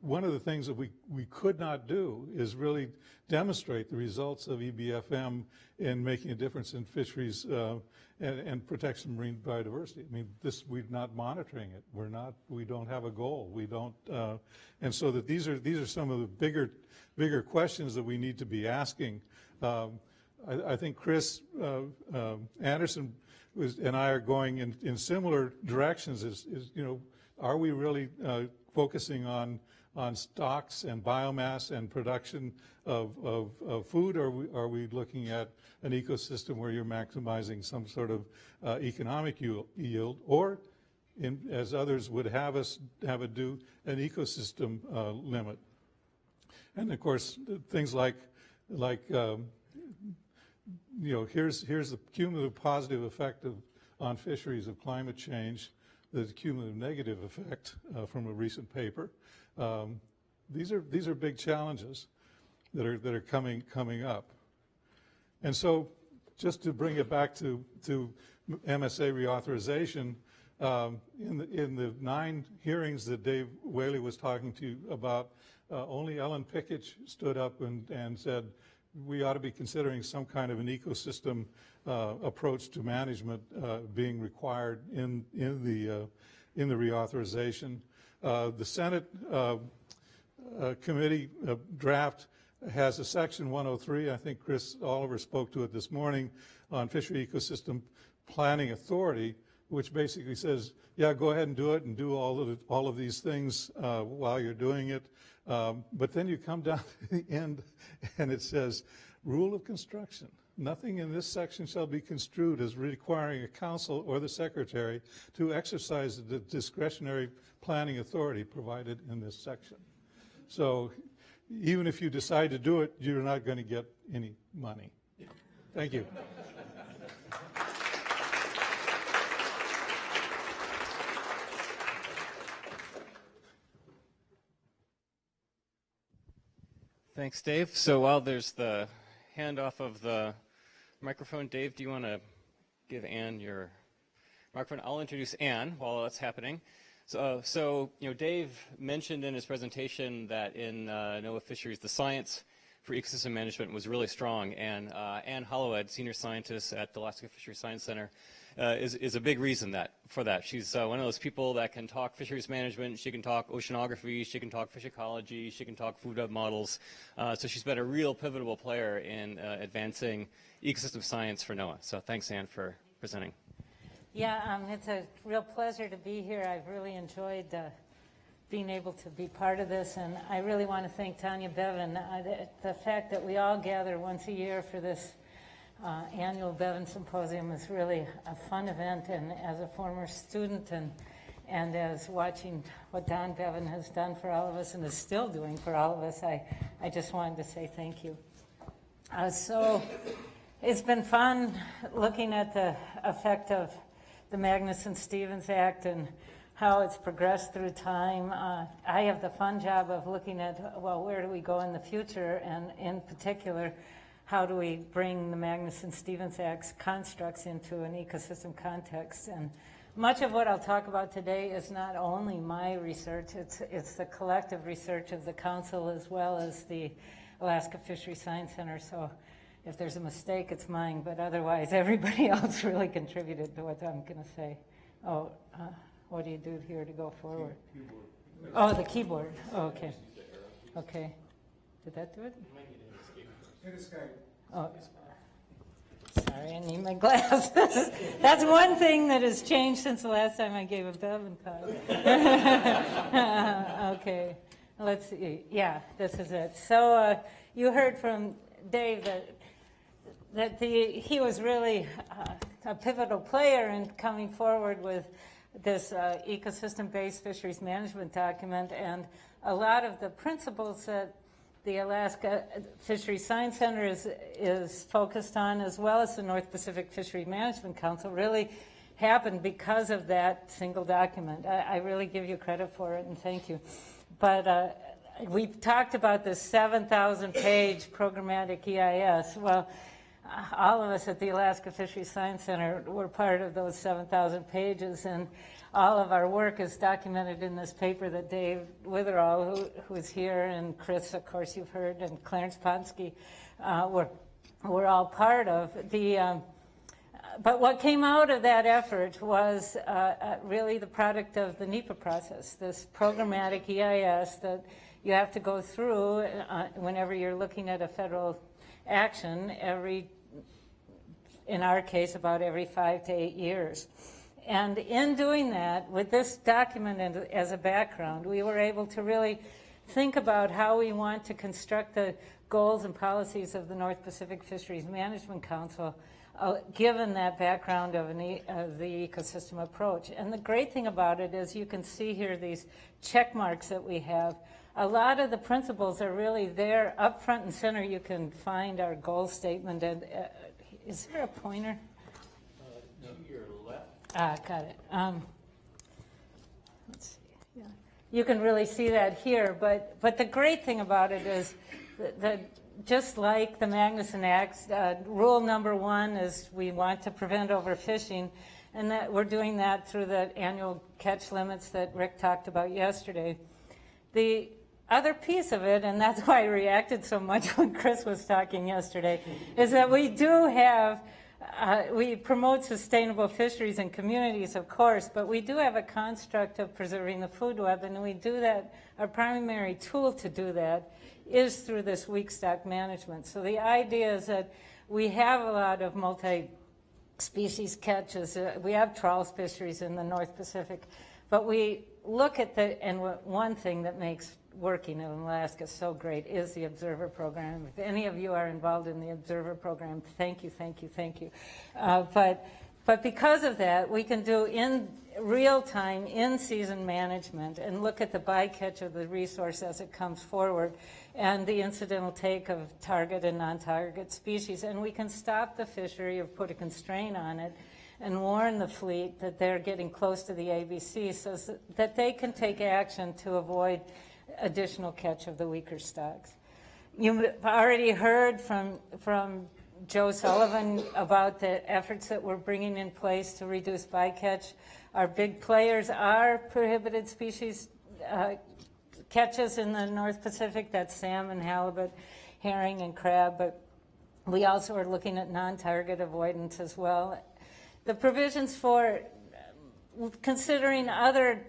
one of the things that we could not do is really demonstrate the results of EBFM in making a difference in fisheries and protection of marine biodiversity. We're not monitoring it. We don't have a goal. We don't, and so that these are some of the bigger questions that we need to be asking. I think Chris Anderson and I are going in similar directions. Are we really focusing on stocks and biomass and production of food, or are we looking at an ecosystem where you're maximizing some sort of economic yield, or as others would have us do, an ecosystem limit? And of course, things like here's the cumulative positive effect on fisheries of climate change. There's a cumulative negative effect from a recent paper. These are big challenges that are coming up. And so, just to bring it back to MSA reauthorization, in the 9 hearings that Dave Whaley was talking to you about, only Ellen Pickett stood up and said we ought to be considering some kind of an ecosystem approach to management being required in the reauthorization. The Senate committee draft has a section 103. I think Chris Oliver spoke to it this morning on fishery ecosystem planning authority, which basically says, yeah, go ahead and do it and do all of these things while you're doing it. But then you come down to the end and it says, rule of construction. Nothing in this section shall be construed as requiring a council or the secretary to exercise the discretionary planning authority provided in this section. So even if you decide to do it, you're not going to get any money. Thank you. Thanks, Dave. So while there's the handoff of the microphone, Dave, do you want to give Ann your microphone? I'll introduce Ann while that's happening. So, Dave mentioned in his presentation that in NOAA Fisheries, the science for ecosystem management was really strong, and Ann Hollowed, senior scientist at the Alaska Fisheries Science Center, is a big reason for that. She's one of those people that can talk fisheries management, she can talk oceanography, she can talk fish ecology, she can talk food web models. So she's been a real pivotal player in advancing ecosystem science for NOAA. So thanks, Ann, for presenting. Yeah, it's a real pleasure to be here. I've really enjoyed being able to be part of this, and I really want to thank Tanya Bevan. The fact that we all gather once a year for this annual Bevan Symposium is really a fun event, and as a former student and as watching what Don Bevan has done for all of us and is still doing for all of us, I just wanted to say thank you. So it's been fun looking at the effect of the Magnuson-Stevens Act and how it's progressed through time. I have the fun job of looking at, well, where do we go in the future, and in particular, how do we bring the Magnuson-Stevens Act's constructs into an ecosystem context. And much of what I'll talk about today is not only my research, it's the collective research of the Council as well as the Alaska Fishery Science Center. So if there's a mistake, it's mine, but otherwise everybody else really contributed to what I'm going to say. Oh, what do you do here to go forward? Keyboard. Oh, the keyboard. Oh, okay. Okay. Did that do it? Oh, sorry, I need my glasses. That's one thing that has changed since the last time I gave a Bevan talk. Okay, let's see. Yeah, this is it. So you heard from Dave that he was really a pivotal player in coming forward with this ecosystem-based fisheries management document, and a lot of the principles that the Alaska Fisheries Science Center is focused on, as well as the North Pacific Fishery Management Council, really happened because of that single document. I really give you credit for it, and thank you. But we've talked about this 7,000-page programmatic EIS. Well, all of us at the Alaska Fisheries Science Center were part of those 7,000 pages, and all of our work is documented in this paper that Dave Witherall, who is here, and Chris, of course, you've heard, and Clarence Ponsky were all part of. But what came out of that effort was really the product of the NEPA process, this programmatic EIS that you have to go through whenever you're looking at a federal action in our case, about every 5 to 8 years. And in doing that, with this document as a background, we were able to really think about how we want to construct the goals and policies of the North Pacific Fisheries Management Council, given that background of the ecosystem approach. And the great thing about it is you can see here these check marks that we have. A lot of the principles are really there up front and center. You can find our goal statement. And is there a pointer? To your left. Got it. Let's see. Yeah. You can really see that here. But the great thing about it is that just like the Magnuson Act, rule number 1 is we want to prevent overfishing, and that we're doing that through the annual catch limits that Rick talked about yesterday. The other piece of it, and that's why I reacted so much when Chris was talking yesterday, is that we do have, we promote sustainable fisheries and communities, of course, but we do have a construct of preserving the food web, and we do that, our primary tool to do that is through this weak stock management. So the idea is that we have a lot of multi-species catches. We have trawl fisheries in the North Pacific, but we look at and one thing that makes working in Alaska so great is the Observer Program. If any of you are involved in the Observer Program, thank you, thank you, thank you. But because of that, we can do in real-time, in-season management and look at the bycatch of the resource as it comes forward and the incidental take of target and non-target species. And we can stop the fishery or put a constraint on it and warn the fleet that they're getting close to the ABC so that they can take action to avoid additional catch of the weaker stocks. You've already heard from Joe Sullivan about the efforts that we're bringing in place to reduce bycatch. Our big players are prohibited species catches in the North Pacific. That's salmon, halibut, herring, and crab. But we also are looking at non-target avoidance as well. The provisions for considering other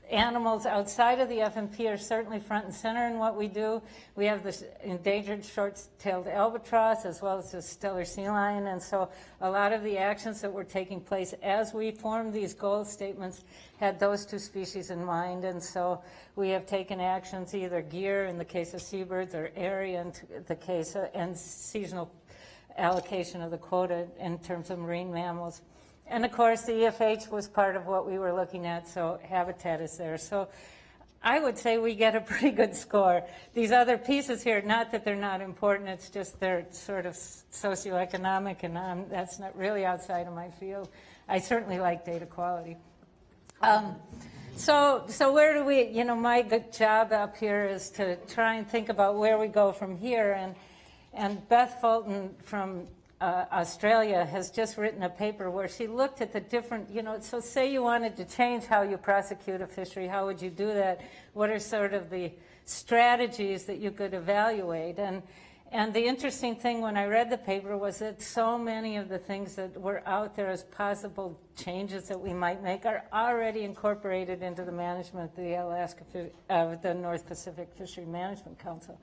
animals outside of the FMP are certainly front and center in what we do. We have this endangered short-tailed albatross as well as the stellar sea lion, and so a lot of the actions that were taking place as we formed these goal statements had those two species in mind, and so we have taken actions, either gear in the case of seabirds or area in the case of, and seasonal allocation of the quota in terms of marine mammals. And of course, the EFH was part of what we were looking at, so habitat is there. So I would say we get a pretty good score. These other pieces here, not that they're not important, it's just they're sort of socioeconomic, and that's not really outside of my field. I certainly like data quality. So where do we, my good job up here is to try and think about where we go from here. And Beth Fulton from Australia has just written a paper where she looked at the different, so say you wanted to change how you prosecute a fishery, how would you do that? What are sort of the strategies that you could evaluate? And the interesting thing when I read the paper was that so many of the things that were out there as possible changes that we might make are already incorporated into the management of the North Pacific Fishery Management Council.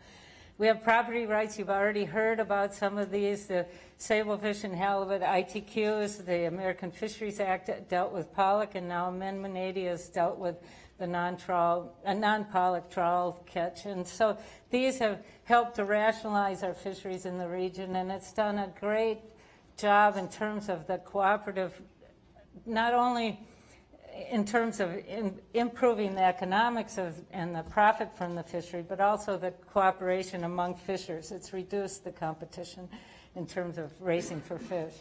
We have property rights. You've already heard about some of these. The sablefish and halibut ITQs, the American Fisheries Act dealt with pollock, and now Amendment 80 has dealt with the non-pollock trawl catch. And so these have helped to rationalize our fisheries in the region, and it's done a great job in terms of the cooperative, not only in terms of improving the economics and the profit from the fishery, but also the cooperation among fishers. It's reduced the competition in terms of racing for fish.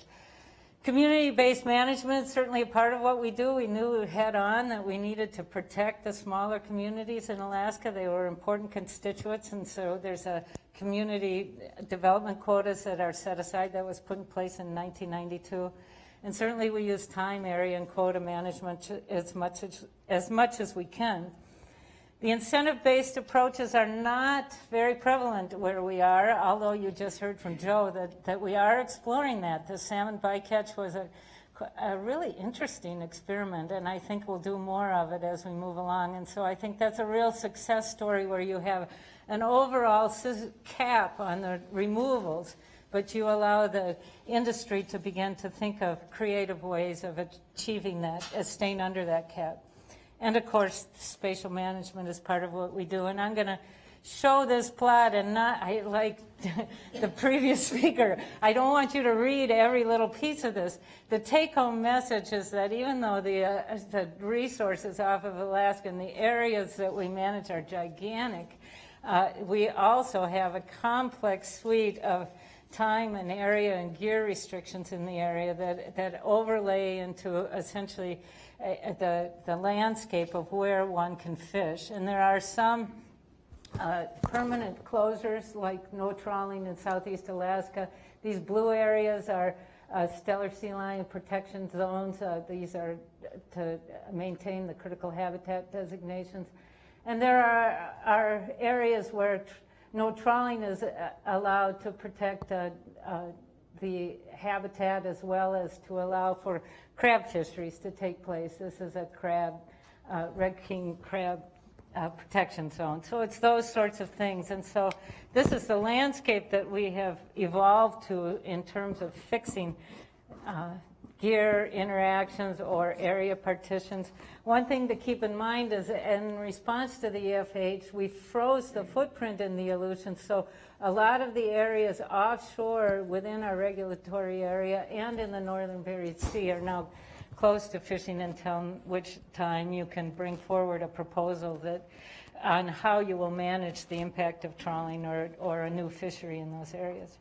Community-based management is certainly a part of what we do. We knew head on that we needed to protect the smaller communities in Alaska. They were important constituents, and so there's a community development quotas that are set aside that was put in place in 1992. And certainly we use time, area, and quota management as much as we can. The incentive-based approaches are not very prevalent where we are, although you just heard from Joe that we are exploring that. The salmon bycatch was a really interesting experiment, and I think we'll do more of it as we move along. And so I think that's a real success story where you have an overall cap on the removals, but you allow the industry to begin to think of creative ways of achieving that, staying under that cap. And of course, spatial management is part of what we do. And I'm going to show this plot, and like the previous speaker, I don't want you to read every little piece of this. The take-home message is that even though the resources off of Alaska and the areas that we manage are gigantic, we also have a complex suite of time and area and gear restrictions in the area that overlay into essentially the landscape of where one can fish. And there are some permanent closures, like no trawling in southeast Alaska. These blue areas are stellar sea lion protection zones. These are to maintain the critical habitat designations. And there are areas where no trawling is allowed to protect the habitat, as well as to allow for crab fisheries to take place. This is a red king crab protection zone. So it's those sorts of things. And so this is the landscape that we have evolved to in terms of fixing gear interactions or area partitions. One thing to keep in mind is in response to the EFH, we froze the footprint in the Aleutians, so a lot of the areas offshore within our regulatory area and in the northern Bering Sea are now close to fishing until which time you can bring forward a proposal on how you will manage the impact of trawling or a new fishery in those areas.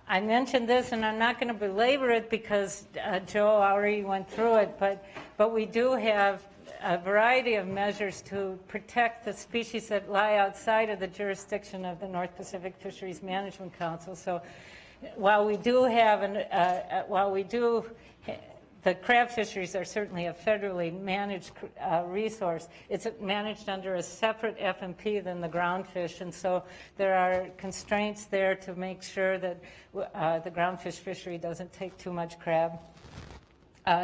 I mentioned this, and I'm not going to belabor it because Joe already went through it, but we do have a variety of measures to protect the species that lie outside of the jurisdiction of the North Pacific Fisheries Management Council. So while we do have the crab fisheries are certainly a federally managed resource. It's managed under a separate FMP than the groundfish, and so there are constraints there to make sure that the groundfish fishery doesn't take too much crab.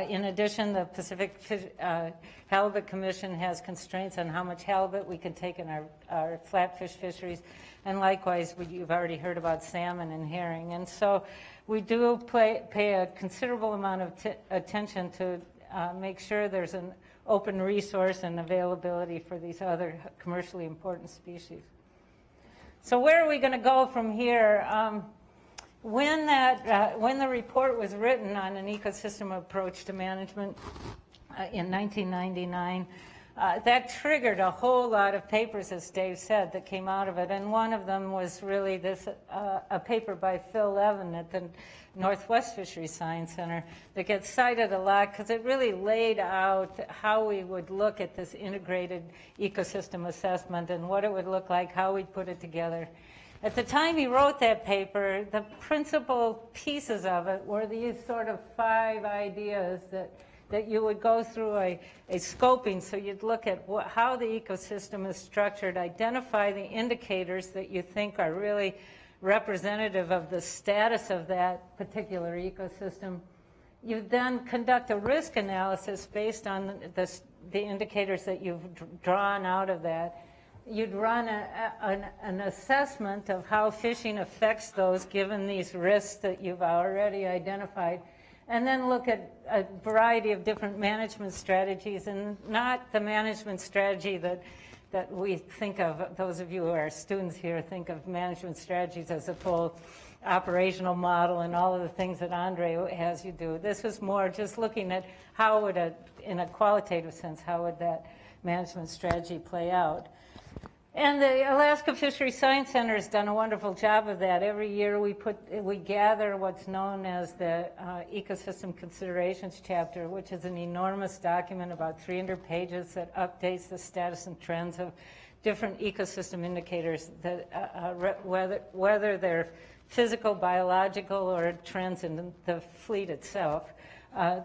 In addition, the Pacific Halibut Commission has constraints on how much halibut we can take in our flatfish fisheries, and likewise, you've already heard about salmon and herring. And so we do pay a considerable amount of attention to make sure there's an open resource and availability for these other commercially important species. So where are we going to go from here? When the report was written on an ecosystem approach to management in 1999, that triggered a whole lot of papers, as Dave said, that came out of it. And one of them was really a paper by Phil Levin at the Northwest Fisheries Science Center that gets cited a lot because it really laid out how we would look at this integrated ecosystem assessment and what it would look like, how we'd put it together. At the time he wrote that paper, the principal pieces of it were these sort of 5 ideas that you would go through a scoping. So you'd look at how the ecosystem is structured, identify the indicators that you think are really representative of the status of that particular ecosystem. You then conduct a risk analysis based on the indicators that you've drawn out of that. You'd run an assessment of how fishing affects those given these risks that you've already identified, and then look at a variety of different management strategies, and not the management strategy that we think of. Those of you who are students here think of management strategies as a full operational model and all of the things that Andre has you do. This was more just looking at how would in a qualitative sense, how would that management strategy play out. And the Alaska Fisheries Science Center has done a wonderful job of that. Every year we gather what's known as the Ecosystem Considerations Chapter, which is an enormous document, about 300 pages, that updates the status and trends of different ecosystem indicators, that whether they're physical, biological, or trends in the fleet itself.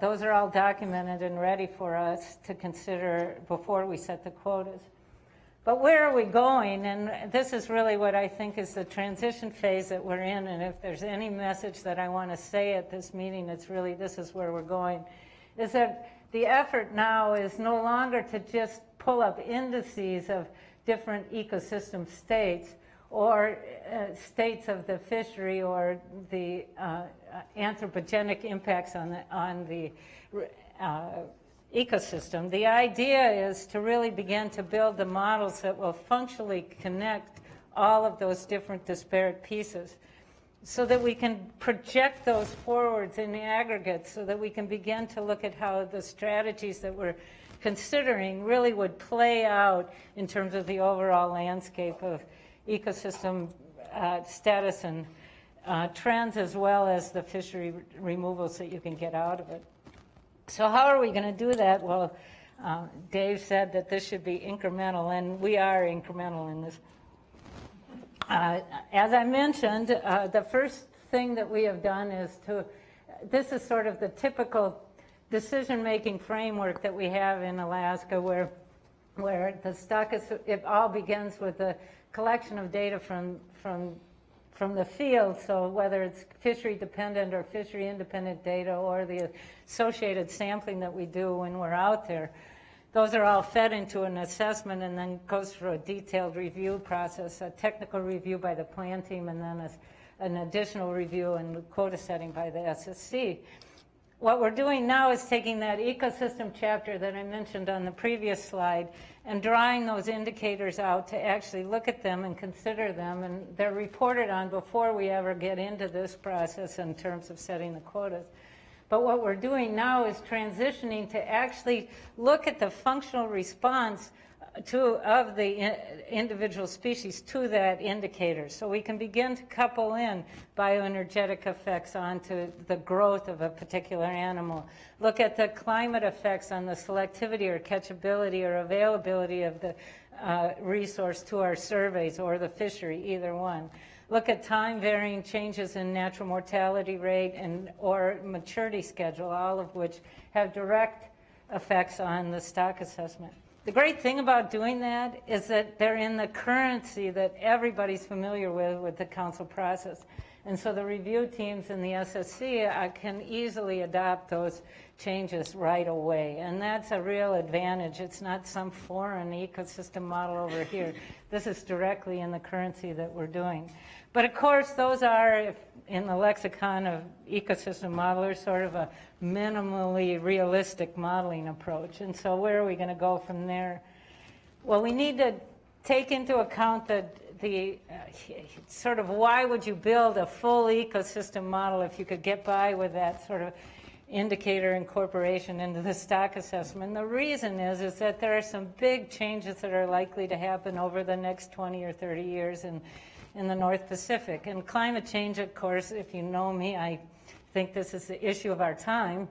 Those are all documented and ready for us to consider before we set the quotas. But where are we going? And this is really what I think is the transition phase that we're in. And if there's any message that I want to say at this meeting, it's really this is where we're going. Is that the effort now is no longer to just pull up indices of different ecosystem states or states of the fishery or the anthropogenic impacts on the ecosystem. The idea is to really begin to build the models that will functionally connect all of those different disparate pieces so that we can project those forwards in the aggregate, so that we can begin to look at how the strategies that we're considering really would play out in terms of the overall landscape of ecosystem status and trends, as well as the fishery removals that you can get out of it. So how are we going to do that? Well, Dave said that this should be incremental, and we are incremental in this. As I mentioned, the first thing that we have done is this is sort of the typical decision-making framework that we have in Alaska, where the stock is, it all begins with the collection of data from the field, so whether it's fishery-dependent or fishery-independent data or the associated sampling that we do when we're out there, those are all fed into an assessment and then goes through a detailed review process, a technical review by the plan team, and then an additional review and quota setting by the SSC. What we're doing now is taking that ecosystem chapter that I mentioned on the previous slide and drawing those indicators out to actually look at them and consider them, and they're reported on before we ever get into this process in terms of setting the quotas. But what we're doing now is transitioning to actually look at the functional response of the individual species to that indicator. So we can begin to couple in bioenergetic effects onto the growth of a particular animal. Look at the climate effects on the selectivity or catchability or availability of the resource to our surveys or the fishery, either one. look at time-varying changes in natural mortality rate or maturity schedule, all of which have direct effects on the stock assessment. The great thing about doing that is that they're in the currency that everybody's familiar with the council process. And so the review teams in the SSC can easily adopt those changes right away. And that's a real advantage. It's not some foreign ecosystem model over here. This is directly in the currency that we're doing. But of course, those are, in the lexicon of ecosystem modelers, sort of a minimally realistic modeling approach. And so where are we going to go from there? Well, we need to take into account the sort of why would you build a full ecosystem model if you could get by with that sort of indicator incorporation into the stock assessment. And the reason is that there are some big changes that are likely to happen over the next 20 or 30 years in the North Pacific. And climate change, of course, if you know me, I think this is the issue of our time,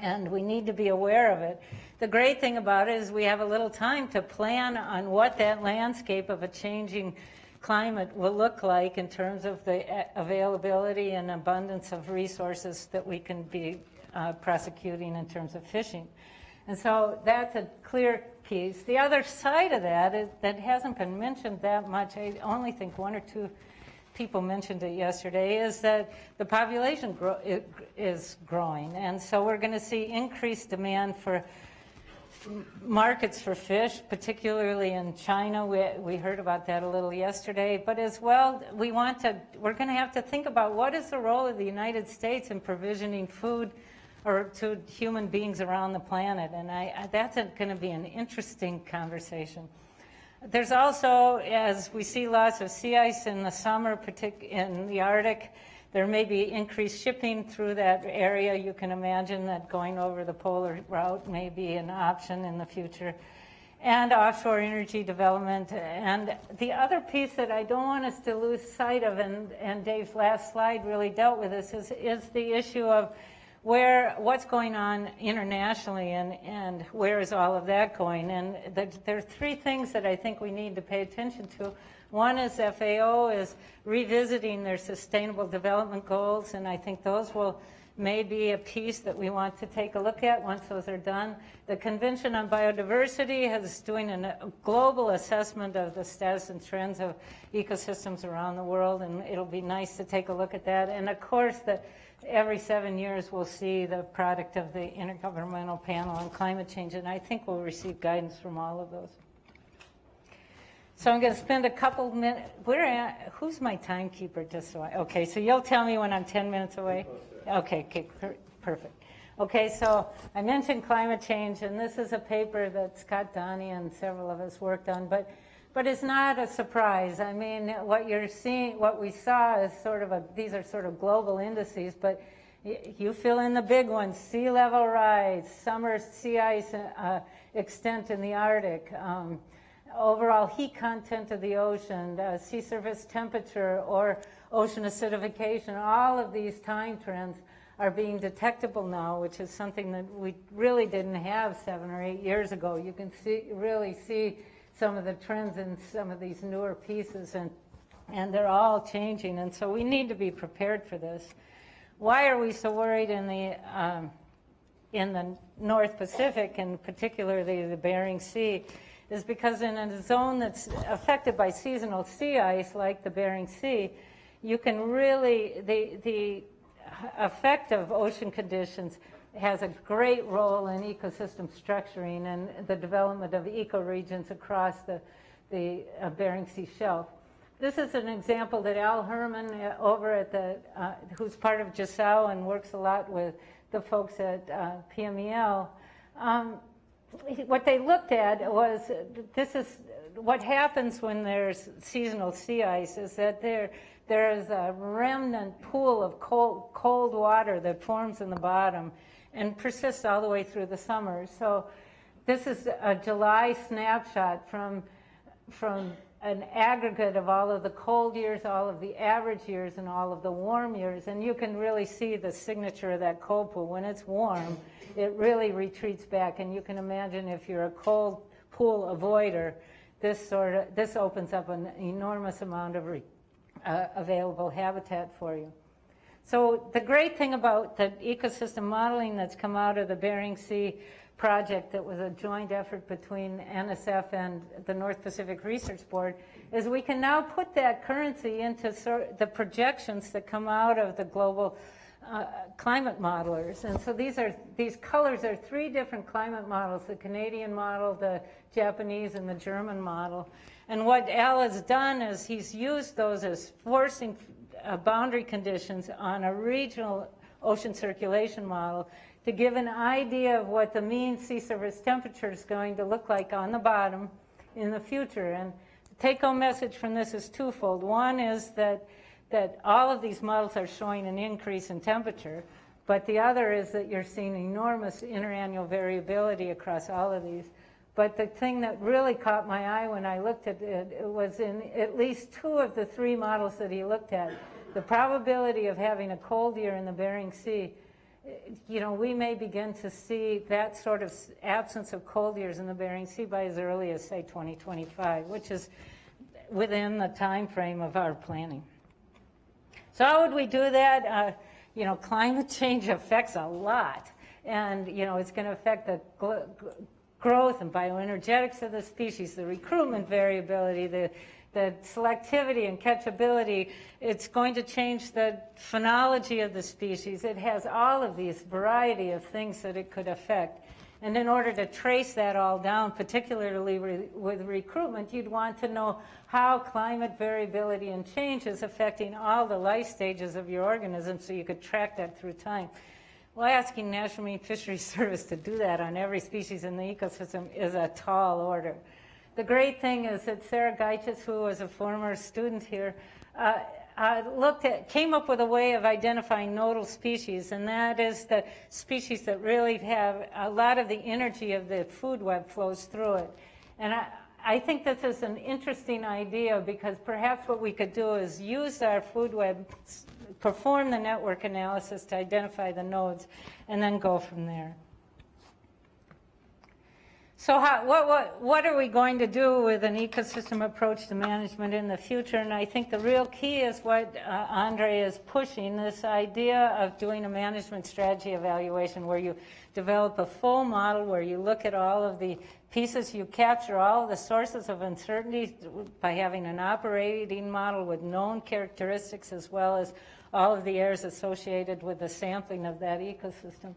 and we need to be aware of it. The great thing about it is we have a little time to plan on what that landscape of a changing climate will look like in terms of the availability and abundance of resources that we can be prosecuting in terms of fishing. And so that's a clear piece. The other side of that that hasn't been mentioned that much, I only think one or two people mentioned it yesterday, is that the population is growing. And so we're going to see increased demand for markets for fish, particularly in China. We heard about that a little yesterday. But as well, we're going to have to think about what is the role of the United States in provisioning food or to human beings around the planet. And that's going to be an interesting conversation. There's also, as we see lots of sea ice in the summer, particularly in the Arctic, there may be increased shipping through that area. You can imagine that going over the polar route may be an option in the future. And offshore energy development. And the other piece that I don't want us to lose sight of, and Dave's last slide really dealt with this, is the issue of what's going on internationally and where is all of that going. And there are three things that I think we need to pay attention to. One is FAO is revisiting their sustainable development goals, and I think those may be a piece that we want to take a look at once those are done. The Convention on Biodiversity is doing a global assessment of the status and trends of ecosystems around the world, and it'll be nice to take a look at that. And of course, every 7 years we'll see the product of the Intergovernmental Panel on Climate Change, and I think we'll receive guidance from all of those. So I'm going to spend a couple minutes. Who's my timekeeper? Okay, so you'll tell me when I'm 10 minutes away? Okay, perfect. Okay, so I mentioned climate change, and this is a paper that Scott Donnie and several of us worked on, but it's not a surprise. I mean, what we saw is these are sort of global indices, but you fill in the big ones: sea level rise, summer sea ice extent in the Arctic, overall heat content of the ocean, sea surface temperature, or ocean acidification. All of these time trends are being detectable now, which is something that we really didn't have 7 or 8 years ago. You can really see some of the trends in some of these newer pieces, and they're all changing, and so we need to be prepared for this. Why are we so worried in the North Pacific, and particularly the Bering Sea? Is because in a zone that's affected by seasonal sea ice, like the Bering Sea, you can really, the effect of ocean conditions has a great role in ecosystem structuring and the development of ecoregions across the Bering Sea shelf. This is an example that Al Herman over at who's part of JASAO and works a lot with the folks at PMEL, what they looked at was, this is what happens when there's seasonal sea ice, is that there is a remnant pool of cold water that forms in the bottom and persists all the way through the summer. So this is a July snapshot from an aggregate of all of the cold years, all of the average years, and all of the warm years. And you can really see the signature of that cold pool. When it's warm, it really retreats back. And you can imagine if you're a cold pool avoider, this opens up an enormous amount of available habitat for you. So the great thing about the ecosystem modeling that's come out of the Bering Sea project that was a joint effort between NSF and the North Pacific Research Board is we can now put that currency into the projections that come out of the global climate modelers. And so these colors are 3 different climate models, the Canadian model, the Japanese, and the German model. And what Al has done is he's used those as forcing boundary conditions on a regional ocean circulation model to give an idea of what the mean sea surface temperature is going to look like on the bottom in the future. And the take-home message from this is twofold. One is that all of these models are showing an increase in temperature, but the other is that you're seeing enormous interannual variability across all of these. But the thing that really caught my eye when I looked at it was in at least 2 of the 3 models that he looked at, the probability of having a cold year in the Bering Sea. You know, we may begin to see that sort of absence of cold years in the Bering Sea by as early as, say, 2025, which is within the time frame of our planning. So how would we do that? You know, climate change affects a lot. And, you know, it's going to affect the growth and bioenergetics of the species, the recruitment variability, the selectivity and catchability. It's going to change the phenology of the species. It has all of these variety of things that it could affect. And in order to trace that all down, particularly with recruitment, you'd want to know how climate variability and change is affecting all the life stages of your organism so you could track that through time. Well, asking National Marine Fisheries Service to do that on every species in the ecosystem is a tall order. The great thing is that Sarah Geiches, who was a former student here, came up with a way of identifying nodal species, and that is the species that really have a lot of the energy of the food web flows through it. And I think this is an interesting idea because perhaps what we could do is use our food web, perform the network analysis to identify the nodes, and then go from there. So what are we going to do with an ecosystem approach to management in the future? And I think the real key is what Andre is pushing, this idea of doing a management strategy evaluation where you develop a full model, where you look at all of the pieces, you capture all of the sources of uncertainty by having an operating model with known characteristics as well as all of the errors associated with the sampling of that ecosystem.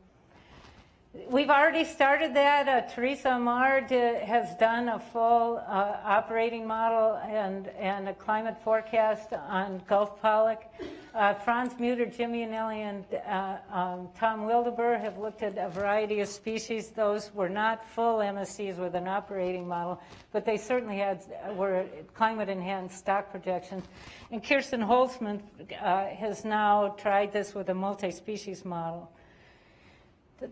We've already started that. Teresa Amard has done a full operating model and a climate forecast on Gulf pollock. Franz Muter, Jim Iannelli, and Tom Wildeboer have looked at a variety of species. Those were not full MSCs with an operating model, but they certainly were climate-enhanced stock projections. And Kirsten Holtzman has now tried this with a multi-species model.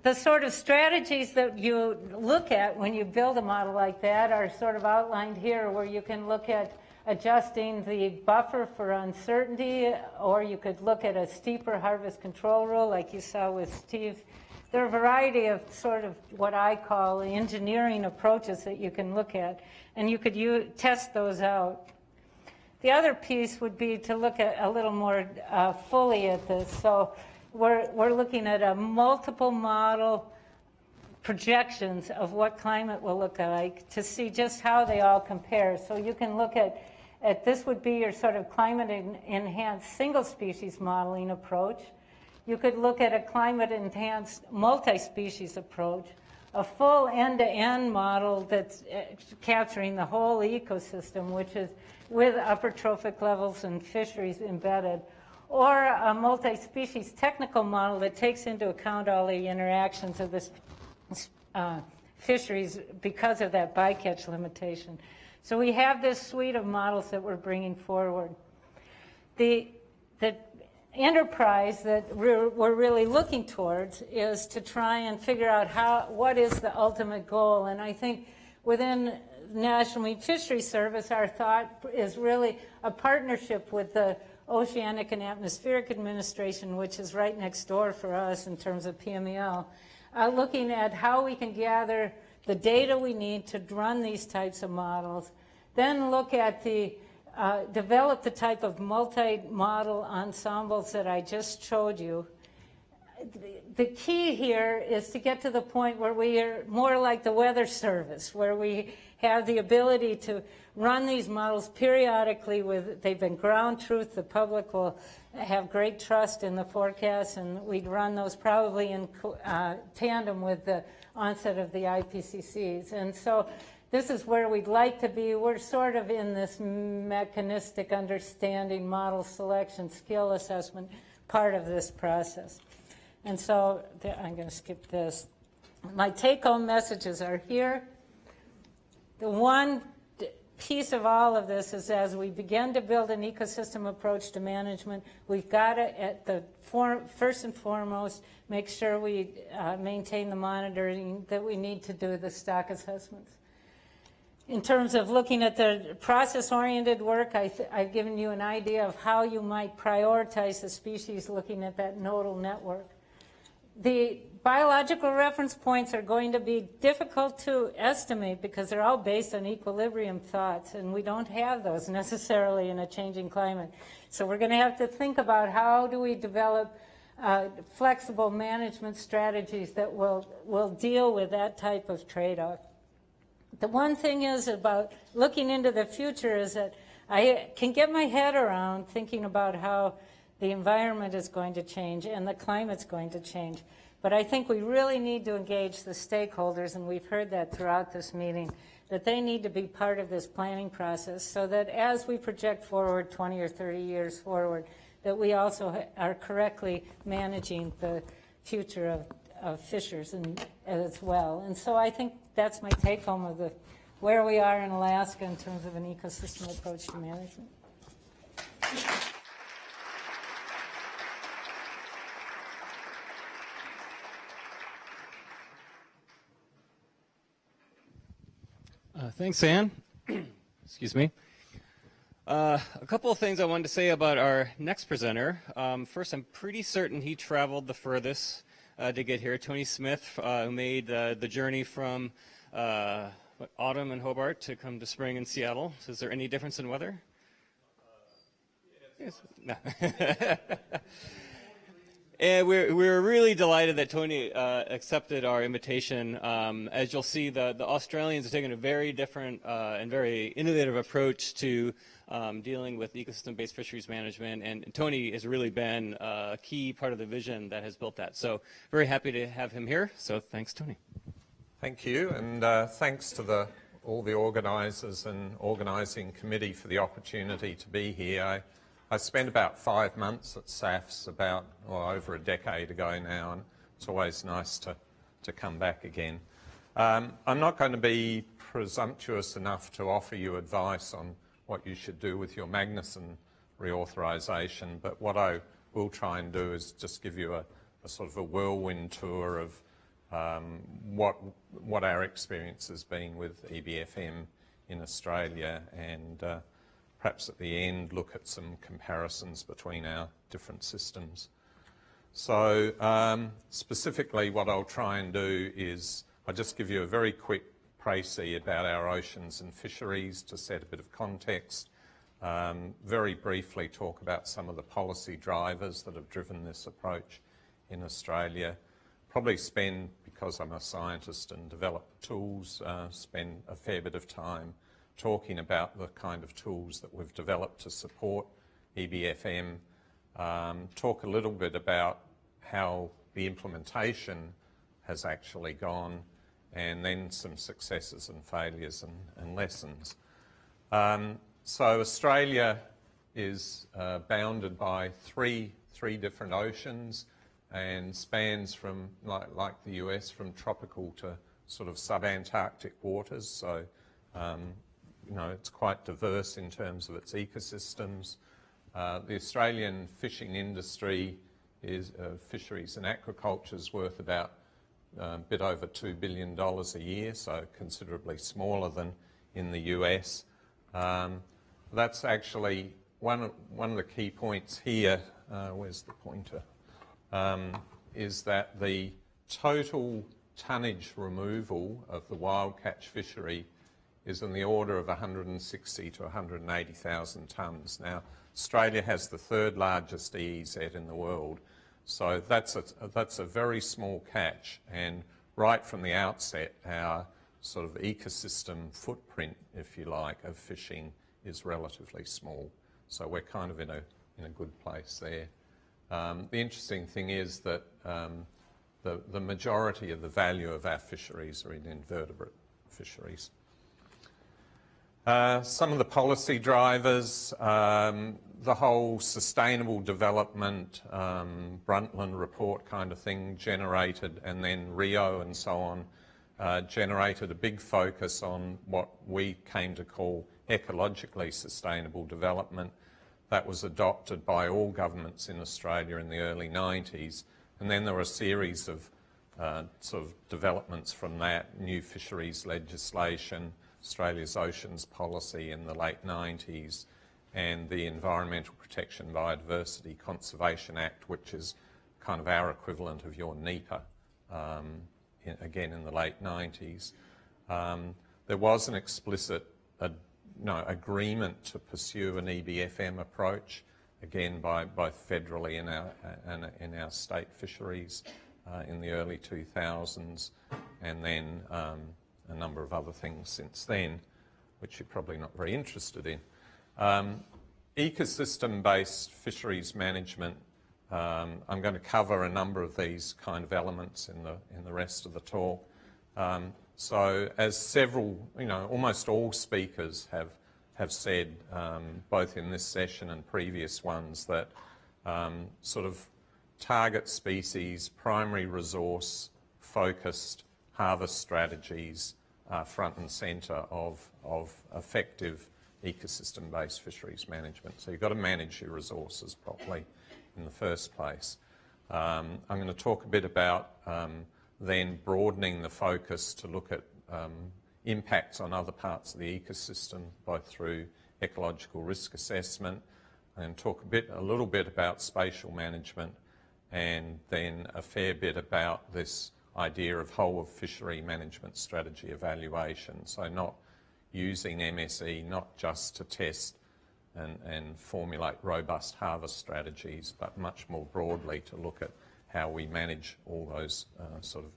The sort of strategies that you look at when you build a model like that are sort of outlined here, where you can look at adjusting the buffer for uncertainty, or you could look at a steeper harvest control rule like you saw with Steve. There are a variety of sort of what I call engineering approaches that you can look at, and you could test those out. The other piece would be to look at a little more fully at this. So we're looking at a multiple model projections of what climate will look like to see just how they all compare. So you can look at this would be your sort of climate-enhanced single species modeling approach. You could look at a climate-enhanced multi-species approach, a full end-to-end model that's capturing the whole ecosystem, which is with upper trophic levels and fisheries embedded, or a multi-species technical model that takes into account all the interactions of this fisheries because of that bycatch limitation. So we have this suite of models that we're bringing forward. The enterprise that we're really looking towards is to try and figure out what is the ultimate goal. And I think within National Marine Fisheries Service, our thought is really a partnership with the Oceanic and Atmospheric Administration, which is right next door for us in terms of PMEL, looking at how we can gather the data we need to run these types of models, then look at the develop the type of multi-model ensembles that I just showed you. The key here is to get to the point where we are more like the Weather Service, where we have the ability to run these models periodically. They've been ground truth. The public will have great trust in the forecasts, and we'd run those probably in tandem with the onset of the IPCCs. And so this is where we'd like to be. We're sort of in this mechanistic understanding, model selection, skill assessment part of this process. And so I'm going to skip this. My take-home messages are here. The one piece of all of this is, as we begin to build an ecosystem approach to management, we've got to, at the first and foremost, make sure we maintain the monitoring that we need to do the stock assessments. In terms of looking at the process-oriented work, I've given you an idea of how you might prioritize the species looking at that nodal network. The biological reference points are going to be difficult to estimate because they're all based on equilibrium thoughts, and we don't have those necessarily in a changing climate. So we're going to have to think about how do we develop flexible management strategies that will deal with that type of trade-off. The one thing is about looking into the future is that I can get my head around thinking about how the environment is going to change and the climate's going to change. But I think we really need to engage the stakeholders, and we've heard that throughout this meeting, that they need to be part of this planning process so that as we project forward 20 or 30 years forward, that we also are correctly managing the future of fishers as well. And so I think that's my take home of where we are in Alaska in terms of an ecosystem approach to management. Thanks, Ann. Excuse me. A couple of things I wanted to say about our next presenter. First, I'm pretty certain he traveled the furthest to get here. Tony Smith, who made the journey from autumn in Hobart to come to spring in Seattle. So is there any difference in weather? Yes. No. And we're really delighted that Tony accepted our invitation. As you'll see, the Australians are taking a very different and very innovative approach to dealing with ecosystem-based fisheries management, and Tony has really been a key part of the vision that has built that. So very happy to have him here. So thanks, Tony. Thank you, and thanks to all the organisers and organising committee for the opportunity to be here. I spent about 5 months at SAFS over a decade ago now, and it's always nice to come back again. I'm not going to be presumptuous enough to offer you advice on what you should do with your Magnuson reauthorization, but what I will try and do is just give you a sort of a whirlwind tour of what our experience has been with EBFM in Australia, and perhaps at the end look at some comparisons between our different systems. So specifically what I'll try and do is I'll just give you a very quick précis about our oceans and fisheries to set a bit of context, very briefly talk about some of the policy drivers that have driven this approach in Australia, probably spend, because I'm a scientist and develop tools, spend a fair bit of time talking about the kind of tools that we've developed to support EBFM, talk a little bit about how the implementation has actually gone, and then some successes and failures and lessons. So Australia is bounded by three different oceans and spans from, like the US, from tropical to sort of subantarctic waters. So you know, it's quite diverse in terms of its ecosystems. The Australian fishing industry is fisheries and aquaculture is worth about a bit over $2 billion a year, so considerably smaller than in the US. That's actually one of the key points here. Where's the pointer? Is that the total tonnage removal of the wild catch fishery is in the order of 160 to 180,000 tonnes. Now, Australia has the third largest EEZ in the world, so that's a very small catch, and right from the outset, our sort of ecosystem footprint, if you like, of fishing is relatively small. So we're kind of in a good place there. The interesting thing is that the majority of the value of our fisheries are in invertebrate fisheries. Some of the policy drivers, the whole sustainable development, Brundtland report kind of thing generated, and then Rio and so on, generated a big focus on what we came to call ecologically sustainable development. That was adopted by all governments in Australia in the early 90s. And then there were a series of sort of developments from that, new fisheries legislation, Australia's oceans policy in the late 90s, and the Environmental Protection Biodiversity Conservation Act, which is kind of our equivalent of your NEPA, again in the late 90s. There was an explicit agreement to pursue an EBFM approach, again by both federally and in our state fisheries in the early 2000s, and then a number of other things since then, which you're probably not very interested in. Ecosystem-based fisheries management, I'm going to cover a number of these kind of elements in the rest of the talk. So as several, almost all speakers have said, both in this session and previous ones, that sort of target species, primary resource focused harvest strategies are front and centre of effective ecosystem-based fisheries management. So you've got to manage your resources properly in the first place. I'm going to talk a bit about then broadening the focus to look at impacts on other parts of the ecosystem, both through ecological risk assessment, and talk a little bit about spatial management, and then a fair bit about this idea of whole of fishery management strategy evaluation. So not using MSE not just to test and formulate robust harvest strategies, but much more broadly to look at how we manage all those sort of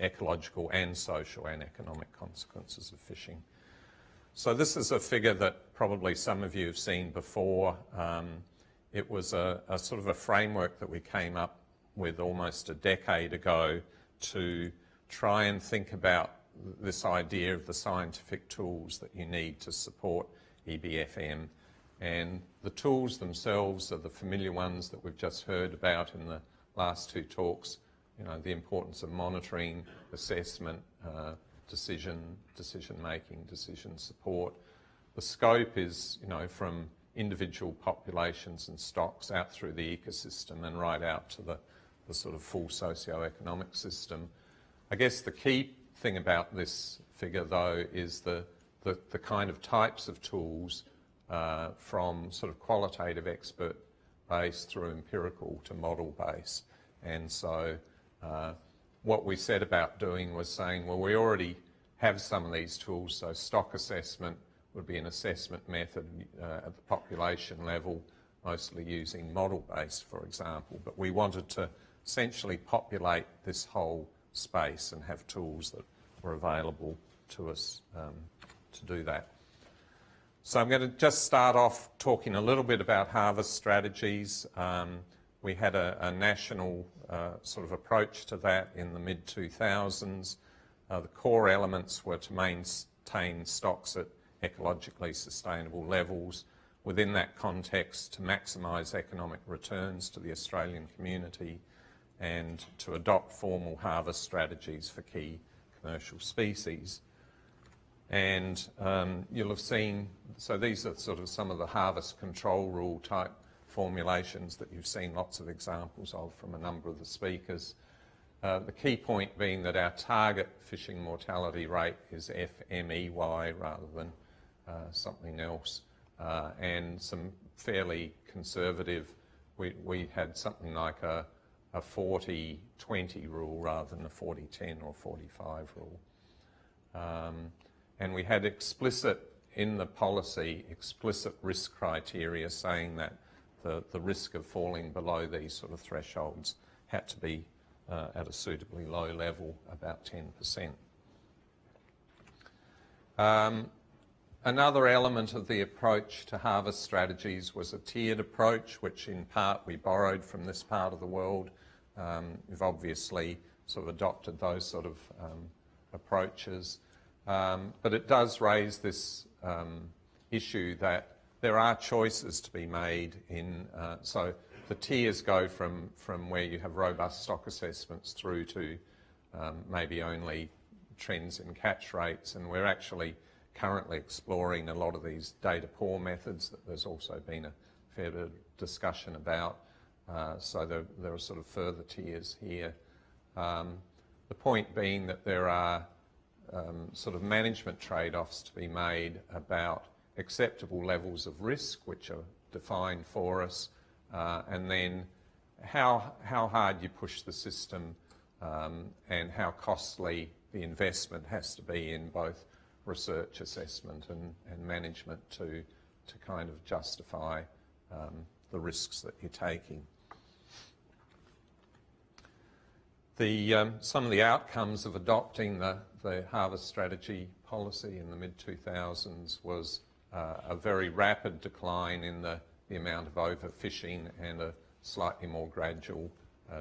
ecological and social and economic consequences of fishing. So this is a figure that probably some of you have seen before. It was a sort of a framework that we came up with almost a decade ago to try and think about this idea of the scientific tools that you need to support EBFM. And the tools themselves are the familiar ones that we've just heard about in the last two talks. The importance of monitoring, assessment, decision-making, decision support. The scope is, from individual populations and stocks out through the ecosystem and right out to the sort of full socio-economic system. I guess the key thing about this figure, though, is the kind of types of tools from sort of qualitative expert base through empirical to model base. And so what we set about doing was saying, well, we already have some of these tools, so stock assessment would be an assessment method at the population level, mostly using model base, for example. But we wanted to essentially populate this whole space and have tools that were available to us to do that. So I'm going to just start off talking a little bit about harvest strategies. We had a national sort of approach to that in the mid-2000s. The core elements were to maintain stocks at ecologically sustainable levels. Within that context, to maximise economic returns to the Australian community, and to adopt formal harvest strategies for key commercial species. And you'll have seen, so these are sort of some of the harvest control rule type formulations that you've seen lots of examples of from a number of the speakers. The key point being that our target fishing mortality rate is FMEY rather than something else. And some fairly conservative, we had something like a 40-20 rule rather than a 40-10 or 45 rule. And we had in the policy, explicit risk criteria saying that the risk of falling below these sort of thresholds had to be at a suitably low level, about 10%. Another element of the approach to harvest strategies was a tiered approach, which in part we borrowed from this part of the world. We've obviously sort of adopted those sort of approaches. But it does raise this issue that there are choices to be made in, so the tiers go from where you have robust stock assessments through to maybe only trends in catch rates, and we're actually currently exploring a lot of these data poor methods that there's also been a fair bit of discussion about. So there are sort of further tiers here. The point being that there are sort of management trade-offs to be made about acceptable levels of risk, which are defined for us, and then how hard you push the system and how costly the investment has to be in both research, assessment and management to kind of justify the risks that you're taking. Some of the outcomes of adopting the harvest strategy policy in the mid-2000s was a very rapid decline in the amount of overfishing and a slightly more gradual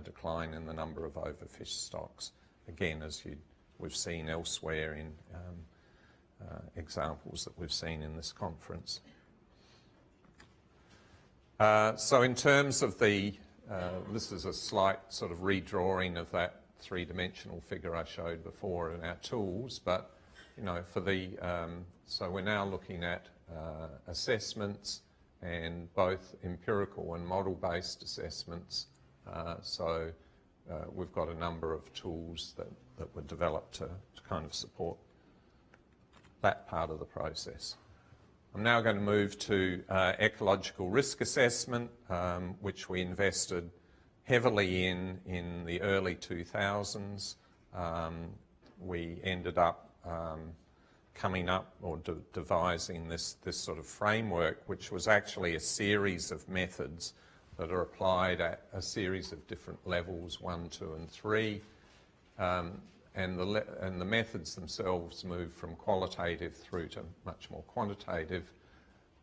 decline in the number of overfished stocks. Again, as we've seen elsewhere in examples that we've seen in this conference. So in terms of this is a slight sort of redrawing of that three-dimensional figure I showed before in our tools, but so we're now looking at assessments, and both empirical and model-based assessments. So we've got a number of tools that were developed to kind of support that part of the process. I'm now going to move to ecological risk assessment, which we invested heavily in the early 2000s. We ended up coming up or devising this sort of framework, which was actually a series of methods that are applied at a series of different levels, 1, 2 and 3. And the methods themselves move from qualitative through to much more quantitative.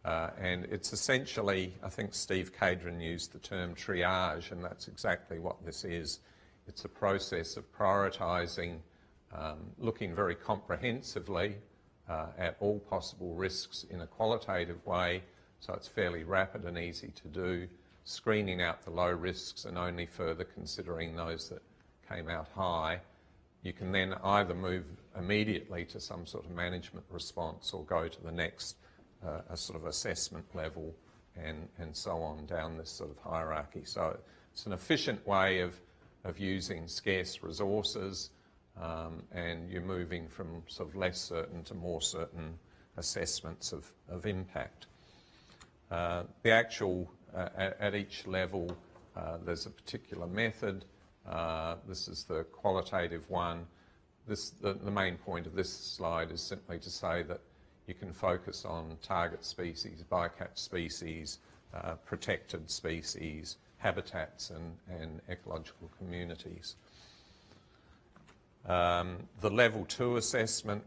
And it's essentially, I think Steve Cadron used the term triage, and that's exactly what this is. It's a process of prioritising, looking very comprehensively at all possible risks in a qualitative way, so it's fairly rapid and easy to do, screening out the low risks and only further considering those that came out high. You can then either move immediately to some sort of management response or go to the next a sort of assessment level and so on down this sort of hierarchy. So it's an efficient way of using scarce resources, and you're moving from sort of less certain to more certain assessments of impact. The actual, at each level, there's a particular method. This is the qualitative one. The main point of this slide is simply to say that you can focus on target species, bycatch species, protected species, habitats and ecological communities. The level 2 assessment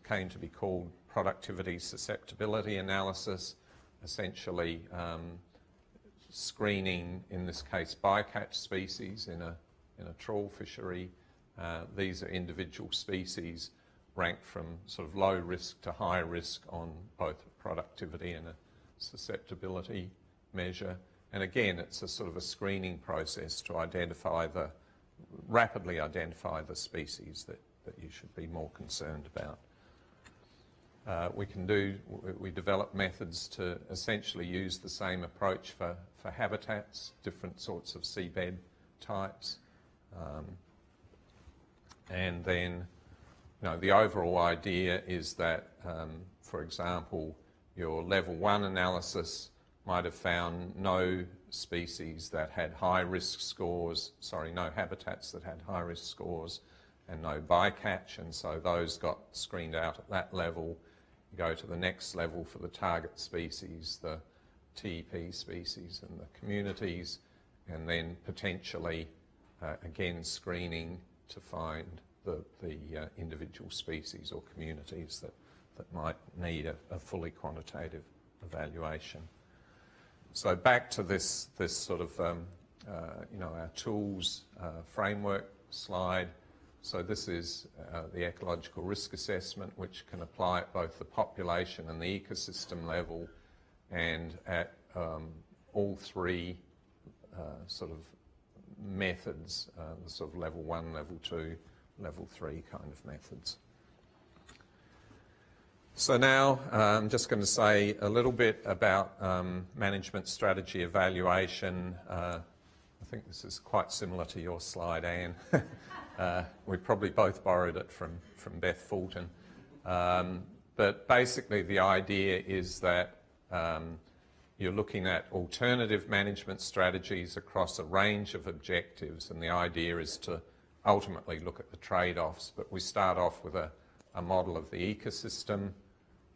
came to be called productivity susceptibility analysis, essentially screening, in this case, bycatch species in a trawl fishery. These are individual species ranked from sort of low risk to high risk on both a productivity and a susceptibility measure. And again, it's a sort of a screening process to rapidly identify the species that you should be more concerned about. We develop methods to essentially use the same approach for habitats, different sorts of seabed types. And then, the overall idea is that, for example, your level 1 analysis might have found no species that had high risk scores, no habitats that had high risk scores, and no bycatch, and so those got screened out at that level. You go to the next level for the target species, the TEP species and the communities, and then potentially again screening to find the individual species or communities that might need a fully quantitative evaluation. So back to this sort of our tools framework slide. So this is the ecological risk assessment, which can apply at both the population and the ecosystem level, and at all three sort of methods, the sort of level 1, level 2, level 3 kind of methods. So now I'm just going to say a little bit about management strategy evaluation. I think this is quite similar to your slide, Anne. We probably both borrowed it from Beth Fulton. But basically the idea is that you're looking at alternative management strategies across a range of objectives, and the idea is to ultimately look at the trade-offs. But we start off with a model of the ecosystem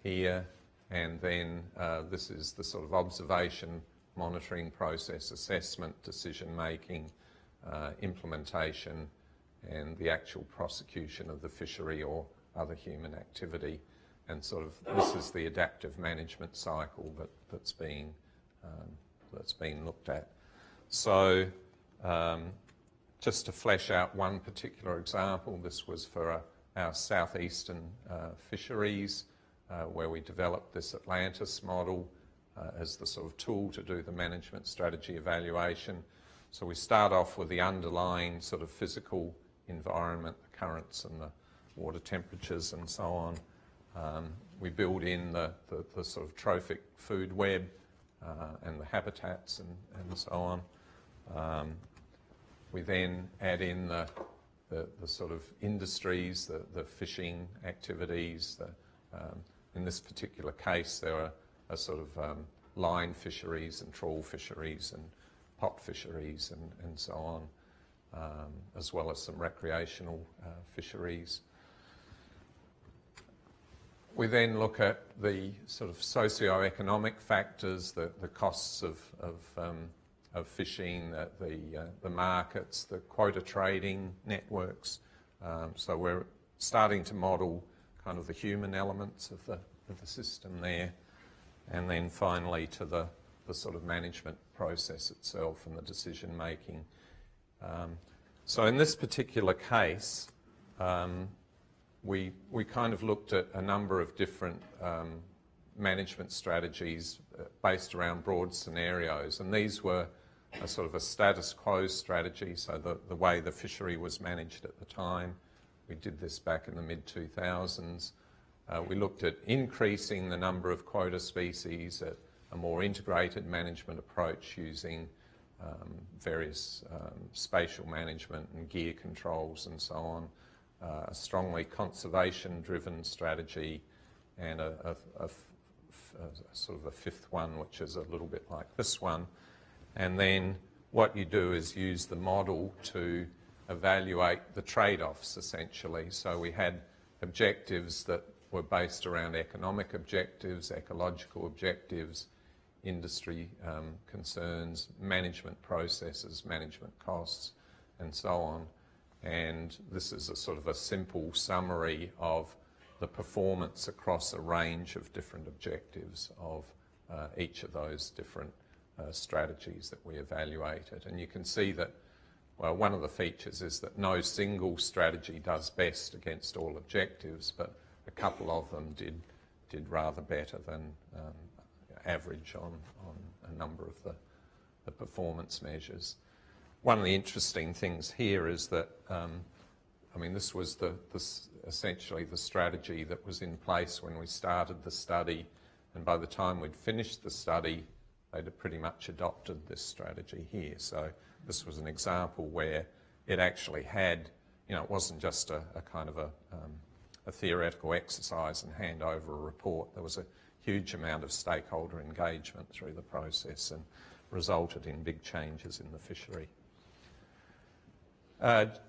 here, and then this is the sort of observation, monitoring process, assessment, decision-making, implementation, and the actual prosecution of the fishery or other human activity. And sort of this is the adaptive management cycle that's being looked at. So just to flesh out one particular example, this was for our southeastern fisheries, where we developed this Atlantis model as the sort of tool to do the management strategy evaluation. So we start off with the underlying sort of physical environment, the currents and the water temperatures and so on. We build in the sort of trophic food web and the habitats and so on. We then add in the sort of industries, the fishing activities. In this particular case, there are sort of line fisheries and trawl fisheries and pot fisheries and so on, as well as some recreational fisheries. We then look at the sort of socio-economic factors, the costs of fishing, the markets, the quota trading networks. So we're starting to model kind of the human elements of the system there, and then finally to the sort of management process itself and the decision making. So in this particular case, we kind of looked at a number of different management strategies based around broad scenarios, and these were a sort of a status quo strategy, so the way the fishery was managed at the time. We did this back in the mid-2000s. We looked at increasing the number of quota species, at a more integrated management approach using various spatial management and gear controls and so on, a strongly conservation-driven strategy, and a sort of a fifth one, which is a little bit like this one. And then what you do is use the model to evaluate the trade-offs, essentially. So we had objectives that were based around economic objectives, ecological objectives, industry concerns, management processes, management costs, and so on. And this is a sort of a simple summary of the performance across a range of different objectives of each of those different strategies that we evaluated. And you can see that, well, one of the features is that no single strategy does best against all objectives, but a couple of them did rather better than average on a number of the performance measures. One of the interesting things here is that, I mean, this was essentially the strategy that was in place when we started the study, and by the time we'd finished the study, they'd have pretty much adopted this strategy here. So this was an example where it actually had, you know, it wasn't just a kind of a theoretical exercise and hand over a report. There was a huge amount of stakeholder engagement through the process and resulted in big changes in the fishery.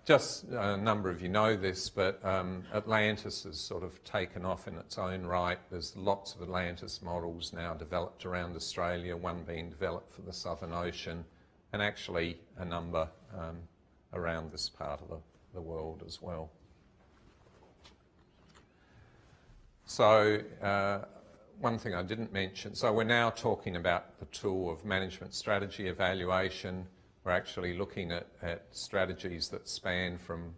Just a number of you know this, but Atlantis has sort of taken off in its own right. There's lots of Atlantis models now developed around Australia, one being developed for the Southern Ocean, and actually a number around this part of the world as well. So one thing I didn't mention, so we're now talking about the tool of management strategy evaluation. We're actually looking at strategies that span from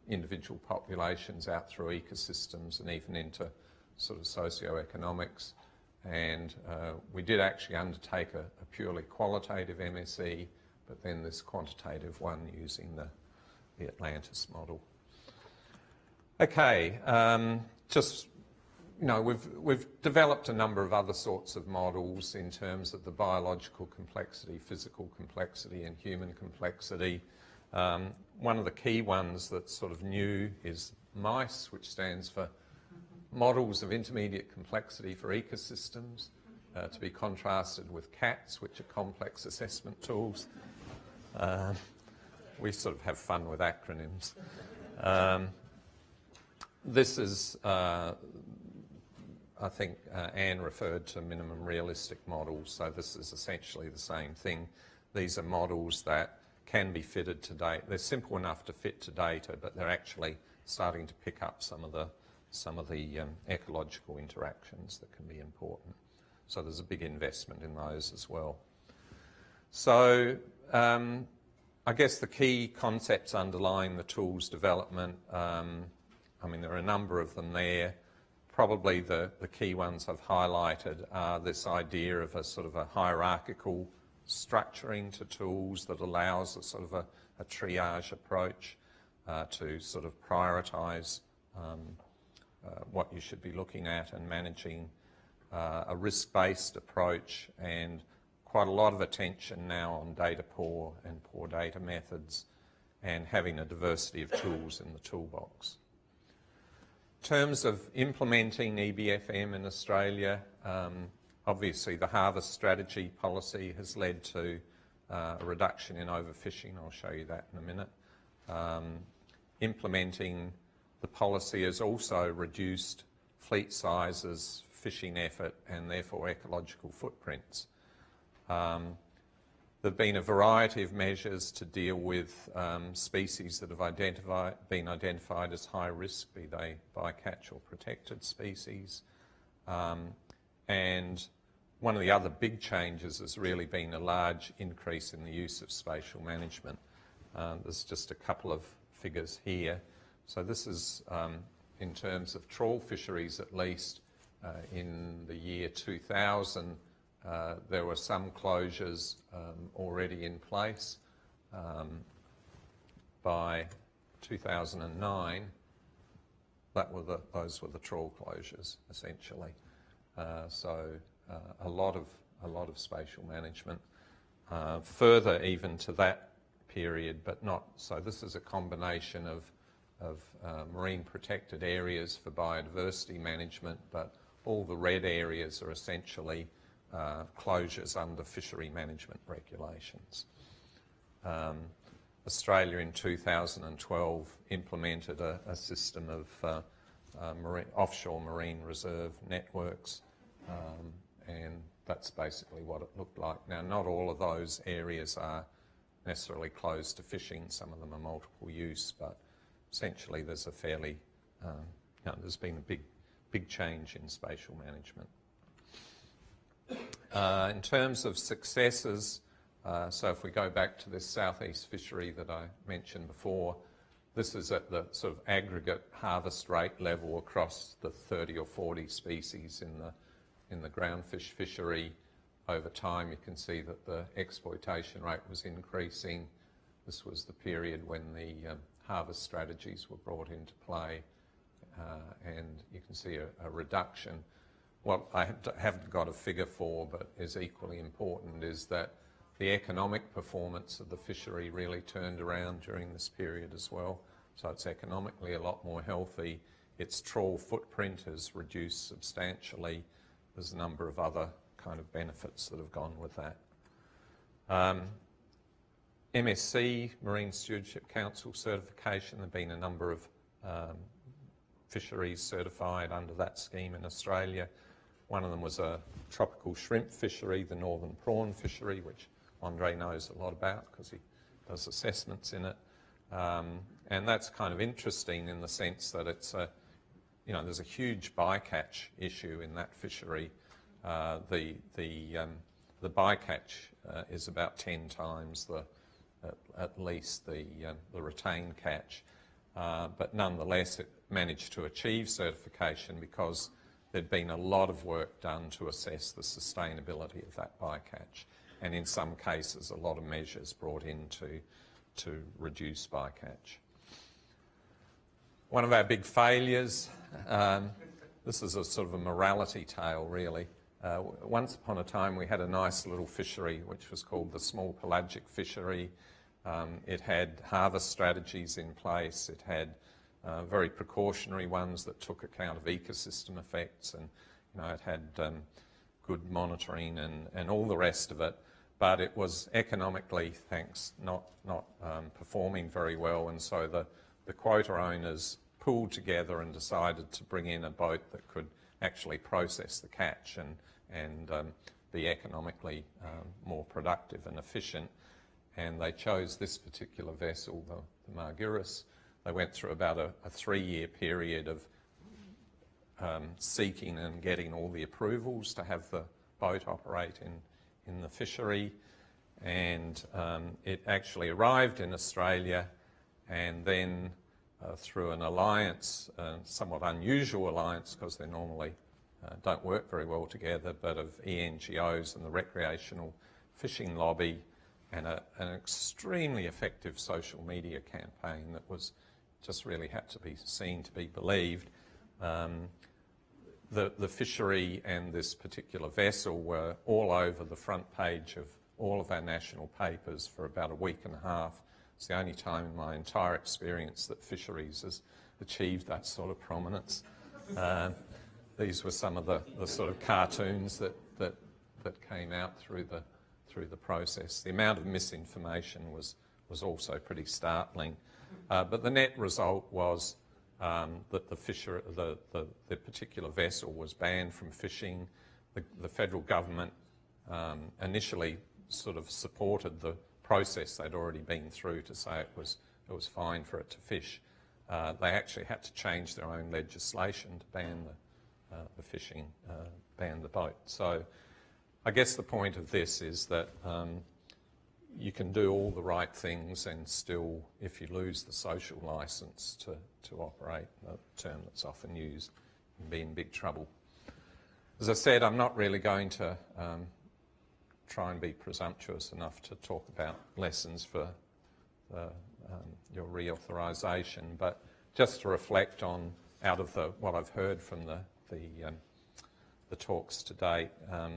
individual populations out through ecosystems and even into sort of socioeconomics. And we did actually undertake a purely qualitative MSE, but then this quantitative one using the Atlantis model. Okay, just, you know, we've developed a number of other sorts of models in terms of the biological complexity, physical complexity, and human complexity. One of the key ones that's sort of new is MICE, which stands for Models of Intermediate Complexity for Ecosystems, to be contrasted with CATs, which are complex assessment tools. We sort of have fun with acronyms. This is I think Anne referred to minimum realistic models, so this is essentially the same thing. These are models that can be fitted to data. They're simple enough to fit to data, but they're actually starting to pick up some of the ecological interactions that can be important. So there's a big investment in those as well. So I guess the key concepts underlying the tools development, I mean, there are a number of them there. Probably the key ones I've highlighted are this idea of a sort of a hierarchical structuring to tools that allows a sort of a triage approach to sort of prioritise what you should be looking at and managing, a risk-based approach, and quite a lot of attention now on data poor and poor data methods, and having a diversity of tools in the toolbox. In terms of implementing EBFM in Australia, obviously the harvest strategy policy has led to a reduction in overfishing. I'll show you that in a minute. Implementing the policy has also reduced fleet sizes, fishing effort, and therefore ecological footprints. There have been a variety of measures to deal with species that have been identified as high risk, be they bycatch or protected species. And one of the other big changes has really been a large increase in the use of spatial management. There's just a couple of figures here. So this is in terms of trawl fisheries, at least in the year 2000. There were some closures already in place. By 2009, those were the trawl closures, essentially. So a lot of spatial management. Further even to that period, but not so. This is a combination of marine protected areas for biodiversity management, but all the red areas are essentially closures under fishery management regulations. Australia in 2012 implemented a system of offshore marine reserve networks, and that's basically what it looked like. Now, not all of those areas are necessarily closed to fishing. Some of them are multiple use, but essentially there's a fairly, there's been a big change in spatial management. In terms of successes, so if we go back to this southeast fishery that I mentioned before, this is at the sort of aggregate harvest rate level across the 30 or 40 species in the groundfish fishery. Over time, you can see that the exploitation rate was increasing. This was the period when the harvest strategies were brought into play, and you can see a reduction. What I haven't got a figure for, but is equally important, is that the economic performance of the fishery really turned around during this period as well. So it's economically a lot more healthy. Its trawl footprint has reduced substantially. There's a number of other kind of benefits that have gone with that. MSC, Marine Stewardship Council certification. There have been a number of fisheries certified under that scheme in Australia. One of them was a tropical shrimp fishery, the northern prawn fishery, which Andre knows a lot about because he does assessments in it. And that's kind of interesting in the sense that it's there's a huge bycatch issue in that fishery. The bycatch is about 10 times at least the retained catch, but nonetheless it managed to achieve certification because there'd been a lot of work done to assess the sustainability of that bycatch, and in some cases a lot of measures brought in to reduce bycatch. One of our big failures, this is a sort of a morality tale really. Once upon a time we had a nice little fishery which was called the small pelagic fishery. It had harvest strategies in place. It had very precautionary ones that took account of ecosystem effects, and it had good monitoring and all the rest of it. But it was economically, not performing very well, and so the quota owners pooled together and decided to bring in a boat that could actually process the catch and be economically more productive and efficient. And they chose this particular vessel, the Marguerite. They went through about a 3-year period of seeking and getting all the approvals to have the boat operate in the fishery. And it actually arrived in Australia, and then through an alliance, somewhat unusual alliance because they normally don't work very well together, but of ENGOs and the recreational fishing lobby, and an extremely effective social media campaign that was just really had to be seen to be believed. The fishery and this particular vessel were all over the front page of all of our national papers for about a week and a half. It's the only time in my entire experience that fisheries has achieved that sort of prominence. These were some of the sort of cartoons that came out through the process. The amount of misinformation was also pretty startling. But the net result was that the particular vessel was banned from fishing. The federal government initially sort of supported the process they'd already been through to say it was fine for it to fish. They actually had to change their own legislation to ban the fishing, ban the boat. So I guess the point of this is that you can do all the right things and still, if you lose the social licence to operate, a term that's often used, you can be in big trouble. As I said, I'm not really going to try and be presumptuous enough to talk about lessons for your reauthorisation, but just to reflect on, out of what I've heard from the talks to date,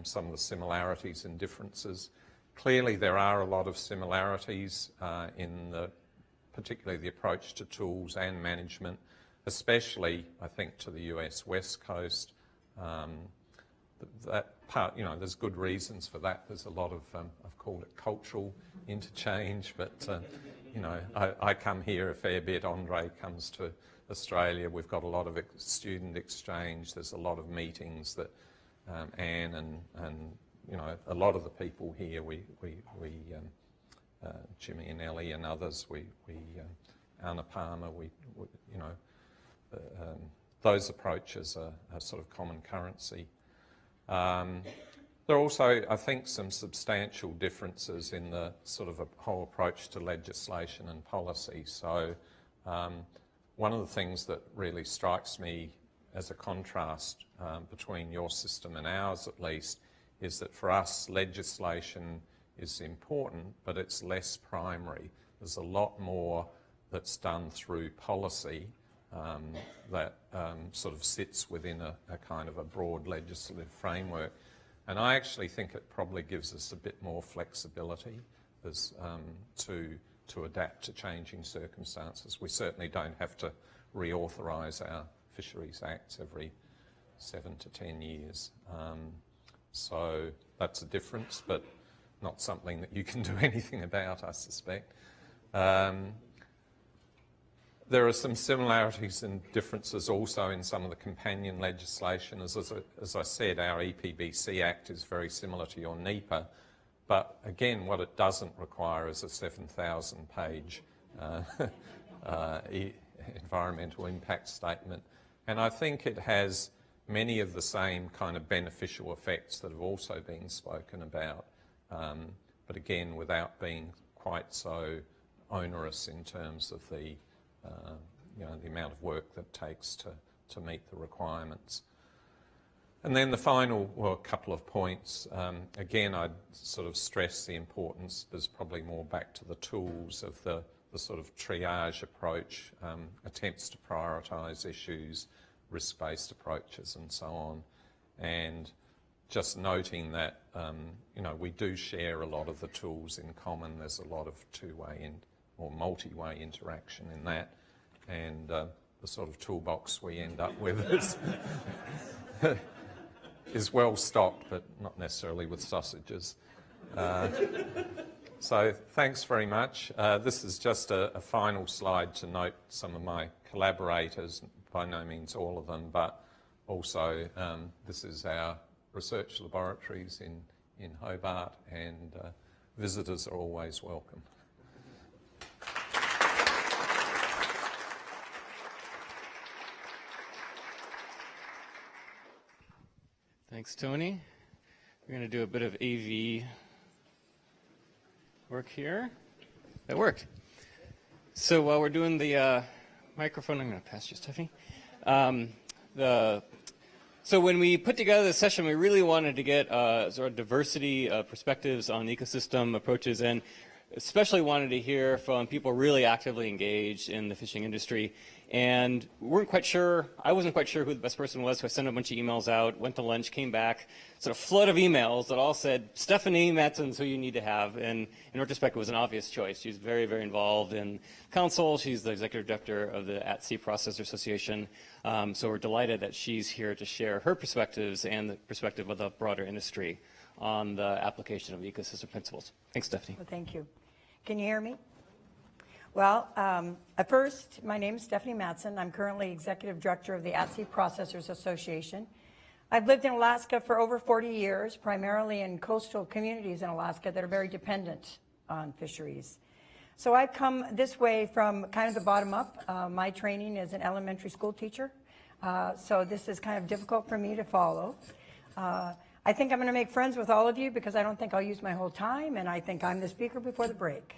some of the similarities and differences. Clearly there are a lot of similarities in particularly the approach to tools and management, especially I think to the US West Coast. That part, there's good reasons for that. There's a lot of, I've called it cultural interchange, but I come here a fair bit. Andre comes to Australia. We've got a lot of student exchange. There's a lot of meetings that Anne and a lot of the people here, Jimmy and Ellie and others, Anna Palmer, those approaches are sort of common currency. There are also, I think, some substantial differences in the sort of a whole approach to legislation and policy. So one of the things that really strikes me as a contrast between your system and ours, at least, is that for us legislation is important, but it's less primary. There's a lot more that's done through policy that sort of sits within a kind of a broad legislative framework. And I actually think it probably gives us a bit more flexibility to adapt to changing circumstances. We certainly don't have to reauthorise our Fisheries Acts every 7 to 10 years. So that's a difference, but not something that you can do anything about, I suspect. There are some similarities and differences also in some of the companion legislation. As I said, our EPBC Act is very similar to your NEPA, but again, what it doesn't require is a 7,000-page environmental impact statement. And I think it has many of the same kind of beneficial effects that have also been spoken about, but again, without being quite so onerous in terms of the the amount of work that it takes to meet the requirements. And then the final, well, couple of points. Again, I'd sort of stress the importance, there's probably more back to the tools of the sort of triage approach, attempts to prioritise issues, risk-based approaches and so on. And just noting that, we do share a lot of the tools in common. There's a lot of two-way or multi-way interaction in that. And the sort of toolbox we end up with is well stocked, but not necessarily with sausages. So thanks very much. This is just a final slide to note some of my collaborators, by no means all of them, but also this is our research laboratories in Hobart, and visitors are always welcome. Thanks, Tony. We're going to do a bit of AV work here. That worked. So while we're doing the microphone, I'm going to pass you, Stephanie. So when we put together this session, we really wanted to get sort of diversity of perspectives on ecosystem approaches, and especially wanted to hear from people really actively engaged in the fishing industry. And we weren't quite sure, I wasn't quite sure who the best person was, so I sent a bunch of emails out, went to lunch, came back, sort of flood of emails that all said, Stephanie Matson's who you need to have. And in retrospect, it was an obvious choice. She's very, very involved in council. She's the executive director of the At-Sea Processor Association. So we're delighted that she's here to share her perspectives and the perspective of the broader industry on the application of ecosystem principles. Thanks, Stephanie. Well, thank you. Can you hear me? Well, at first, my name is Stephanie Matson. I'm currently executive director of the At-Sea Processors Association. I've lived in Alaska for over 40 years, primarily in coastal communities in Alaska that are very dependent on fisheries. So I've come this way from kind of the bottom up. My training is an elementary school teacher, so this is kind of difficult for me to follow. I think I'm going to make friends with all of you because I don't think I'll use my whole time, and I think I'm the speaker before the break.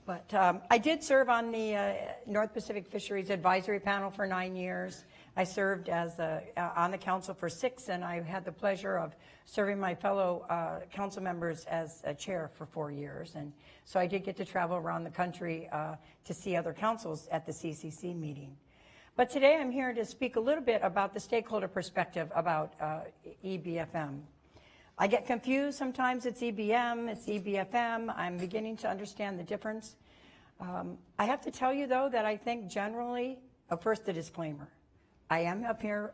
But I did serve on the North Pacific Fisheries Advisory Panel for 9 years. I served as on the council for 6, and I had the pleasure of serving my fellow council members as a chair for 4 years. And so I did get to travel around the country to see other councils at the CCC meeting. But today I'm here to speak a little bit about the stakeholder perspective about EBFM. I get confused sometimes. It's EBM, it's EBFM. I'm beginning to understand the difference. I have to tell you, though, that I think generally, first the disclaimer. I am up here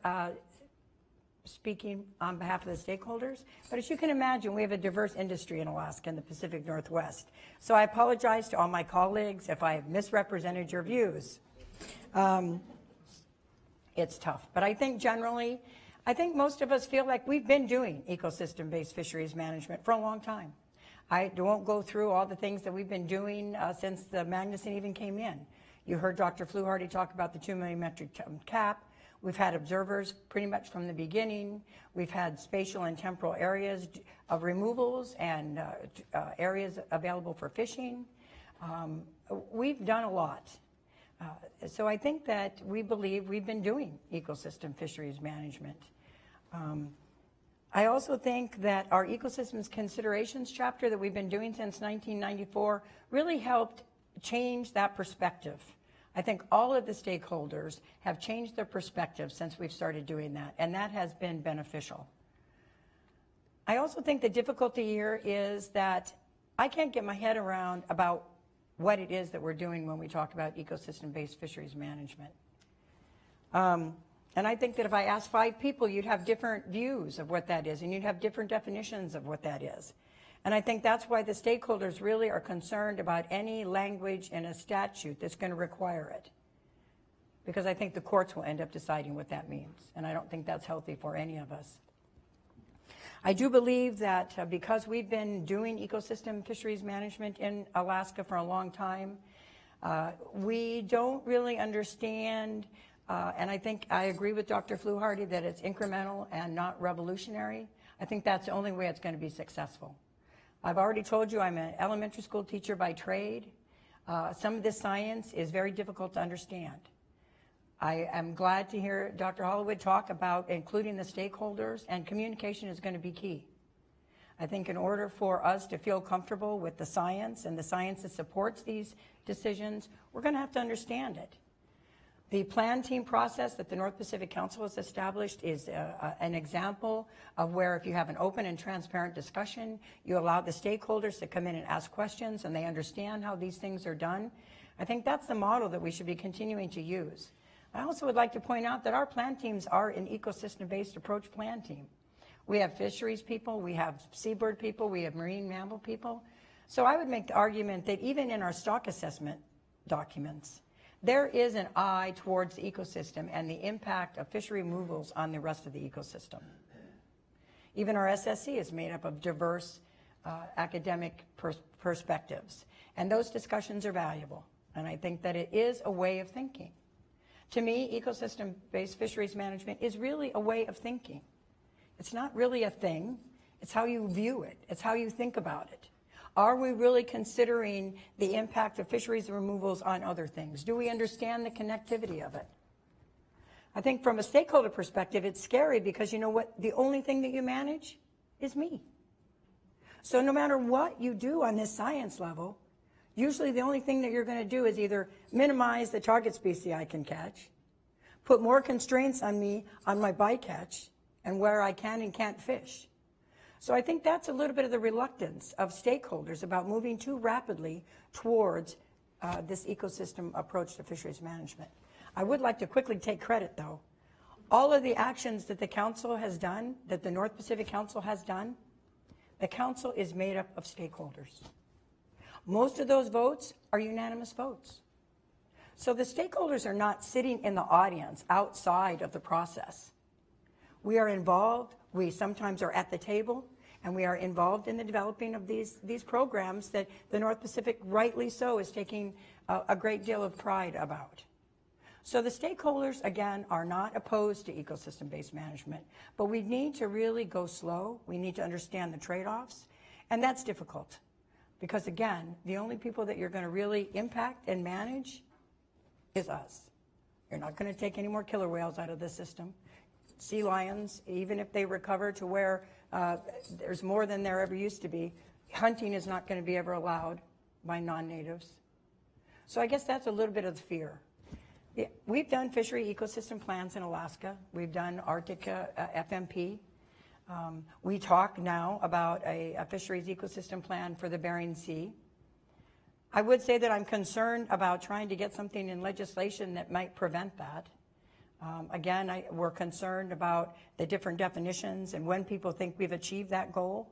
speaking on behalf of the stakeholders, but as you can imagine, we have a diverse industry in Alaska and the Pacific Northwest. So I apologize to all my colleagues if I have misrepresented your views. It's tough, but I think generally, I think most of us feel like we've been doing ecosystem-based fisheries management for a long time. I won't go through all the things that we've been doing since the Magnuson even came in. You heard Dr. Fluharty talk about the 2 million metric ton cap. We've had observers pretty much from the beginning. We've had spatial and temporal areas of removals and areas available for fishing. We've done a lot. So I think that we believe we've been doing ecosystem fisheries management. I also think that our ecosystems considerations chapter that we've been doing since 1994 really helped change that perspective. I think all of the stakeholders have changed their perspective since we've started doing that, and that has been beneficial. I also think the difficulty here is that I can't get my head around about what it is that we're doing when we talk about ecosystem-based fisheries management. And I think that if I asked 5 people, you'd have different views of what that is, and you'd have different definitions of what that is. And I think that's why the stakeholders really are concerned about any language in a statute that's going to require it. Because I think the courts will end up deciding what that means. And I don't think that's healthy for any of us. I do believe that because we've been doing ecosystem fisheries management in Alaska for a long time, we don't really understand, and I think I agree with Dr. Fluharty that it's incremental and not revolutionary. I think that's the only way it's going to be successful. I've already told you I'm an elementary school teacher by trade. Some of this science is very difficult to understand. I am glad to hear Dr. Hollywood talk about including the stakeholders, and communication is going to be key. I think in order for us to feel comfortable with the science and the science that supports these decisions, we're going to have to understand it. The plan team process that the North Pacific Council has established is an example of where if you have an open and transparent discussion, you allow the stakeholders to come in and ask questions and they understand how these things are done. I think that's the model that we should be continuing to use. I also would like to point out that our plan teams are an ecosystem-based approach plan team. We have fisheries people, we have seabird people, we have marine mammal people. So I would make the argument that even in our stock assessment documents, there is an eye towards the ecosystem and the impact of fishery removals on the rest of the ecosystem. Even our SSC is made up of diverse academic perspectives, and those discussions are valuable, and I think that it is a way of thinking. To me, ecosystem-based fisheries management is really a way of thinking. It's not really a thing, it's how you view it, it's how you think about it. Are we really considering the impact of fisheries removals on other things? Do we understand the connectivity of it? I think from a stakeholder perspective, it's scary because you know what? The only thing that you manage is me. So no matter what you do on this science level, usually the only thing that you're going to do is either minimize the target species I can catch, put more constraints on me on my bycatch and where I can and can't fish. So I think that's a little bit of the reluctance of stakeholders about moving too rapidly towards this ecosystem approach to fisheries management. I would like to quickly take credit, though. All of the actions that the Council has done, that the North Pacific Council has done, the Council is made up of stakeholders. Most of those votes are unanimous votes. So the stakeholders are not sitting in the audience outside of the process. We are involved, we sometimes are at the table, and we are involved in the developing of these programs that the North Pacific, rightly so, is taking a great deal of pride about. So the stakeholders, again, are not opposed to ecosystem-based management, but we need to really go slow. We need to understand the trade-offs, and that's difficult because, again, the only people that you're going to really impact and manage is us. You're not going to take any more killer whales out of the system. Sea lions, even if they recover to where there's more than there ever used to be, hunting is not going to be ever allowed by non-natives. So I guess that's a little bit of the fear. Yeah, we've done fishery ecosystem plans in Alaska. We've done Arctic FMP. We talk now about a fisheries ecosystem plan for the Bering Sea. I would say that I'm concerned about trying to get something in legislation that might prevent that. Again, we're concerned about the different definitions and when people think we've achieved that goal.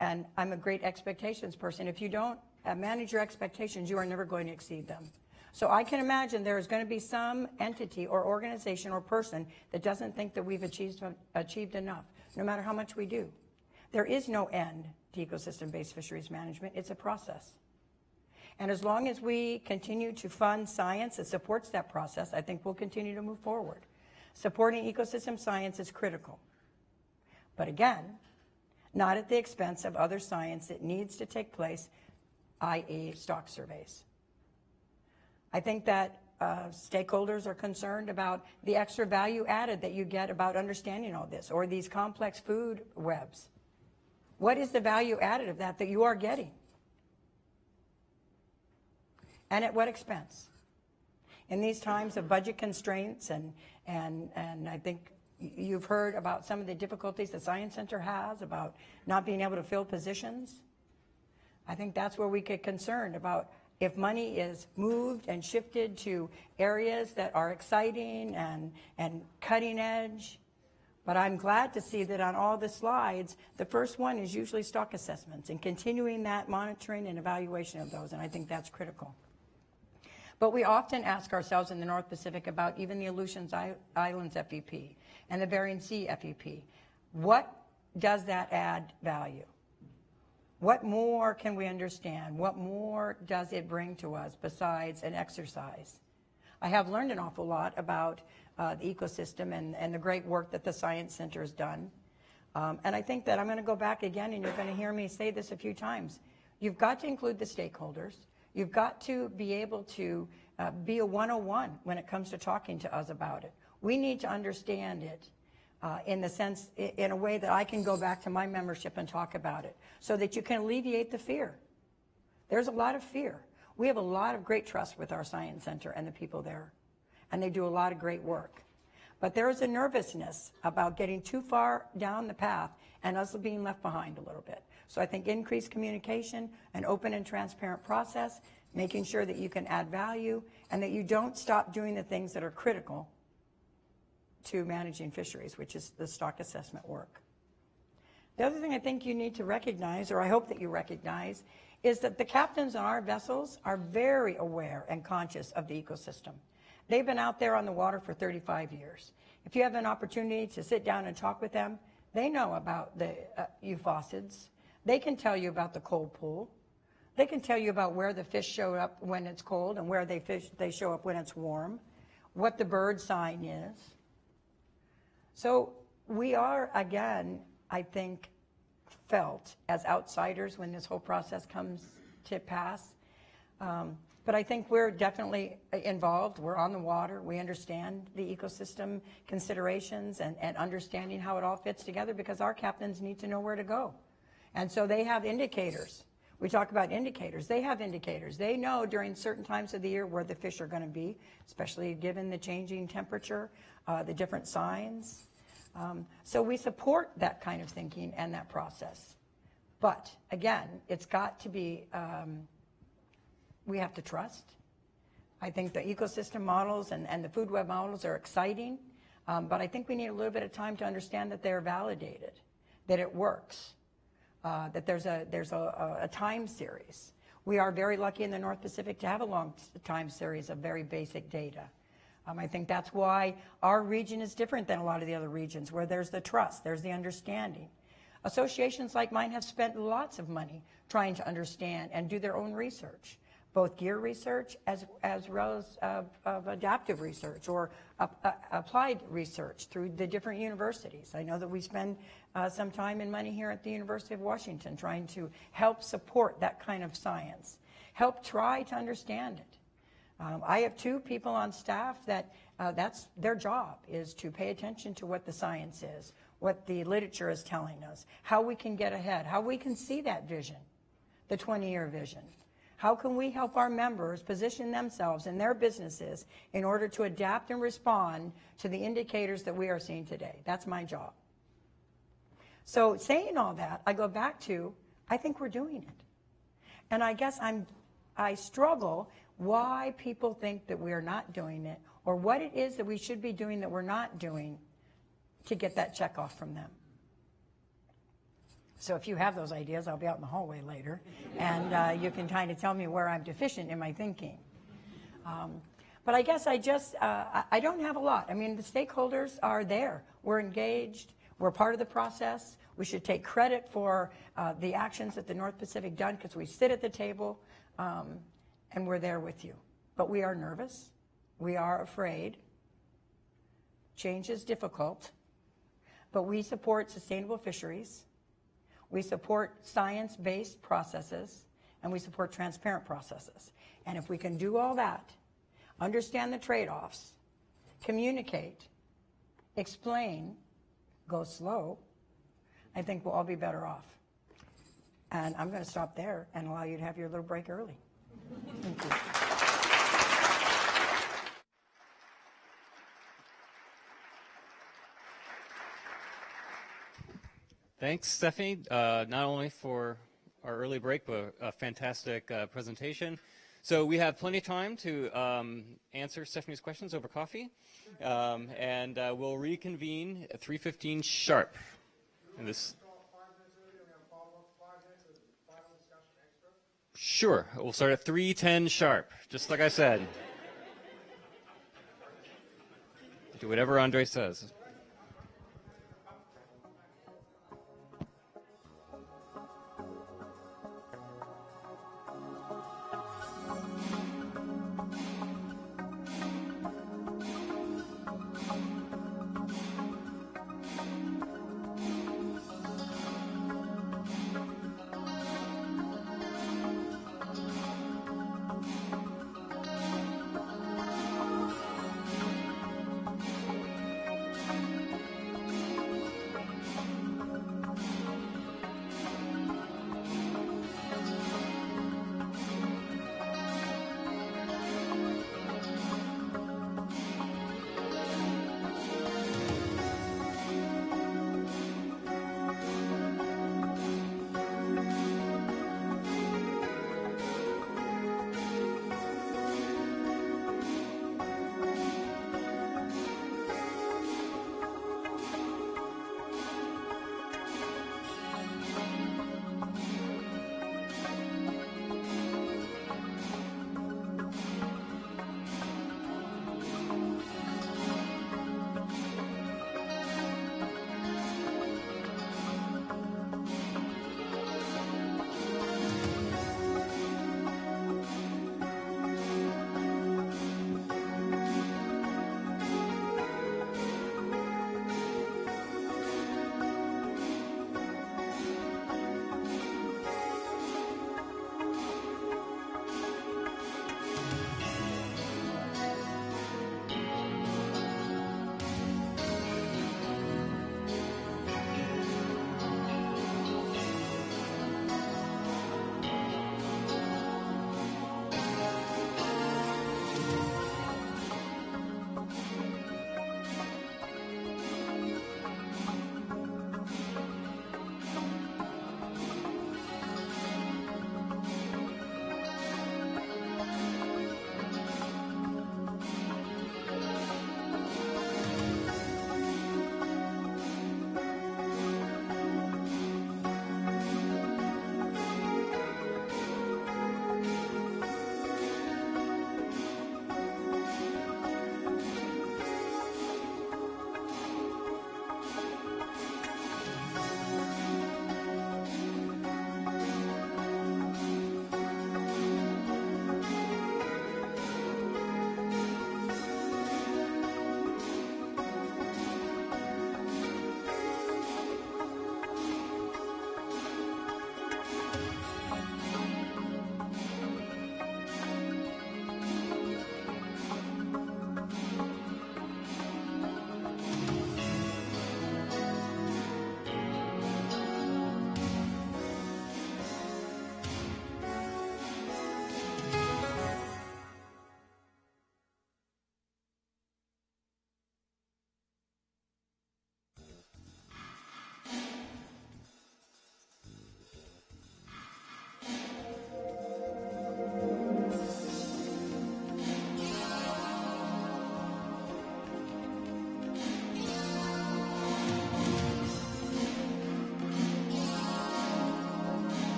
And I'm a great expectations person. If you don't manage your expectations, you are never going to exceed them. So I can imagine there is going to be some entity or organization or person that doesn't think that we've achieved enough, no matter how much we do. There is no end to ecosystem-based fisheries management. It's a process. And as long as we continue to fund science that supports that process, I think we'll continue to move forward. Supporting ecosystem science is critical. But again, not at the expense of other science that needs to take place, i.e. stock surveys. I think that stakeholders are concerned about the extra value added that you get about understanding all this, or these complex food webs. What is the value added of that you are getting? And at what expense? In these times of budget constraints, and I think you've heard about some of the difficulties the Science Center has about not being able to fill positions. I think that's where we get concerned about if money is moved and shifted to areas that are exciting and cutting edge. But I'm glad to see that on all the slides, the first one is usually stock assessments and continuing that monitoring and evaluation of those, and I think that's critical. But we often ask ourselves in the North Pacific about even the Aleutians Islands FEP and the Bering Sea FEP. What does that add value? What more can we understand? What more does it bring to us besides an exercise? I have learned an awful lot about the ecosystem and the great work that the Science Center has done. And I think that I'm going to go back again, and you're going to hear me say this a few times. You've got to include the stakeholders. You've got to be able to be a 101 when it comes to talking to us about it. We need to understand it in the sense, in a way that I can go back to my membership and talk about it, so that you can alleviate the fear. There's a lot of fear. We have a lot of great trust with our Science Center and the people there, and they do a lot of great work. But there is a nervousness about getting too far down the path and us being left behind a little bit. So I think increased communication, an open and transparent process, making sure that you can add value and that you don't stop doing the things that are critical to managing fisheries, which is the stock assessment work. The other thing I think you need to recognize, or I hope that you recognize, is that the captains on our vessels are very aware and conscious of the ecosystem. They've been out there on the water for 35 years. If you have an opportunity to sit down and talk with them, they know about the euphausids. They can tell you about the cold pool. They can tell you about where the fish show up when it's cold and where they show up when it's warm, what the bird sign is. So we are, again, I think, felt as outsiders when this whole process comes to pass. But I think we're definitely involved. We're on the water. We understand the ecosystem considerations and understanding how it all fits together, because our captains need to know where to go. And so they have indicators. We talk about indicators. They have indicators. They know during certain times of the year where the fish are going to be, especially given the changing temperature, the different signs. So we support that kind of thinking and that process. But again, it's got to be, we have to trust. I think the ecosystem models and the food web models are exciting, but I think we need a little bit of time to understand that they're validated, that it works, that there's a time series. We are very lucky in the North Pacific to have a long time series of very basic data. I think that's why our region is different than a lot of the other regions, where there's the trust, there's the understanding. Associations like mine have spent lots of money trying to understand and do their own research, both gear research as well as of adaptive research or applied research through the different universities. I know that we spend some time and money here at the University of Washington trying to help support that kind of science, help try to understand it. I have 2 people on staff that that's their job, is to pay attention to what the science is, what the literature is telling us, how we can get ahead, how we can see that vision, the 20-year vision. How can we help our members position themselves and their businesses in order to adapt and respond to the indicators that we are seeing today? That's my job. So saying all that, I go back to, I think we're doing it. And I guess I struggle why people think that we are not doing it, or what it is that we should be doing that we're not doing to get that check off from them. So if you have those ideas, I'll be out in the hallway later, and you can kind of tell me where I'm deficient in my thinking. But I guess I don't have a lot. I mean, the stakeholders are there. We're engaged. We're part of the process. We should take credit for the actions that the North Pacific done, because we sit at the table and we're there with you. But we are nervous. We are afraid. Change is difficult. But we support sustainable fisheries. We support science-based processes, and we support transparent processes. And if we can do all that, understand the trade-offs, communicate, explain, go slow, I think we'll all be better off. And I'm going to stop there and allow you to have your little break early. Thank you. Thanks, Stephanie, not only for our early break, but a fantastic presentation. So we have plenty of time to answer Stephanie's questions over coffee, and we'll reconvene at 3:15 sharp. And this. Sure, we'll start at 3:10 sharp, just like I said. Do whatever Andre says.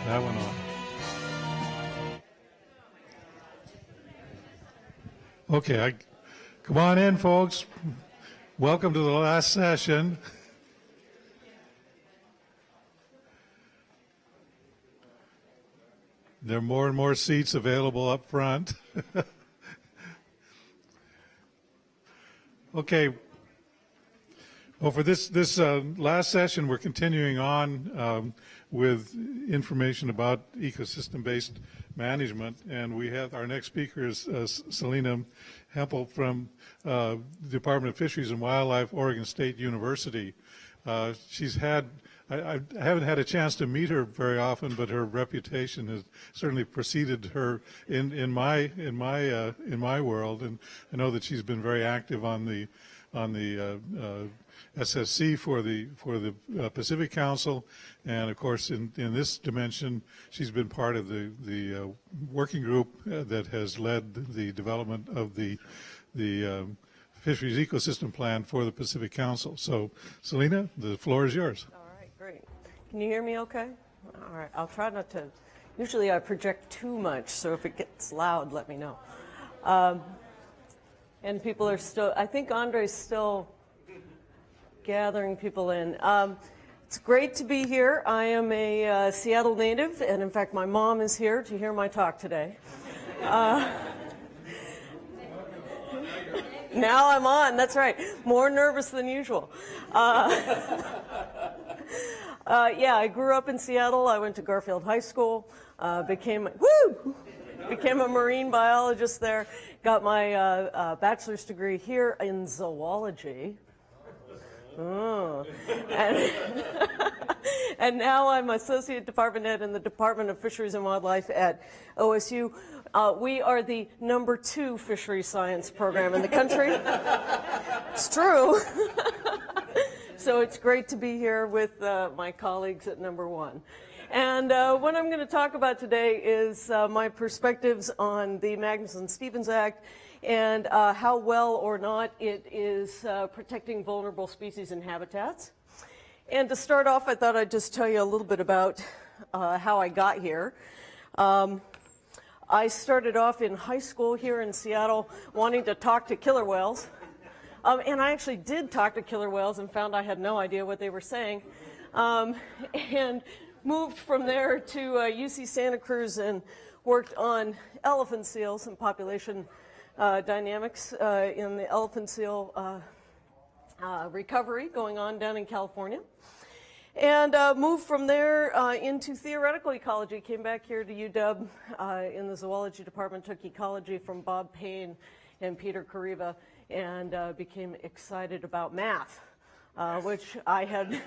that one on. Okay, come on in, folks. Welcome to the last session. There are more and more seats available up front. Okay. Well, for this last session, we're continuing on with information about ecosystem-based management, and we have our next speaker is Selena Hempel from the Department of Fisheries and Wildlife, Oregon State University. She's had I haven't had a chance to meet her very often, but her reputation has certainly preceded her in my world, and I know that she's been very active on the SSC for the Pacific Council, and of course in this dimension she's been part of the working group that has led the development of the Fisheries Ecosystem Plan for the Pacific Council. So Selena, the floor is yours. Great. Can you hear me okay? All right. I'll try not to. Usually I project too much, so if it gets loud, let me know. And people are still, I think Andre's still gathering people in. It's great to be here. I am a Seattle native, and in fact, my mom is here to hear my talk today. Now I'm on, that's right. More nervous than usual. Yeah, I grew up in Seattle. I went to Garfield High School, became a marine biologist there, got my bachelor's degree here in zoology. Oh. And now I'm associate department head in the Department of Fisheries and Wildlife at OSU. We are the #2 fishery science program in the country. It's true. So it's great to be here with my colleagues at #1. And what I'm going to talk about today is my perspectives on the Magnuson-Stevens Act and how well or not it is protecting vulnerable species and habitats. And to start off, I thought I'd just tell you a little bit about how I got here. I started off in high school here in Seattle wanting to talk to killer whales. And I actually did talk to killer whales and found I had no idea what they were saying. And moved from there to UC Santa Cruz and worked on elephant seals and population dynamics in the elephant seal recovery going on down in California. And moved from there into theoretical ecology, came back here to UW in the zoology department, took ecology from Bob Payne and Peter Kariva, and became excited about math, which I had,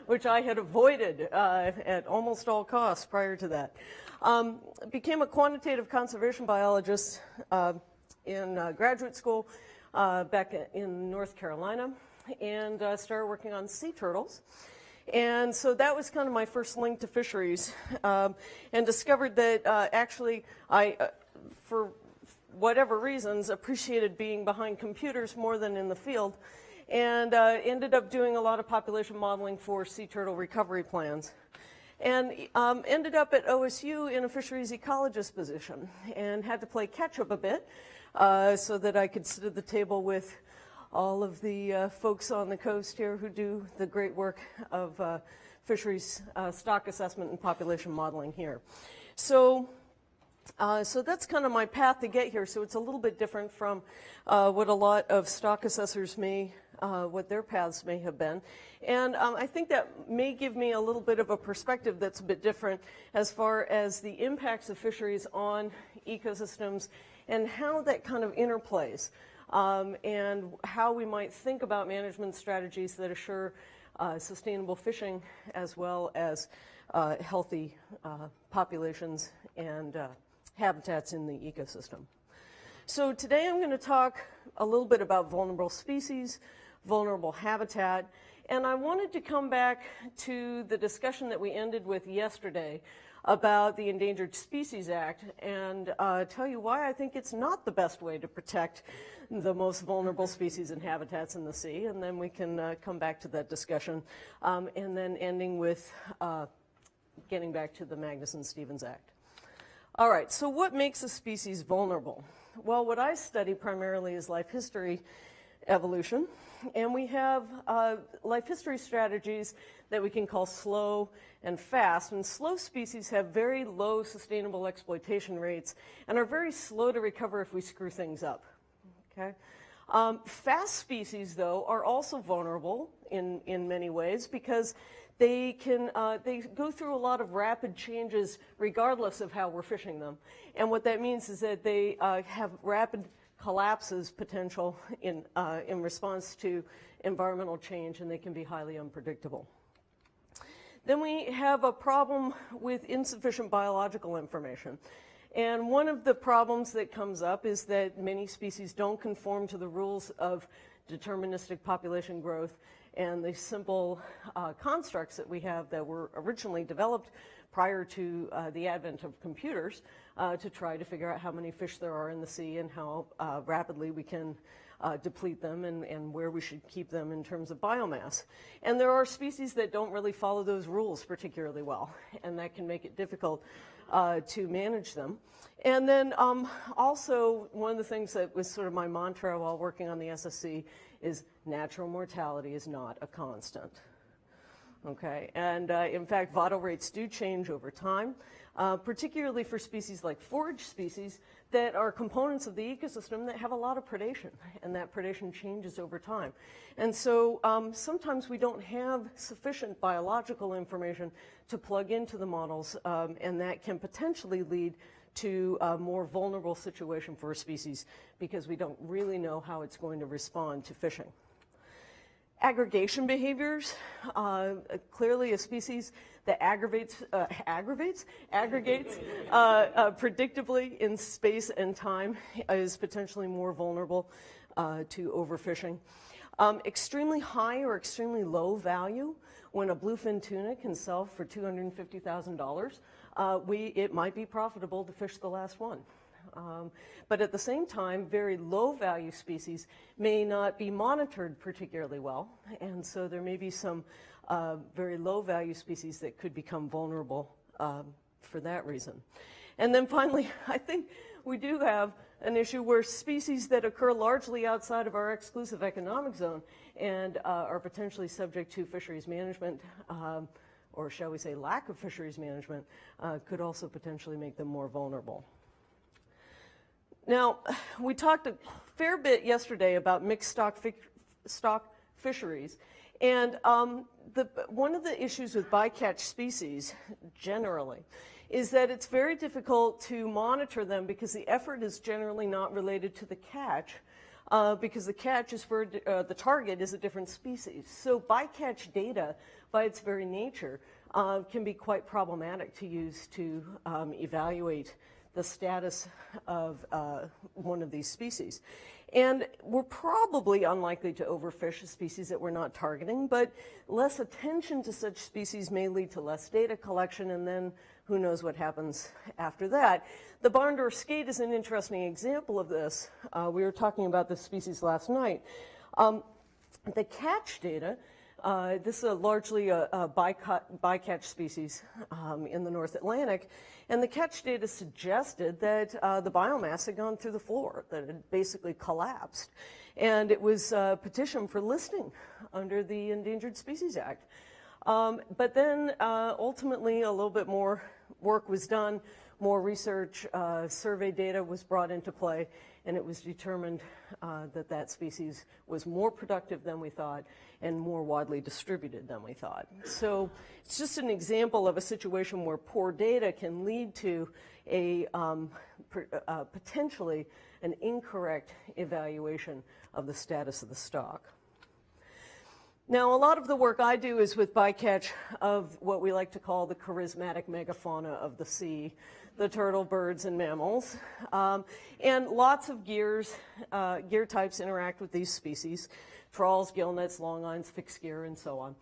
which I had avoided at almost all costs prior to that. Became a quantitative conservation biologist in graduate school back in North Carolina, and started working on sea turtles. And so that was kind of my first link to fisheries, and discovered that actually I, for whatever reasons, appreciated being behind computers more than in the field, and ended up doing a lot of population modeling for sea turtle recovery plans. And ended up at OSU in a fisheries ecologist position, and had to play catch up a bit so that I could sit at the table with all of the folks on the coast here who do the great work of fisheries stock assessment and population modeling here. So that's kind of my path to get here. So it's a little bit different from what a lot of stock assessors may, what their paths may have been. And I think that may give me a little bit of a perspective that's a bit different as far as the impacts of fisheries on ecosystems and how that kind of interplays. And how we might think about management strategies that assure sustainable fishing as well as healthy populations and habitats in the ecosystem. So today I'm going to talk a little bit about vulnerable species, vulnerable habitat, and I wanted to come back to the discussion that we ended with yesterday about the Endangered Species Act and tell you why I think it's not the best way to protect the most vulnerable species and habitats in the sea, and then we can come back to that discussion. And then ending with getting back to the Magnuson-Stevens Act. All right, so what makes a species vulnerable? Well, what I study primarily is life history evolution, and we have life history strategies that we can call slow and fast. And slow species have very low sustainable exploitation rates and are very slow to recover if we screw things up. Okay? Fast species, though, are also vulnerable in many ways because they go through a lot of rapid changes regardless of how we're fishing them. And what that means is that they have rapid collapses potential in response to environmental change, and they can be highly unpredictable. Then we have a problem with insufficient biological information. And one of the problems that comes up is that many species don't conform to the rules of deterministic population growth and the simple constructs that we have that were originally developed prior to the advent of computers to try to figure out how many fish there are in the sea and how rapidly we can deplete them and where we should keep them in terms of biomass. And there are species that don't really follow those rules particularly well, and that can make it difficult to manage them. And then also one of the things that was sort of my mantra while working on the SSC is natural mortality is not a constant. Okay, and in fact, vital rates do change over time, particularly for species like forage species that are components of the ecosystem that have a lot of predation, and that predation changes over time. And so sometimes we don't have sufficient biological information to plug into the models, and that can potentially lead to a more vulnerable situation for a species because we don't really know how it's going to respond to fishing. Aggregation behaviors, clearly a species that aggregates predictably in space and time is potentially more vulnerable to overfishing. Extremely high or extremely low value, when a bluefin tuna can sell for $250,000, it might be profitable to fish the last one. But at the same time, very low value species may not be monitored particularly well, and so there may be some very low value species that could become vulnerable for that reason. And then finally, I think we do have an issue where species that occur largely outside of our exclusive economic zone and are potentially subject to fisheries management, or shall we say lack of fisheries management, could also potentially make them more vulnerable. Now, we talked a fair bit yesterday about mixed stock fisheries, and one of the issues with bycatch species generally is that it's very difficult to monitor them because the effort is generally not related to the catch, because the catch is for the target is a different species. So bycatch data, by its very nature, can be quite problematic to use to evaluate the status of one of these species. And we're probably unlikely to overfish a species that we're not targeting, but less attention to such species may lead to less data collection, and then who knows what happens after that. The barn-door skate is an interesting example of this. We were talking about this species last night. The catch data, this is largely a bycatch species in the North Atlantic, and the catch data suggested that the biomass had gone through the floor, that it had basically collapsed. And it was petitioned for listing under the Endangered Species Act. But then ultimately a little bit more work was done, more research, survey data was brought into play, and it was determined that that species was more productive than we thought and more widely distributed than we thought. So it's just an example of a situation where poor data can lead to a potentially an incorrect evaluation of the status of the stock. Now, a lot of the work I do is with bycatch of what we like to call the charismatic megafauna of the sea, the turtle, birds, and mammals. And lots of gear types interact with these species: trawls, gillnets, longlines, fixed gear, and so on.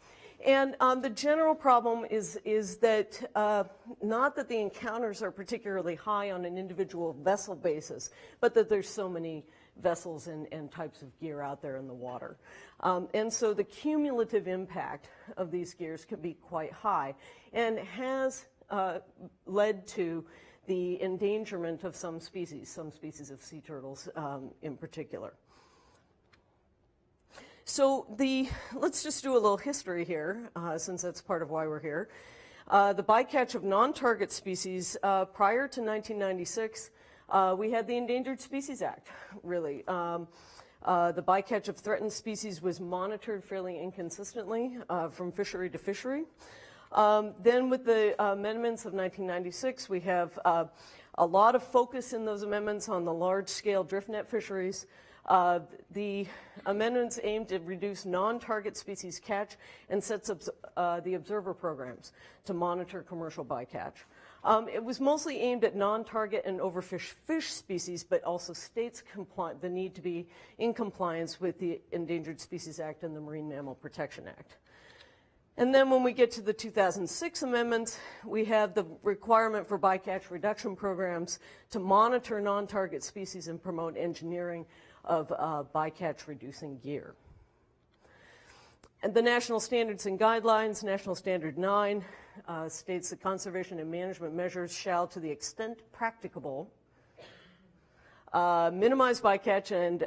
And the general problem is that not that the encounters are particularly high on an individual vessel basis, but that there's so many vessels and types of gear out there in the water. And so the cumulative impact of these gears can be quite high and has led to the endangerment of some species of sea turtles in particular. So let's just do a little history here, since that's part of why we're here. The bycatch of non-target species, prior to 1996, we had the Endangered Species Act, really. The bycatch of threatened species was monitored fairly inconsistently from fishery to fishery. Then with the amendments of 1996, we have a lot of focus in those amendments on the large-scale drift net fisheries. The amendments aim to reduce non-target species catch and sets up the observer programs to monitor commercial bycatch. It was mostly aimed at non-target and overfished fish species, but also states the need to be in compliance with the Endangered Species Act and the Marine Mammal Protection Act. And then when we get to the 2006 amendments, we have the requirement for bycatch reduction programs to monitor non-target species and promote engineering of bycatch reducing gear. And the National Standards and Guidelines, National Standard 9, states that conservation and management measures shall, to the extent practicable, minimize bycatch and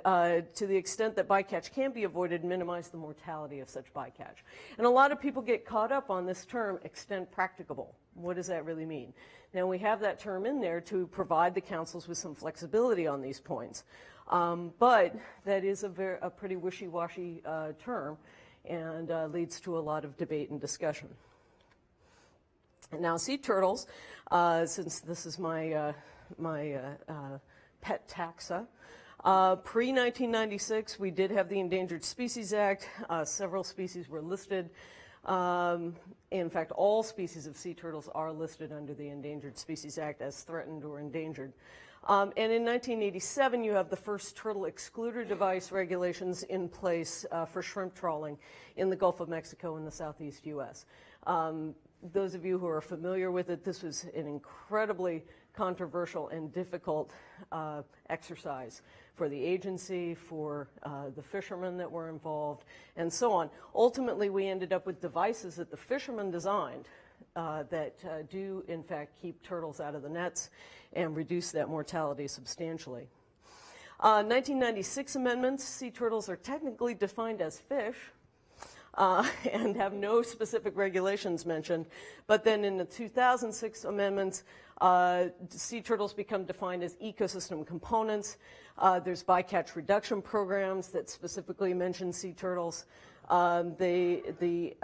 to the extent that bycatch can be avoided, minimize the mortality of such bycatch. And a lot of people get caught up on this term, extent practicable. What does that really mean? Now, we have that term in there to provide the councils with some flexibility on these points. But that is a pretty wishy-washy term and leads to a lot of debate and discussion. And now, sea turtles, since this is my pet taxa. Pre-1996, we did have the Endangered Species Act. Several species were listed. In fact, all species of sea turtles are listed under the Endangered Species Act as threatened or endangered. And in 1987, you have the first turtle excluder device regulations in place for shrimp trawling in the Gulf of Mexico and the southeast U.S. Those of you who are familiar with it, this was an incredibly controversial and difficult exercise for the agency, for the fishermen that were involved, and so on. Ultimately, we ended up with devices that the fishermen designed that do, in fact, keep turtles out of the nets and reduce that mortality substantially. 1996 amendments, sea turtles are technically defined as fish, and have no specific regulations mentioned. But then in the 2006 amendments, sea turtles become defined as ecosystem components. There's bycatch reduction programs that specifically mention sea turtles. The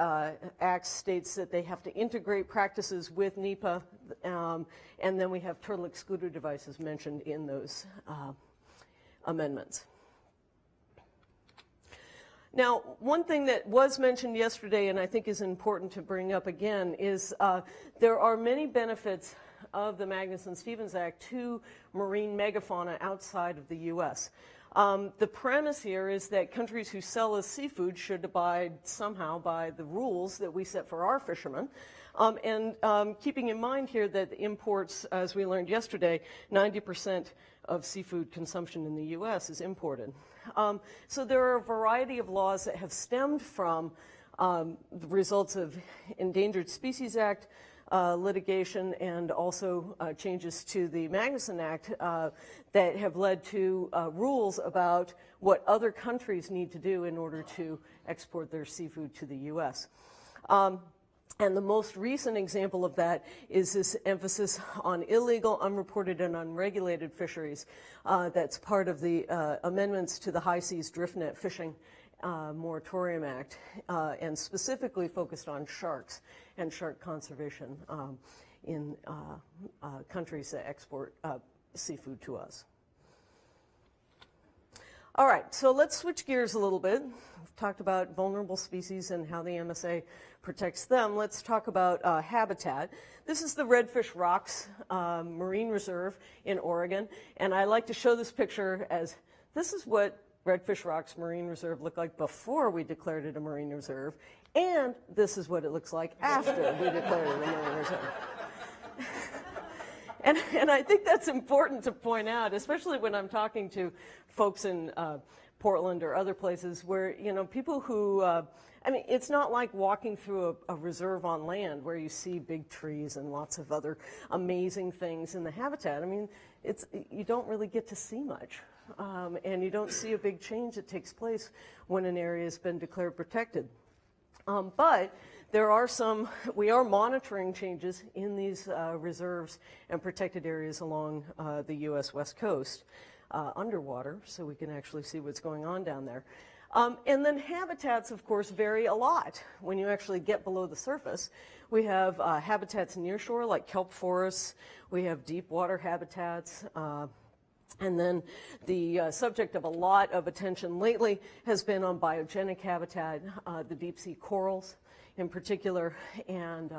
Act states that they have to integrate practices with NEPA, and then we have turtle excluder devices mentioned in those amendments. Now, one thing that was mentioned yesterday, and I think is important to bring up again, is there are many benefits of the Magnuson-Stevens Act to marine megafauna outside of the U.S. The premise here is that countries who sell us seafood should abide somehow by the rules that we set for our fishermen. Keeping in mind here that imports, as we learned yesterday, 90% of seafood consumption in the U.S. is imported. So there are a variety of laws that have stemmed from the results of Endangered Species Act litigation and also changes to the Magnuson Act that have led to rules about what other countries need to do in order to export their seafood to the U.S. And the most recent example of that is this emphasis on illegal, unreported, and unregulated fisheries. That's part of the amendments to the High Seas Drift Net Fishing Moratorium Act, and specifically focused on sharks and shark conservation in countries that export seafood to us. All right, so let's switch gears a little bit. We've talked about vulnerable species and how the MSA protects them. Let's talk about habitat. This is the Redfish Rocks Marine Reserve in Oregon, and I like to show this picture as this is what Redfish Rocks Marine Reserve looked like before we declared it a marine reserve, and this is what it looks like after we declared it a marine reserve. And I think that's important to point out, especially when I'm talking to folks in Portland or other places where, you know, people who, I mean, it's not like walking through a reserve on land where you see big trees and lots of other amazing things in the habitat. I mean, you don't really get to see much. And you don't see a big change that takes place when an area has been declared protected. But there are we are monitoring changes in these reserves and protected areas along the U.S. West Coast underwater, so we can actually see what's going on down there. And then habitats, of course, vary a lot when you actually get below the surface. We have habitats near shore, like kelp forests. We have deep water habitats. And then the subject of a lot of attention lately has been on biogenic habitat, the deep sea corals in particular, and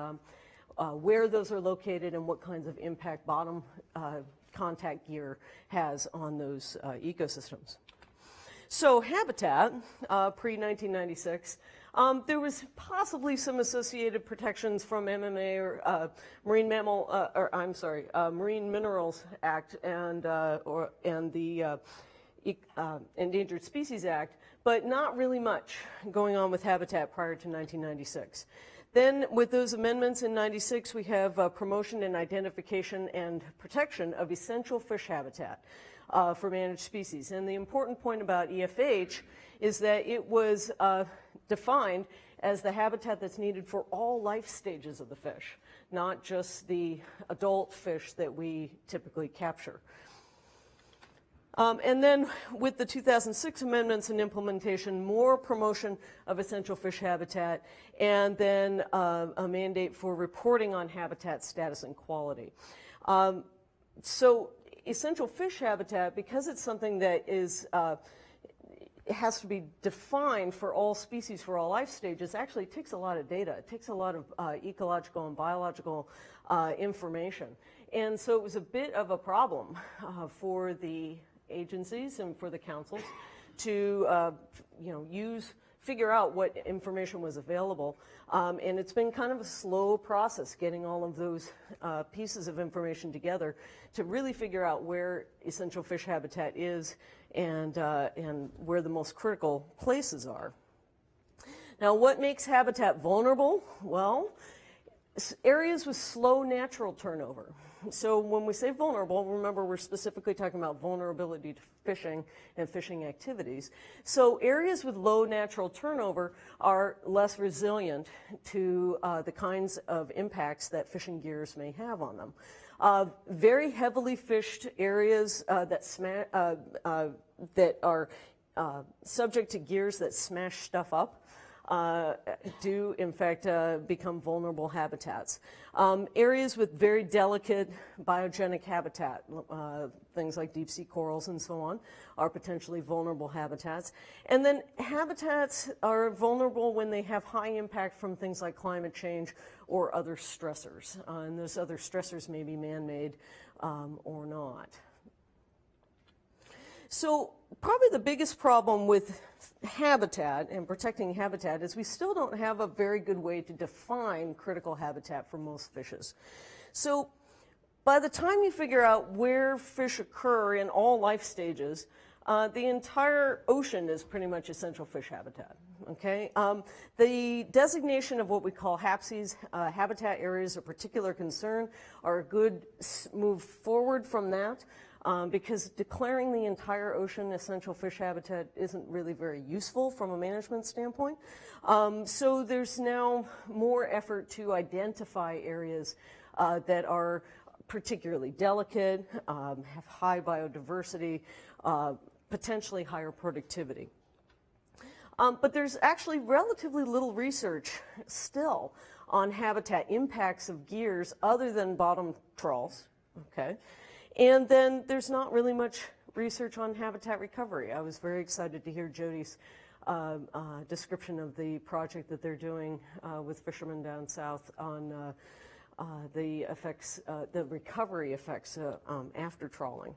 where those are located and what kinds of impact bottom contact gear has on those ecosystems. So habitat, pre-1996, there was possibly some associated protections from MMA or Marine Minerals Act and the Endangered Species Act, but not really much going on with habitat prior to 1996. Then with those amendments in 96, we have promotion and identification and protection of essential fish habitat for managed species. And the important point about EFH is that it was defined as the habitat that's needed for all life stages of the fish, not just the adult fish that we typically capture. And then with the 2006 amendments and implementation, more promotion of essential fish habitat, and then a mandate for reporting on habitat status and quality. So essential fish habitat, because it's something that is it has to be defined for all species, for all life stages, actually it takes a lot of data. It takes a lot of ecological and biological information. And so it was a bit of a problem for the agencies and for the councils to figure out what information was available. And it's been kind of a slow process getting all of those pieces of information together to really figure out where essential fish habitat is and where the most critical places are. Now, what makes habitat vulnerable? Well, areas with slow natural turnover. So when we say vulnerable, remember we're specifically talking about vulnerability to fishing and fishing activities. So areas with low natural turnover are less resilient to the kinds of impacts that fishing gears may have on them. Very heavily fished areas that are subject to gears that smash stuff up do in fact become vulnerable habitats. Areas with very delicate biogenic habitat, things like deep sea corals and so on, are potentially vulnerable habitats. And then habitats are vulnerable when they have high impact from things like climate change or other stressors. And those other stressors may be man-made or not. So probably the biggest problem with habitat and protecting habitat is we still don't have a very good way to define critical habitat for most fishes. So by the time you figure out where fish occur in all life stages, the entire ocean is pretty much essential fish habitat. Okay? The designation of what we call HAPSES, habitat areas of particular concern, are a good move forward from that. Because declaring the entire ocean essential fish habitat isn't really very useful from a management standpoint. So there's now more effort to identify areas that are particularly delicate, have high biodiversity, potentially higher productivity. But there's actually relatively little research still on habitat impacts of gears other than bottom trawls. Okay. And then there's not really much research on habitat recovery. I was very excited to hear Jody's description of the project that they're doing with fishermen down south on the effects, the recovery effects after trawling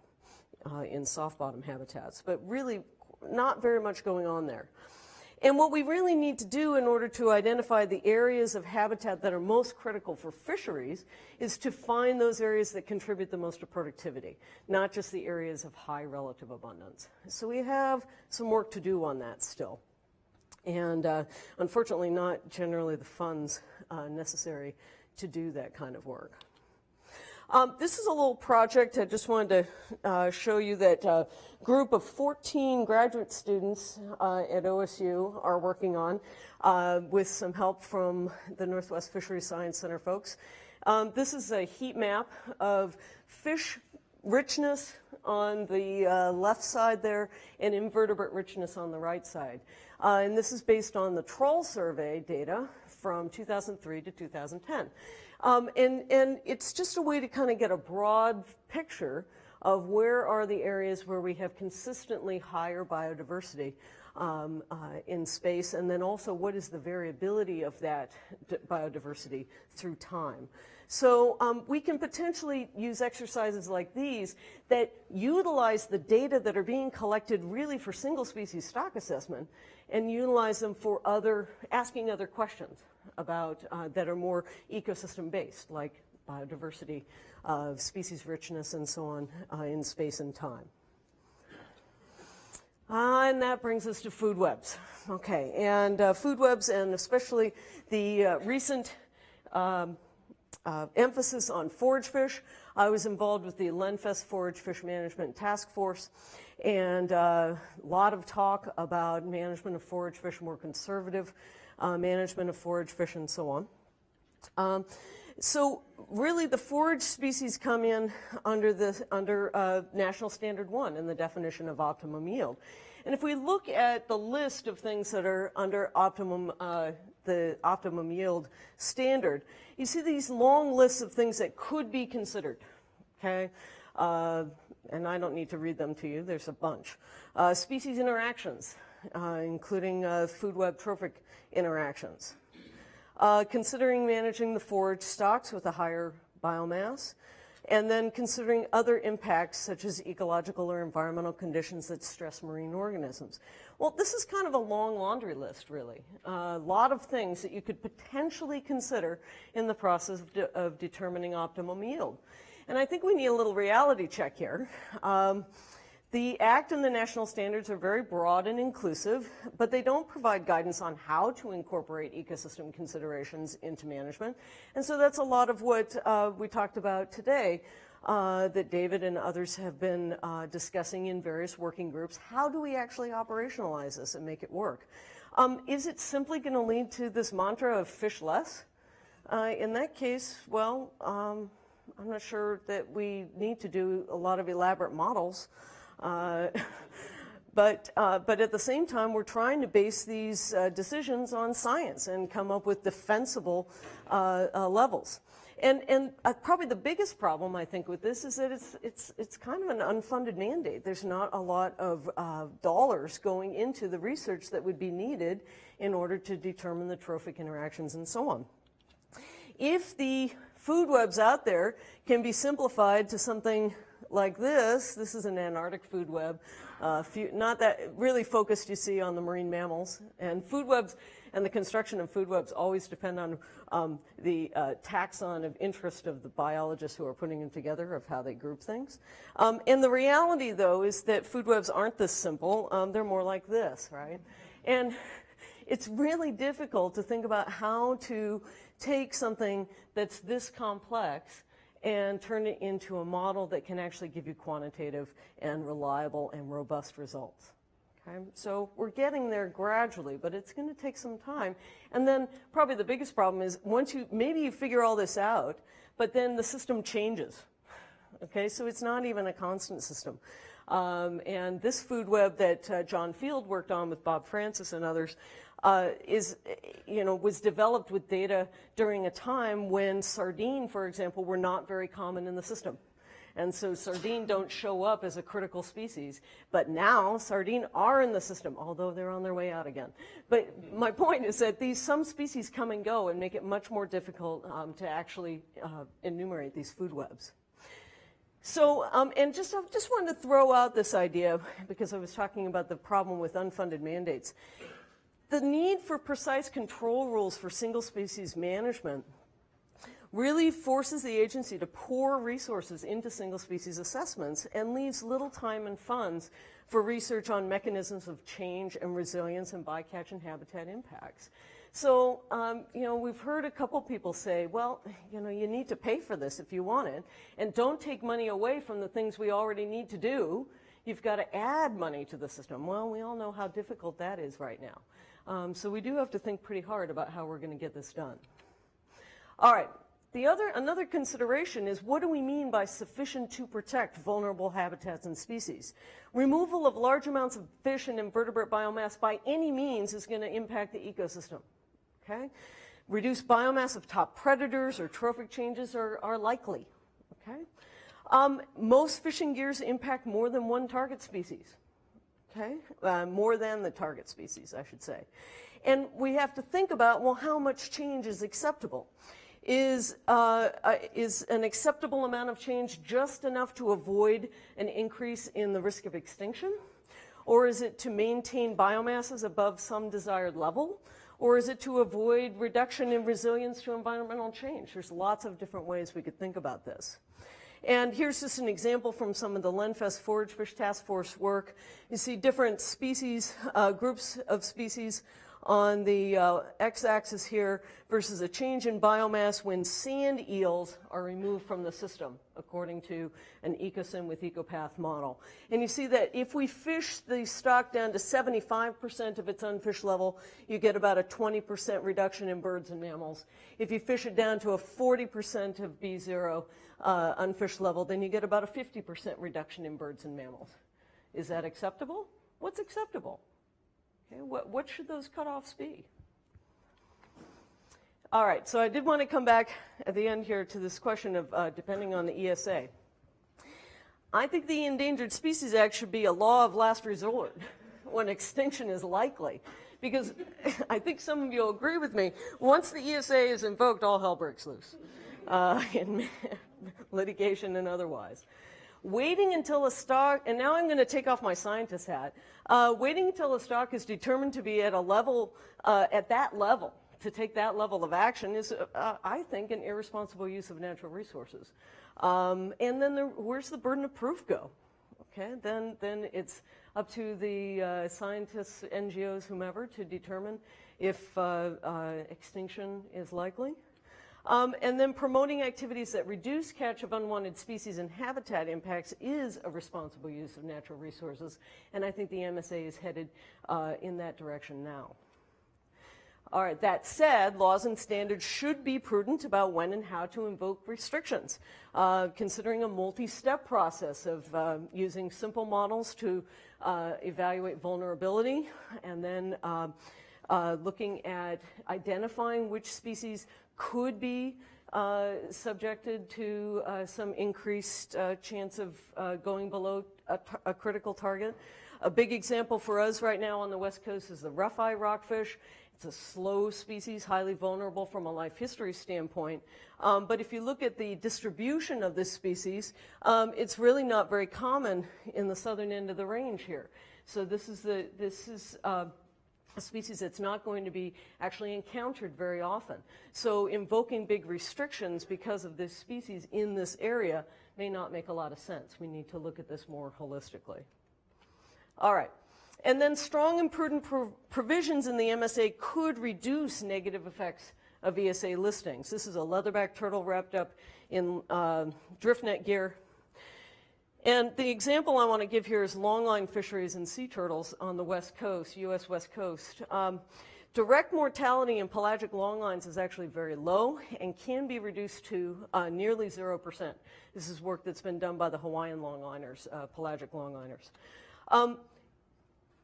in soft bottom habitats. But really not very much going on there. And what we really need to do in order to identify the areas of habitat that are most critical for fisheries is to find those areas that contribute the most to productivity, not just the areas of high relative abundance. So we have some work to do on that still. And unfortunately not generally the funds necessary to do that kind of work. This is a little project I just wanted to show you that a group of 14 graduate students at OSU are working on with some help from the Northwest Fishery Science Center folks. This is a heat map of fish richness on the left side there and invertebrate richness on the right side. And this is based on the Troll survey data from 2003 to 2010. And it's just a way to kind of get a broad picture of where are the areas where we have consistently higher biodiversity in space, and then also what is the variability of that biodiversity through time. So we can potentially use exercises like these that utilize the data that are being collected really for single species stock assessment and utilize them for asking other questions about that are more ecosystem based, like biodiversity, species richness, and so on in space and time. And that brings us to food webs. Okay, and food webs, and especially the recent emphasis on forage fish. I was involved with the Lenfest Forage Fish Management Task Force, and a lot of talk about management of forage fish, more conservative management of forage fish, and so on. So really the forage species come in under National Standard 1 in the definition of optimum yield. And if we look at the list of things that are under the optimum yield standard, you see these long lists of things that could be considered, okay? And I don't need to read them to you, there's a bunch. Species interactions, including food web trophic interactions. Considering managing the forage stocks with a higher biomass, and then considering other impacts such as ecological or environmental conditions that stress marine organisms. Well, this is kind of a long laundry list, really. A lot of things that you could potentially consider in the process of determining optimum yield. And I think we need a little reality check here. The Act and the national standards are very broad and inclusive, but they don't provide guidance on how to incorporate ecosystem considerations into management. And so that's a lot of what we talked about today that David and others have been discussing in various working groups. How do we actually operationalize this and make it work? Is it simply going to lead to this mantra of fish less? In that case, well, I'm not sure that we need to do a lot of elaborate models. But at the same time, we're trying to base these decisions on science and come up with defensible levels. And probably the biggest problem, I think, with this is that it's kind of an unfunded mandate. There's not a lot of dollars going into the research that would be needed in order to determine the trophic interactions and so on. If the food webs out there can be simplified to something like this is an Antarctic food web, not that really focused, you see, on the marine mammals. And food webs and the construction of food webs always depend on the taxon of interest of the biologists who are putting them together, of how they group things. And the reality, though, is that food webs aren't this simple. They're more like this, right? And it's really difficult to think about how to take something that's this complex and turn it into a model that can actually give you quantitative and reliable and robust results. Okay? So we're getting there gradually, but it's going to take some time. And then probably the biggest problem is maybe you figure all this out, but then the system changes. Okay, so it's not even a constant system. And this food web that John Field worked on with Bob Francis and others was developed with data during a time when sardine, for example, were not very common in the system. And so sardine don't show up as a critical species. But now sardine are in the system, although they're on their way out again. But my point is that some species come and go and make it much more difficult to actually enumerate these food webs. So, and just wanted to throw out this idea, because I was talking about the problem with unfunded mandates. the need for precise control rules for single species management really forces the agency to pour resources into single species assessments and leaves little time and funds for research on mechanisms of change and resilience and bycatch and habitat impacts. So, we've heard a couple people say, well, you need to pay for this if you want it, and don't take money away from the things we already need to do. You've got to add money to the system. Well, we all know how difficult that is right now. So we do have to think pretty hard about how we're going to get this done. All right. Another consideration is, what do we mean by sufficient to protect vulnerable habitats and species? Removal of large amounts of fish and invertebrate biomass by any means is going to impact the ecosystem. Okay? Reduced biomass of top predators or trophic changes are likely. Okay? Most fishing gears impact more than one target species. Okay? More than the target species, I should say. And we have to think about, well, how much change is acceptable? Is an acceptable amount of change just enough to avoid an increase in the risk of extinction? Or is it to maintain biomasses above some desired level? Or is it to avoid reduction in resilience to environmental change? There's lots of different ways we could think about this. And here's just an example from some of the Lenfest Forage Fish Task Force work. You see different species, groups of species on the x-axis here versus a change in biomass when sand eels are removed from the system, according to an ecosyn with ecopath model. And you see that if we fish the stock down to 75% of its unfished level, you get about a 20% reduction in birds and mammals. If you fish it down to a 40% of B0 unfished level, then you get about a 50% reduction in birds and mammals. Is that acceptable? What's acceptable? Okay, what should those cutoffs be? All right, so I did want to come back at the end here to this question of depending on the ESA. I think the Endangered Species Act should be a law of last resort when extinction is likely, because I think some of you will agree with me, once the ESA is invoked, all hell breaks loose in litigation and otherwise. Waiting until a stock, and now I'm going to take off my scientist hat, waiting until a stock is determined to be at a level, at that level, to take that level of action is, I think, an irresponsible use of natural resources. And then where's the burden of proof go? Okay, then it's up to the scientists, NGOs, whomever, to determine if extinction is likely. And then promoting activities that reduce catch of unwanted species and habitat impacts is a responsible use of natural resources, and I think the MSA is headed in that direction now. All right, that said, laws and standards should be prudent about when and how to invoke restrictions, considering a multi-step process of using simple models to evaluate vulnerability, and then looking at identifying which species could be subjected to some increased chance of going below a critical target. A big example for us right now on the West Coast is the rough-eye rockfish. It's a slow species, highly vulnerable from a life history standpoint. But if you look at the distribution of this species, it's really not very common in the southern end of the range here. So this is a species that's not going to be actually encountered very often. So invoking big restrictions because of this species in this area may not make a lot of sense. We need to look at this more holistically. All right. And then strong and prudent provisions in the MSA could reduce negative effects of ESA listings. This is a leatherback turtle wrapped up in drift net gear. And the example I want to give here is longline fisheries and sea turtles on the West Coast, U.S. West Coast. Direct mortality in pelagic longlines is actually very low and can be reduced to nearly 0%. This is work that's been done by the Hawaiian longliners, pelagic longliners.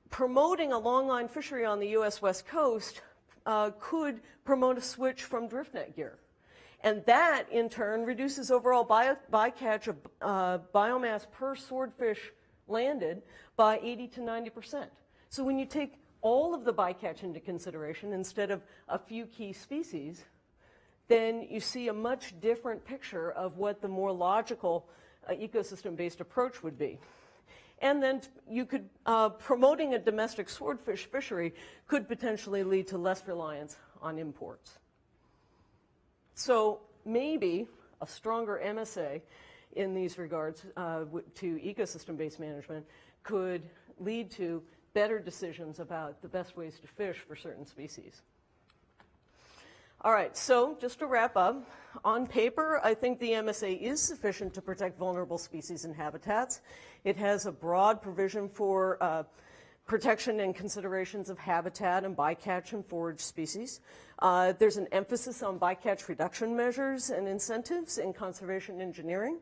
Promoting a longline fishery on the U.S. West Coast could promote a switch from drift net gear. And that, in turn, reduces overall bycatch of biomass per swordfish landed by 80 to 90%. So when you take all of the bycatch into consideration instead of a few key species, then you see a much different picture of what the more logical ecosystem-based approach would be. And then you could, promoting a domestic swordfish fishery could potentially lead to less reliance on imports. So maybe a stronger MSA in these regards to ecosystem-based management could lead to better decisions about the best ways to fish for certain species. All right, so just to wrap up, on paper, I think the MSA is sufficient to protect vulnerable species and habitats. It has a broad provision for protection and considerations of habitat and bycatch and forage species. There's an emphasis on bycatch reduction measures and incentives in conservation engineering.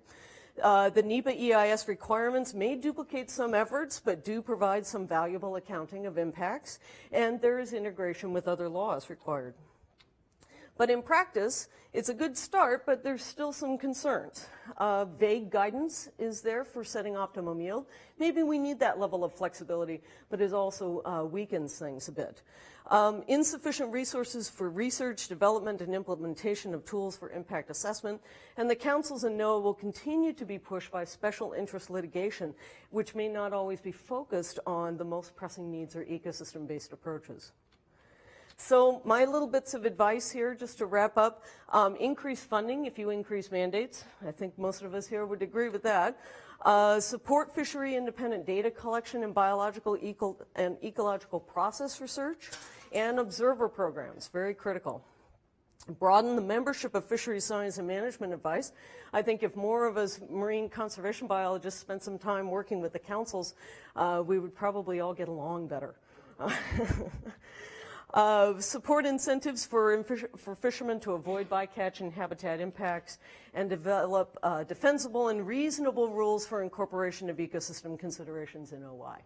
The NEPA EIS requirements may duplicate some efforts, but do provide some valuable accounting of impacts, and there is integration with other laws required. But in practice, it's a good start, but there's still some concerns. Vague guidance is there for setting optimum yield. Maybe we need that level of flexibility, but it also weakens things a bit. Insufficient resources for research, development, and implementation of tools for impact assessment, and the councils in NOAA will continue to be pushed by special interest litigation, which may not always be focused on the most pressing needs or ecosystem-based approaches. So my little bits of advice here, just to wrap up, increase funding if you increase mandates. I think most of us here would agree with that. Support fishery independent data collection and biological and ecological process research, and observer programs, very critical. Broaden the membership of fisheries science and management advice. I think if more of us marine conservation biologists spent some time working with the councils, we would probably all get along better. Support incentives for fishermen to avoid bycatch and habitat impacts, and develop defensible and reasonable rules for incorporation of ecosystem considerations in OY.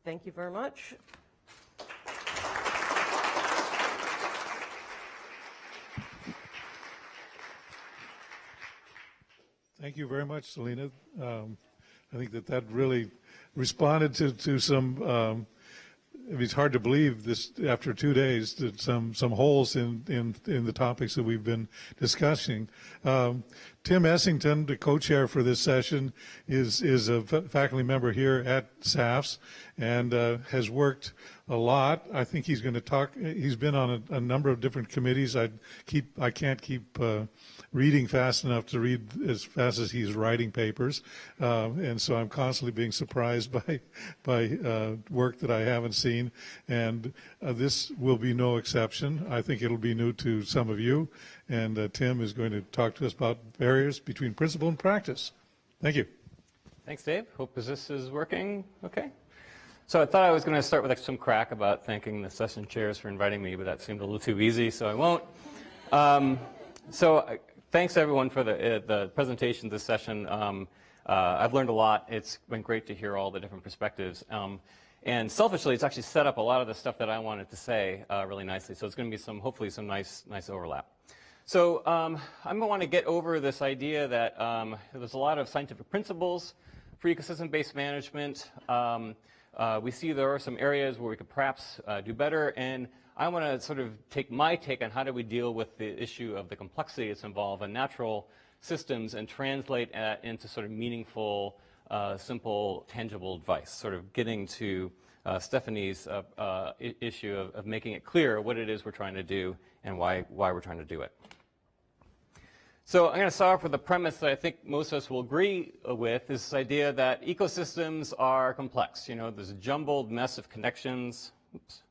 Thank you very much. Thank you very much, Selena. I think that really responded to some it's hard to believe this after 2 days that some holes in the topics that we've been discussing. Tim Essington, the co-chair for this session, is a faculty member here at SAFS and has worked a lot. I think he's going to talk. He's been on a number of different committees. I can't keep reading fast enough to read as fast as he's writing papers, and so I'm constantly being surprised by work that I haven't seen, and this will be no exception. I think it'll be new to some of you, and Tim is going to talk to us about barriers between principle and practice. Thank you. Thanks, Dave. Hope this is working okay. So I thought I was going to start with some crack about thanking the session chairs for inviting me, but that seemed a little too easy, so I won't. Thanks everyone for the presentation this session. I've learned a lot. It's been great to hear all the different perspectives. And selfishly, it's actually set up a lot of the stuff that I wanted to say really nicely. So it's going to be hopefully some nice overlap. So I'm going to want to get over this idea that there's a lot of scientific principles for ecosystem-based management. We see there are some areas where we could perhaps do better, and I want to sort of take my take on how do we deal with the issue of the complexity that's involved in natural systems and translate that into sort of meaningful, simple, tangible advice, sort of getting to Stephanie's issue of making it clear what it is we're trying to do and why we're trying to do it. So I'm going to start off with the premise that I think most of us will agree with, is this idea that ecosystems are complex. You know, there's a jumbled mess of connections. Oops.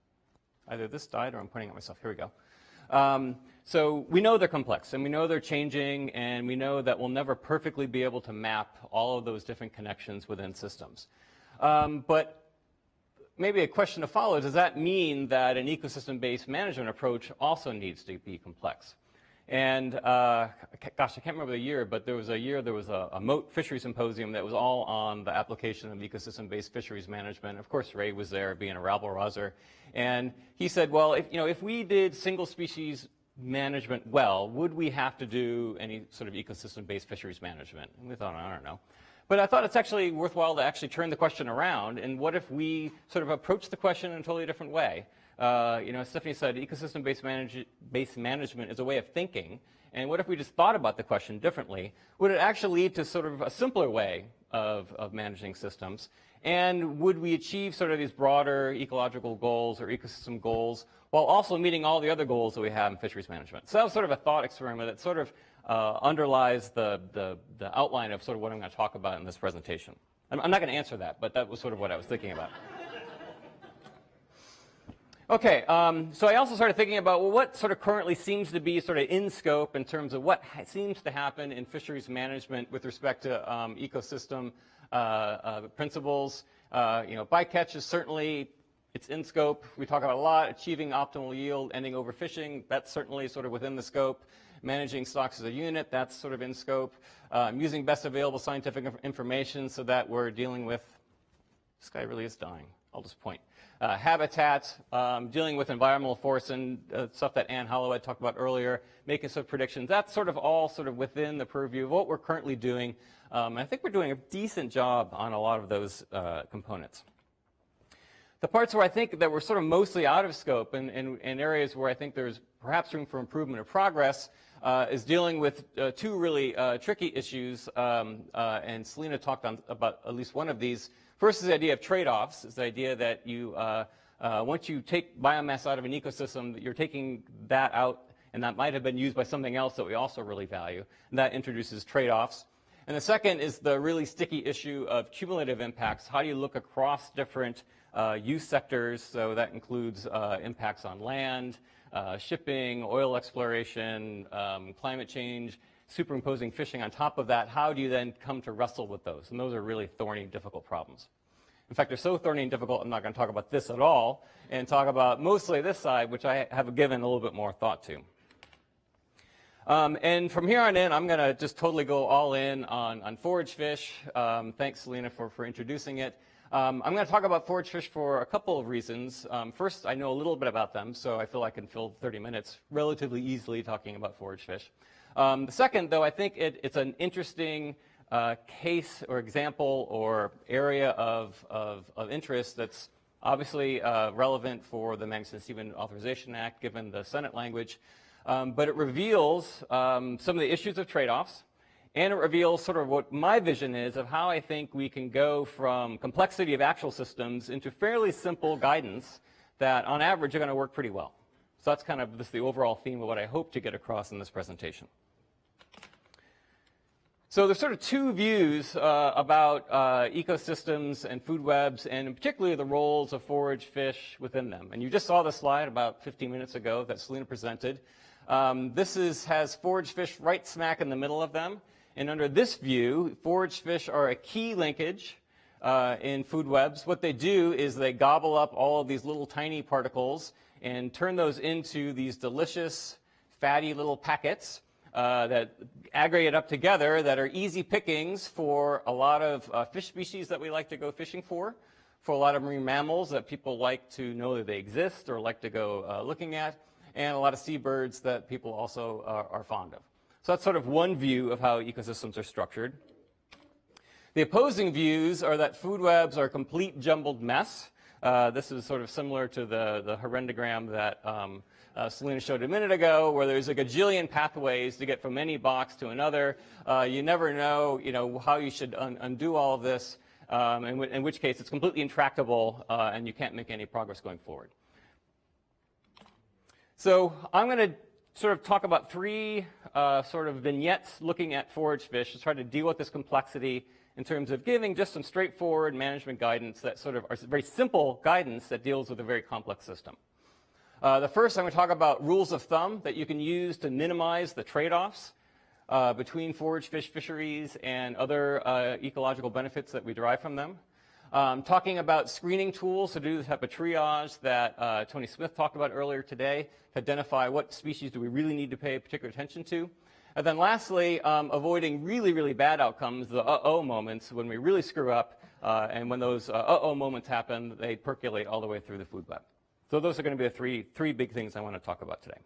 Either this died or I'm pointing at myself. Here we go. So we know they're complex, and we know they're changing, and we know that we'll never perfectly be able to map all of those different connections within systems. But maybe a question to follow, does that mean that an ecosystem-based management approach also needs to be complex? And gosh, I can't remember the year, but there was a Moat Fishery Symposium that was all on the application of ecosystem-based fisheries management. Of course, Ray was there, being a rabble-rouser, and he said, well, if we did single species management well, would we have to do any sort of ecosystem-based fisheries management? And we thought, I don't know. But I thought it's actually worthwhile to actually turn the question around, and what if we sort of approach the question in a totally different way? As Stephanie said, ecosystem-based management is a way of thinking, and what if we just thought about the question differently? Would it actually lead to sort of a simpler way of managing systems? And would we achieve sort of these broader ecological goals or ecosystem goals while also meeting all the other goals that we have in fisheries management? So that was sort of a thought experiment that sort of underlies the outline of sort of what I'm going to talk about in this presentation. I'm not going to answer that, but that was sort of what I was thinking about. Okay, so I also started thinking about, well, what sort of currently seems to be sort of in scope in terms of what seems to happen in fisheries management with respect to ecosystem principles. Bycatch is certainly, it's in scope. We talk about a lot, achieving optimal yield, ending overfishing, that's certainly sort of within the scope. Managing stocks as a unit, that's sort of in scope. Using best available scientific information so that we're dealing with, this guy really is dying, I'll just point. Habitat, dealing with environmental force and stuff that Ann Holloway talked about earlier, making some predictions. That's sort of all sort of within the purview of what we're currently doing. I think we're doing a decent job on a lot of those components. The parts where I think that we're sort of mostly out of scope and areas where I think there's perhaps room for improvement or progress is dealing with two really tricky issues, and Selena talked about at least one of these. First is the idea of trade-offs. It's the idea that you, once you take biomass out of an ecosystem, that you're taking that out, and that might have been used by something else that we also really value, and that introduces trade-offs. And the second is the really sticky issue of cumulative impacts. How do you look across different use sectors? So that includes impacts on land, shipping, oil exploration, climate change, superimposing fishing on top of that. How do you then come to wrestle with those? And those are really thorny, difficult problems. In fact, they're so thorny and difficult, I'm not going to talk about this at all, and talk about mostly this side, which I have given a little bit more thought to. And from here on in, I'm going to just totally go all in on forage fish. Thanks, Selena, for introducing it. I'm going to talk about forage fish for a couple of reasons. First, I know a little bit about them, so I feel I can fill 30 minutes relatively easily talking about forage fish. The second, though, I think it's an interesting case or example or area of interest that's obviously relevant for the Magnuson-Stevens Authorization Act, given the Senate language. But it reveals some of the issues of trade-offs, and it reveals sort of what my vision is of how I think we can go from complexity of actual systems into fairly simple guidance that, on average, are going to work pretty well. So that's kind of the overall theme of what I hope to get across in this presentation. So there's sort of two views about ecosystems and food webs, and particularly the roles of forage fish within them. And you just saw the slide about 15 minutes ago that Selena presented. This has forage fish right smack in the middle of them. And under this view, forage fish are a key linkage in food webs. What they do is they gobble up all of these little tiny particles and turn those into these delicious, fatty little packets that aggregate up together that are easy pickings for a lot of fish species that we like to go fishing for a lot of marine mammals that people like to know that they exist or like to go looking at, and a lot of seabirds that people also are fond of. So that's sort of one view of how ecosystems are structured. The opposing views are that food webs are a complete jumbled mess. This is sort of similar to the horrendogram that Selena showed a minute ago, where there's a gajillion pathways to get from any box to another. You never know, how you should undo all of this, in which case it's completely intractable and you can't make any progress going forward. So I'm going to sort of talk about three sort of vignettes looking at forage fish to try to deal with this complexity in terms of giving just some straightforward management guidance that sort of are very simple guidance that deals with a very complex system. The first, I'm going to talk about rules of thumb that you can use to minimize the trade-offs between forage fish fisheries and other ecological benefits that we derive from them. Talking about screening tools to do the type of triage that Tony Smith talked about earlier today to identify what species do we really need to pay particular attention to. And then lastly, avoiding really, really bad outcomes, the uh-oh moments, when we really screw up, and when those uh-oh moments happen, they percolate all the way through the food web. So those are going to be the three big things I want to talk about today.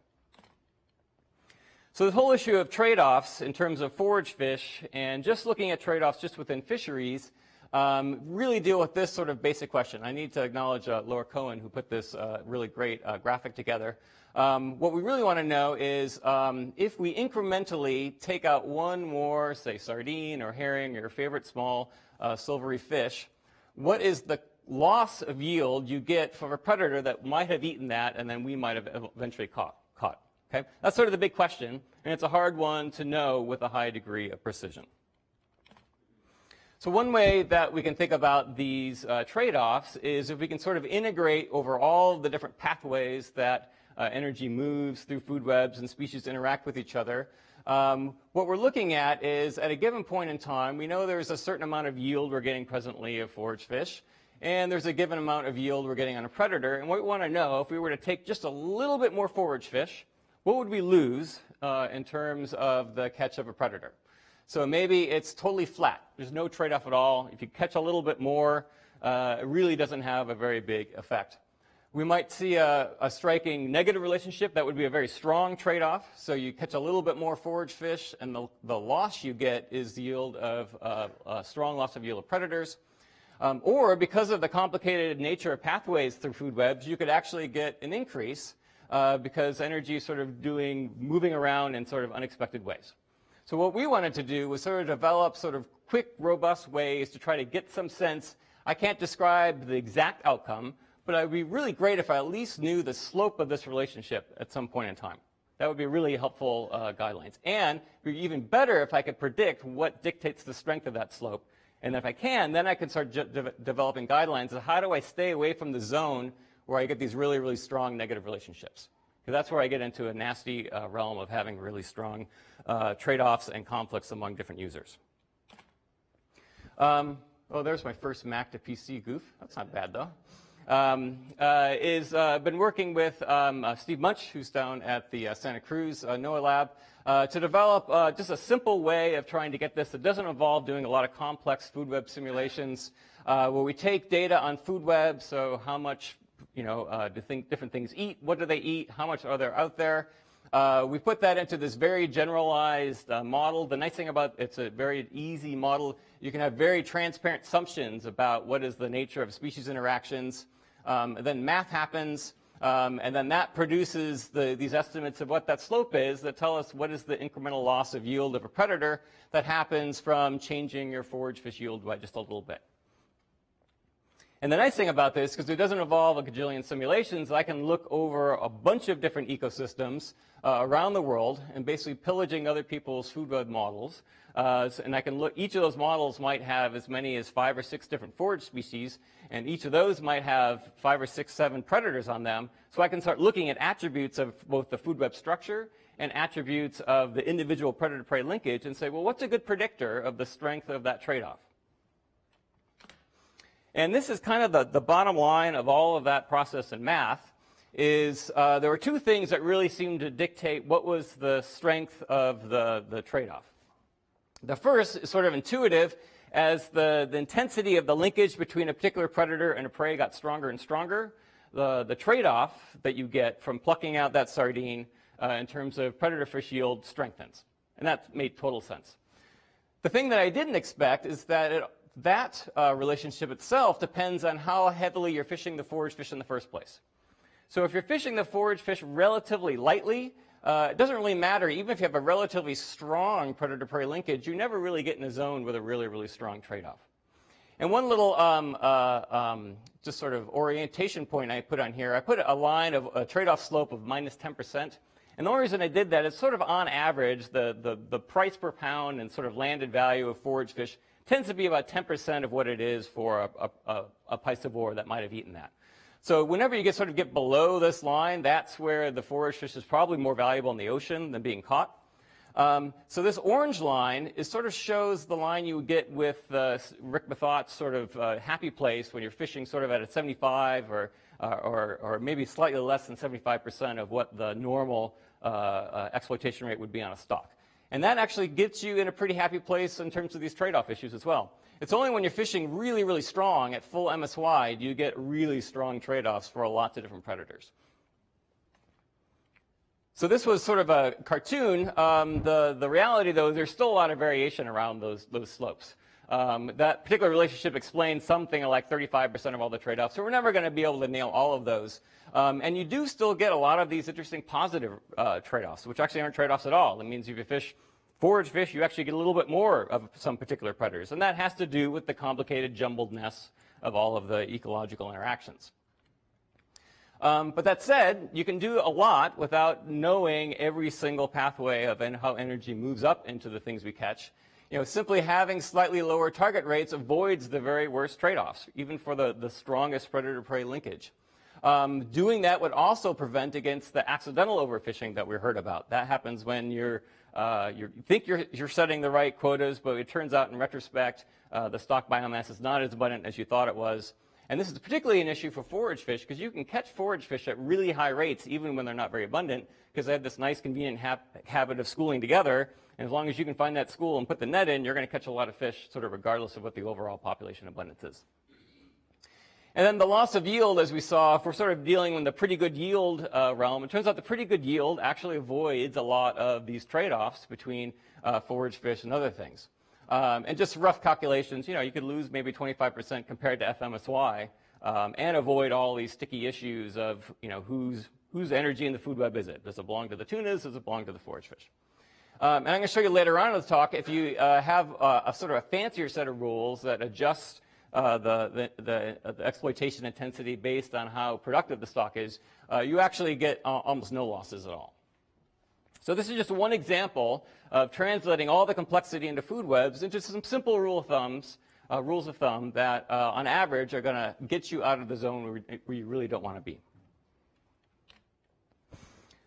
So the whole issue of trade-offs in terms of forage fish, and just looking at trade-offs just within fisheries, really deal with this sort of basic question. I need to acknowledge Laura Cohen, who put this really great graphic together. What we really want to know is if we incrementally take out one more, say, sardine or herring or your favorite small silvery fish, what is the loss of yield you get from a predator that might have eaten that and then we might have eventually caught? Okay? That's sort of the big question, and it's a hard one to know with a high degree of precision. So one way that we can think about these trade-offs is if we can sort of integrate over all the different pathways that energy moves through food webs and species interact with each other. What we're looking at is at a given point in time, we know there's a certain amount of yield we're getting presently of forage fish, and there's a given amount of yield we're getting on a predator. And what we want to know, if we were to take just a little bit more forage fish, what would we lose in terms of the catch of a predator? So maybe it's totally flat. There's no trade-off at all. If you catch a little bit more, it really doesn't have a very big effect. We might see a striking negative relationship. That would be a very strong trade-off. So you catch a little bit more forage fish, and the loss you get is the yield of a strong loss of yield of predators. Or because of the complicated nature of pathways through food webs, you could actually get an increase because energy is sort of moving around in sort of unexpected ways. So what we wanted to do was sort of develop sort of quick, robust ways to try to get some sense. I can't describe the exact outcome, but it would be really great if I at least knew the slope of this relationship at some point in time. That would be really helpful guidelines. And it would be even better if I could predict what dictates the strength of that slope. And if I can, then I can start developing guidelines of how do I stay away from the zone where I get these really, really strong negative relationships. Because that's where I get into a nasty realm of having really strong trade-offs and conflicts among different users. Oh, there's my first Mac to PC goof. That's not bad, though. Been working with Steve Munch, who's down at the Santa Cruz NOAA lab, to develop just a simple way of trying to get this that doesn't involve doing a lot of complex food web simulations, where we take data on food webs, so how much do different things eat, what do they eat, how much are there out there. We put that into this very generalized model. The nice thing about it's a very easy model. You can have very transparent assumptions about what is the nature of species interactions. And then math happens, and then that produces these estimates of what that slope is that tell us what is the incremental loss of yield of a predator that happens from changing your forage fish yield by just a little bit. And the nice thing about this, because it doesn't involve a gajillion simulations, I can look over a bunch of different ecosystems around the world and basically pillaging other people's food web models. And I can look, each of those models might have as many as 5 or 6 different forage species, and each of those might have 5 or 6, 7 predators on them. So I can start looking at attributes of both the food web structure and attributes of the individual predator-prey linkage and say, well, what's a good predictor of the strength of that trade-off? And this is kind of the bottom line of all of that process in math, is there were 2 things that really seemed to dictate what was the strength of the trade-off. The first is sort of intuitive. As the intensity of the linkage between a particular predator and a prey got stronger and stronger, the trade-off that you get from plucking out that sardine in terms of predator fish yield strengthens. And that made total sense. The thing that I didn't expect is that that relationship itself depends on how heavily you're fishing the forage fish in the first place. So if you're fishing the forage fish relatively lightly, it doesn't really matter. Even if you have a relatively strong predator-prey linkage, you never really get in a zone with a really, really strong trade-off. And one little just sort of orientation point I put on here, I put a line of a trade-off slope of minus 10%. And the only reason I did that is sort of on average, the price per pound and sort of landed value of forage fish tends to be about 10% of what it is for a piscivore that might have eaten that. So whenever you sort of get below this line, that's where the forage fish is probably more valuable in the ocean than being caught. So this orange line sort of shows the line you would get with Rick Mathott's sort of happy place when you're fishing sort of at a 75 or maybe slightly less than 75% of what the normal exploitation rate would be on a stock. And that actually gets you in a pretty happy place in terms of these trade-off issues as well. It's only when you're fishing really, really strong at full MSY do you get really strong trade-offs for lots of different predators. So this was sort of a cartoon. The reality, though, there's still a lot of variation around those slopes. That particular relationship explains something like 35% of all the trade-offs. So we're never going to be able to nail all of those. And you do still get a lot of these interesting positive trade-offs, which actually aren't trade-offs at all. It means if you fish Forage fish, you actually get a little bit more of some particular predators, and that has to do with the complicated jumbledness of all of the ecological interactions. But that said, you can do a lot without knowing every single pathway of how energy moves up into the things we catch. Simply having slightly lower target rates avoids the very worst trade-offs, even for the strongest predator-prey linkage. Doing that would also prevent against the accidental overfishing that we heard about. That happens when you think you're setting the right quotas, but it turns out in retrospect the stock biomass is not as abundant as you thought it was. And this is particularly an issue for forage fish because you can catch forage fish at really high rates even when they're not very abundant because they have this nice convenient habit of schooling together. And as long as you can find that school and put the net in, you're going to catch a lot of fish sort of regardless of what the overall population abundance is. And then the loss of yield, as we saw, if we're sort of dealing in the pretty good yield realm, it turns out the pretty good yield actually avoids a lot of these trade-offs between forage fish and other things. And just rough calculations, you could lose maybe 25% compared to FMSY and avoid all these sticky issues of, whose energy in the food web is it? Does it belong to the tunas? Does it belong to the forage fish? And I'm going to show you later on in the talk, if you have a sort of a fancier set of rules that adjust the exploitation intensity based on how productive the stock is, you actually get almost no losses at all. So this is just one example of translating all the complexity into food webs into some simple rules of thumb that on average are going to get you out of the zone where you really don't want to be.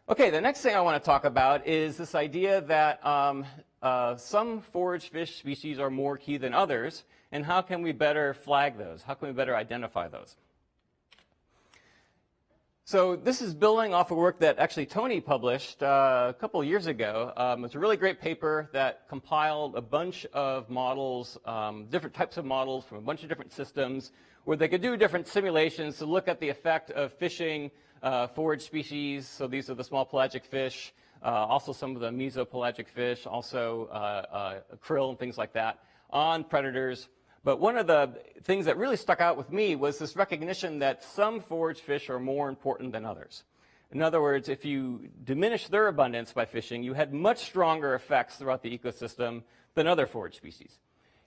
Okay, the next thing I want to talk about is this idea that some forage fish species are more key than others, and how can we better flag those? How can we better identify those? So this is building off of work that actually Tony published a couple of years ago. It's a really great paper that compiled a bunch of models, different types of models from a bunch of different systems, where they could do different simulations to look at the effect of fishing forage species. So these are the small pelagic fish, also some of the mesopelagic fish, also krill and things like that, on predators. But one of the things that really stuck out with me was this recognition that some forage fish are more important than others. In other words, if you diminish their abundance by fishing, you had much stronger effects throughout the ecosystem than other forage species.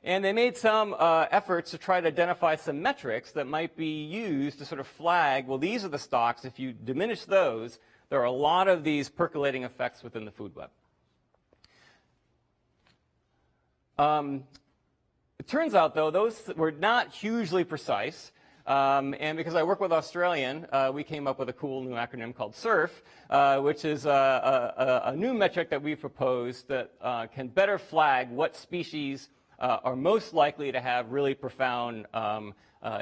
And they made some efforts to try to identify some metrics that might be used to sort of flag, well, these are the stocks. If you diminish those, there are a lot of these percolating effects within the food web. It turns out, though, those were not hugely precise. And because I work with Australian, we came up with a cool new acronym called SURF, which is a new metric that we've proposed that can better flag what species are most likely to have really profound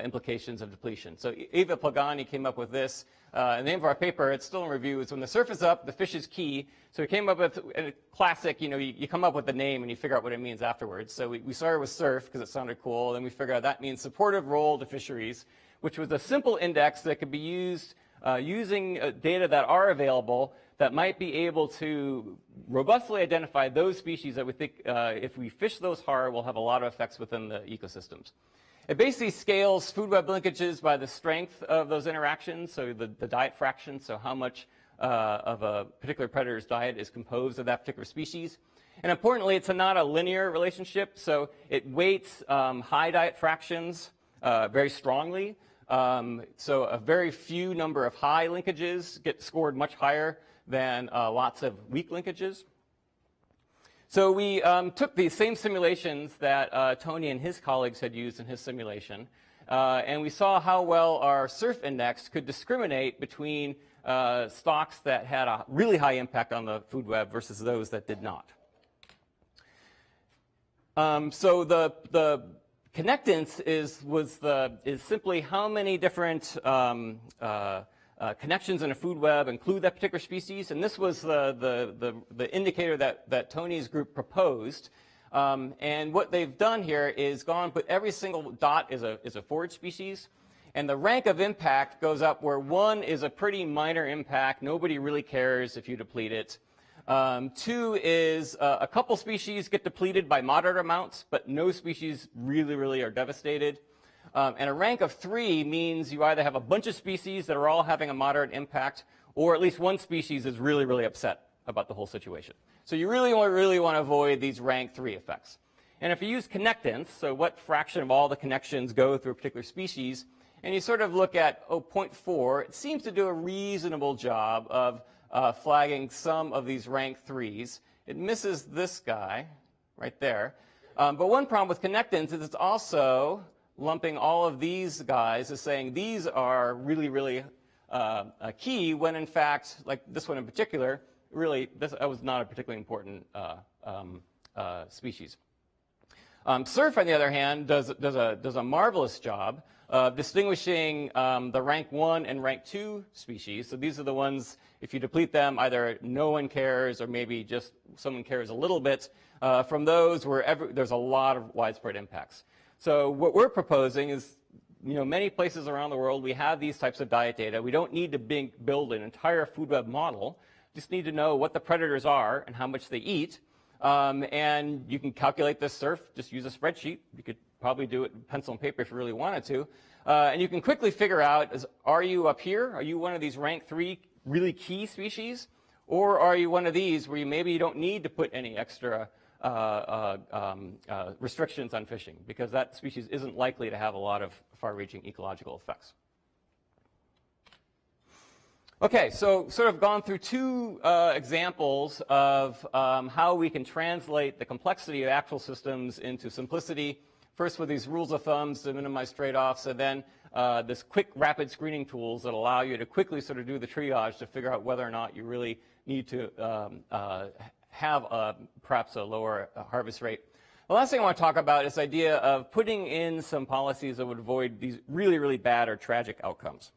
implications of depletion. So Eva Plagani came up with this. The name of our paper, it's still in review, is When the Surf is Up, the Fish is Key. So we came up with a classic, you come up with the name and you figure out what it means afterwards. So we started with surf because it sounded cool. Then we figured out that means supportive role to fisheries, which was a simple index that could be used using data that are available that might be able to robustly identify those species that we think if we fish those hard will have a lot of effects within the ecosystems. It basically scales food web linkages by the strength of those interactions, so the diet fraction, so how much of a particular predator's diet is composed of that particular species. And importantly, it's not a linear relationship, so it weights high diet fractions very strongly. So a very few number of high linkages get scored much higher than lots of weak linkages. So we took these same simulations that Tony and his colleagues had used in his simulation, and we saw how well our SURF index could discriminate between stocks that had a really high impact on the food web versus those that did not. So the connectance is simply how many different connections in a food web include that particular species, and this was the indicator that Tony's group proposed. And what they've done here is gone put every single dot is a forage species, and the rank of impact goes up where 1 is a pretty minor impact. Nobody really cares if you deplete it. 2 is a couple species get depleted by moderate amounts, but no species really are devastated. And a rank of 3 means you either have a bunch of species that are all having a moderate impact, or at least one species is really upset about the whole situation. So you really want to avoid these rank 3 effects. And if you use connectants, so what fraction of all the connections go through a particular species, and you sort of look at 0.4, it seems to do a reasonable job of flagging some of these rank 3s. It misses this guy right there. But one problem with connectants is it's also lumping all of these guys as saying these are really, really key, when in fact, like this one in particular, really, that was not a particularly important species. Surf, on the other hand, does a marvelous job of distinguishing the rank 1 and rank 2 species. So these are the ones, if you deplete them, either no one cares or maybe just someone cares a little bit, from those where there's a lot of widespread impacts. So what we're proposing is, many places around the world we have these types of diet data. We don't need to build an entire food web model. Just need to know what the predators are and how much they eat. And you can calculate this surf, just use a spreadsheet. You could probably do it with pencil and paper if you really wanted to. And you can quickly figure out, are you up here? Are you one of these rank 3 really key species? Or are you one of these where maybe you don't need to put any extra restrictions on fishing, because that species isn't likely to have a lot of far-reaching ecological effects. Okay, so sort of gone through 2 examples of how we can translate the complexity of actual systems into simplicity. First with these rules of thumbs to minimize trade-offs, and then this quick rapid screening tools that allow you to quickly sort of do the triage to figure out whether or not you really need to have perhaps a lower harvest rate. The last thing I want to talk about is the idea of putting in some policies that would avoid these really, really bad or tragic outcomes.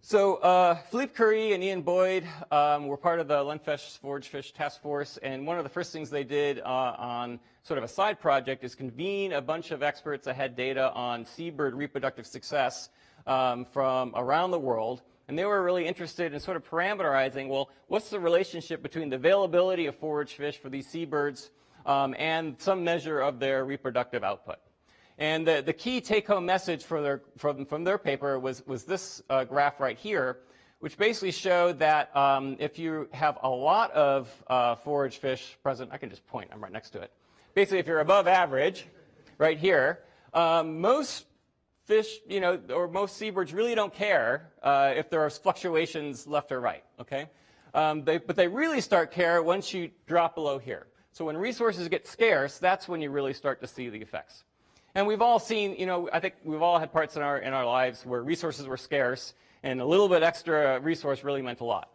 So Philippe Curie and Ian Boyd were part of the Lenfish Forage Fish Task Force, and one of the first things they did on sort of a side project is convene a bunch of experts that had data on seabird reproductive success from around the world. And they were really interested in sort of parameterizing, well, what's the relationship between the availability of forage fish for these seabirds and some measure of their reproductive output. And the key take-home message for from their paper was this graph right here, which basically showed that if you have a lot of forage fish present, I can just point, I'm right next to it. Basically, if you're above average, right here, most fish, or most seabirds really don't care if there are fluctuations left or right, okay? But they really start care once you drop below here. So when resources get scarce, that's when you really start to see the effects. And we've all seen, I think we've all had parts in our lives where resources were scarce and a little bit extra resource really meant a lot.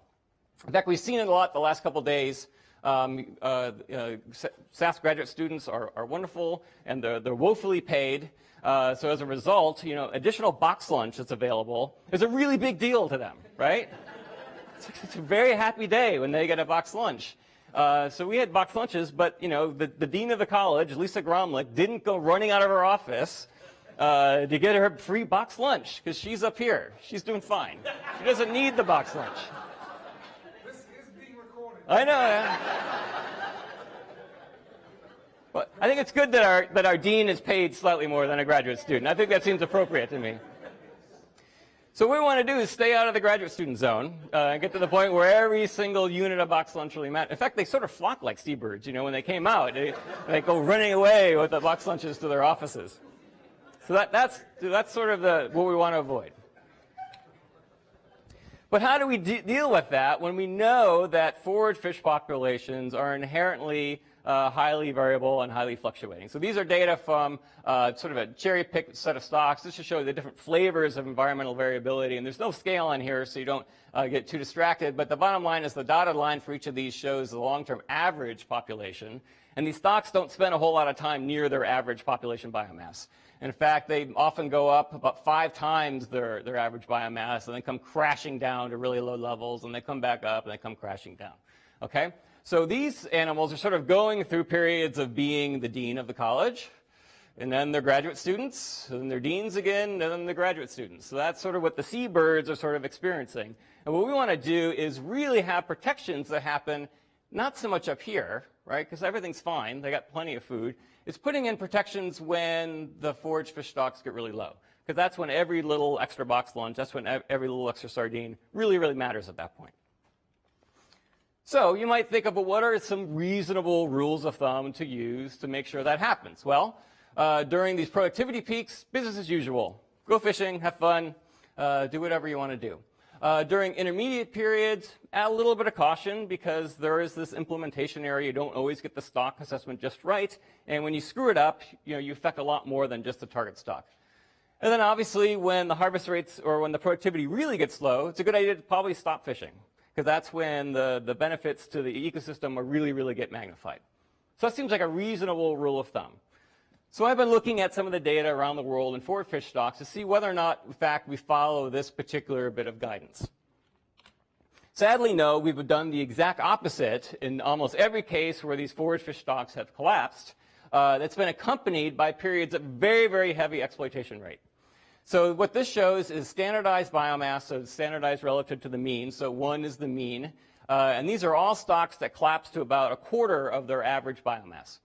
In fact, we've seen it a lot the last couple of days. SAS graduate students are wonderful and they're woefully paid. So as a result, additional box lunch that's available is a really big deal to them, right? It's a very happy day when they get a box lunch. So we had box lunches, but the dean of the college, Lisa Gromlich, didn't go running out of her office to get her free box lunch because she's up here. She's doing fine. She doesn't need the box lunch. This is being recorded. I know. Yeah. But I think it's good that our dean is paid slightly more than a graduate student. I think that seems appropriate to me. So what we want to do is stay out of the graduate student zone and get to the point where every single unit of box lunch really matters. In fact, they sort of flock like seabirds. When they came out, they go running away with the box lunches to their offices. So that's sort of what we want to avoid. But how do we deal with that when we know that forage fish populations are inherently highly variable and highly fluctuating? So these are data from sort of a cherry-picked set of stocks. This just shows the different flavors of environmental variability. And there's no scale on here, so you don't get too distracted. But the bottom line is the dotted line for each of these shows the long-term average population. And these stocks don't spend a whole lot of time near their average population biomass. In fact, they often go up about 5 times their average biomass and then come crashing down to really low levels, and they come back up and they come crashing down. Okay? So these animals are sort of going through periods of being the dean of the college, and then they're graduate students, and then they're deans again, and then they're graduate students. So that's sort of what the seabirds are sort of experiencing. And what we want to do is really have protections that happen not so much up here, right, because everything's fine. They got plenty of food. It's putting in protections when the forage fish stocks get really low, because that's when every little extra box lunch, that's when every little extra sardine really, really matters at that point. So you might think of, well, what are some reasonable rules of thumb to use to make sure that happens? Well, during these productivity peaks, business as usual. Go fishing, have fun, do whatever you want to do. During intermediate periods, add a little bit of caution because there is this implementation area. You don't always get the stock assessment just right. And when you screw it up, you affect a lot more than just the target stock. And then obviously when the harvest rates or when the productivity really gets low, it's a good idea to probably stop fishing because that's when the benefits to the ecosystem are really get magnified. So that seems like a reasonable rule of thumb. So I've been looking at some of the data around the world in forward fish stocks to see whether or not, in fact, we follow this particular bit of guidance. Sadly, no, we've done the exact opposite in almost every case where these forward fish stocks have collapsed. That's been accompanied by periods of very heavy exploitation rate. So what this shows is standardized biomass, so standardized relative to the mean. So 1 is the mean. And these are all stocks that collapse to about a quarter of their average biomass.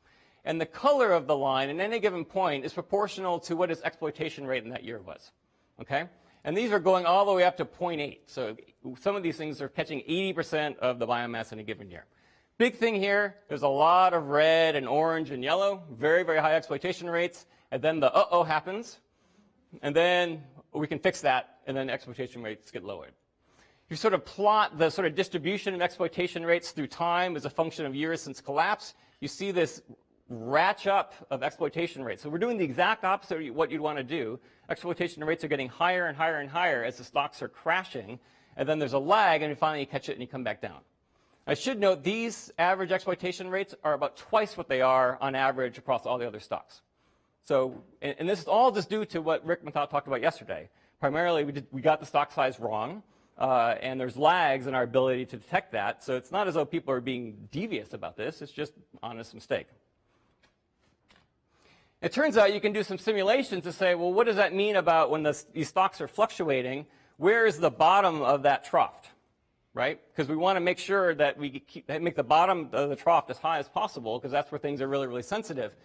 And the color of the line at any given point is proportional to what its exploitation rate in that year was. Okay? And these are going all the way up to 0.8. So some of these things are catching 80% of the biomass in a given year. Big thing here, there's a lot of red and orange and yellow, very high exploitation rates. And then the uh-oh happens. And then we can fix that, and then exploitation rates get lowered. You sort of plot the sort of distribution of exploitation rates through time as a function of years since collapse. You see this ratchet up of exploitation rates. So we're doing the exact opposite of what you'd want to do. Exploitation rates are getting higher and higher as the stocks are crashing, and then there's a lag, and finally you catch it and you come back down. I should note these average exploitation rates are about twice what they are on average across all the other stocks. So, and this is all just due to what Rick McLeod talked about yesterday. Primarily, we got the stock size wrong, and there's lags in our ability to detect that. So it's not as though people are being devious about this. It's just honest mistake. It turns out you can do some simulations to say, well, what does that mean about when these stocks are fluctuating? Where is the bottom of that trough, right? Because we want to make sure that we make the bottom of the trough as high as possible because that's where things are really sensitive.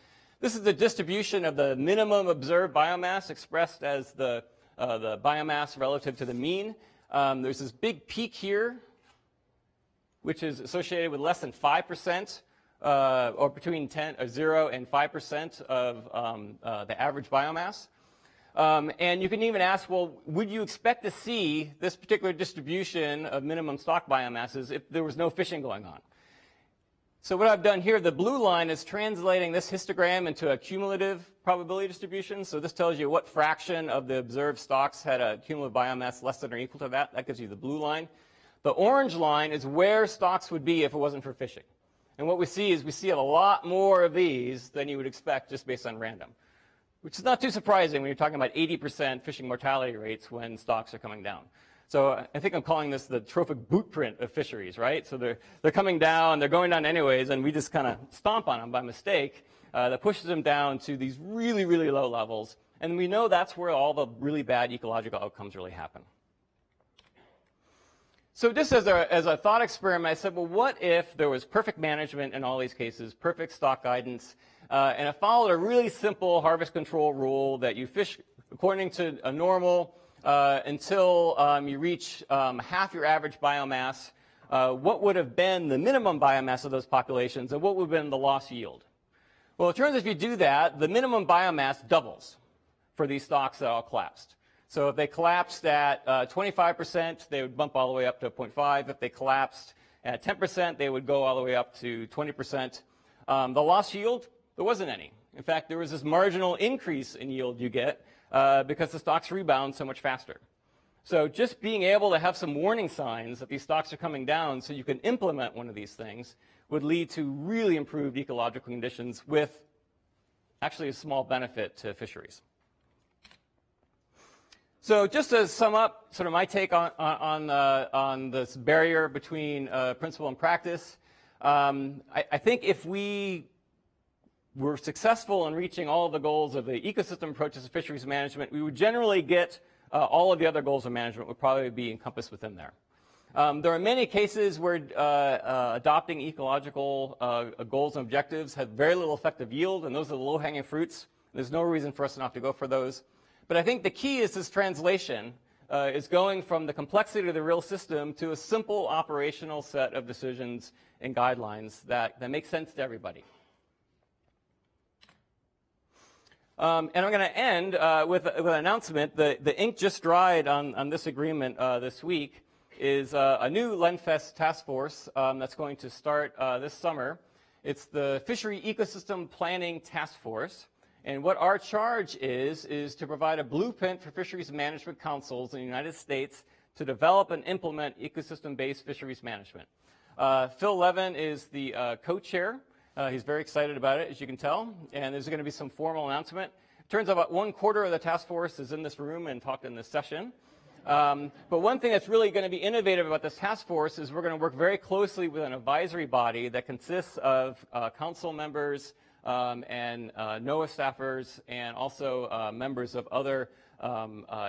This is the distribution of the minimum observed biomass expressed as the biomass relative to the mean. There's this big peak here, which is associated with less than 5%. Or between 0 and 5% of the average biomass. And you can even ask, well, would you expect to see this particular distribution of minimum stock biomasses if there was no fishing going on? So what I've done here, the blue line is translating this histogram into a cumulative probability distribution. So this tells you what fraction of the observed stocks had a cumulative biomass less than or equal to that. That gives you the blue line. The orange line is where stocks would be if it wasn't for fishing. And what we see is we see a lot more of these than you would expect just based on random, which is not too surprising when you're talking about 80% fishing mortality rates when stocks are coming down. So I think I'm calling this the trophic boot print of fisheries, right? So they're coming down, they're going down anyways, and we just kind of stomp on them by mistake. That pushes them down to these really low levels. And we know that's where all the really bad ecological outcomes really happen. So just as a thought experiment, I said, well, what if there was perfect management in all these cases, perfect stock guidance, and it followed a really simple harvest control rule that you fish according to a normal until you reach half your average biomass. What would have been the minimum biomass of those populations, and what would have been the lost yield? Well, it turns out if you do that, the minimum biomass doubles for these stocks that all collapsed. So if they collapsed at 25%, they would bump all the way up to 0.5. If they collapsed at 10%, they would go all the way up to 20%. The lost yield, there wasn't any. In fact, there was this marginal increase in yield you get because the stocks rebound so much faster. So just being able to have some warning signs that these stocks are coming down so you can implement one of these things would lead to really improved ecological conditions with actually a small benefit to fisheries. So just to sum up sort of my take on this barrier between principle and practice, I think if we were successful in reaching all of the goals of the ecosystem approaches to fisheries management, we would generally get all of the other goals of management would probably be encompassed within there. There are many cases where adopting ecological goals and objectives have very little effective yield, and those are the low-hanging fruits. There's no reason for us not to go for those. But I think the key is this translation is going from the complexity of the real system to a simple operational set of decisions and guidelines that make sense to everybody. And I'm going to end with an announcement. The ink just dried on this agreement this week is a new LENFEST task force that's going to start this summer. It's the Fishery Ecosystem Planning Task Force. And what our charge is to provide a blueprint for fisheries management councils in the United States to develop and implement ecosystem-based fisheries management. Phil Levin is the co-chair. He's very excited about it, as you can tell, and there's going to be some formal announcement. It turns out about 1/4 of the task force is in this room and talked in this session. But one thing that's really going to be innovative about this task force is we're going to work very closely with an advisory body that consists of council members and NOAA staffers and also members of other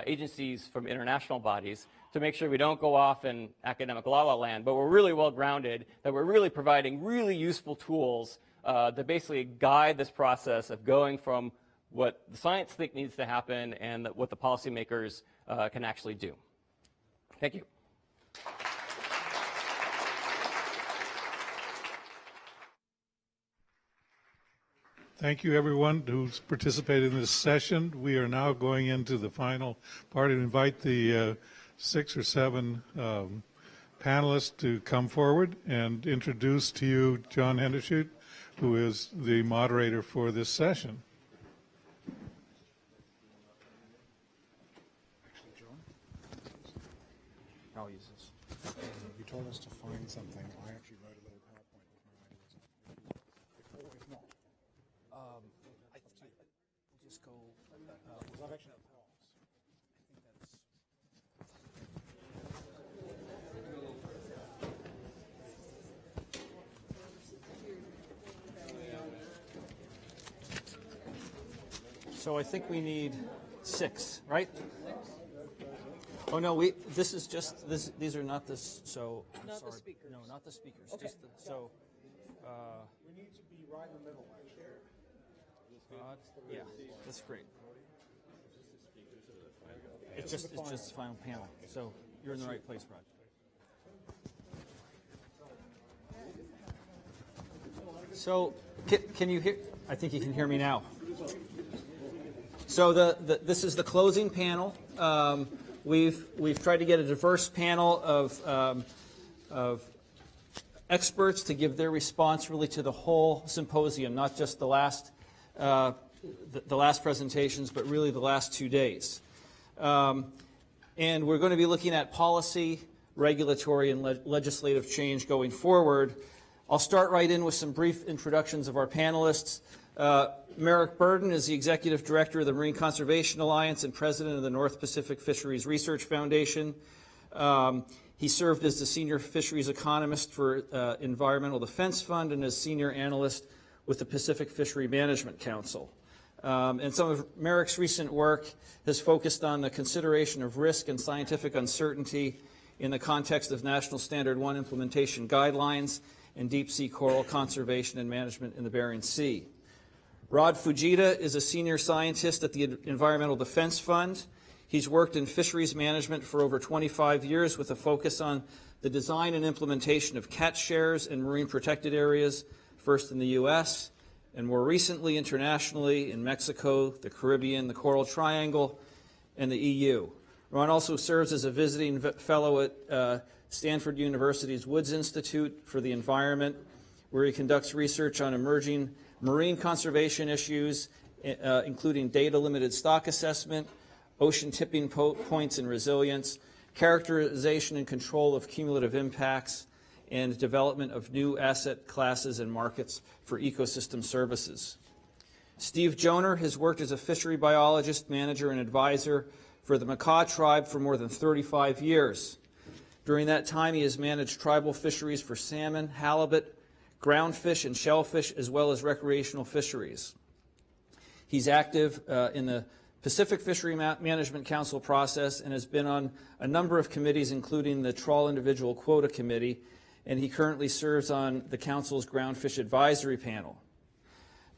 agencies from international bodies to make sure we don't go off in academic la-la land, but we're really well grounded, that we're really providing really useful tools that basically guide this process of going from what the science think needs to happen and what the policymakers can actually do. Thank you. Thank you, everyone who's participated in this session. We are now going into the final part and invite the 6 or 7 panelists to come forward and introduce to you John Hendershot, who is the moderator for this session. Actually, John, I'll use this. You told us to find something. I actually wrote a little PowerPoint with my ideas. If not, I'll just go. Because I've actually got props. I think that's. So I think we need 6, right? Oh no, this is just this. These are not this. So I'm Not the sorry. speakers. No, not the speakers. Okay. Just the, so. We need to be right in the middle, actually. Yeah, that's great. It's just the final panel. So you're in the right place, Rod. So can you hear? I think you can hear me now. So this is the closing panel. We've tried to get a diverse panel of experts to give their response really to the whole symposium, not just the last presentations, but really the last 2 days. And we're going to be looking at policy, regulatory, and legislative change going forward. I'll start right in with some brief introductions of our panelists. Merrick Burden is the Executive Director of the Marine Conservation Alliance and President of the North Pacific Fisheries Research Foundation. He served as the Senior Fisheries Economist for Environmental Defense Fund and as Senior Analyst with the Pacific Fishery Management Council. And some of Merrick's recent work has focused on the consideration of risk and scientific uncertainty in the context of National Standard 1 implementation guidelines and deep-sea coral conservation and management in the Bering Sea. Rod Fujita is a senior scientist at the Environmental Defense Fund. He's worked in fisheries management for over 25 years with a focus on the design and implementation of catch shares in marine protected areas, first in the U.S., and more recently internationally in Mexico, the Caribbean, the Coral Triangle, and the EU. Ron also serves as a visiting fellow at Stanford University's Woods Institute for the Environment, where he conducts research on emerging marine conservation issues, including data-limited stock assessment, ocean tipping points and resilience, characterization and control of cumulative impacts, and development of new asset classes and markets for ecosystem services. Steve Joner has worked as a fishery biologist, manager, and advisor for the Makah tribe for more than 35 years. During that time, he has managed tribal fisheries for salmon, halibut, groundfish, and shellfish, as well as recreational fisheries. He's active in the Pacific Fishery Management Council process and has been on a number of committees, including the Trawl Individual Quota Committee, and he currently serves on the Council's Groundfish Advisory Panel.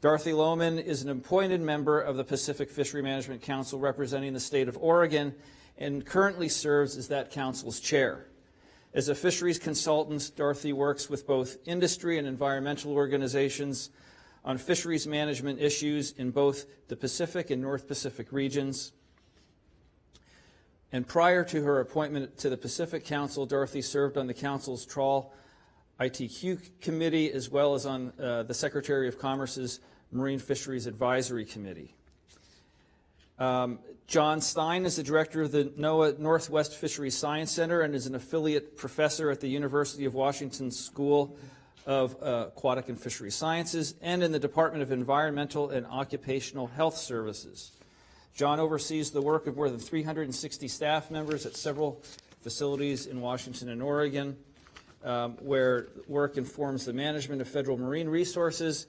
Dorothy Lohman is an appointed member of the Pacific Fishery Management Council representing the state of Oregon and currently serves as that council's chair. As a fisheries consultant, Dorothy works with both industry and environmental organizations on fisheries management issues in both the Pacific and North Pacific regions. And prior to her appointment to the Pacific Council, Dorothy served on the Council's Trawl ITQ Committee as well as on the Secretary of Commerce's Marine Fisheries Advisory Committee. John Stein is the director of the NOAA Northwest Fisheries Science Center and is an affiliate professor at the University of Washington School of Aquatic and Fisheries Sciences and in the Department of Environmental and Occupational Health Services. John oversees the work of more than 360 staff members at several facilities in Washington and Oregon, where work informs the management of federal marine resources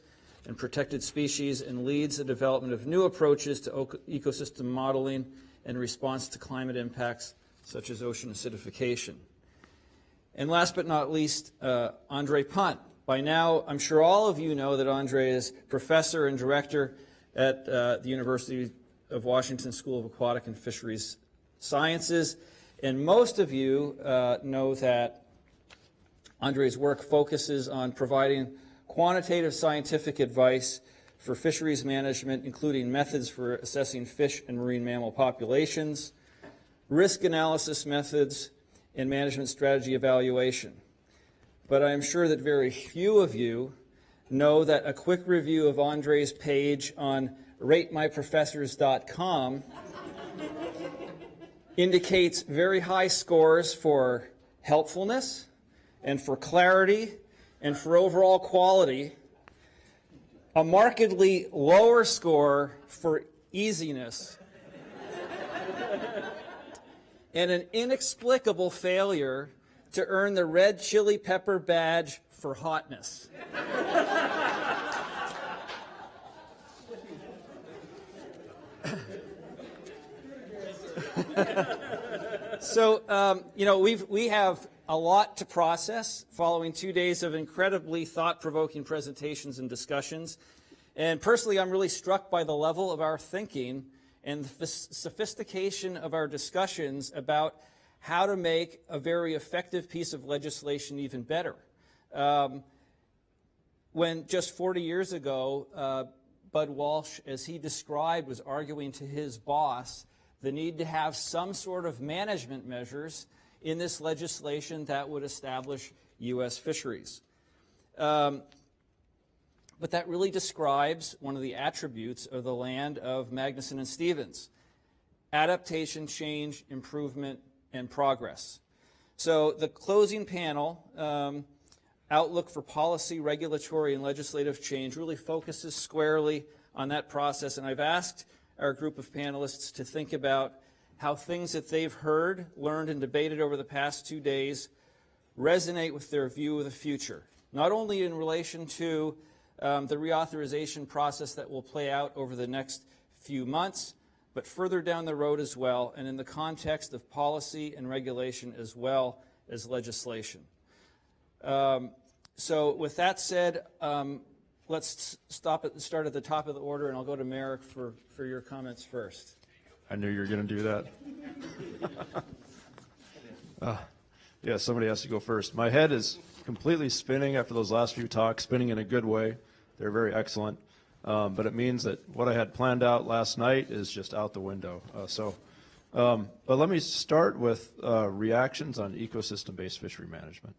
and protected species and leads the development of new approaches to ecosystem modeling and response to climate impacts such as ocean acidification. And last but not least, Andre Punt. By now, I'm sure all of you know that Andre is professor and director at the University of Washington School of Aquatic and Fisheries Sciences. And most of you know that Andre's work focuses on providing quantitative scientific advice for fisheries management, including methods for assessing fish and marine mammal populations, risk analysis methods, and management strategy evaluation. But I am sure that very few of you know that a quick review of Andre's page on ratemyprofessors.com indicates very high scores for helpfulness and for clarity and for overall quality, a markedly lower score for easiness, and an inexplicable failure to earn the red chili pepper badge for hotness. So, we have a lot to process following 2 days of incredibly thought-provoking presentations and discussions. And personally, I'm really struck by the level of our thinking and the sophistication of our discussions about how to make a very effective piece of legislation even better. When just 40 years ago, Bud Walsh, as he described, was arguing to his boss the need to have some sort of management measures in this legislation that would establish U.S. fisheries. But that really describes one of the attributes of the land of Magnuson-Stevens: adaptation, change, improvement, and progress. So the closing panel, Outlook for Policy, Regulatory, and Legislative Change, really focuses squarely on that process. And I've asked our group of panelists to think about how things that they've heard, learned, and debated over the past 2 days resonate with their view of the future, not only in relation to the reauthorization process that will play out over the next few months, but further down the road as well, and in the context of policy and regulation as well as legislation. So with that said, let's start at the top of the order, and I'll go to Merrick for your comments first. I knew you were going to do that. Yeah, somebody has to go first. My head is completely spinning after those last few talks, spinning in a good way. They're very excellent. But it means that what I had planned out last night is just out the window. But let me start with reactions on ecosystem-based fishery management.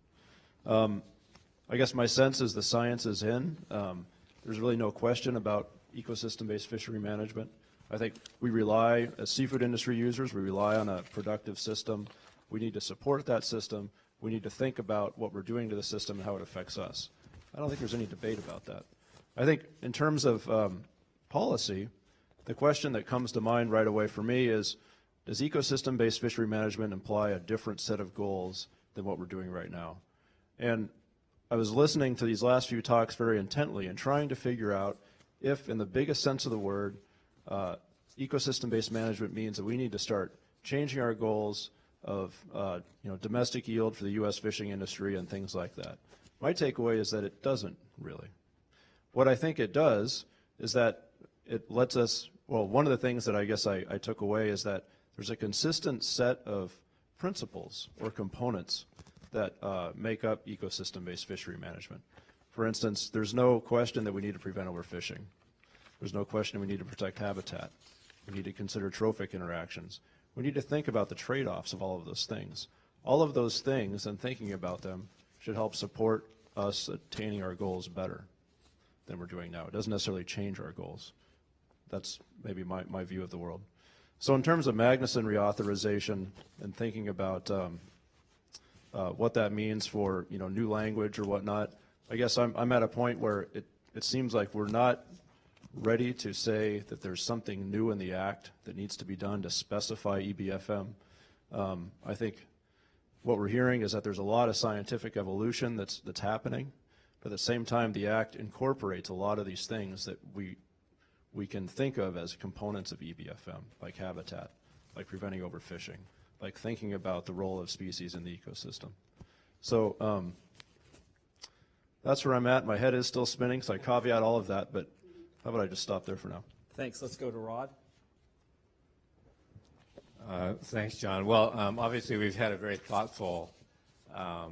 I guess my sense is the science is in. There's really no question about ecosystem-based fishery management. I think we rely, as seafood industry users, we rely on a productive system. We need to support that system. We need to think about what we're doing to the system and how it affects us. I don't think there's any debate about that. I think in terms of policy, the question that comes to mind right away for me is, does ecosystem-based fishery management imply a different set of goals than what we're doing right now? And I was listening to these last few talks very intently and trying to figure out if, in the biggest sense of the word, ecosystem-based management means that we need to start changing our goals of domestic yield for the U.S. fishing industry and things like that. My takeaway is that it doesn't really. What I think it does is that it lets us, well, one of the things that I guess I took away is that there's a consistent set of principles or components that make up ecosystem-based fishery management. For instance, there's no question that we need to prevent overfishing. There's no question we need to protect habitat. We need to consider trophic interactions. We need to think about the trade-offs of all of those things. All of those things and thinking about them should help support us attaining our goals better than we're doing now. It doesn't necessarily change our goals. That's maybe my view of the world. So in terms of Magnuson reauthorization and thinking about what that means for new language or whatnot, I guess I'm at a point where it seems like we're not ready to say that there's something new in the Act that needs to be done to specify EBFM. I think what we're hearing is that there's a lot of scientific evolution that's happening, but at the same time the Act incorporates a lot of these things that we can think of as components of EBFM, like habitat, like preventing overfishing, like thinking about the role of species in the ecosystem. So that's where I'm at. My head is still spinning, so I caveat all of that, but how about I just stop there for now? Thanks. Let's go to Rod. Thanks, John. Well, obviously we've had a very thoughtful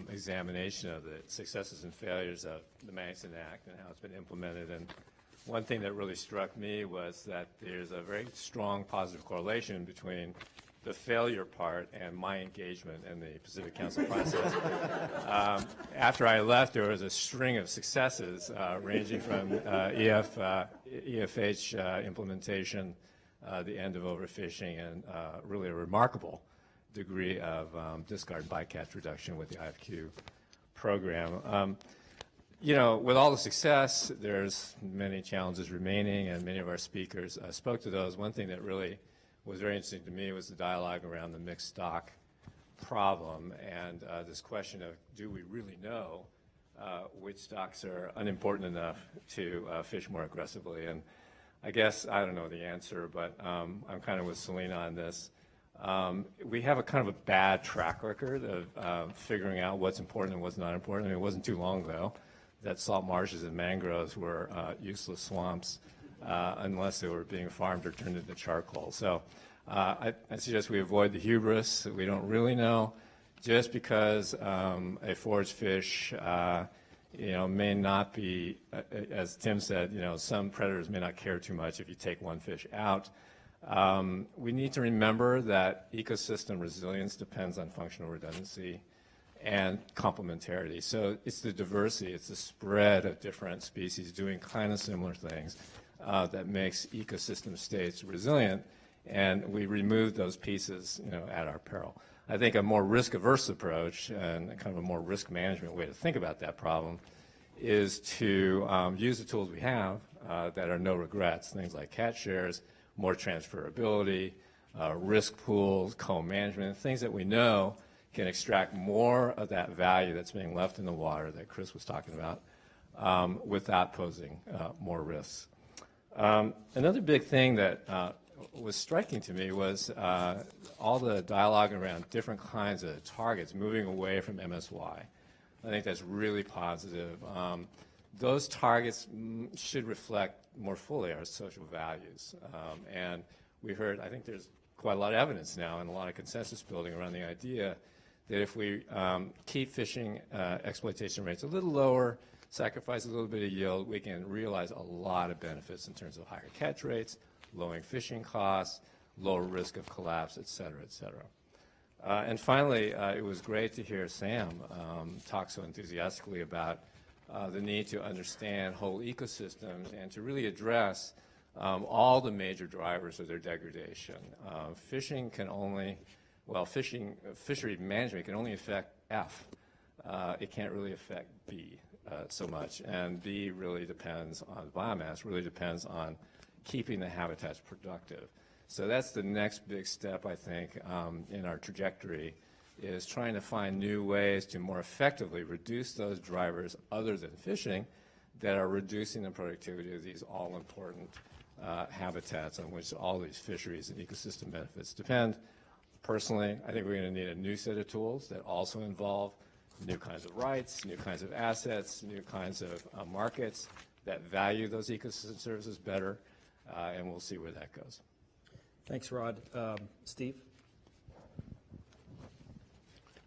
examination of the successes and failures of the Magnuson Act and how it's been implemented. And one thing that really struck me was that there's a very strong positive correlation between the failure part and my engagement in the Pacific Council process. After I left, there was a string of successes ranging from EFH implementation, the end of overfishing, and really a remarkable degree of discard bycatch reduction with the IFQ program. With all the success, there's many challenges remaining, and many of our speakers spoke to those. One thing that really was very interesting to me was the dialogue around the mixed stock problem and this question of, do we really know which stocks are unimportant enough to fish more aggressively? And I guess I don't know the answer, but I'm kind of with Selena on this. We have a kind of a bad track record of figuring out what's important and what's not important. I mean, it wasn't too long ago that salt marshes and mangroves were useless swamps unless they were being farmed or turned into charcoal. So I suggest we avoid the hubris that we don't really know. Just because a forage fish may not be, as Tim said, some predators may not care too much if you take one fish out. We need to remember that ecosystem resilience depends on functional redundancy and complementarity. So it's the diversity, it's the spread of different species doing kind of similar things that makes ecosystem states resilient, and we remove those pieces at our peril. I think a more risk-averse approach and kind of a more risk management way to think about that problem is to use the tools we have that are no regrets, things like catch shares, more transferability, risk pools, co-management, things that we know can extract more of that value that's being left in the water that Chris was talking about without posing more risks. Another big thing that was striking to me was all the dialogue around different kinds of targets moving away from MSY. I think that's really positive. Those targets should reflect more fully our social values. And we heard, I think there's quite a lot of evidence now and a lot of consensus building around the idea that if we keep fishing exploitation rates a little lower, sacrifice a little bit of yield, we can realize a lot of benefits in terms of higher catch rates, lowering fishing costs, lower risk of collapse, et cetera, et cetera. And finally, it was great to hear Sam talk so enthusiastically about the need to understand whole ecosystems and to really address all the major drivers of their degradation. Fishing can only, fishery management can only affect F. It can't really affect B so much. And B really depends on biomass, really depends on keeping the habitats productive. So that's the next big step, I think, in our trajectory, is trying to find new ways to more effectively reduce those drivers other than fishing that are reducing the productivity of these all-important habitats on which all these fisheries and ecosystem benefits depend. Personally, I think we're going to need a new set of tools that also involve new kinds of rights, new kinds of assets, new kinds of markets that value those ecosystem services better, and we'll see where that goes. Thanks, Rod. Steve?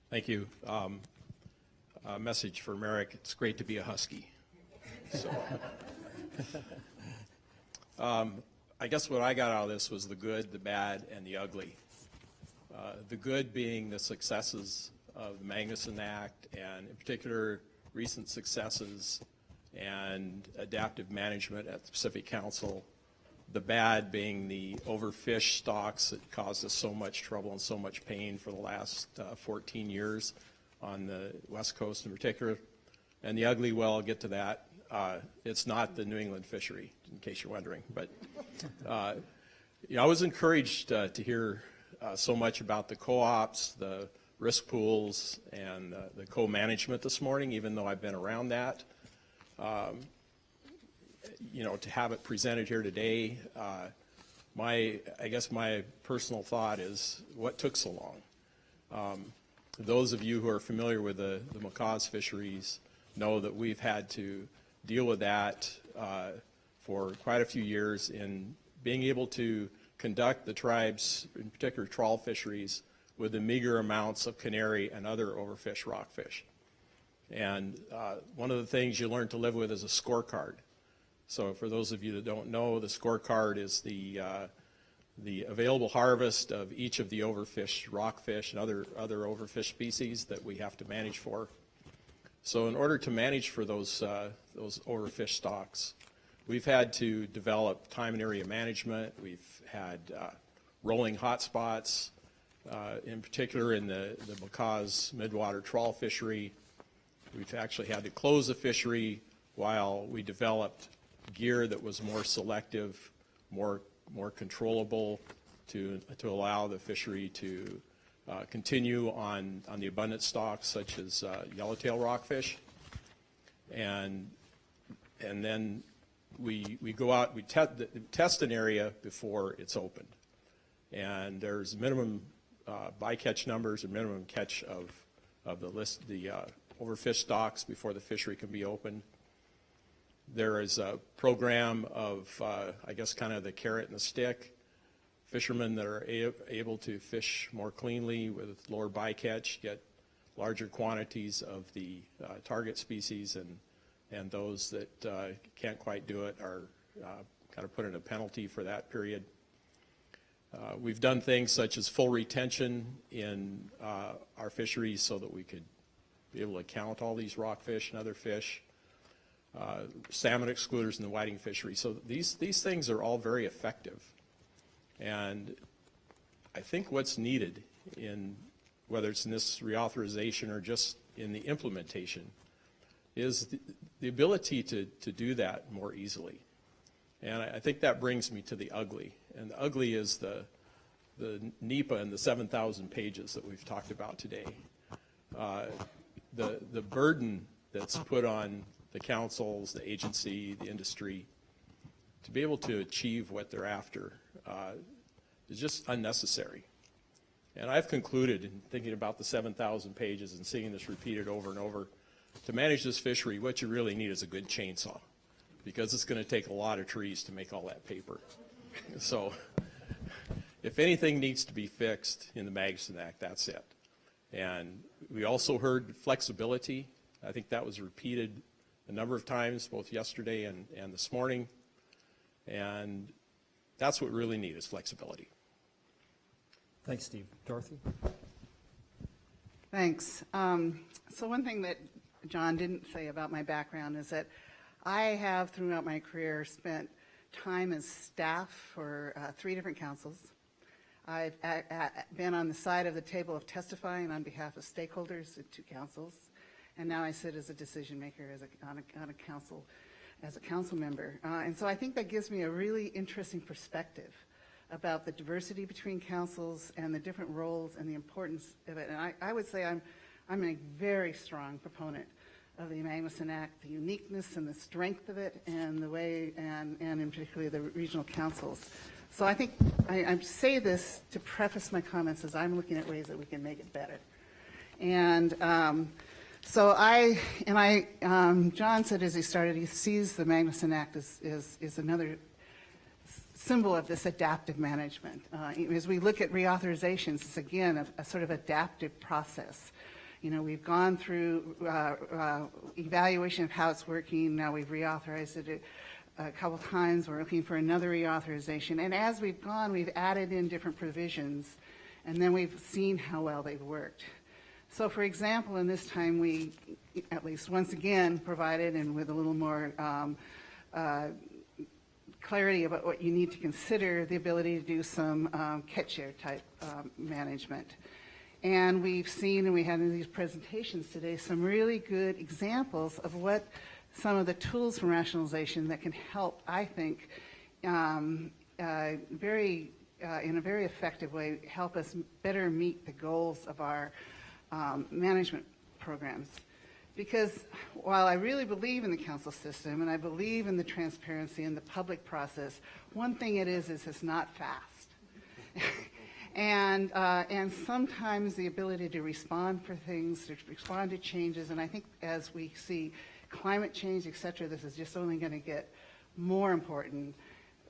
Thank you. A message for Merrick. It's great to be a Husky. So, I guess what I got out of this was the good, the bad, and the ugly. The good being the successes of the Magnuson Act, and in particular, recent successes and adaptive management at the Pacific Council. The bad being the overfish stocks that caused us so much trouble and so much pain for the last 14 years on the West Coast in particular. And the ugly, well, I'll get to that. It's not the New England fishery, in case you're wondering. But you know, I was encouraged to hear so much about the co-ops, the risk pools, and the co-management this morning, even though I've been around that. You know, to have it presented here today, I guess my personal thought is, what took so long? Those of you who are familiar with the macaws fisheries know that we've had to deal with that for quite a few years in being able to conduct the tribes, in particular trawl fisheries, with the meager amounts of canary and other overfished rockfish. And one of the things you learn to live with is a scorecard. So for those of you that don't know, the scorecard is the available harvest of each of the overfished rockfish and other overfished species that we have to manage for. So in order to manage for those overfished stocks, we've had to develop time and area management. We've had rolling hotspots, in particular in the macaws midwater trawl fishery. We've actually had to close the fishery while we developed gear that was more selective, more controllable to allow the fishery to continue on the abundant stocks such as yellowtail rockfish. And then we go out, we test an area before it's opened. And there's minimum bycatch numbers and minimum catch of the overfished stocks before the fishery can be opened. There is a program of, I guess, kind of the carrot and the stick. Fishermen that are able to fish more cleanly with lower bycatch get larger quantities of the target species, and those that can't quite do it are kind of put in a penalty for that period. We've done things such as full retention in our fisheries so that we could be able to count all these rockfish and other fish. Salmon excluders in the whiting fishery. So these things are all very effective. And I think what's needed in, whether it's in this reauthorization or just in the implementation, is the ability to do that more easily. And I think that brings me to the ugly. And the ugly is the NEPA and the 7,000 pages that we've talked about today. The burden that's put on the councils, the agency, the industry, to be able to achieve what they're after is just unnecessary. And I've concluded, in thinking about the 7,000 pages and seeing this repeated over and over, to manage this fishery, what you really need is a good chainsaw, because it's going to take a lot of trees to make all that paper. So if anything needs to be fixed in the Magnuson Act, that's it. And we also heard flexibility. I think that was repeated a number of times, both yesterday and this morning. And that's what we really need, is flexibility. Thanks, Steve. Dorothy? Thanks. So one thing that John didn't say about my background is that I have, throughout my career, spent time as staff for 3 different councils. I've been on the side of the table of testifying on behalf of stakeholders at 2 councils, and now I sit as a decision maker on a council, as a council member. And so I think that gives me a really interesting perspective about the diversity between councils and the different roles and the importance of it. And I would say I'm a very strong proponent of the Magnuson Act, the uniqueness and the strength of it, and the way, and in particular the regional councils. So I think I say this to preface my comments as I'm looking at ways that we can make it better. And John said as he started, he sees the Magnuson Act as another symbol of this adaptive management. As we look at reauthorizations, it's again a sort of adaptive process You know, we've gone through evaluation of how it's working. Now we've reauthorized it a couple times. We're looking for another reauthorization. And as we've gone, we've added in different provisions, and then we've seen how well they've worked. So, for example, in this time, we, at least once again, provided, and with a little more clarity about what you need to consider, the ability to do some catch share type management. And we've seen, and we had in these presentations today, some really good examples of what some of the tools from rationalization that can help, I think, in a very effective way, help us better meet the goals of our management programs. Because while I really believe in the council system and I believe in the transparency and the public process, one thing it is it's not fast. And sometimes the ability to respond for things, to respond to changes, and I think as we see climate change, et cetera, this is just only going to get more important.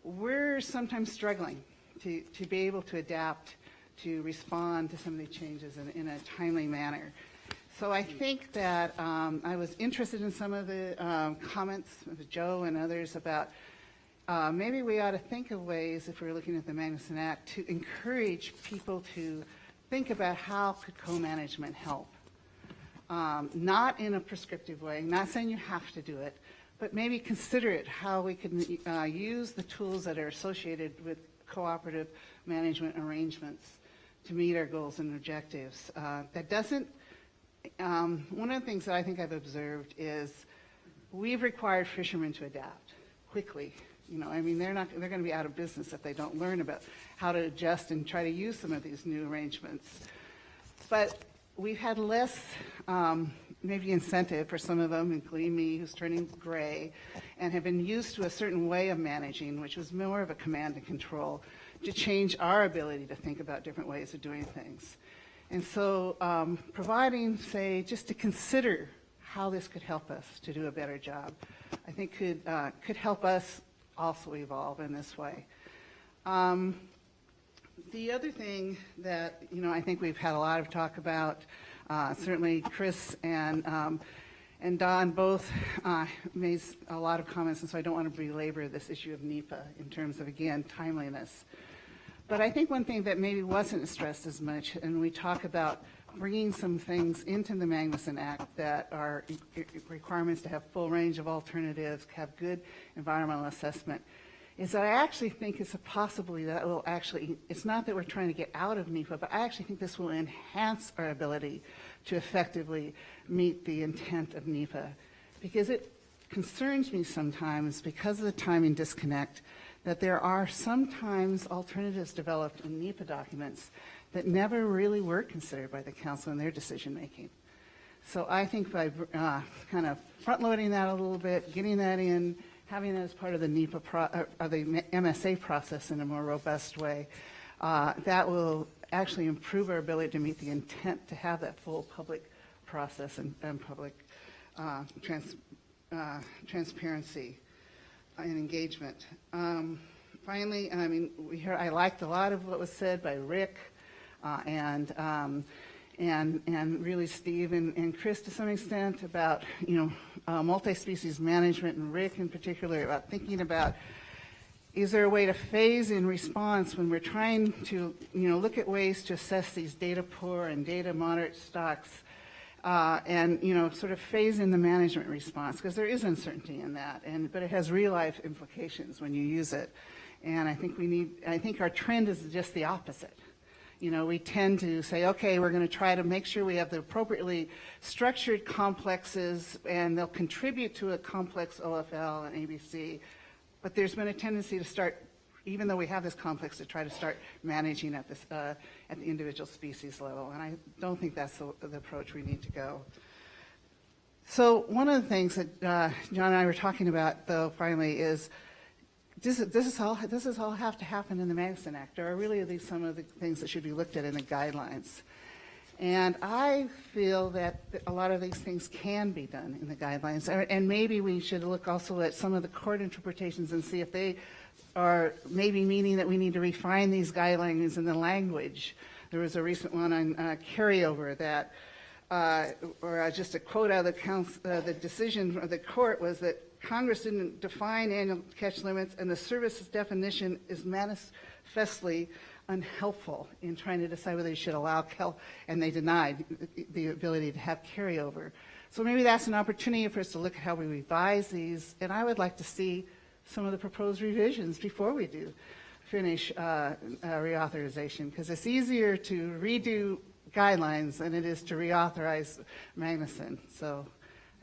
We're sometimes struggling to be able to adapt, to respond to some of the changes in a timely manner. So I think that I was interested in some of the comments of Joe and others about maybe we ought to think of ways, if we're looking at the Magnuson Act, to encourage people to think about how could co-management help. Not in a prescriptive way, not saying you have to do it, but maybe consider it, how we can use the tools that are associated with cooperative management arrangements to meet our goals and objectives. That doesn't, one of the things that I think I've observed is we've required fishermen to adapt quickly. You know, I mean, they're going to be out of business if they don't learn about how to adjust and try to use some of these new arrangements. But we've had less, maybe incentive for some of them, including me, who's turning gray, and have been used to a certain way of managing, which was more of a command and control, to change our ability to think about different ways of doing things. And so providing, say, just to consider how this could help us to do a better job, I think could help us also evolve in this way. The other thing that, you know, I think we've had a lot of talk about, certainly Chris and Don both made a lot of comments, and so I don't want to belabor this issue of NEPA in terms of, again, timeliness. But I think one thing that maybe wasn't stressed as much, and we talk about bringing some things into the Magnuson Act that are requirements to have full range of alternatives, have good environmental assessment, is that I actually think it's a possibility that will actually, it's not that we're trying to get out of NEPA, but I actually think this will enhance our ability to effectively meet the intent of NEPA. Because it concerns me sometimes, because of the timing disconnect, that there are sometimes alternatives developed in NEPA documents that never really were considered by the council in their decision making. So I think by kind of front-loading that a little bit, getting that in, having that as part of the NEPA the MSA process in a more robust way, that will actually improve our ability to meet the intent to have that full public process and public transparency and engagement. Finally, I mean, I liked a lot of what was said by Rick and really Steve and Chris to some extent about, you know, multi-species management, and Rick in particular about thinking about, is there a way to phase in response when we're trying to, you know, look at ways to assess these data poor and data moderate stocks, and, you know, sort of phase in the management response, because there is uncertainty in that, but it has real life implications when you use it. And I think our trend is just the opposite. You know, we tend to say, okay, we're going to try to make sure we have the appropriately structured complexes, and they'll contribute to a complex OFL and ABC. But there's been a tendency to start, even though we have this complex, to try to start managing at this at the individual species level. And I don't think that's the approach we need to go. So one of the things that John and I were talking about, though, finally, is does this all have to happen in the Magnuson Act, or are really these some of the things that should be looked at in the guidelines? And I feel that a lot of these things can be done in the guidelines, and maybe we should look also at some of the court interpretations and see if they are maybe meaning that we need to refine these guidelines in the language. There was a recent one on carryover that or just a quote out of the decision of the court was that Congress didn't define annual catch limits, and the service's definition is manifestly unhelpful in trying to decide whether you should allow and they denied the ability to have carryover. So maybe that's an opportunity for us to look at how we revise these, and I would like to see some of the proposed revisions before we do finish reauthorization, because it's easier to redo guidelines than it is to reauthorize Magnuson. So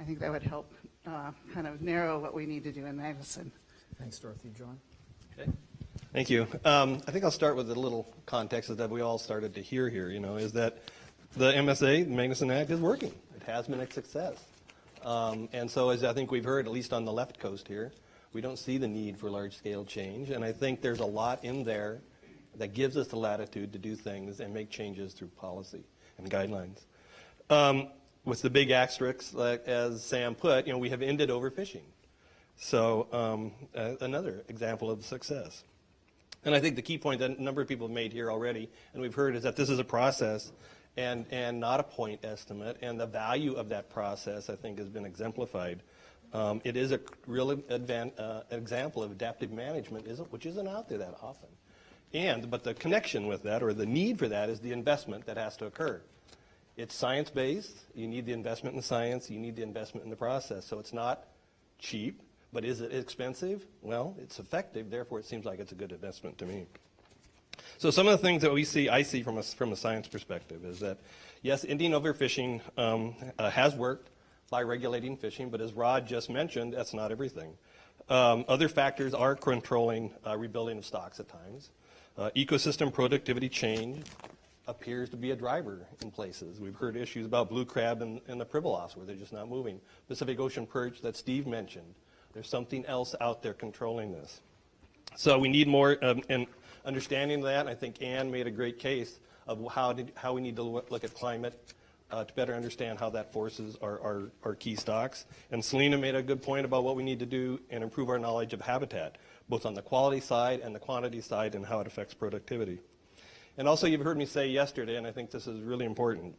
I think that would help kind of narrow what we need to do in Magnuson. Thanks, Dorothy. John? Okay. Thank you. I think I'll start with a little context that we all started to hear here, is that the MSA, the Magnuson Act, is working. It has been a success. And so as I think we've heard, at least on the left coast here, we don't see the need for large-scale change. And I think there's a lot in there that gives us the latitude to do things and make changes through policy and guidelines. With the big asterisks, like, as Sam put, we have ended overfishing. So another example of success. And I think the key point that a number of people have made here already, and we've heard, is that this is a process and not a point estimate. And the value of that process, I think, has been exemplified. It is a real example of adaptive management, which isn't out there that often. But the connection with that, or the need for that, is the investment that has to occur. It's science-based. You need the investment in the science. You need the investment in the process. So it's not cheap, but is it expensive? Well, it's effective. Therefore, it seems like it's a good investment to me. So some of the things that I see from a science perspective is that, yes, ending overfishing has worked by regulating fishing, but as Rod just mentioned, that's not everything. Other factors are controlling rebuilding of stocks at times. Ecosystem productivity change appears to be a driver in places. We've heard issues about blue crab and the pribilos, where they're just not moving. Pacific Ocean perch that Steve mentioned. There's something else out there controlling this. So we need more understanding of that. And I think Ann made a great case of how we need to look at climate to better understand how that forces our key stocks. And Selena made a good point about what we need to do and improve our knowledge of habitat, both on the quality side and the quantity side, and how it affects productivity. And also, you've heard me say yesterday, and I think this is really important,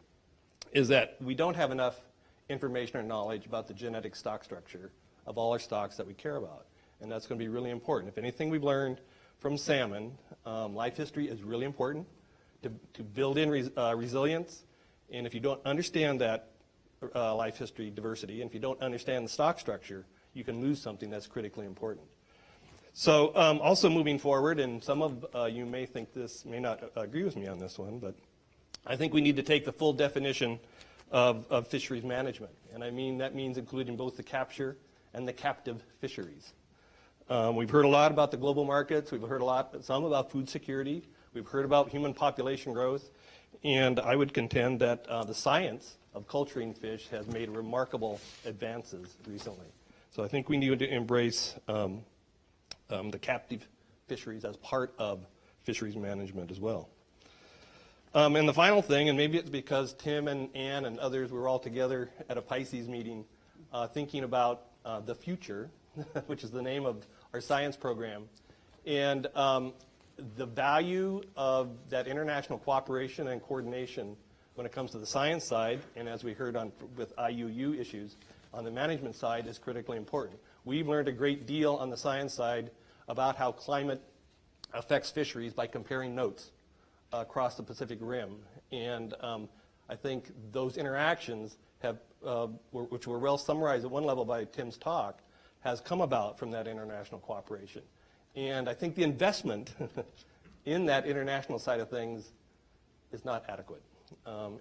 is that we don't have enough information or knowledge about the genetic stock structure of all our stocks that we care about. And that's going to be really important. If anything we've learned from salmon, life history is really important to build in resilience. And if you don't understand that life history diversity, and if you don't understand the stock structure, you can lose something that's critically important. So also moving forward, and some of you may think this, may not agree with me on this one, but I think we need to take the full definition of fisheries management. And that means including both the capture and the captive fisheries. We've heard a lot about the global markets. We've heard some about food security. We've heard about human population growth. And I would contend that the science of culturing fish has made remarkable advances recently. So I think we need to embrace the captive fisheries as part of fisheries management as well. And the final thing, and maybe it's because Tim and Ann and others were all together at a Pisces meeting thinking about the future, which is the name of our science program, and the value of that international cooperation and coordination when it comes to the science side, and as we heard with IUU issues, on the management side is critically important. We've learned a great deal on the science side about how climate affects fisheries by comparing notes across the Pacific Rim. And I think those interactions have, which were well summarized at one level by Tim's talk, has come about from that international cooperation. And I think the investment in that international side of things is not adequate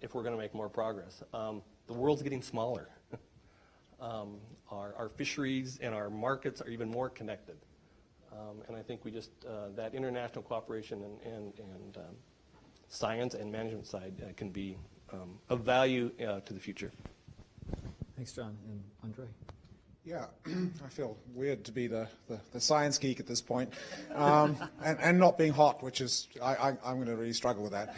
if we're going to make more progress. The world's getting smaller. Our fisheries and our markets are even more connected. And I think we just, that international cooperation and science and management side can be of value to the future. Thanks, John. And Andre? Yeah, I feel weird to be the science geek at this point, and not being hot, which is, I'm going to really struggle with that.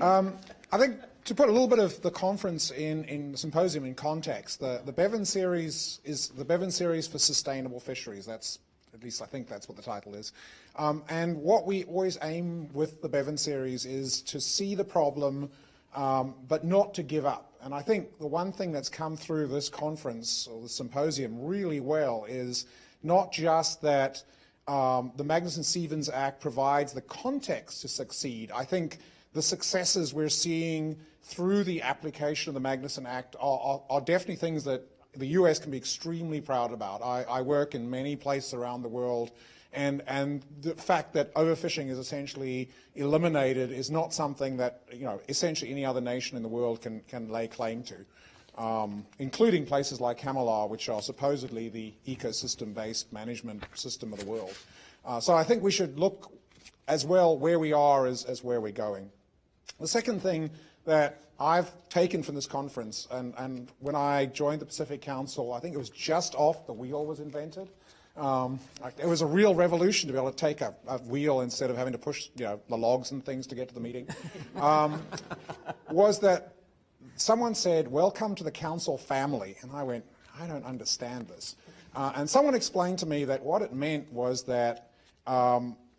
I think to put a little bit of the conference in the symposium in context, the Bevan series is the Bevan series for Sustainable Fisheries. That's, at least I think that's what the title is. And what we always aim with the Bevan series is to see the problem, but not to give up. And I think the one thing that's come through this conference or the symposium really well is not just that the Magnuson-Stevens Act provides the context to succeed. I think the successes we're seeing through the application of the Magnuson Act are definitely things that the U.S. can be extremely proud about. I work in many places around the world, and the fact that overfishing is essentially eliminated is not something that, you know, essentially any other nation in the world can lay claim to, including places like Camelot, which are supposedly the ecosystem-based management system of the world. So I think we should look as well where we are as where we're going. The second thing that I've taken from this conference, and when I joined the Pacific Council, I think it was just off the wheel was invented. It was a real revolution to be able to take a wheel instead of having to push, you know, the logs and things to get to the meeting. Was that someone said, "Welcome to the council family," and I went, "I don't understand this." And someone explained to me that what it meant was that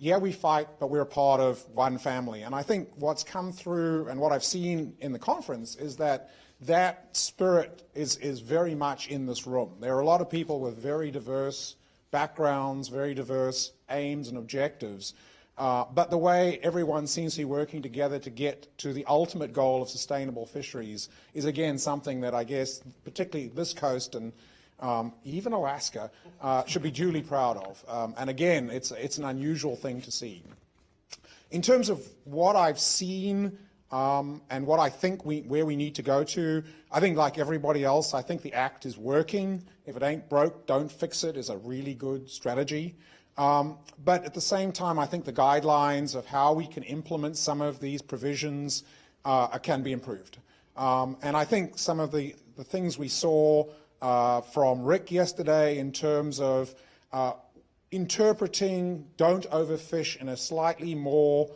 yeah, we fight, but we're a part of one family. And I think what's come through and what I've seen in the conference is that that spirit is very much in this room. There are a lot of people with very diverse backgrounds, very diverse aims and objectives. But the way everyone seems to be working together to get to the ultimate goal of sustainable fisheries is, again, something that I guess particularly this coast and even Alaska should be duly proud of. And again, it's an unusual thing to see. In terms of what I've seen and what I think where we need to go to, I think like everybody else, I think the Act is working. If it ain't broke, don't fix it is a really good strategy. But at the same time, I think the guidelines of how we can implement some of these provisions can be improved. And I think some of the things we saw from Rick yesterday in terms of interpreting don't overfish in a slightly more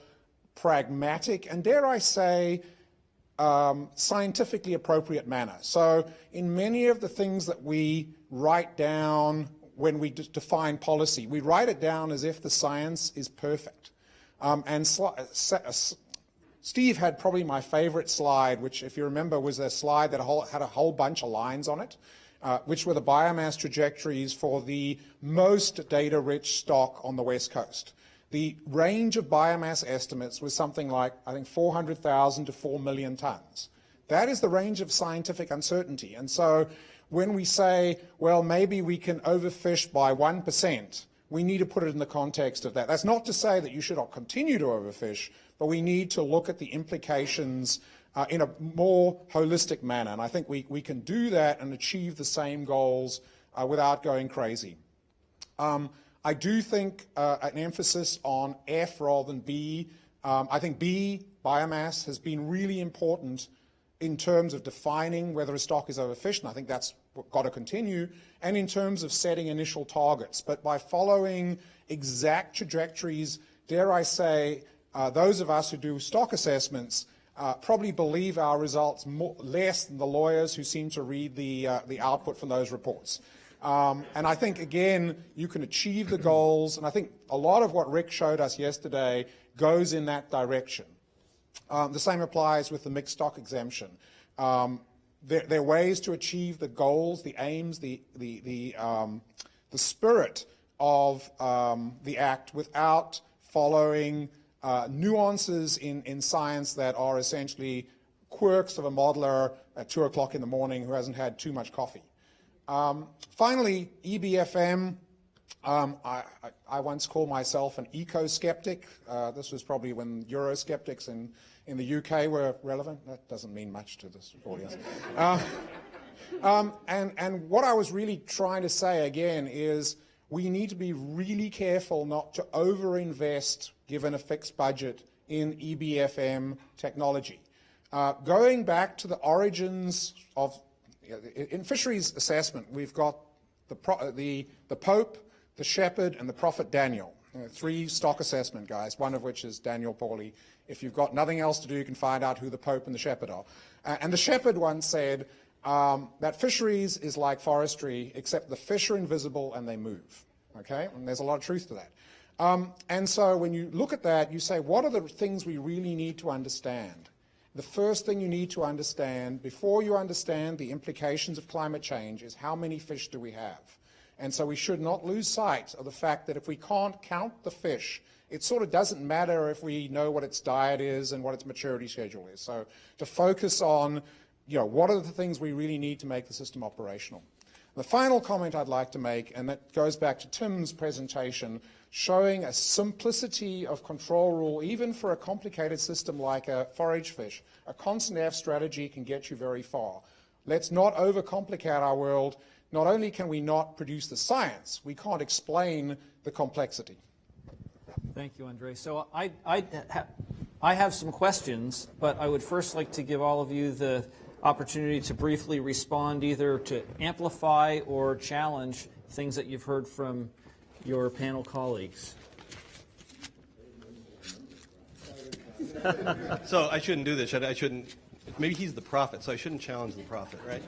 pragmatic and, dare I say, scientifically appropriate manner. So in many of the things that we write down when we define policy, we write it down as if the science is perfect. And Steve had probably my favorite slide, which, if you remember, was a slide that had a whole bunch of lines on it, which were the biomass trajectories for the most data-rich stock on the West Coast. The range of biomass estimates was something like, I think, 400,000 to 4 million tons. That is the range of scientific uncertainty. And so when we say, well, maybe we can overfish by 1%, we need to put it in the context of that. That's not to say that you should not continue to overfish, but we need to look at the implications in a more holistic manner. And I think we can do that and achieve the same goals without going crazy. I do think an emphasis on F rather than B. I think B, biomass, has been really important in terms of defining whether a stock is overfished, and I think that's got to continue, and in terms of setting initial targets. But by following exact trajectories, dare I say, those of us who do stock assessments probably believe our results less than the lawyers who seem to read the output from those reports. And I think, again, you can achieve the goals, and I think a lot of what Rick showed us yesterday goes in that direction. The same applies with the mixed stock exemption. There are ways to achieve the goals, the aims, the spirit of the Act without following nuances in science that are essentially quirks of a modeler at 2 o'clock in the morning who hasn't had too much coffee. Finally, EBFM. I once called myself an eco-skeptic. This was probably when Eurosceptics in the UK were relevant. That doesn't mean much to this audience. And what I was really trying to say again is we need to be really careful not to overinvest, given a fixed budget, in EBFM technology. Going back to the origins of, in fisheries assessment, we've got the Pope, the Shepherd, and the Prophet Daniel. 3 stock assessment guys, one of which is Daniel Pauly. If you've got nothing else to do, you can find out who the Pope and the Shepherd are. And the Shepherd once said that fisheries is like forestry, except the fish are invisible and they move. Okay? And there's a lot of truth to that. And so when you look at that, you say, what are the things we really need to understand? The first thing you need to understand before you understand the implications of climate change is how many fish do we have? And so we should not lose sight of the fact that if we can't count the fish, it sort of doesn't matter if we know what its diet is and what its maturity schedule is. So to focus on, what are the things we really need to make the system operational? The final comment I'd like to make, and that goes back to Tim's presentation, showing a simplicity of control rule, even for a complicated system like a forage fish. A constant F strategy can get you very far. Let's not overcomplicate our world. Not only can we not produce the science, we can't explain the complexity. Thank you, Andre. So I have some questions, but I would first like to give all of you the opportunity to briefly respond, either to amplify or challenge things that you've heard from your panel colleagues. So I shouldn't do this. I shouldn't. Maybe he's the prophet, so I shouldn't challenge the prophet, right?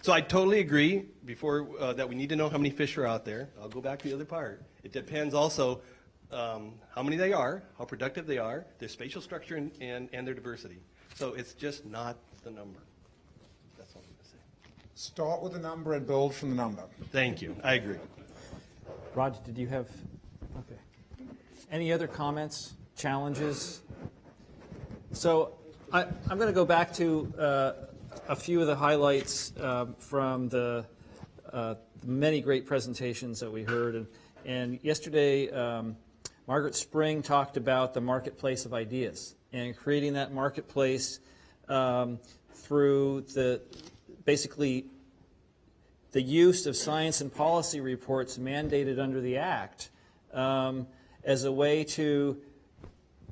So I totally agree before that we need to know how many fish are out there. I'll go back to the other part. It depends also how many they are, how productive they are, their spatial structure, and their diversity. So it's just not the number. That's all I'm going to say. Start with the number and build from the number. Thank you. I agree. Rod, did you have? Okay. Any other comments, challenges? So I'm going to go back to a few of the highlights from the many great presentations that we heard. And yesterday, Margaret Spring talked about the marketplace of ideas and creating that marketplace through basically the use of science and policy reports mandated under the Act as a way to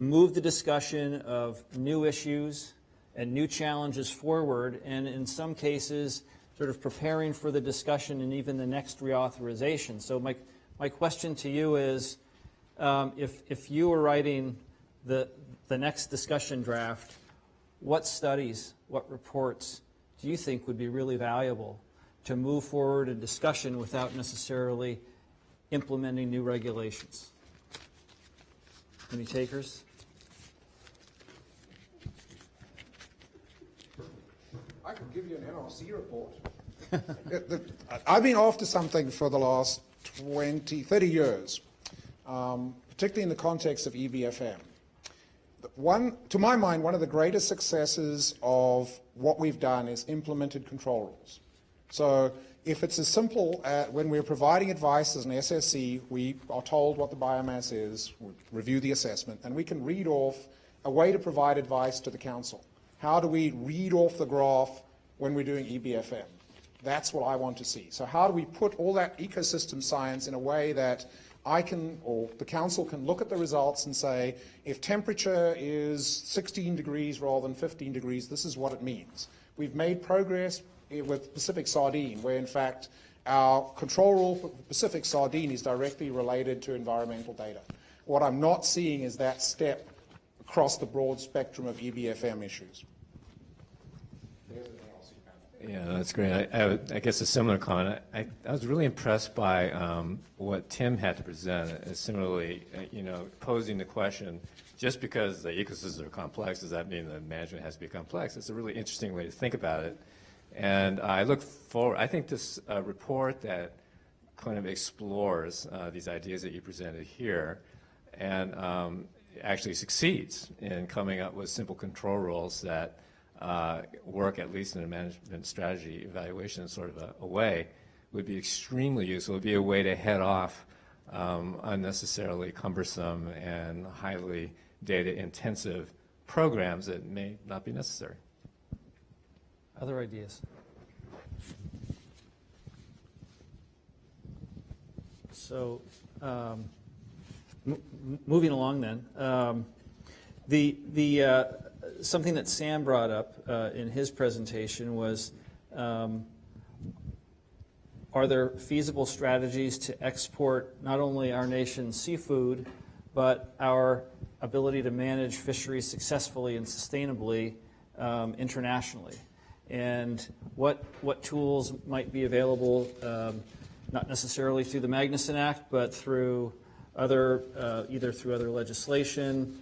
move the discussion of new issues and new challenges forward, and in some cases sort of preparing for the discussion and even the next reauthorization. So my question to you is, if you were writing the next discussion draft, what studies, what reports do you think would be really valuable to move forward a discussion without necessarily implementing new regulations? Any takers? I could give you an NRC report. I've been after something for the last 20, 30 years, particularly in the context of EBFM. To my mind, one of the greatest successes of what we've done is implemented control rules. So if it's as simple as when we're providing advice as an SSC, we are told what the biomass is, we review the assessment, and we can read off a way to provide advice to the council. How do we read off the graph when we're doing EBFM? That's what I want to see. So how do we put all that ecosystem science in a way that I can, or the council can look at the results and say, if temperature is 16 degrees rather than 15 degrees, this is what it means. We've made progress with Pacific sardine, where in fact our control rule for Pacific sardine is directly related to environmental data. What I'm not seeing is that step across the broad spectrum of EBFM issues. Yeah, that's great. I guess a similar comment. I was really impressed by what Tim had to present. Similarly, posing the question, just because the ecosystems are complex, does that mean that management has to be complex? It's a really interesting way to think about it. And I look forward, I think this report that kind of explores these ideas that you presented here and actually succeeds in coming up with simple control rules that work, at least in a management strategy evaluation sort of a way, would be extremely useful. It would be a way to head off unnecessarily cumbersome and highly data-intensive programs that may not be necessary. Other ideas? So moving along then, something that Sam brought up in his presentation was, are there feasible strategies to export not only our nation's seafood, but our ability to manage fisheries successfully and sustainably internationally? And what tools might be available, not necessarily through the Magnuson Act, but through either through other legislation,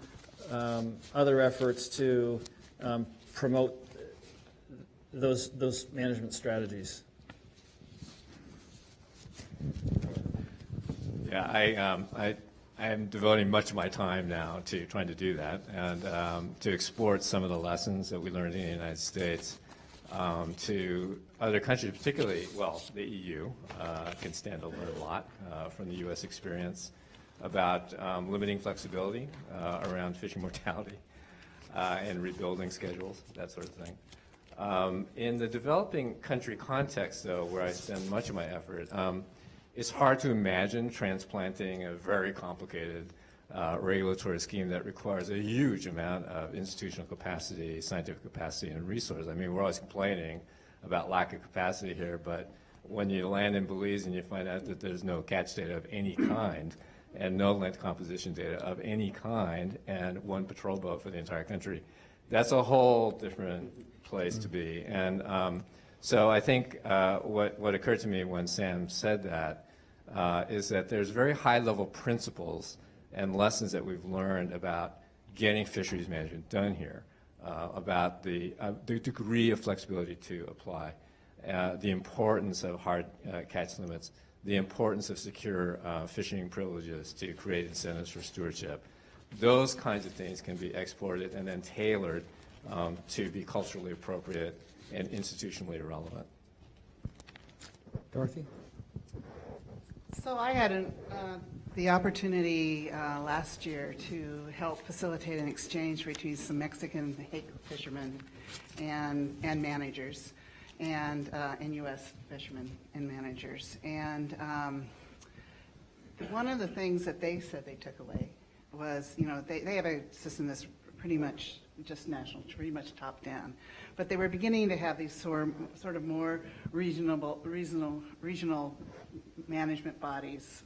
other efforts to promote those management strategies? Yeah, I am devoting much of my time now to trying to do that and to export some of the lessons that we learned in the United States to other countries, particularly, well, the EU can stand to learn a lot from the U.S. experience about limiting flexibility around fishing mortality and rebuilding schedules, that sort of thing. In the developing country context, though, where I spend much of my effort, it's hard to imagine transplanting a very complicated regulatory scheme that requires a huge amount of institutional capacity, scientific capacity, and resources. I mean, we're always complaining about lack of capacity here, but when you land in Belize and you find out that there's no catch data of any kind and no length composition data of any kind and one patrol boat for the entire country, that's a whole different place to be. And so I think what occurred to me when Sam said that is that there's very high-level principles and lessons that we've learned about getting fisheries management done here, about the degree of flexibility to apply, the importance of hard catch limits, the importance of secure fishing privileges to create incentives for stewardship. Those kinds of things can be exported and then tailored to be culturally appropriate and institutionally relevant. Dorothy? So I had the opportunity last year to help facilitate an exchange between some Mexican hake fishermen and managers, and U.S. fishermen and managers. And one of the things that they said they took away was, you know, they have a system that's pretty much just national, pretty much top down. But they were beginning to have these sort of more regional management bodies,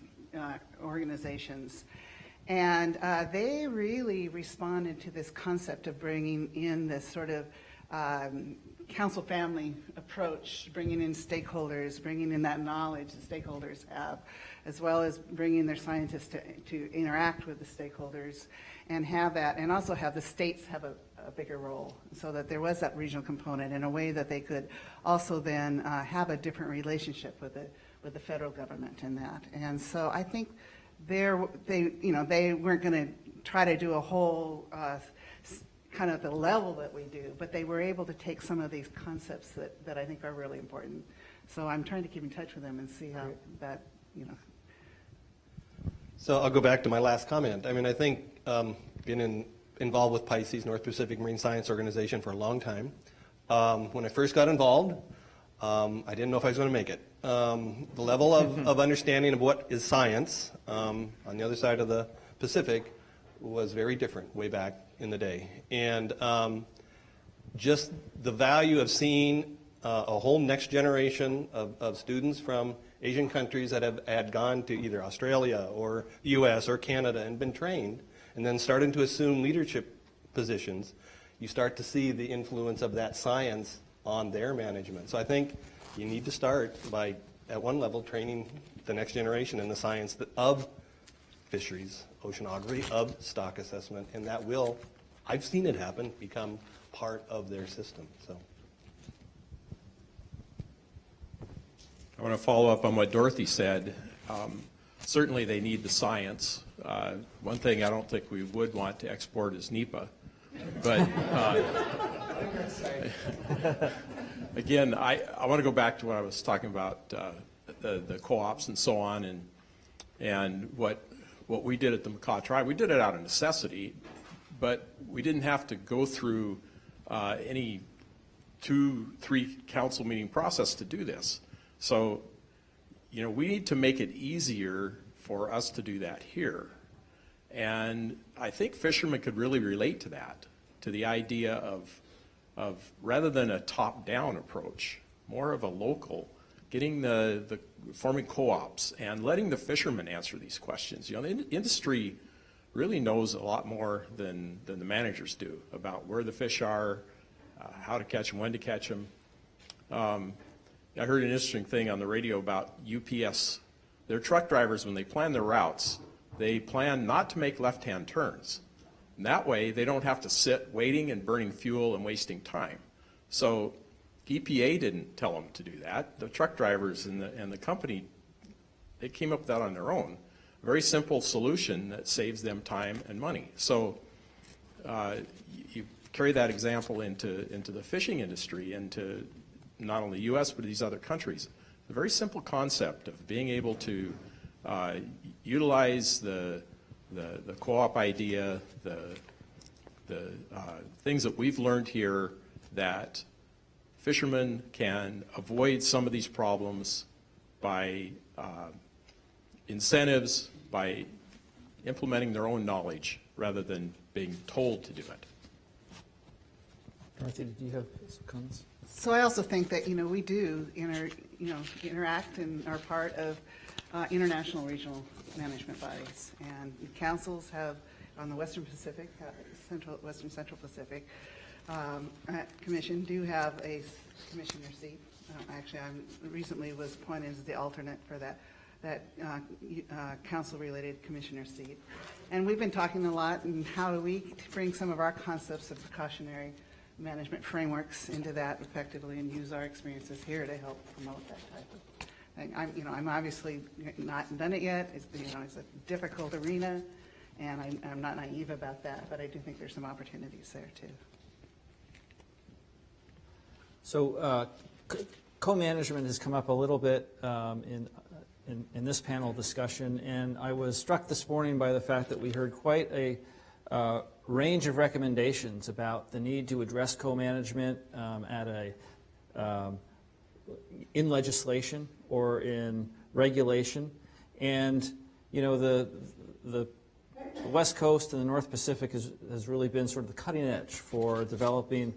organizations. And they really responded to this concept of bringing in this sort of council family approach, bringing in stakeholders, bringing in that knowledge that stakeholders have, as well as bringing their scientists to interact with the stakeholders and have that, and also have the states have a bigger role, so that there was that regional component in a way that they could also then have a different relationship with the federal government in that. And so I think they weren't going to try to do a whole kind of the level that we do, but they were able to take some of these concepts that I think are really important. So I'm trying to keep in touch with them and see how that, you know. So I'll go back to my last comment. I mean, I think been involved with Pisces, North Pacific Marine Science Organization, for a long time. When I first got involved, I didn't know if I was going to make it. The level of understanding of what is science on the other side of the Pacific was very different way back in the day. And just the value of seeing a whole next generation of students from Asian countries that had gone to either Australia or the U.S. or Canada and been trained, and then starting to assume leadership positions, you start to see the influence of that science on their management. So I think you need to start by, at one level, training the next generation in the science of fisheries, oceanography, of stock assessment, and that will, I've seen it happen, become part of their system. So I want to follow up on what Dorothy said. Certainly they need the science. One thing I don't think we would want to export is NEPA. But again, I want to go back to what I was talking about, the co-ops and so on, and what we did at the Makah tribe. We did it out of necessity, but we didn't have to go through any 2-3 council meeting process to do this. So, you know, we need to make it easier for us to do that here. And I think fishermen could really relate to that, to the idea of rather than a top-down approach, more of a local, getting the forming co-ops and letting the fishermen answer these questions. You know, the industry really knows a lot more than the managers do about where the fish are, how to catch them, when to catch them. I heard an interesting thing on the radio about UPS. Their truck drivers, when they plan their routes, they plan not to make left-hand turns. And that way, they don't have to sit waiting and burning fuel and wasting time. So EPA didn't tell them to do that. The truck drivers and the company, they came up with that on their own. A very simple solution that saves them time and money. So you carry that example into the fishing industry, into not only the U.S. but these other countries. A very simple concept of being able to utilize the co-op idea, the things that we've learned here, that fishermen can avoid some of these problems by incentives, by implementing their own knowledge rather than being told to do it. Dorothy, did you have some comments? So I also think that, we do interact and are part of international regional management bodies. And councils have, on the Western Pacific, Western Central Pacific Commission do have a commissioner seat. Actually, I recently was appointed as the alternate for that council-related commissioner seat. And we've been talking a lot, and how do we bring some of our concepts of precautionary management frameworks into that effectively, and use our experiences here to help promote that type of thing. I'm obviously not done it yet. It's a difficult arena, and I'm not naive about that, but I do think there's some opportunities there too. So co-management has come up a little bit in this panel discussion, and I was struck this morning by the fact that we heard quite a range of recommendations about the need to address co-management in legislation or in regulation. And the West Coast and the North Pacific has really been sort of the cutting edge for developing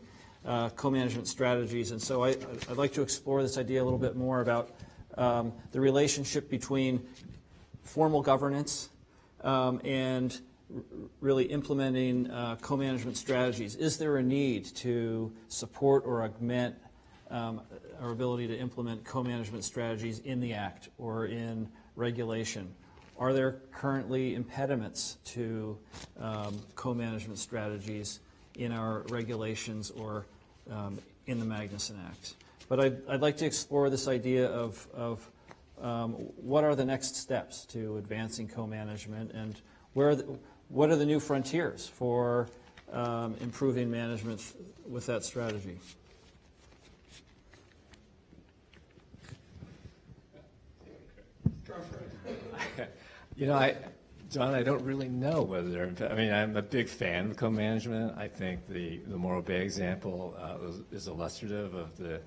co-management strategies. And so I'd like to explore this idea a little bit more about the relationship between formal governance and really implementing co-management strategies. Is there a need to support or augment our ability to implement co-management strategies in the Act or in regulation? Are there currently impediments to co-management strategies in our regulations or in the Magnuson Act? But I'd like to explore this idea of what are the next steps to advancing co-management, and what are the new frontiers for improving management with that strategy? John, I don't really know whether they're, I'm a big fan of co-management. I think the Morro Bay example is illustrative of the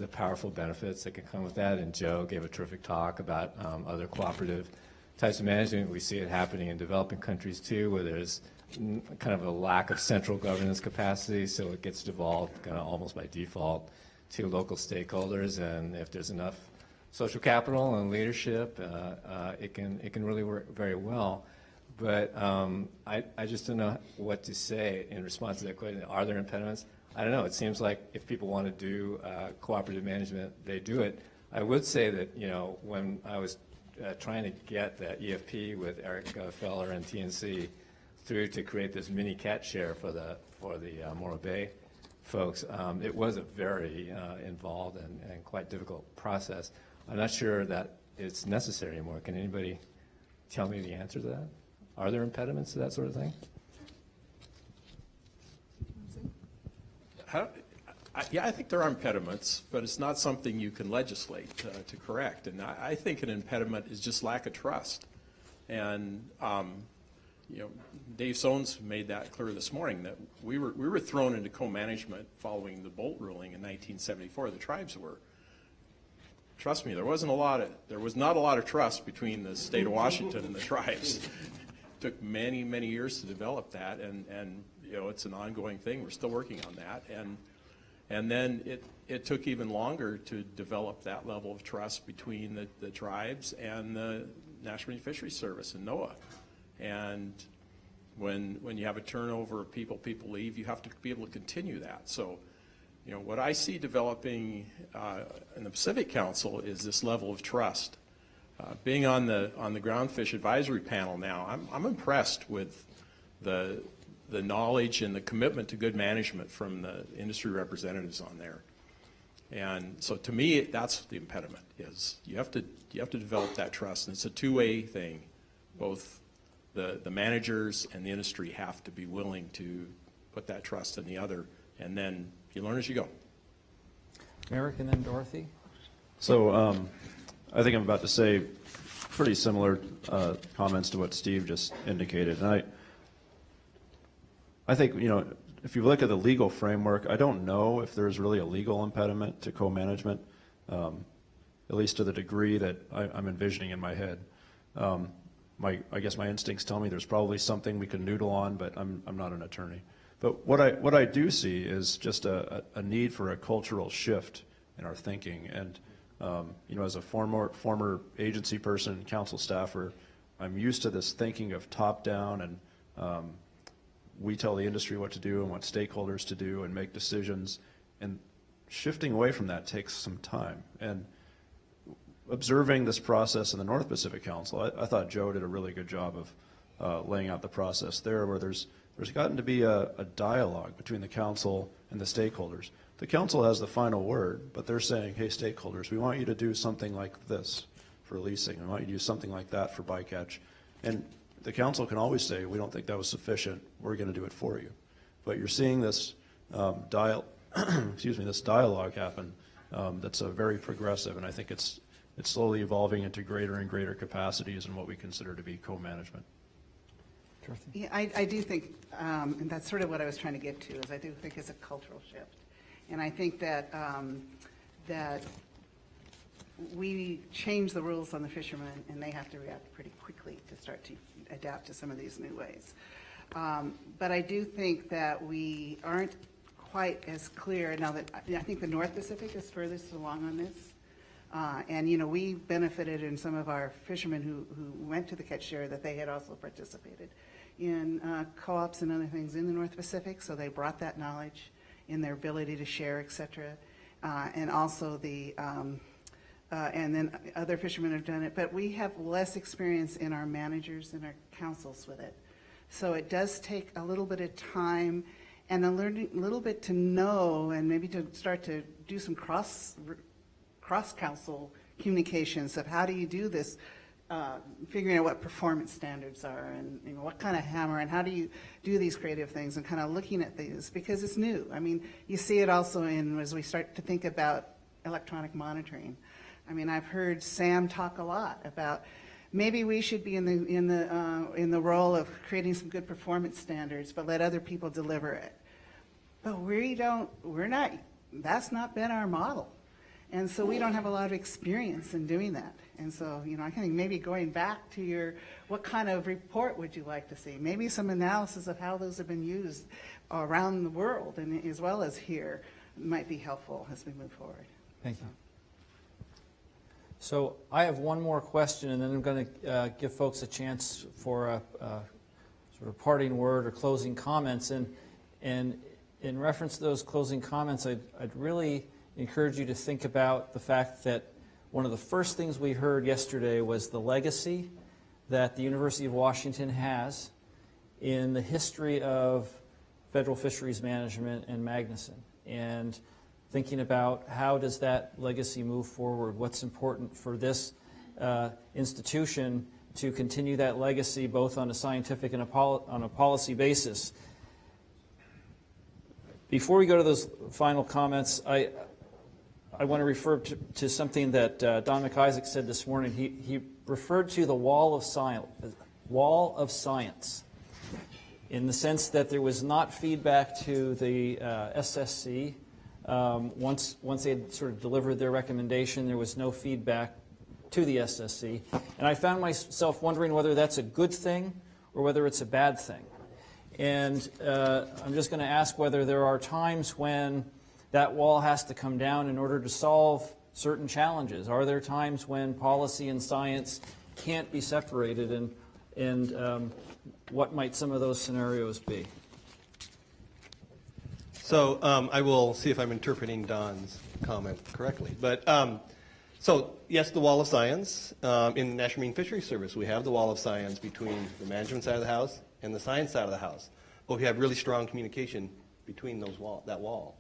powerful benefits that can come with that, and Joe gave a terrific talk about other cooperative types of management. We see it happening in developing countries too, where there's kind of a lack of central governance capacity, so it gets devolved kind of almost by default to local stakeholders, and if there's enough social capital and leadership, it can really work very well. But I just don't know what to say in response to that question. Are there impediments? I don't know. It seems like if people want to do cooperative management, they do it. I would say that, when I was trying to get that EFP with Eric Feller and TNC through to create this mini catch share for the Morro Bay folks, it was a very involved and quite difficult process. I'm not sure that it's necessary anymore. Can anybody tell me the answer to that? Are there impediments to that sort of thing? Yeah, I think there are impediments, but it's not something you can legislate to correct. And I think an impediment is just lack of trust. And Dave Soanes made that clear this morning, that we were thrown into co-management following the Bolt ruling in 1974. The tribes were. Trust me, there was not a lot of trust between the state of Washington and the tribes. It took many, many years to develop that, and it's an ongoing thing. We're still working on that, and then it took even longer to develop that level of trust between the tribes and the National Marine Fisheries Service and NOAA. And when you have a turnover of people leave, you have to be able to continue that. So, what I see developing in the Pacific Council is this level of trust Being on the Groundfish Advisory Panel now, I'm impressed with the knowledge and the commitment to good management from the industry representatives on there. And so to me, that's the impediment, is you have to develop that trust, and it's a two-way thing. Both the managers and the industry have to be willing to put that trust in the other, and then you learn as you go. Eric and then Dorothy. So I think I'm about to say pretty similar comments to what Steve just indicated. And I think, if you look at the legal framework, I don't know if there's really a legal impediment to co-management, at least to the degree that I'm envisioning in my head. I guess my instincts tell me there's probably something we can noodle on, but I'm not an attorney. But what I do see is just a need for a cultural shift in our thinking. And as a former agency person and council staffer, I'm used to this thinking of top-down, and we tell the industry what to do and what stakeholders to do and make decisions. And shifting away from that takes some time. And observing this process in the North Pacific Council, I thought Joe did a really good job of laying out the process there, where there's gotten to be a dialogue between the council and the stakeholders. The council has the final word, but they're saying, hey, stakeholders, we want you to do something like this for leasing. We want you to do something like that for bycatch. And the council can always say, we don't think that was sufficient, we're going to do it for you. But you're seeing this this dialogue happen that's very progressive, and I think it's slowly evolving into greater and greater capacities in what we consider to be co-management. Yeah, I do think, and that's sort of what I was trying to get to, is I do think it's a cultural shift. And I think that that we change the rules on the fishermen, and they have to react pretty quickly to start to adapt to some of these new ways. But I do think that we aren't quite as clear now that I think the North Pacific is furthest along on this. And, we benefited in some of our fishermen who went to the catch share that they had also participated in co-ops and other things in the North Pacific, so they brought that knowledge in their ability to share, et cetera. And also and then other fishermen have done it, but we have less experience in our managers and our councils with it. So it does take a little bit of time and a little bit to know, and maybe to start to do some cross-council communications of how do you do this, figuring out what performance standards are, and what kind of hammer, and how do you do these creative things, and kind of looking at these, because it's new. I mean, you see it also as we start to think about electronic monitoring. I mean, I've heard Sam talk a lot about maybe we should be in the role of creating some good performance standards, but let other people deliver it. But that's not been our model. And so we don't have a lot of experience in doing that. And so, I think maybe going back to what kind of report would you like to see? Maybe some analysis of how those have been used around the world, and as well as here, might be helpful as we move forward. Thank you. So I have one more question, and then I'm going to give folks a chance for a sort of parting word or closing comments. And in reference to those closing comments, I'd really encourage you to think about the fact that one of the first things we heard yesterday was the legacy that the University of Washington has in the history of federal fisheries management and Magnuson, and thinking about how does that legacy move forward, what's important for this institution to continue that legacy both on a scientific and on a policy basis. Before we go to those final comments, I want to refer to something that Don McIsaac said this morning. He referred to the wall of science, in the sense that there was not feedback to the SSC. Once they had sort of delivered their recommendation, there was no feedback to the SSC. And I found myself wondering whether that's a good thing or whether it's a bad thing. And I'm just going to ask whether there are times when that wall has to come down in order to solve certain challenges. Are there times when policy and science can't be separated, and what might some of those scenarios be? So I will see if I'm interpreting Don's comment correctly. But So, yes, the wall of science. In the National Marine Fisheries Service, we have the wall of science between the management side of the house and the science side of the house. But we have really strong communication between that wall.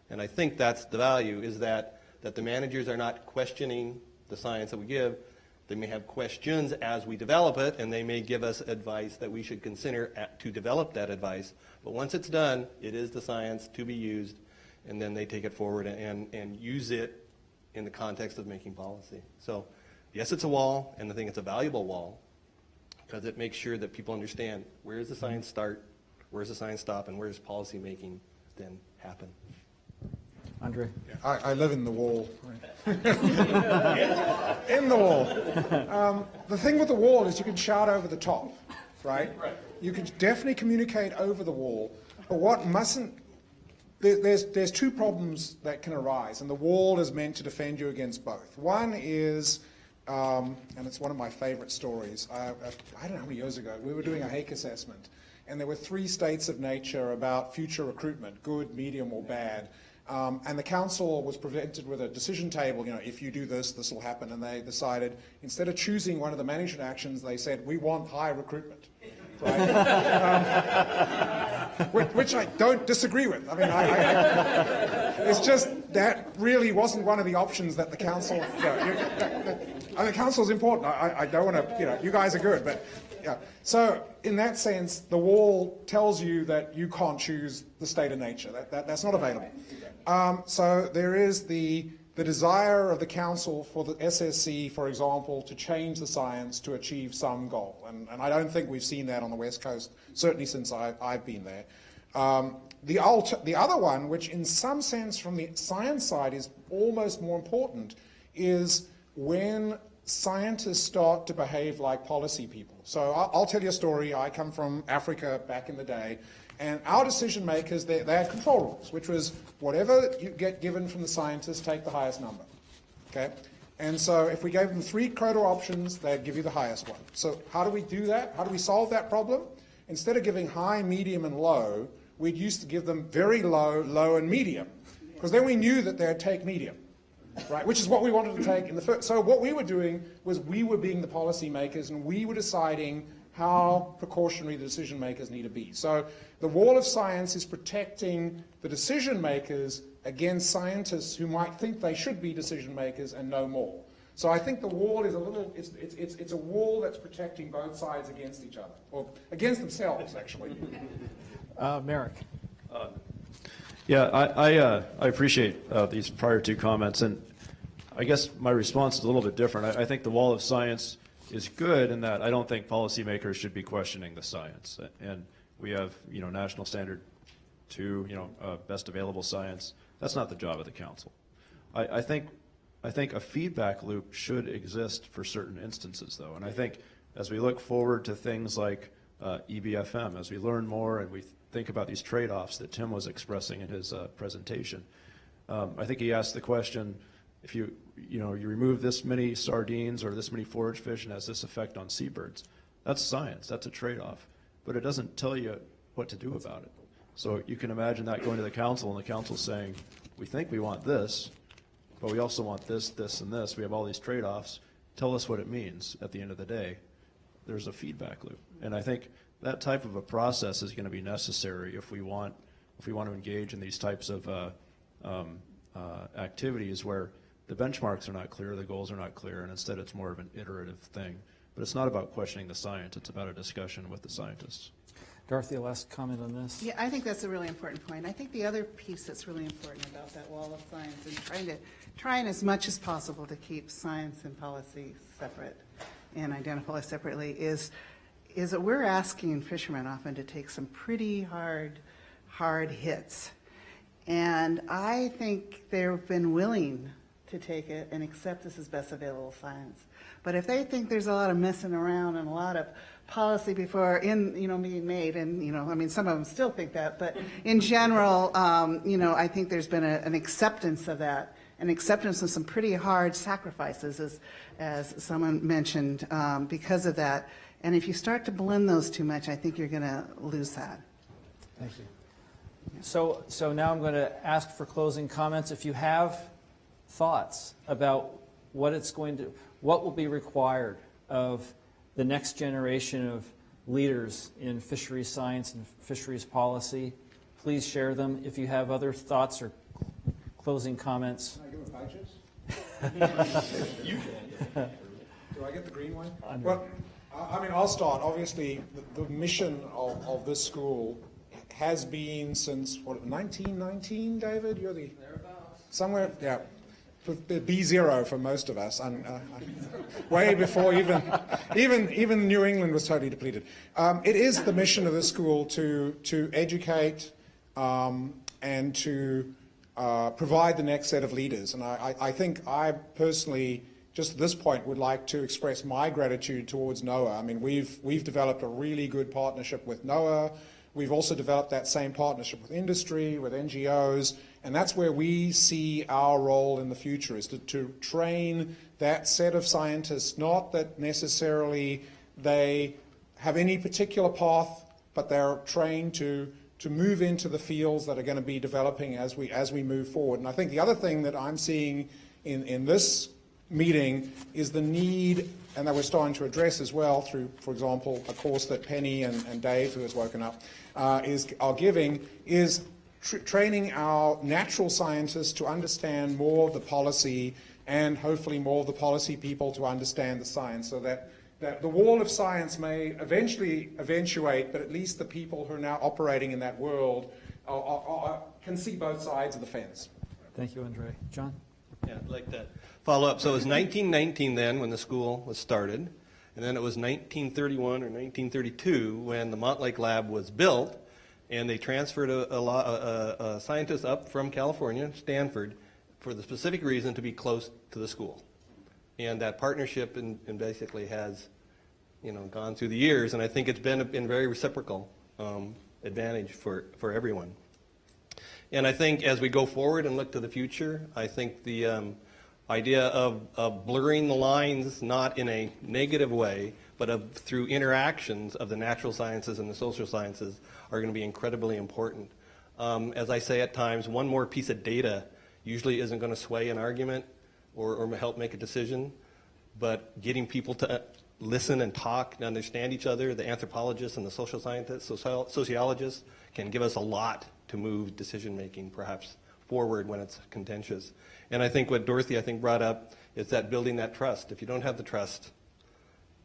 And I think that's the value, is that the managers are not questioning the science that we give. They may have questions as we develop it, and they may give us advice that we should consider to develop that advice. But once it's done, it is the science to be used, and then they take it forward and use it in the context of making policy. So, yes, it's a wall, and I think it's a valuable wall because it makes sure that people understand where does the science start, where does the science stop, and where does policy making then happen. Andre? I live in the wall. In the wall. The thing with the wall is you can shout over the top, right? You can definitely communicate over the wall, but what mustn't... There's two problems that can arise, and the wall is meant to defend you against both. One is, and it's one of my favorite stories, I don't know how many years ago, we were doing a Hake assessment, and there were 3 states of nature about future recruitment, good, medium, or bad. And the council was presented with a decision table, if you do this, this will happen. And they decided, instead of choosing one of the management actions, they said, we want high recruitment. Right? Which I don't disagree with. I mean, it's just that really wasn't one of the options that the council, the council is important. I don't want to, you guys are good, but yeah. So in that sense, the wall tells you that you can't choose the state of nature. That's not available. So there is the desire of the council for the SSC, for example, to change the science to achieve some goal. And I don't think we've seen that on the West Coast, certainly since I've been there. The other one, which in some sense from the science side is almost more important, is when scientists start to behave like policy people. So I'll tell you a story. I come from Africa back in the day. And our decision makers, they had control rules, which was whatever you get given from the scientists, take the highest number. Okay? And so if we gave them 3 quota options, they'd give you the highest one. So how do we do that? How do we solve that problem? Instead of giving high, medium, and low, we'd used to give them very low, low, and medium. Because then we knew that they'd take medium. Right? Which is what we wanted to take in the first. So what we were doing was we were being the policy makers, and we were deciding how precautionary the decision makers need to be. So the wall of science is protecting the decision makers against scientists who might think they should be decision makers and know more. So I think the wall is it's a wall that's protecting both sides against each other, or against themselves, actually. Merrick. Yeah, I appreciate these prior 2 comments, and I guess my response is a little bit different. I think the wall of science is good in that I don't think policymakers should be questioning the science. And we have, National Standard 2, best available science. That's not the job of the council. I think a feedback loop should exist for certain instances, though. And I think as we look forward to things like EBFM, as we learn more and we think about these trade-offs that Tim was expressing in his presentation, I think he asked the question, if you remove this many sardines or this many forage fish and has this effect on seabirds, that's science, that's a trade-off. But it doesn't tell you what to do about it. So you can imagine that going to the council and the council saying, we think we want this, but we also want this, this, and this. We have all these trade-offs. Tell us what it means at the end of the day. There's a feedback loop. And I think that type of a process is going to be necessary if we want to engage in these types of activities where the benchmarks are not clear, the goals are not clear, and instead it's more of an iterative thing. But it's not about questioning the science, it's about a discussion with the scientists. Dorothy, last comment on this? Yeah, I think that's a really important point. I think the other piece that's really important about that wall of science and trying as much as possible to keep science and policy separate and identify separately is that we're asking fishermen often to take some pretty hard hits. And I think they've been willing to take it and accept this as best available science. But if they think there's a lot of messing around and a lot of policy before being made, and some of them still think that, but in general, I think there's been an acceptance of that, an acceptance of some pretty hard sacrifices, as someone mentioned, because of that. And if you start to blend those too much, I think you're going to lose that. Thank you. So now I'm going to ask for closing comments. If you have thoughts about what will be required of the next generation of leaders in fisheries science and fisheries policy. Please share them. If you have other thoughts or closing comments. Can I give a pages? You can. Do I get the green one? Well, I mean, I'll start. Obviously, the mission of this school has been since, 1919, David? You're the... Somewhere, yeah. B0 for most of us, and way before even New England was totally depleted. It is the mission of the school to educate and to provide the next set of leaders. And I think I personally, just at this point, would like to express my gratitude towards NOAA. I mean, we've developed a really good partnership with NOAA. We've also developed that same partnership with industry, with NGOs, and that's where we see our role in the future, is to train that set of scientists, not that necessarily they have any particular path, but they're trained to move into the fields that are going to be developing as we move forward. And I think the other thing that I'm seeing in this meeting is the need, and that we're starting to address as well through, for example, a course that Penny and Dave, who has woken up, are giving, is training our natural scientists to understand more of the policy, and hopefully more of the policy people to understand the science, so that the wall of science may eventually eventuate, but at least the people who are now operating in that world can see both sides of the fence. Thank you, Andre. John? Yeah, I'd like to follow up. So it was 1919 then when the school was started, and then it was 1931 or 1932 when the Montlake Lab was built, and they transferred a scientist up from California, Stanford, for the specific reason to be close to the school. And that partnership and basically has, gone through the years, and I think it's been very reciprocal advantage for everyone. And I think as we go forward and look to the future, I think the idea of blurring the lines, not in a negative way, but through interactions of the natural sciences and the social sciences, are going to be incredibly important. As I say at times, one more piece of data usually isn't going to sway an argument or help make a decision, but getting people to listen and talk and understand each other, the anthropologists and the social scientists, sociologists, can give us a lot to move decision-making perhaps forward when it's contentious. And I think what Dorothy, brought up is that building that trust. If you don't have the trust,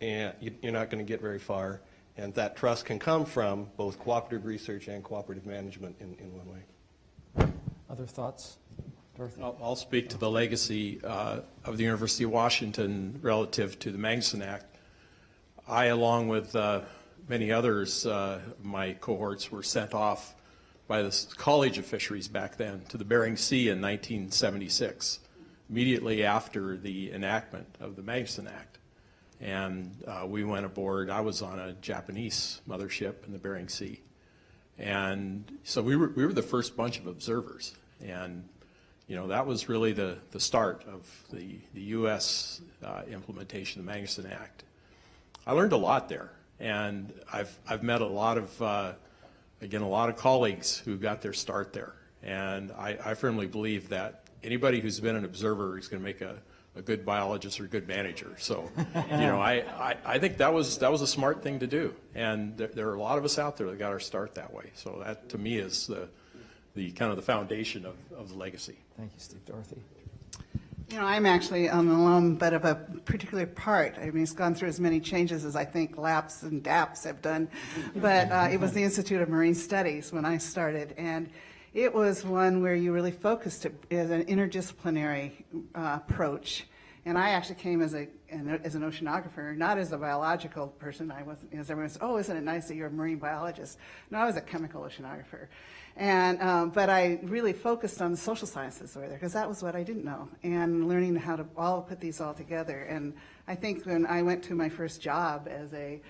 you're not going to get very far. And that trust can come from both cooperative research and cooperative management in one way. Other thoughts? Dorothy? I'll speak to the legacy of the University of Washington relative to the Magnuson Act. I, along with many others, my cohorts were sent off by the College of Fisheries back then to the Bering Sea in 1976, immediately after the enactment of the Magnuson Act. And we went aboard. I was on a Japanese mothership in the Bering Sea. And so we were the first bunch of observers. And that was really the start of the U.S. implementation of the Magnuson Act. I learned a lot there, and I've met a lot of colleagues who got their start there. And I firmly believe that anybody who's been an observer is going to make a good biologist or a good manager. So, I think that was a smart thing to do. And there are a lot of us out there that got our start that way. So that, to me, is the kind of the foundation of the legacy. Thank you, Steve. Dorothy? I'm actually an alum, but of a particular part. I mean, it's gone through as many changes as I think LAPS and DAPS have done. But it was the Institute of Marine Studies when I started. And it was one where you really focused it as an interdisciplinary approach. And I actually came as an oceanographer, not as a biological person. I wasn't, as everyone says, oh, isn't it nice that you're a marine biologist? No, I was a chemical oceanographer. And but I really focused on the social sciences over there because that was what I didn't know, and learning how to all put these all together. And I think when I went to my first job as a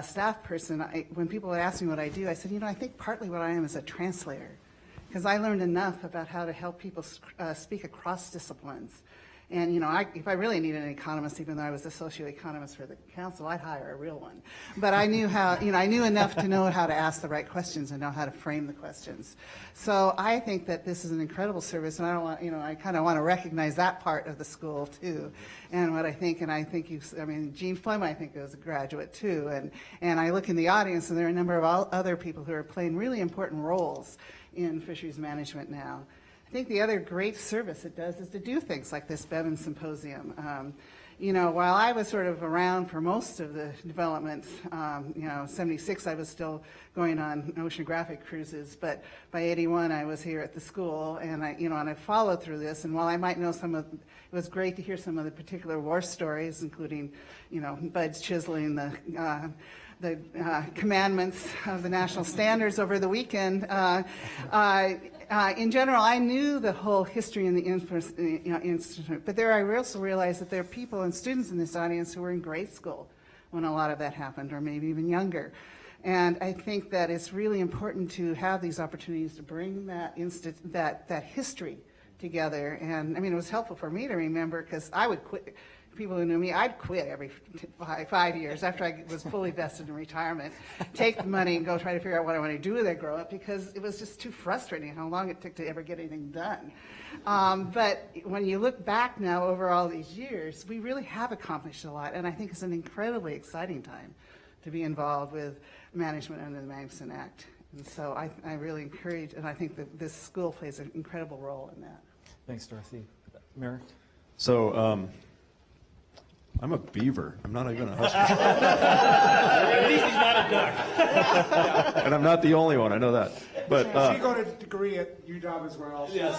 staff person, when people would ask me what I do, I said, I think partly what I am is a translator, because I learned enough about how to help people speak across disciplines. And, if I really needed an economist, even though I was the socioeconomist for the council, I'd hire a real one. But I knew I knew enough to know how to ask the right questions and know how to frame the questions. So I think that this is an incredible service, and I kind of want to recognize that part of the school too. And what I think, Gene Flem, I think, is a graduate too. And I look in the audience, and there are a number of other people who are playing really important roles in fisheries management now. I think the other great service it does is to do things like this Bevan Symposium. While I was sort of around for most of the developments, 76 I was still going on oceanographic cruises, but by 81 I was here at the school, and I followed through this. And while I might know it was great to hear some of the particular war stories, including, Bud's chiseling the commandments of the national standards over the weekend. In general, I knew the whole history and the institute, but I also realized that there are people and students in this audience who were in grade school when a lot of that happened, or maybe even younger. And I think that it's really important to have these opportunities to bring that history together. And it was helpful for me to remember, because I would quit. People who knew me, I'd quit every 5 years after I was fully vested in retirement, take the money and go try to figure out what I want to do with it, grow up, because it was just too frustrating how long it took to ever get anything done. But when you look back now over all these years, we really have accomplished a lot, and I think it's an incredibly exciting time to be involved with management under the Magnuson Act. And so I really encourage, and I think that this school plays an incredible role in that. Thanks, Dorothy. Merrick? So, I'm a beaver. I'm not even a husky. At least he's not a duck. And I'm not the only one, I know that. But she got a degree at UW as well. Yes.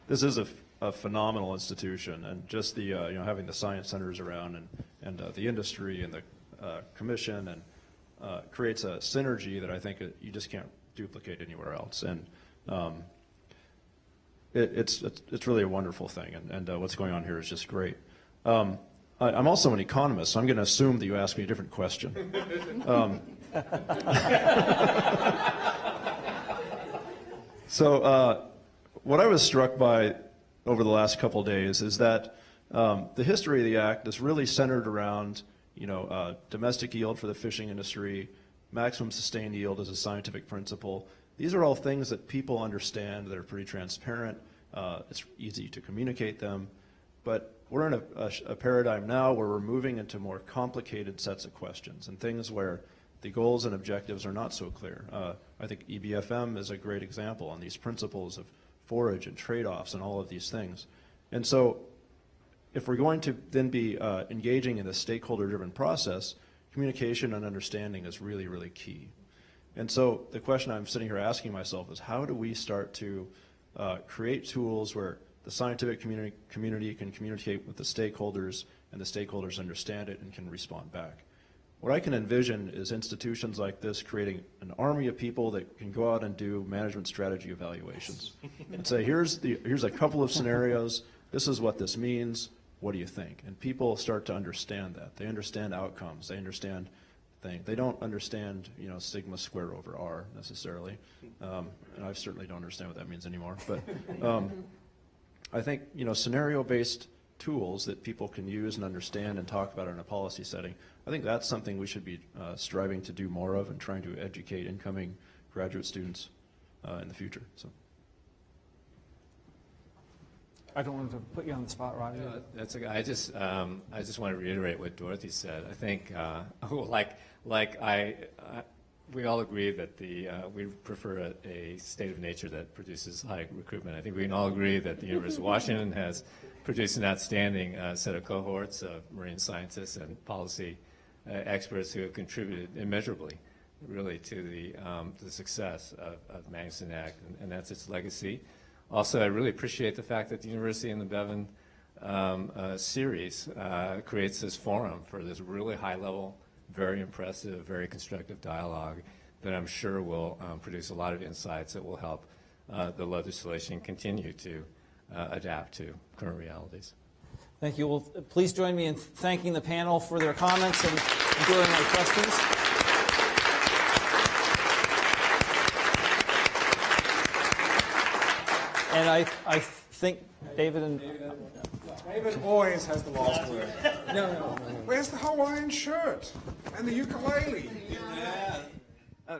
This is a phenomenal institution, and just the having the science centers around and the industry and the commission and creates a synergy that I think you just can't duplicate anywhere else. And it's really a wonderful thing, and what's going on here is just great. I'm also an economist, so I'm going to assume that you asked me a different question. So what I was struck by over the last couple of days is that the history of the Act is really centered around domestic yield for the fishing industry, maximum sustained yield as a scientific principle. These are all things that people understand, that are pretty transparent. It's easy to communicate them. But we're in a paradigm now where we're moving into more complicated sets of questions and things where the goals and objectives are not so clear. I think EBFM is a great example on these principles of forage and trade-offs and all of these things. And so if we're going to then be engaging in a stakeholder-driven process, communication and understanding is really, really key. And so the question I'm sitting here asking myself is, how do we start to create tools where the scientific community can communicate with the stakeholders, and the stakeholders understand it and can respond back? What I can envision is institutions like this creating an army of people that can go out and do management strategy evaluations and say, here's a couple of scenarios, this is what this means, what do you think? And people start to understand that. They understand outcomes, they understand thing. They don't understand, sigma square over R necessarily, and I certainly don't understand what that means anymore. But I think scenario-based tools that people can use and understand and talk about in a policy setting, I think that's something we should be striving to do more of and trying to educate incoming graduate students in the future. So. I don't want to put you on the spot, Roger. That's okay. I just want to reiterate what Dorothy said. I think, we all agree that we prefer a state of nature that produces high recruitment. I think we can all agree that the University of Washington has produced an outstanding set of cohorts of marine scientists and policy experts who have contributed immeasurably, really, to the success of the Magnuson Act, and that's its legacy. Also, I really appreciate the fact that the university and the Bevan series creates this forum for this really high-level, very impressive, very constructive dialogue that I'm sure will produce a lot of insights that will help the legislation continue to adapt to current realities. Thank you. Well, please join me in thanking the panel for their comments and enduring our questions. And I think David and David always has the last word. no. Where's the Hawaiian shirt and the ukulele?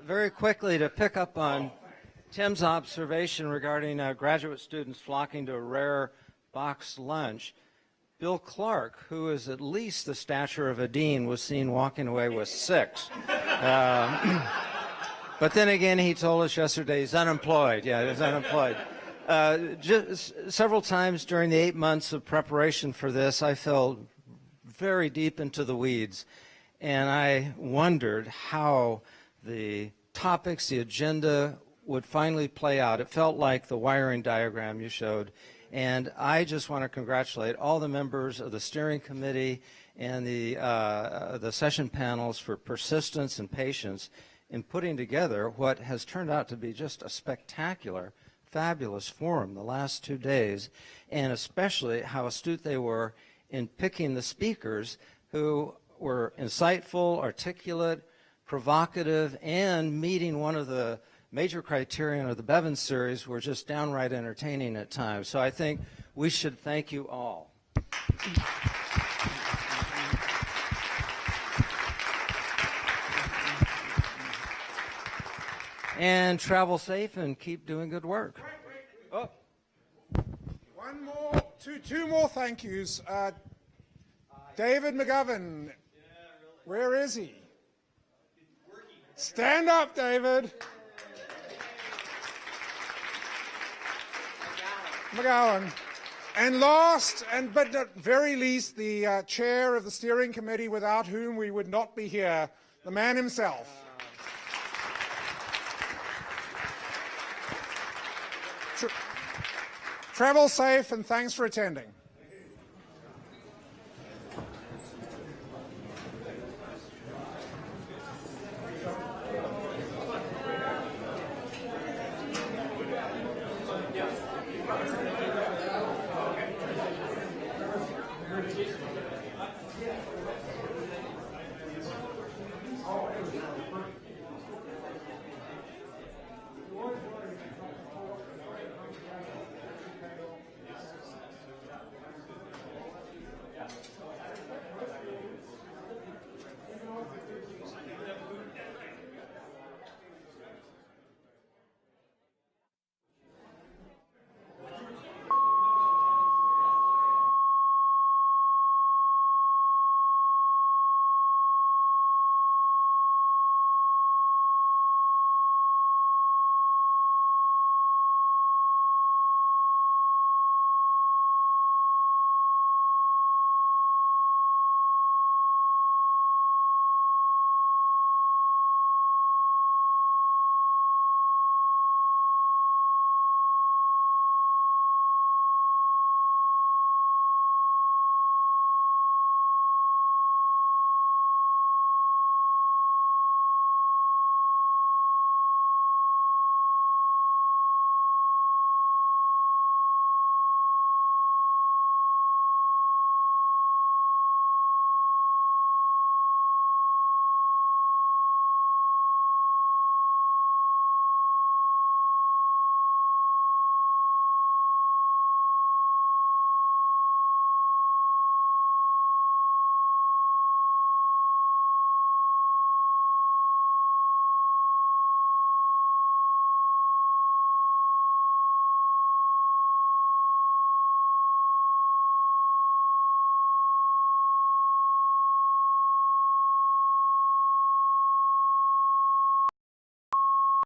Very quickly, to pick up on Tim's observation regarding graduate students flocking to a rare boxed lunch, Bill Clark, who is at least the stature of a dean, was seen walking away with 6. But then again, he told us yesterday he's unemployed. Yeah, he's unemployed. Just several times during the 8 months of preparation for this, I fell very deep into the weeds, and I wondered how the topics, the agenda would finally play out. It felt like the wiring diagram you showed, and I just want to congratulate all the members of the steering committee and the session panels for persistence and patience in putting together what has turned out to be just a spectacular, fabulous forum the last 2 days, and especially how astute they were in picking the speakers who were insightful, articulate, provocative, and meeting one of the major criterion of the Bevan series were just downright entertaining at times. So I think we should thank you all. And travel safe and keep doing good work. Oh. One more, two more thank yous. David McGovern, where is he? Stand up, David. McGowan. And last, but at very least, the chair of the steering committee, without whom we would not be here, the man himself. Travel safe, and thanks for attending.